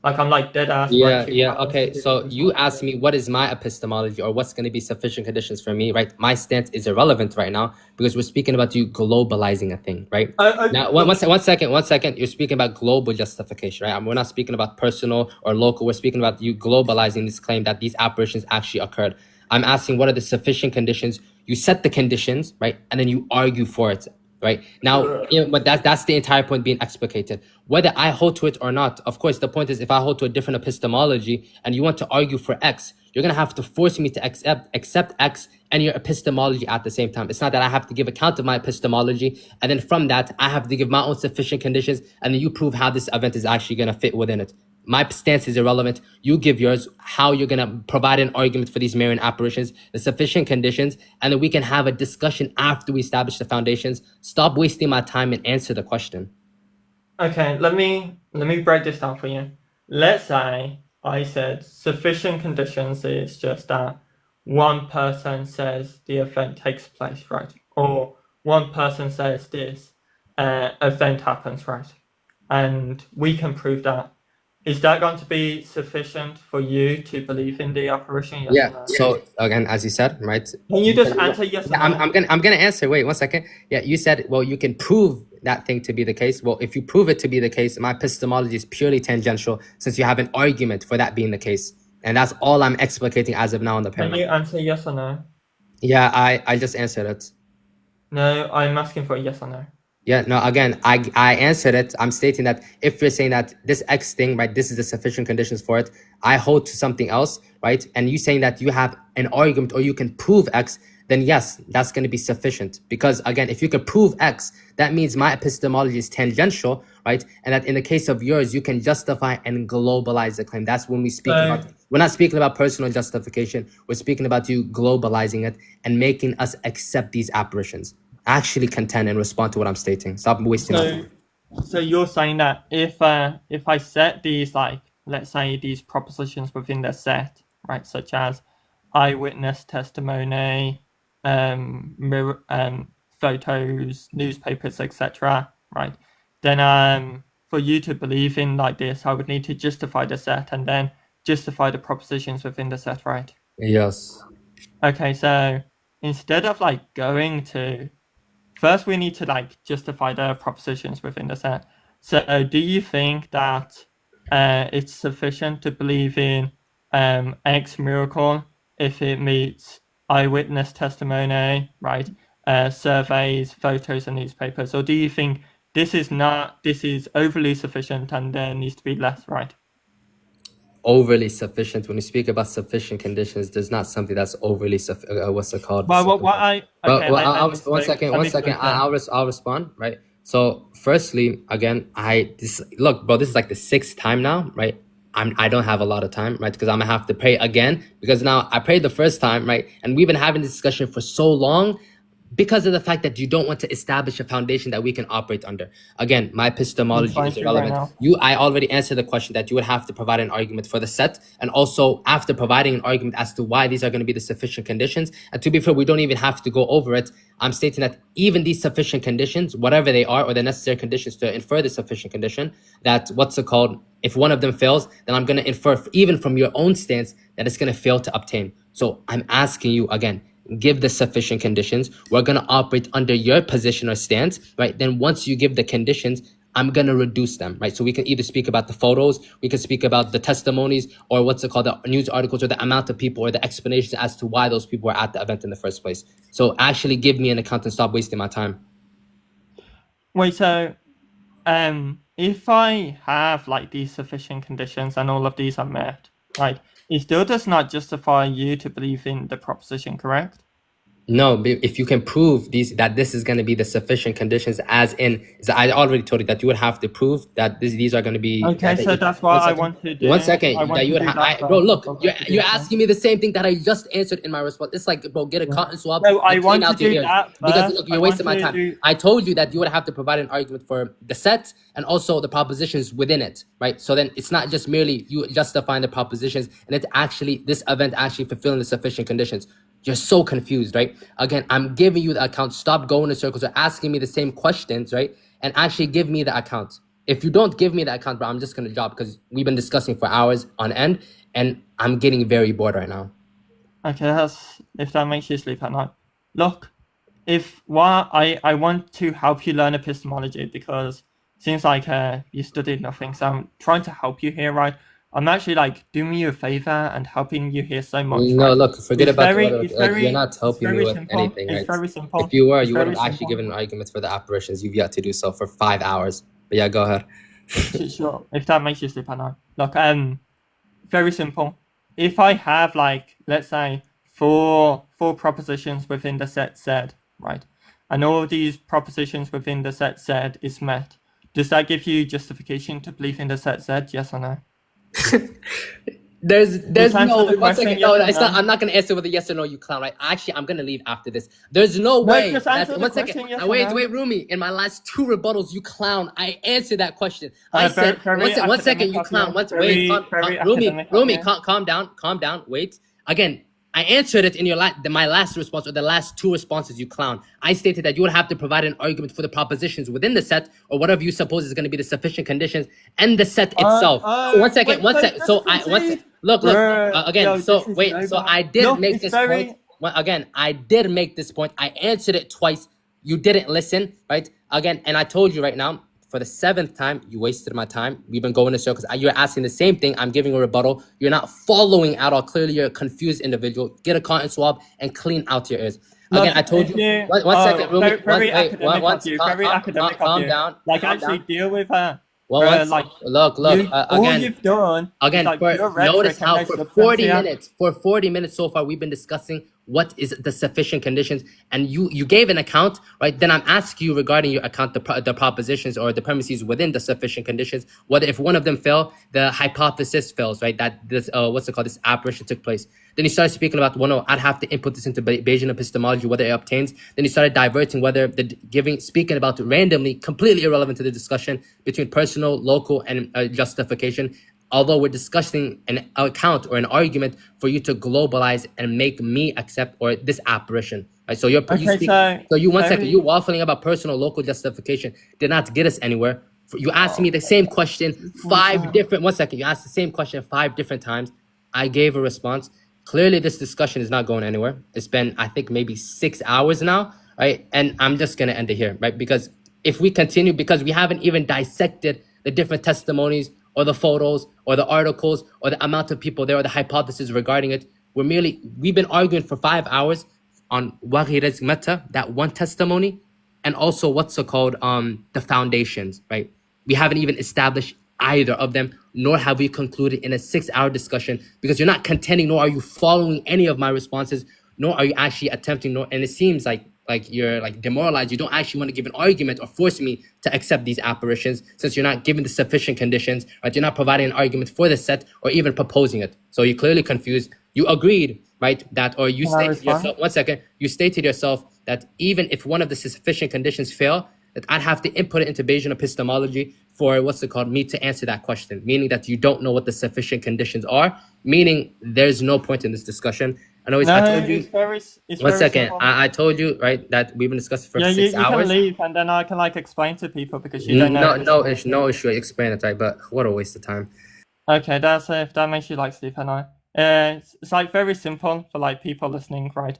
Like I'm like dead ass. Yeah. Okay. So you asked me what is my epistemology or what's going to be sufficient conditions for me, right? My stance is irrelevant right now because we're speaking about you globalizing a thing, right? Now, one second. You're speaking about global justification, right? We're not speaking about personal or local. We're speaking about you globalizing this claim that these apparitions actually occurred. I'm asking what are the sufficient conditions? You set the conditions, right? And then you argue for it. Right now, but that's the entire point being explicated. Whether I hold to it or not, of course, the point is if I hold to a different epistemology and you want to argue for X, you're gonna have to force me to accept X and your epistemology at the same time. It's not that I have to give account of my epistemology and then from that I have to give my own sufficient conditions and then you prove how this event is actually gonna fit within it. My stance is irrelevant. You give yours, how you're going to provide an argument for these Marian apparitions, the sufficient conditions, and then we can have a discussion after we establish the foundations. Stop wasting my time and answer the question. Okay, let me break this down for you. Let's say I said sufficient conditions is just that one person says the event takes place, right? Or one person says this event happens, right? And we can prove that. Is that going to be sufficient for you to believe in the apparition? Yes or no? So again, as you said, right? Can you just answer yes or no? I'm gonna answer. Wait 1 second. Yeah, you said, well, you can prove that thing to be the case. Well, if you prove it to be the case, my epistemology is purely tangential since you have an argument for that being the case. And that's all I'm explicating as of now in the paradigm. Can you answer yes or no? Yeah, I just answered it. No, I'm asking for a yes or no. Yeah, no, again, I answered it. I'm stating that if you're saying that this X thing, right, this is the sufficient conditions for it, I hold to something else. right? And you saying that you have an argument or you can prove X, then yes, that's going to be sufficient. Because again, if you can prove X, that means my epistemology is tangential, right? And that in the case of yours, you can justify and globalize the claim. That's when we speak about, we're not speaking about personal justification. We're speaking about you globalizing it and making us accept these apparitions. Actually contend and respond to what I'm stating. Stop wasting our time. So you're saying that if I set these, like, let's say these propositions within the set, right, such as eyewitness testimony, mirror, photos, newspapers, etc., right, then for you to believe in like this, I would need to justify the set and then justify the propositions within the set, right? Yes. Okay, so instead of like going to first, we need to like justify the propositions within the set. So, do you think that it's sufficient to believe in X miracle if it meets eyewitness testimony, right? Surveys, photos, and newspapers, or do you think this is not? This is overly sufficient, and there needs to be less, right? Overly sufficient. When you speak about sufficient conditions, there's not something that's overly what's it called? Well, what I okay. One second. I'll respond. Right. So, firstly, again, look, bro. This is like the 6th time now, right? I don't have a lot of time, right? Because I'm gonna have to pray again because now I prayed the first time, right? And we've been having this discussion for so long. Because of the fact that you don't want to establish a foundation that we can operate under. Again, my epistemology is irrelevant. Right, I already answered the question that you would have to provide an argument for the set, and also after providing an argument as to why these are going to be the sufficient conditions. And to be fair, we don't even have to go over it. I'm stating that even these sufficient conditions, whatever they are, or the necessary conditions to infer the sufficient condition, that if one of them fails, then I'm going to infer even from your own stance that it's going to fail to obtain. So I'm asking you again, give the sufficient conditions. We're going to operate under your position or stance, right? Then once you give the conditions, I'm going to reduce them, right? So we can either speak about the photos, we can speak about the testimonies, or the news articles, or the amount of people, or the explanations as to why those people were at the event in the first place. So actually give me an account and stop wasting my time. Wait, so if I have like these sufficient conditions and all of these are met, right, it still does not justify you to believe in the proposition, correct? No, if you can prove that this is going to be the sufficient conditions, I already told you that you would have to prove that these are going to be. Okay, so that's what I want to do. One second, that you would have. Bro, look, you're asking me the same thing that I just answered in my response. It's like, bro, get a cotton swab. No, I want to do that because look, you're wasting my time. I told you that you would have to provide an argument for the set and also the propositions within it, right? So then it's not just merely you justifying the propositions and this event actually fulfilling the sufficient conditions. You're so confused, right? Again, I'm giving you the account. Stop going in circles or asking me the same questions, right? And actually give me the account. If you don't give me the account, bro, I'm just going to drop because we've been discussing for hours on end and I'm getting very bored right now. Okay, if that makes you sleep at night. Look, I want to help you learn epistemology because it seems like you studied nothing. So I'm trying to help you here, right? I'm actually like doing you a favor and helping you here so much. No, right? look, forget about you're not helping me with anything, right? It's very simple. If you were, you would have actually given an argument for the apparitions. You've yet to do so for 5 hours. But yeah, go ahead. Sure. If that makes you sleep at night. Look, very simple. If I have like, let's say, four propositions within the set said, right, and all of these propositions within the set said is met, does that give you justification to believe in the set said? Yes or no? There's no 1 second. No, it's not. I'm not gonna answer with a yes or no, you clown. Right? Actually, I'm gonna leave after this. There's no way. One second. Yes wait, Rumi. In my last 2 rebuttals, you clown. I answered that question. I said, one second, you clown. Rumi, calm down. Wait. Again, I answered it in my last response, or the last 2 responses, you clown. I stated that you would have to provide an argument for the propositions within the set, or whatever you suppose is going to be the sufficient conditions, and the set itself. So one second. Look. Again. So I did make this point. Again, I did make this point. I answered it twice. You didn't listen, right? Again, and I told you right now. For the 7th time, you wasted my time. We've been going in circles. You're asking the same thing. I'm giving a rebuttal. You're not following at all. Clearly, you're a confused individual. Get a cotton swab and clean out your ears. Again, I told you. One second, Rumi. Very academic of you. Calm down. Like, actually deal with her. Well, once like look, all again, you've done is again, like for pure notice rhetoric and how no for substance 40 here. minutes, so far, we've been discussing what is the sufficient conditions, and you gave an account, right? Then I'm asking you regarding your account, the propositions or the premises within the sufficient conditions, whether if one of them fail, the hypothesis fails, right? That this what's it called, this apparition took place. Then you started speaking about, well, no, I'd have to input this into Bayesian epistemology, whether it obtains. Then you started diverting whether speaking about randomly, completely irrelevant to the discussion between personal, local, and justification. Although we're discussing an account or an argument for you to globalize and make me accept or this apparition. Right? So you one second, you waffling about personal, local justification did not get us anywhere. You asked me the same question one second, you asked the same question 5 different times. I gave a response. Clearly, this discussion is not going anywhere. It's been, I think, maybe 6 hours now, right? And I'm just going to end it here, right? Because if we continue, because we haven't even dissected the different testimonies or the photos or the articles or the amount of people there or the hypothesis regarding it, we've been arguing for 5 hours on Waghirez Meta, that one testimony, and also what's it called, the foundations, right? We haven't even established either of them, nor have we concluded in a 6-hour discussion, because you're not contending, nor are you following any of my responses, nor are you actually attempting, and it seems like you're like demoralized. You don't actually want to give an argument or force me to accept these apparitions, since you're not given the sufficient conditions, right? You're not providing an argument for the set or even proposing it. So you're clearly confused. You agreed, right, that, or you stated yourself, one second, you stated yourself that even if one of the sufficient conditions fail, that I'd have to input it into Bayesian epistemology for me to answer that question, meaning that you don't know what the sufficient conditions are, meaning there's no point in this discussion. I told you. One second, I told you, right, that we've been discussing for 6 hours. You can leave, and then I can explain to people, because you don't know. No issue. Explain it, right? But what a waste of time. Okay, that's if that makes you sleep at night. It's very simple for people listening, right?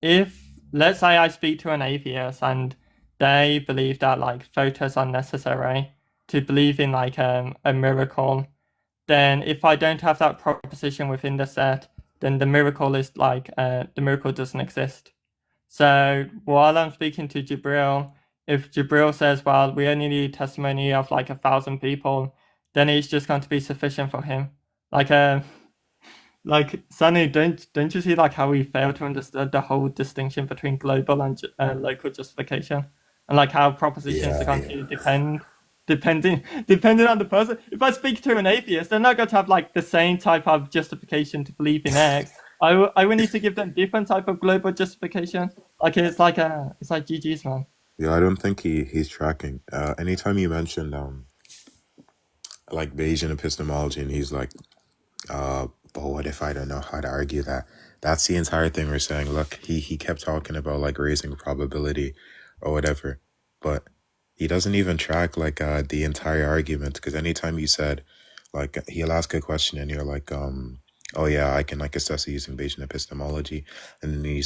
If, let's say, I speak to an atheist and they believe that photos are necessary to believe in a miracle, then if I don't have that proposition within the set, then the miracle is the miracle doesn't exist. So while I'm speaking to Jibrīl, if Jibrīl says, well, we only need testimony of 1,000 people, then it's just going to be sufficient for him. Sunny, don't you see how we fail to understand the whole distinction between global and local justification, and how propositions are going to depending on the person. If I speak to an atheist, they're not going to have the same type of justification to believe in X. I will need to give them different type of global justification. It's GG's, man. Yeah, I don't think he's tracking. Anytime you mentioned Bayesian epistemology, and he's but what if I don't know how to argue that? That's the entire thing we're saying. Look, he kept talking about raising probability or whatever, but he doesn't even track the entire argument, because anytime you said he'll ask a question and you're oh yeah, I can assess it using Bayesian epistemology, and then he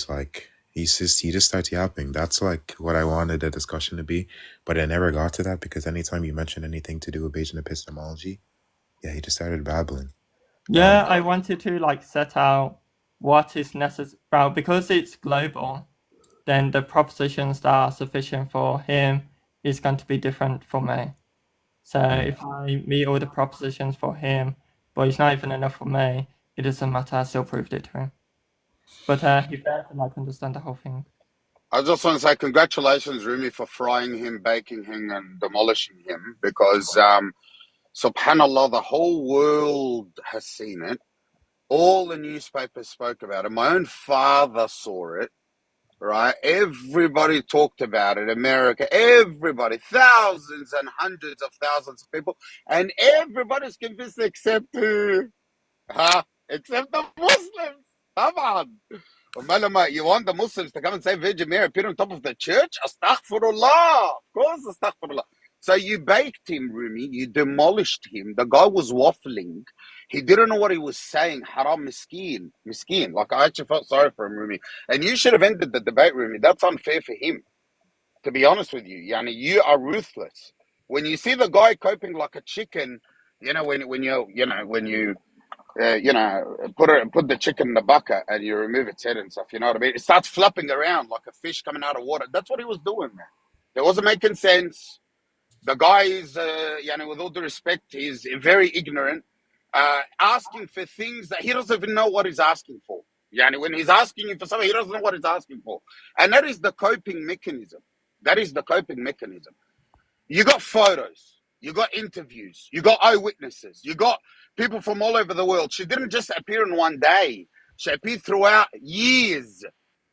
just starts yapping. That's what I wanted the discussion to be, but I never got to that, because anytime you mention anything to do with Bayesian epistemology, yeah, he just started babbling. Yeah, I wanted to set out what is necessary. Well, because it's global, then the propositions that are sufficient for him is going to be different for me. So if I meet all the propositions for him, but it's not even enough for me, it doesn't matter. I still proved it to him. But he failed to understand the whole thing. I just want to say congratulations, Rumi, for frying him, baking him, and demolishing him, because subhanAllah, the whole world has seen it. All the newspapers spoke about it. My own father saw it, right? Everybody talked about it. America, everybody, thousands and hundreds of thousands of people, and everybody's convinced except who? Except the Muslims. Come on. You want the Muslims to come and say Virgin Mary appeared on top of the church? Astaghfirullah. Of course, astaghfirullah. So you baked him, Rumi. You demolished him. The guy was waffling. He didn't know what he was saying. Haram miskeen. Miskeen. I actually felt sorry for him, Rumi. And you should have ended the debate, Rumi. That's unfair for him, to be honest with you. Yani, you are ruthless. When you see the guy coping like a chicken, when you put the chicken in the bucket and you remove its head and stuff, you know what I mean? It starts flapping around like a fish coming out of water. That's what he was doing, man. It wasn't making sense. The guy is, with all due respect, he's very ignorant, asking for things that he doesn't even know what he's asking for. When he's asking for something, he doesn't know what he's asking for. And that is the coping mechanism. That is the coping mechanism. You got photos, you got interviews, you got eyewitnesses, you got people from all over the world. She didn't just appear in one day. She appeared throughout years.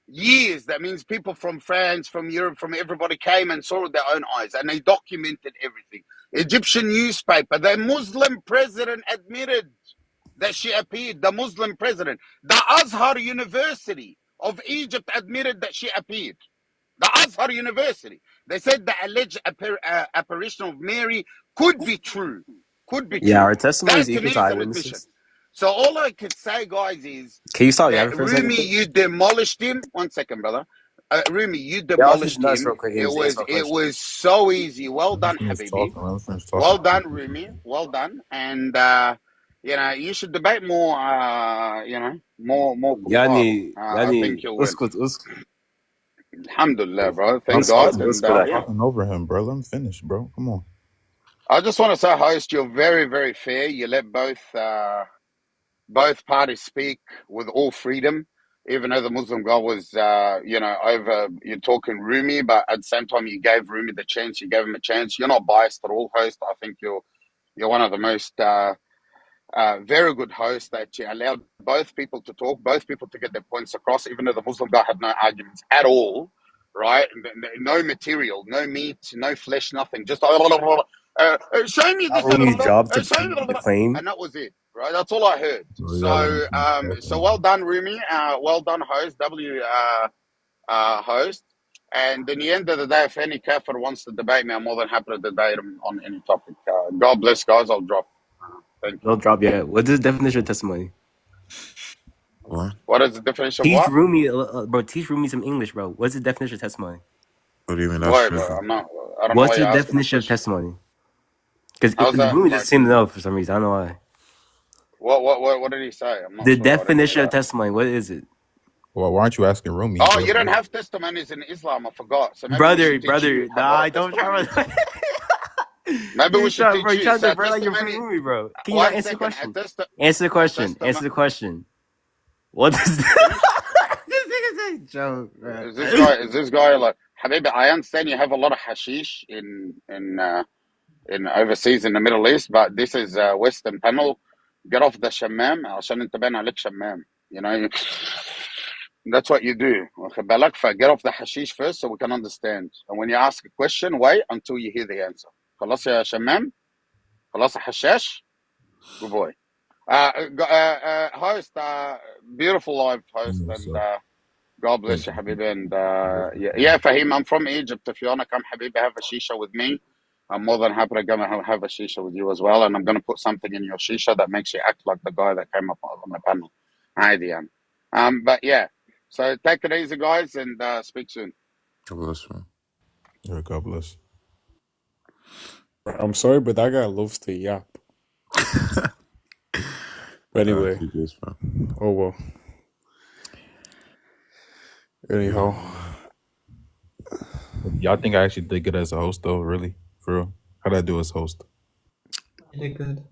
Years. That means people from France, from Europe, from everybody came and saw with their own eyes, and they documented everything. Egyptian newspaper, the Muslim president admitted that she appeared. The Muslim president. The Azhar University of Egypt admitted that she appeared. The Azhar University. They said the alleged apparition of Mary could be true. Could be Yeah, true. our testimony is That to equal me to is an admission. eyewitnesses. So all I could say, guys, is Can you stop that yapping for a second, Rumi, please? you demolished him. 1 second, brother. Rumi, you Get off his demolished nuts him. real quick and It just answer was my it question. was so easy. Well Let done, me finish Habibi. talking. Let me finish Well talking. done, Rumi. Well done. And you should debate more. More kuffar. I think you'll win. Alhamdulillah, bro. I'm Thank God. talking. And Stop talking over him, bro. Let him finish, bro. Come on. I just want to say, host, you're very, very fair. You let both parties speak with all freedom, even though the Muslim guy was, over. You're talking Rumi, but at the same time, you gave Rumi the chance. You gave him a chance. You're not biased at all, host. I think you're one of the most very good hosts that you allowed both people to talk, both people to get their points across, even though the Muslim guy had no arguments at all, right? No material, no meat, no flesh, nothing. Just show me Not this, Rumi's job to show me, prove the claim. and that was it, right? That's all I heard. Bro, you gotta let him finish So talking. well done, Rumi. Well done, host. Host. And in the end of the day, if any kafir wants to debate me, I'm more than happy to debate him on any topic. God bless, guys. I'll drop. Thank you. Don't drop yet. What's the definition of testimony? What? What is the definition of Teach what? Rumi, bro. Teach Rumi some English, bro. What's the definition of testimony? What do you mean? That's Why, bro? tricky. I don't know What's why the you're asking that definition of question. testimony? Because How's that? Rumi Like, just seemed to know for some reason. I don't know why. what did he say? I'm not The sure. I didn't hear definition of that. testimony. What is it, Well, why aren't you asking Rumi? Oh, you don't have testimonies in Islam. I forgot. So maybe we brother? should teach you what Nah, a don't testimony try. is. Maybe we should teach Bro, you you. trying So to a divert like you're free testimony. Rumi, bro. Can you not 1 answer the second. question? Answer the question. Answer the question. What does Finish. this nigga say? Joke, bro. Is this guy like Habibi? I understand you have a lot of hashish in overseas in the Middle East, but this is a Western panel. Get off the shammam عشان انت باين عليك shammam. That's what you do. واخد بالك؟ Get off the hashish first so we can understand. And when you ask a question, wait until you hear the answer. خلاص يا شمام؟ خلاص يا حشاش؟ Good boy. Host, beautiful live host, and God bless you, Habibi. And yeah, Fahim, I'm from Egypt. If you want to come, Habibi, have a shisha with me, I'm more than happy to come and have a shisha with you as well. And I'm going to put something in your shisha that makes you act like the guy that came up on the panel. Aidian. But yeah, so take it easy, guys, and speak soon. God bless, man. Yeah, God bless. I'm sorry, but that guy loves to yap. But anyway, oh well. Anyhow, y'all think I actually did good as a host, though? Really, for real? How did I do as host? You did good.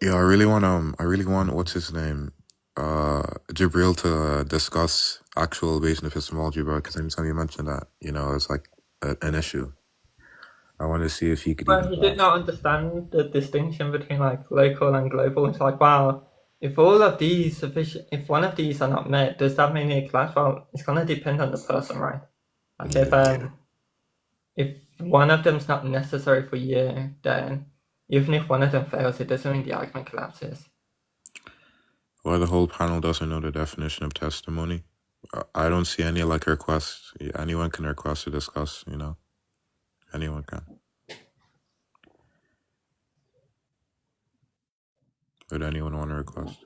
Yeah, I really want what's his name, Jibrīl to discuss actual Bayesian epistemology, bro. Because anytime you mention that, it's like an issue. I want to see if he could. Well, he did not understand the distinction between like local and global. It's like, wow, if all of these if one of these are not met, does that mean they clash? Well, it's gonna depend on the person, right? Like if one of them's not necessary for you, then even if one of them fails, it doesn't mean the argument collapses. Well, the whole panel doesn't know the definition of testimony. I don't see any requests. Anyone can request to discuss. Anyone can. Would anyone want to request?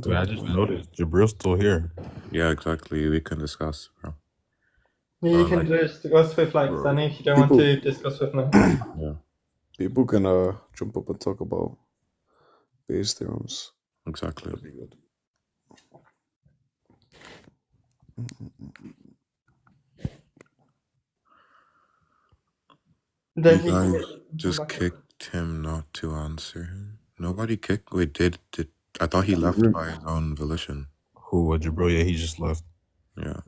Yeah, I just noticed Jibril's still here. Yeah, exactly. We can discuss, bro. You can discuss with Sunny if you don't want to discuss with me. Yeah. People can jump up and talk about Bayes' theorems. Exactly. That'd be good. Then You he can guys just come back. kicked him not to answer him. Nobody kicked. Wait, did I thought he left by his own volition. Who? Jibrīl? Yeah, he just left. Yeah.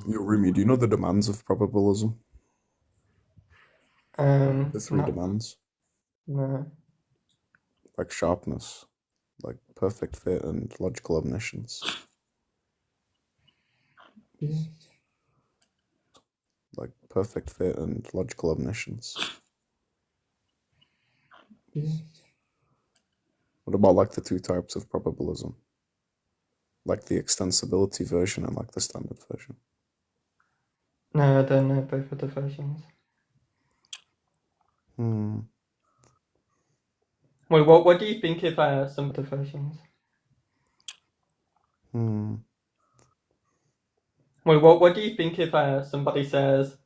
Yo, Rumi, do you know the demands of probabilism? The three demands, No. like sharpness, like perfect fit, and logical omniscience. Yeah. Like perfect fit and logical omniscience. Yeah. What about like the two types of probabilism? Like the extensibility version and like the standard version. No, I don't know both of the versions. Wait, what do you think of some of the versions? Wait, what do you think if somebody says,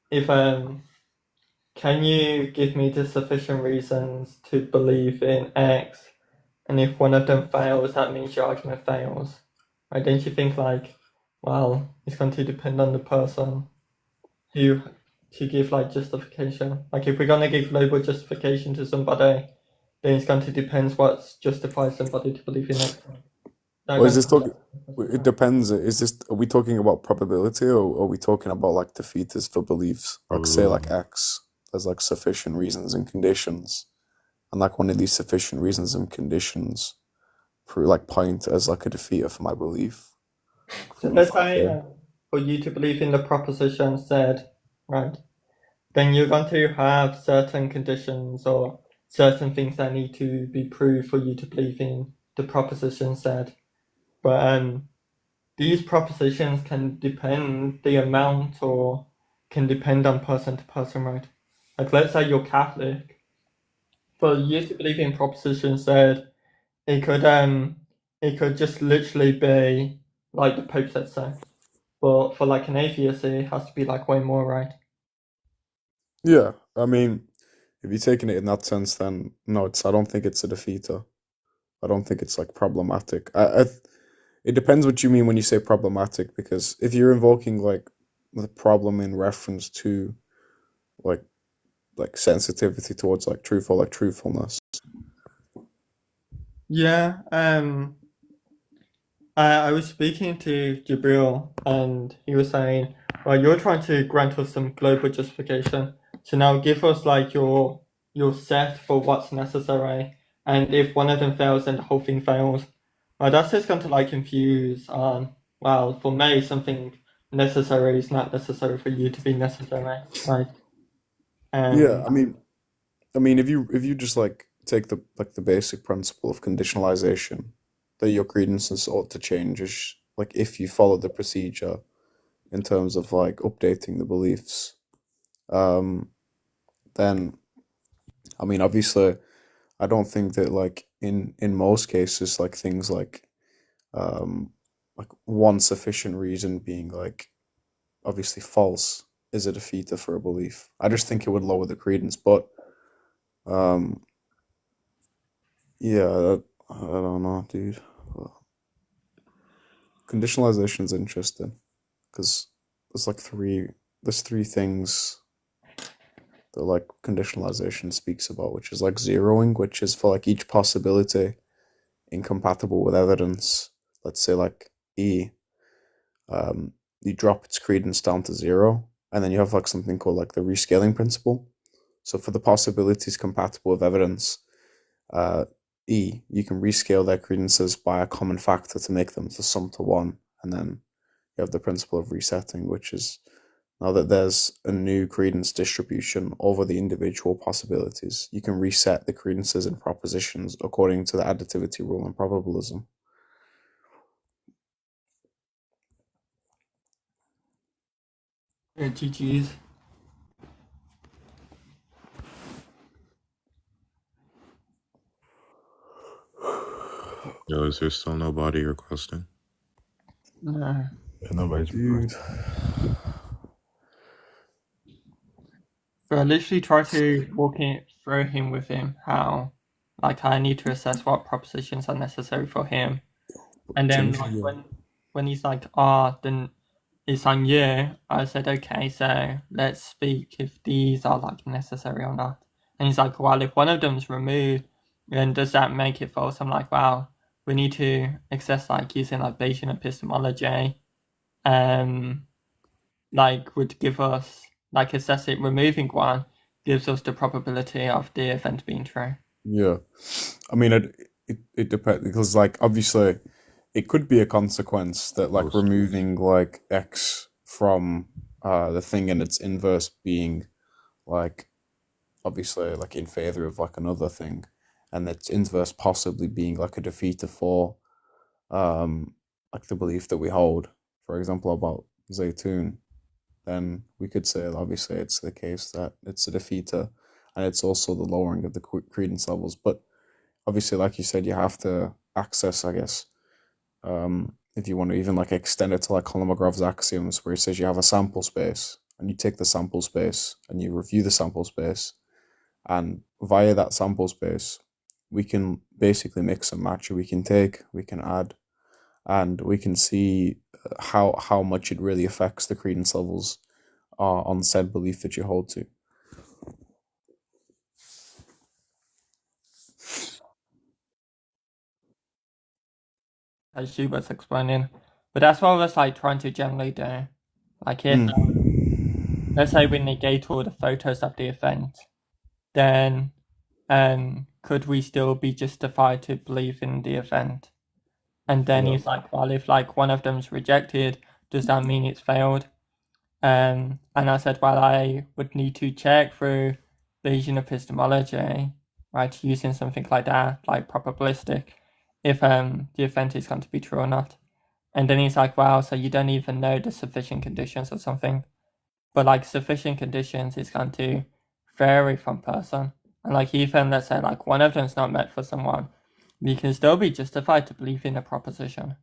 if can you give me the sufficient reasons to believe in X, and if one of them fails, that means your argument fails, right? Don't you think like, well, it's going to depend on the person to give like justification. Like if we're gonna give global justification to somebody, then it's going to depend what justifies somebody to believe in X. Or is this talking? It depends. Are we talking about probability, or are we talking about like defeaters for beliefs? Like say like X, there's like sufficient reasons and conditions, and like one of these sufficient reasons and conditions, like point as like a defeater for my belief. So let's say for you to believe in the proposition said, right, then you're going to have certain conditions or certain things that need to be proved for you to believe in the proposition said. But these propositions can depend the amount or can depend on person to person, right? Like let's say you're Catholic. For you to believe in proposition said, it could just literally be like the Pope said so. But for like an atheist, it has to be like way more, right? Yeah, I mean, if you're taking it in that sense, then no, I don't think it's a defeater. I don't think it's like problematic. It depends what you mean when you say problematic, because if you're invoking like the problem in reference to like sensitivity towards like truth or like truthfulness. Yeah, I was speaking to Jibrīl and he was saying, well, you're trying to grant us some global justification. So now give us like your set for what's necessary. And if one of them fails, then the whole thing fails. Well, that's just going to like confuse on, well, for me, something necessary is not necessary for you to be necessary, right? Yeah, I mean, if you just like take the basic principle of conditionalization, that your credences ought to change is like if you follow the procedure in terms of like updating the beliefs, then I mean obviously I don't think that like in most cases like things like one sufficient reason being like obviously false is a defeater for a belief. I just think it would lower the credence, but yeah, I don't know, dude. Conditionalization is interesting because there's three things that like conditionalization speaks about, which is like zeroing, which is for like each possibility incompatible with evidence. Let's say like E, you drop its credence down to 0, and then you have like something called like the rescaling principle. So for the possibilities compatible with evidence, E, you can rescale their credences by a common factor to make them to sum to 1, and then you have the principle of resetting, which is now that there's a new credence distribution over the individual possibilities, you can reset the credences and propositions according to the additivity rule in probabilism. GG's. Yo, is there still nobody requesting? No. Yeah, nobody's Dude. So I literally tried to walk it through him with him how, like, I need to assess what propositions are necessary for him. And then Change like the when he's like, "Ah, then it's on you," I said, "Okay, so let's speak if these are like necessary or not." And he's like, "Well, if one of them's removed, then does that make it false?" I'm like, "Wow, we need to access like using like Bayesian epistemology, like would give us like assess it removing one gives us the probability of the event being true." Yeah, I mean it depends because like obviously it could be a consequence that like removing like x from the thing and its inverse being like obviously like in favor of like another thing, and its inverse possibly being like a defeater for like the belief that we hold, for example about Zeitoun, then we could say obviously it's the case that it's a defeater and it's also the lowering of the credence levels. But obviously, like you said, you have to access, I guess, if you want to even like extend it to like Kolmogorov's axioms, where he says you have a sample space and you take the sample space and you review the sample space, and via that sample space, we can basically mix and match. We can take, we can add, and we can see how much it really affects the credence levels on said belief that you hold to. As she was explaining, but that's what I was like trying to generally do. Like if let's say we negate all the photos of the event, then could we still be justified to believe in the event? And then he's like, well, if like one of them's rejected, does that mean it's failed? And I said, well, I would need to check through Bayesian epistemology, right, using something like that, like probabilistic, if the event is going to be true or not. And then he's like, wow, so you don't even know the sufficient conditions or something. But like sufficient conditions is going to vary from person. And like even let's say like one of them's not met for someone, we can still be justified to believe in a proposition.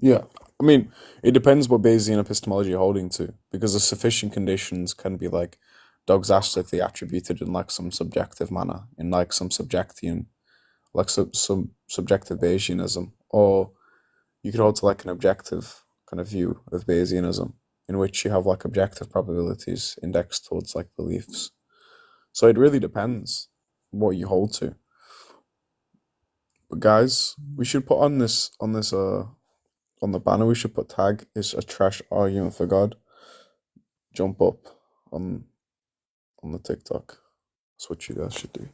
Yeah, I mean, it depends what Bayesian epistemology you're holding to, because the sufficient conditions can be like dogmatically attributed in like some subjective manner, in like some subjectian, like some subjective Bayesianism, or you could hold to like an objective kind of view of Bayesianism, in which you have like objective probabilities indexed towards like beliefs. So it really depends what you hold to. But guys, we should put on the banner, we should put tag is a trash argument for God. Jump up on the TikTok. That's what you guys should do.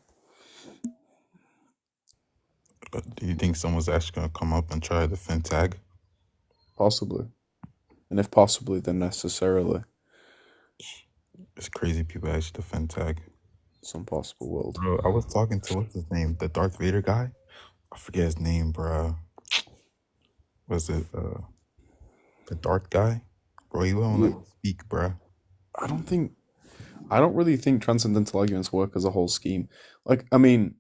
Do you think someone's actually gonna come up and try to defend tag? Possibly. And if possibly, then necessarily. It's crazy people actually defend tag. Some possible world. Bro, I was talking to what's his name? The Darth Vader guy? I forget his name, bro. Was it the Darth guy? Bro, he won't let me speak, bro. I don't really think transcendental arguments work as a whole scheme. Like, I mean,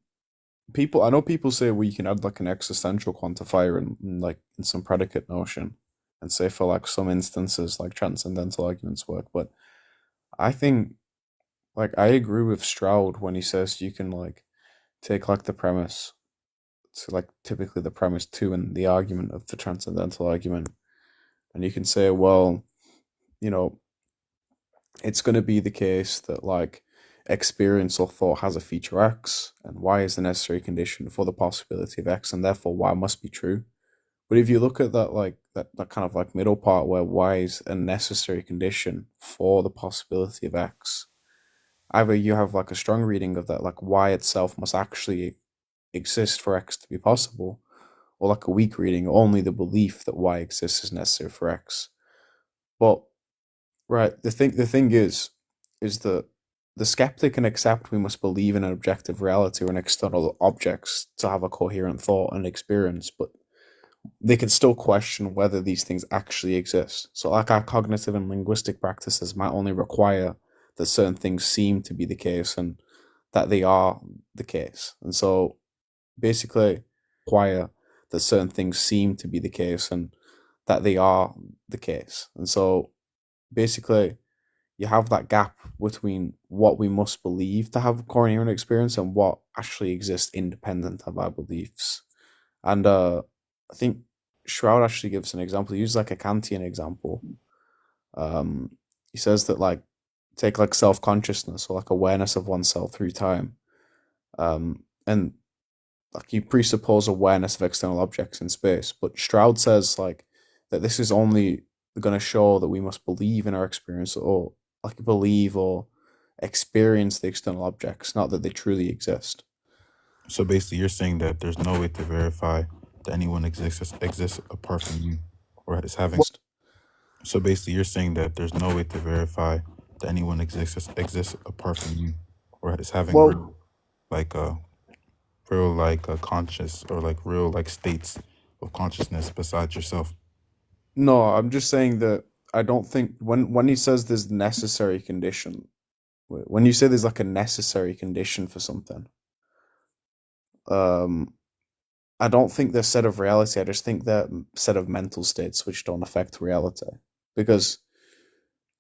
I know people say, well, you can add like an existential quantifier in like in some predicate notion and say for like some instances like transcendental arguments work, but I think like I agree with Stroud when he says you can like take like the premise to like typically the premise 2 and the argument of the transcendental argument, and you can say, well, you know, it's going to be the case that like experience or thought has a feature X, and Y is the necessary condition for the possibility of X, and therefore Y must be true. But if you look at that, like that kind of like middle part where Y is a necessary condition for the possibility of X, either you have like a strong reading of that, like Y itself must actually exist for X to be possible, or like a weak reading, only the belief that Y exists is necessary for X. But right, the thing is that the skeptic can accept we must believe in an objective reality or an external objects to have a coherent thought and experience, but they can still question whether these things actually exist. So like our cognitive and linguistic practices might only require that certain things seem to be the case and that they are the case. And so basically require that certain things seem to be the case and that they are the case. And so basically you have that gap between what we must believe to have a coherent experience and what actually exists independent of our beliefs. And I think Shroud actually gives an example. He uses like a Kantian example. He says that like take like self-consciousness or like awareness of oneself through time, and like you presuppose awareness of external objects in space. But Stroud says like that this is only going to show that we must believe in our experience, or like believe or experience the external objects, not that they truly exist. So basically, you're saying that there's no way to verify that anyone exists apart from you, or is having. So basically, you're saying that there's no way to verify that anyone exists apart from you, or is having real, like conscious, or like real like states of consciousness besides yourself. No, I'm just saying that I don't think when he says there's necessary condition, when you say there's like a necessary condition for something, I don't think they're set of reality. I just think they're set of mental states which don't affect reality. Because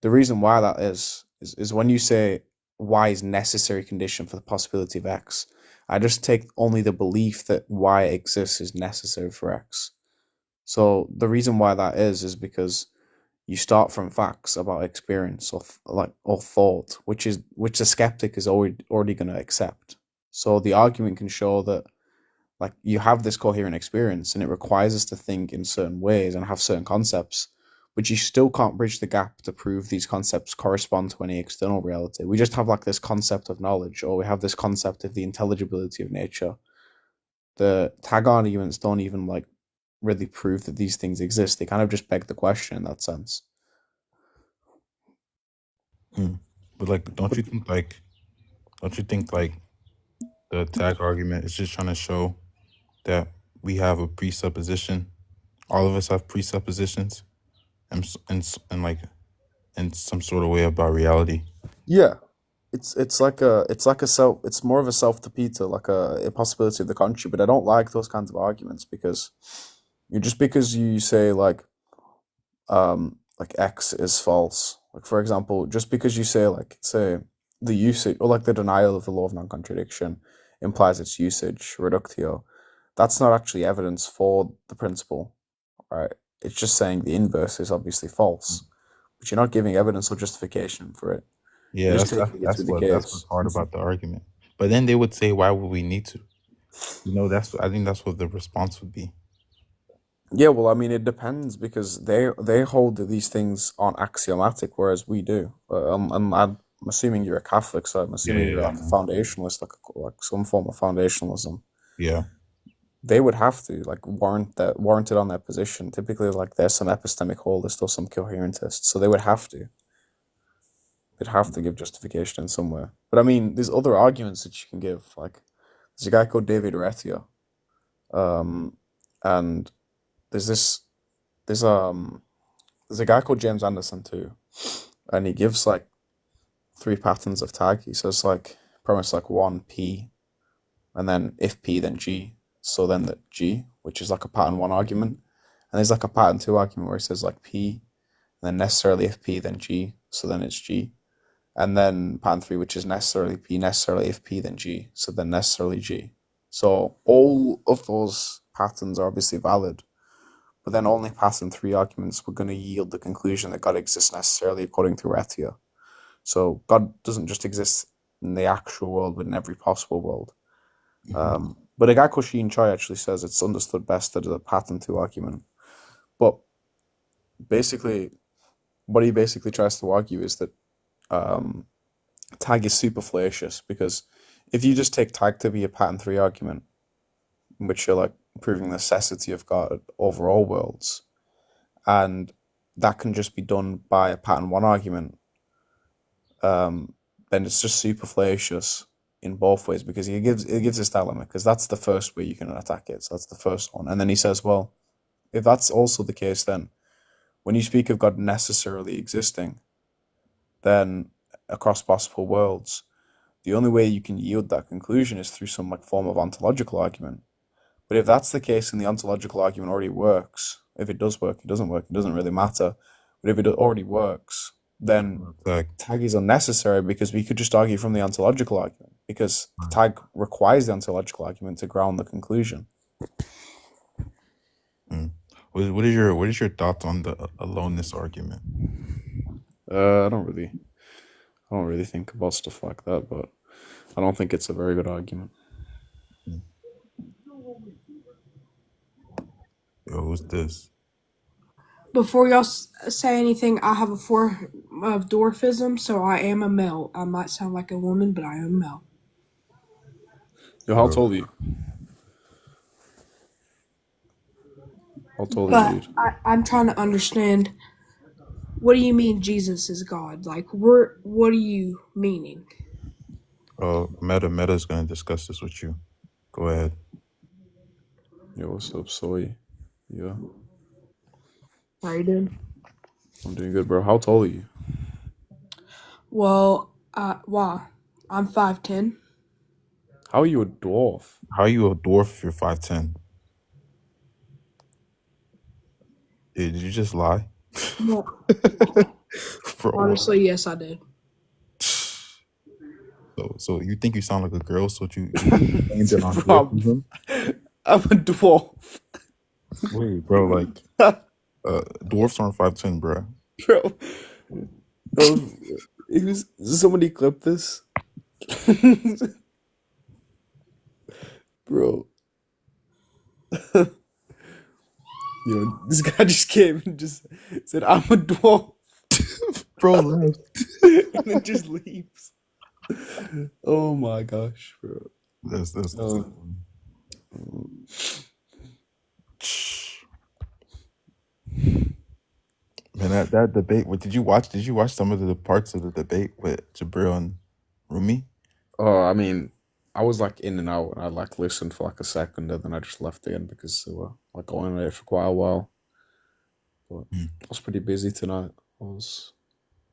the reason why that is when you say Y is necessary condition for the possibility of X, I just take only the belief that Y exists is necessary for X. So the reason why that is because you start from facts about experience or thought, which a skeptic is already going to accept. So the argument can show that like you have this coherent experience and it requires us to think in certain ways and have certain concepts, but you still can't bridge the gap to prove these concepts correspond to any external reality. We just have like this concept of knowledge, or we have this concept of the intelligibility of nature. The tag arguments don't even like really prove that these things exist. They kind of just beg the question in that sense. But like, don't you think like the tag argument is just trying to show that we have a presupposition? All of us have presuppositions, and like in some sort of way about reality. Yeah, it's more of a self-defeater, like a possibility of the contrary. But I don't like those kinds of arguments because because you say like X is false. Like for example, just because you say the usage or like the denial of the law of non-contradiction implies its usage, reductio, that's not actually evidence for the principle, right? It's just saying the inverse is obviously false, but you're not giving evidence or justification for it. Yeah, that's what's hard about the argument. But then they would say, why would we need to? I think that's what the response would be. Yeah, well, I mean, it depends because they hold that these things aren't axiomatic, whereas we do. And I'm assuming you're a Catholic, so I'm assuming you're like a foundationalist, like some form of foundationalism. Yeah, they would have to like warrant it on their position. Typically, like there's some epistemic holdist or some coherentist, so they would have to. They'd have to give justification in somewhere. But I mean, there's other arguments that you can give. Like there's a guy called David Rethier, and there's a guy called James Anderson too, and he gives like 3 patterns of tag. He says like premise like 1 P, and then if P then G, so then the G, which is like a pattern 1 argument, and there's like a pattern 2 argument where he says like P, and then necessarily if P then G, so then it's G, and then pattern 3, which is necessarily P, necessarily if P then G, so then necessarily G. So all of those patterns are obviously valid. But then only pattern 3 arguments were going to yield the conclusion that God exists necessarily according to Rethier. So God doesn't just exist in the actual world, but in every possible world. But a guy called Sheen Choi actually says it's understood best as a pattern 2 argument. But basically, what he basically tries to argue is that tag is super fallacious, because if you just take tag to be a pattern 3 argument, in which you're like proving the necessity of God over all worlds, and that can just be done by a pattern 1 argument, then it's just super fallacious in both ways, because it gives this dilemma, because that's the first way you can attack it. So that's the first one. And then he says, well, if that's also the case, then when you speak of God necessarily existing, then across possible worlds, the only way you can yield that conclusion is through some like form of ontological argument. But if that's the case and the ontological argument already works, if it does work, it doesn't work, it doesn't really matter. But if it already works, then tag is unnecessary, because we could just argue from the ontological argument, because the tag requires the ontological argument to ground the conclusion. What is your thoughts on the aloneness argument? I don't really think about stuff like that, but I don't think it's a very good argument. Yo, who's this? Before y'all say anything, I have a form of dwarfism, so I am a male. I might sound like a woman, but I am a male. Yo, how tall are you? How tall are you, dude? I'm trying to understand. What do you mean Jesus is God? Like, what are you meaning? Meta's gonna discuss this with you. Go ahead. Yo, what's up, Soy? Yeah. How you doing? I'm doing good, bro. How tall are you? Well, why? I'm 5'10". How are you a dwarf? How are you a dwarf if you're 5'10"? Did you just lie? No. Bro, Honestly, yes, I did. So you think you sound like a girl, so you blamed it on dwarfism? I'm a dwarf. Wait, bro, like dwarfs aren't 5'10", bro. Bro. Somebody clip this? Bro. This guy just came and just said, I'm a dwarf. Bro left. And then just leaves. Oh my gosh, bro. That's Man, that debate. What did you watch? Did you watch some of the parts of the debate with Jibrīl and Rumi? Oh, I mean, I was like in and out, and I like listened for like a second, and then I just left again because they were like going on it for quite a while. But I was pretty busy tonight. I was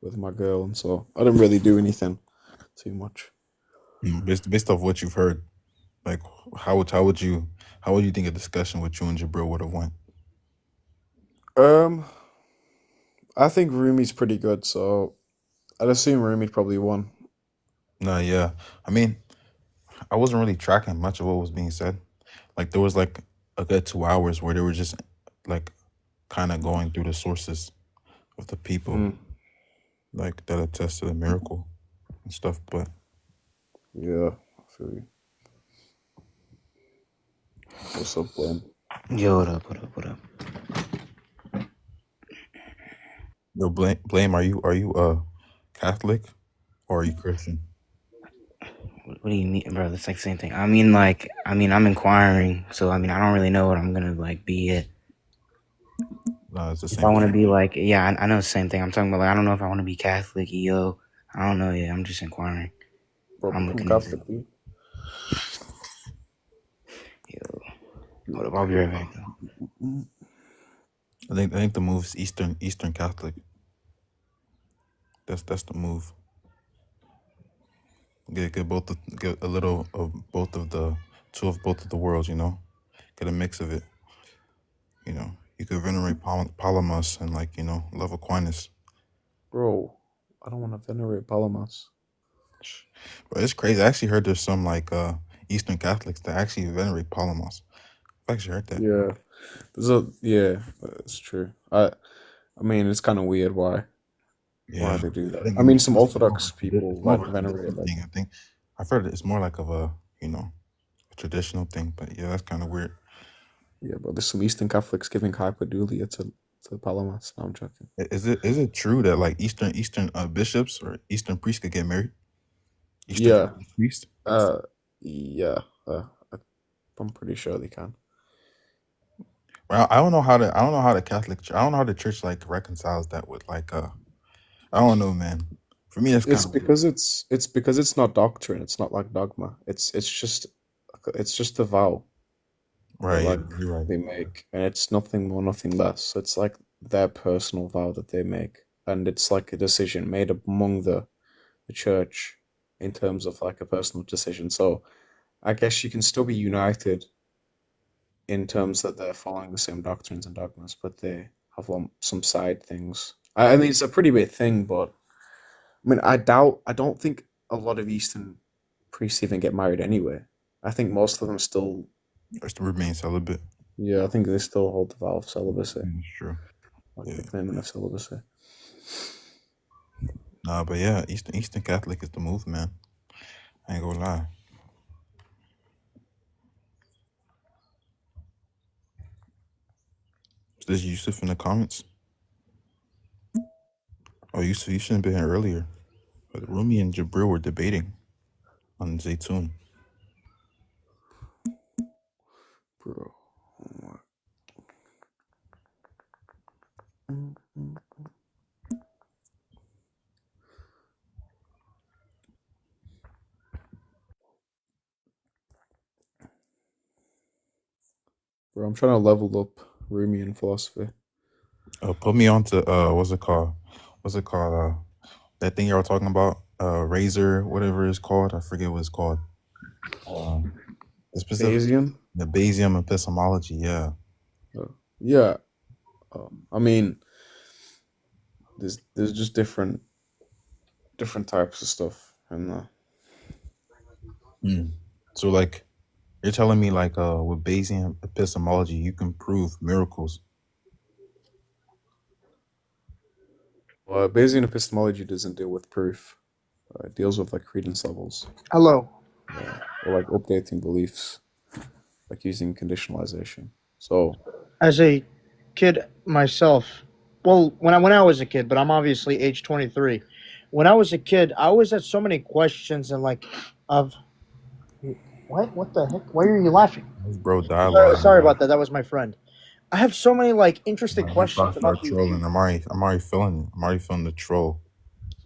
with my girl, and so I didn't really do anything too much. Based off what you've heard, like how would you think a discussion with you and Jibrīl would have went? I think Rumi's pretty good, so I'd assume Rumi probably won. No, yeah. I mean, I wasn't really tracking much of what was being said. Like there was like a good 2 hours where they were just like kind of going through the sources of the people, like that attest to the miracle and stuff. But yeah, I feel you. What's up, Blame? Yo, what up? Yo, blame. Are you Catholic or are you Christian? What do you mean, bro? That's like the same thing. I'm inquiring, so I don't really know what I'm gonna like be yet. No, it's the same. If I want to be like, yeah, I know the same thing. I'm talking about like, I don't know if I want to be Catholic, yo. I don't know yet. I'm just inquiring. Bro, I'm looking Catholic, into Yo, hold up, I'll be right back though. I think the move is Eastern Catholic. That's the move. Get a little of both of the both of the worlds, you know. Get a mix of it. You know, you could venerate Palamas and like, you know, love Aquinas. Bro, I don't want to venerate Palamas. But it's crazy. I actually heard there's some like Eastern Catholics that actually venerate Palamas. I've actually heard that. Yeah, that's true. I mean, it's kind of weird why they do that. I mean, some Orthodox people like venerate it. I think I've heard it's more like of a, you know, a traditional thing. But yeah, that's kind of weird. Yeah, but there's some Eastern Catholics giving hyperdulia to Palamas. No, I'm joking. Is it true that like Eastern bishops or Eastern priests could get married? Eastern priest? Yeah. I'm pretty sure they can. Well, I don't know how the Catholic. I don't know how the church like reconciles that with like I don't know, man. For me, it's because it's not doctrine. It's not like dogma. It's just a vow. Right. Like you're right. they make, and it's nothing more, nothing less. So it's like their personal vow that they make, and it's like a decision made among the church in terms of like a personal decision. So I guess you can still be united in terms that they're following the same doctrines and dogmas, but they have some side things. I mean, it's a pretty big thing, but I mean, I don't think a lot of Eastern priests even get married anyway. I think most of them still remain celibate. Yeah, I think they still hold the vow of celibacy. That's true. Like Yeah. the commitment of celibacy. Nah, but yeah, Eastern Catholic is the move, man. I ain't gonna lie. Is this Yusuf in the comments? Oh, Yusuf, you shouldn't have been here earlier. But Rumi and Jibrīl were debating on Zeitoun. Bro. Oh my. Bro, I'm trying to level up Rumi in philosophy. Put me on to what's it called? That thing y'all talking about? Razor, whatever it's called. I forget what it's called. The specific Bayesian? the Bayesian epistemology, yeah. Yeah. I mean, there's just different types of stuff and So like you're telling me like with Bayesian epistemology you can prove miracles. well, Bayesian epistemology doesn't deal with proof. It deals with like credence levels. Hello. Or like updating beliefs, like using conditionalization. So As a kid myself, well, when I was a kid, but I'm obviously age 23. When I was a kid, I always had so many questions and like of what the heck? Why are you laughing? This bro dialogue. Sorry about that. That was my friend. I have so many like interesting He questions start about you. trolling. I'm already feeling it. I'm already feeling the troll.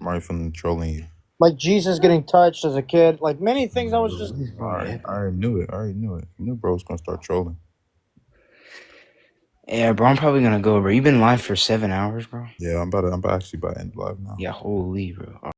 I'm already feeling the trolling you. Like Jesus getting touched as a kid, like many things. I was just. I already knew it. I knew bro was gonna start trolling. Yeah, bro, I'm probably gonna go, bro. You've been live for 7 hours, bro. Yeah, I'm actually about to end live now. Yeah, holy, bro.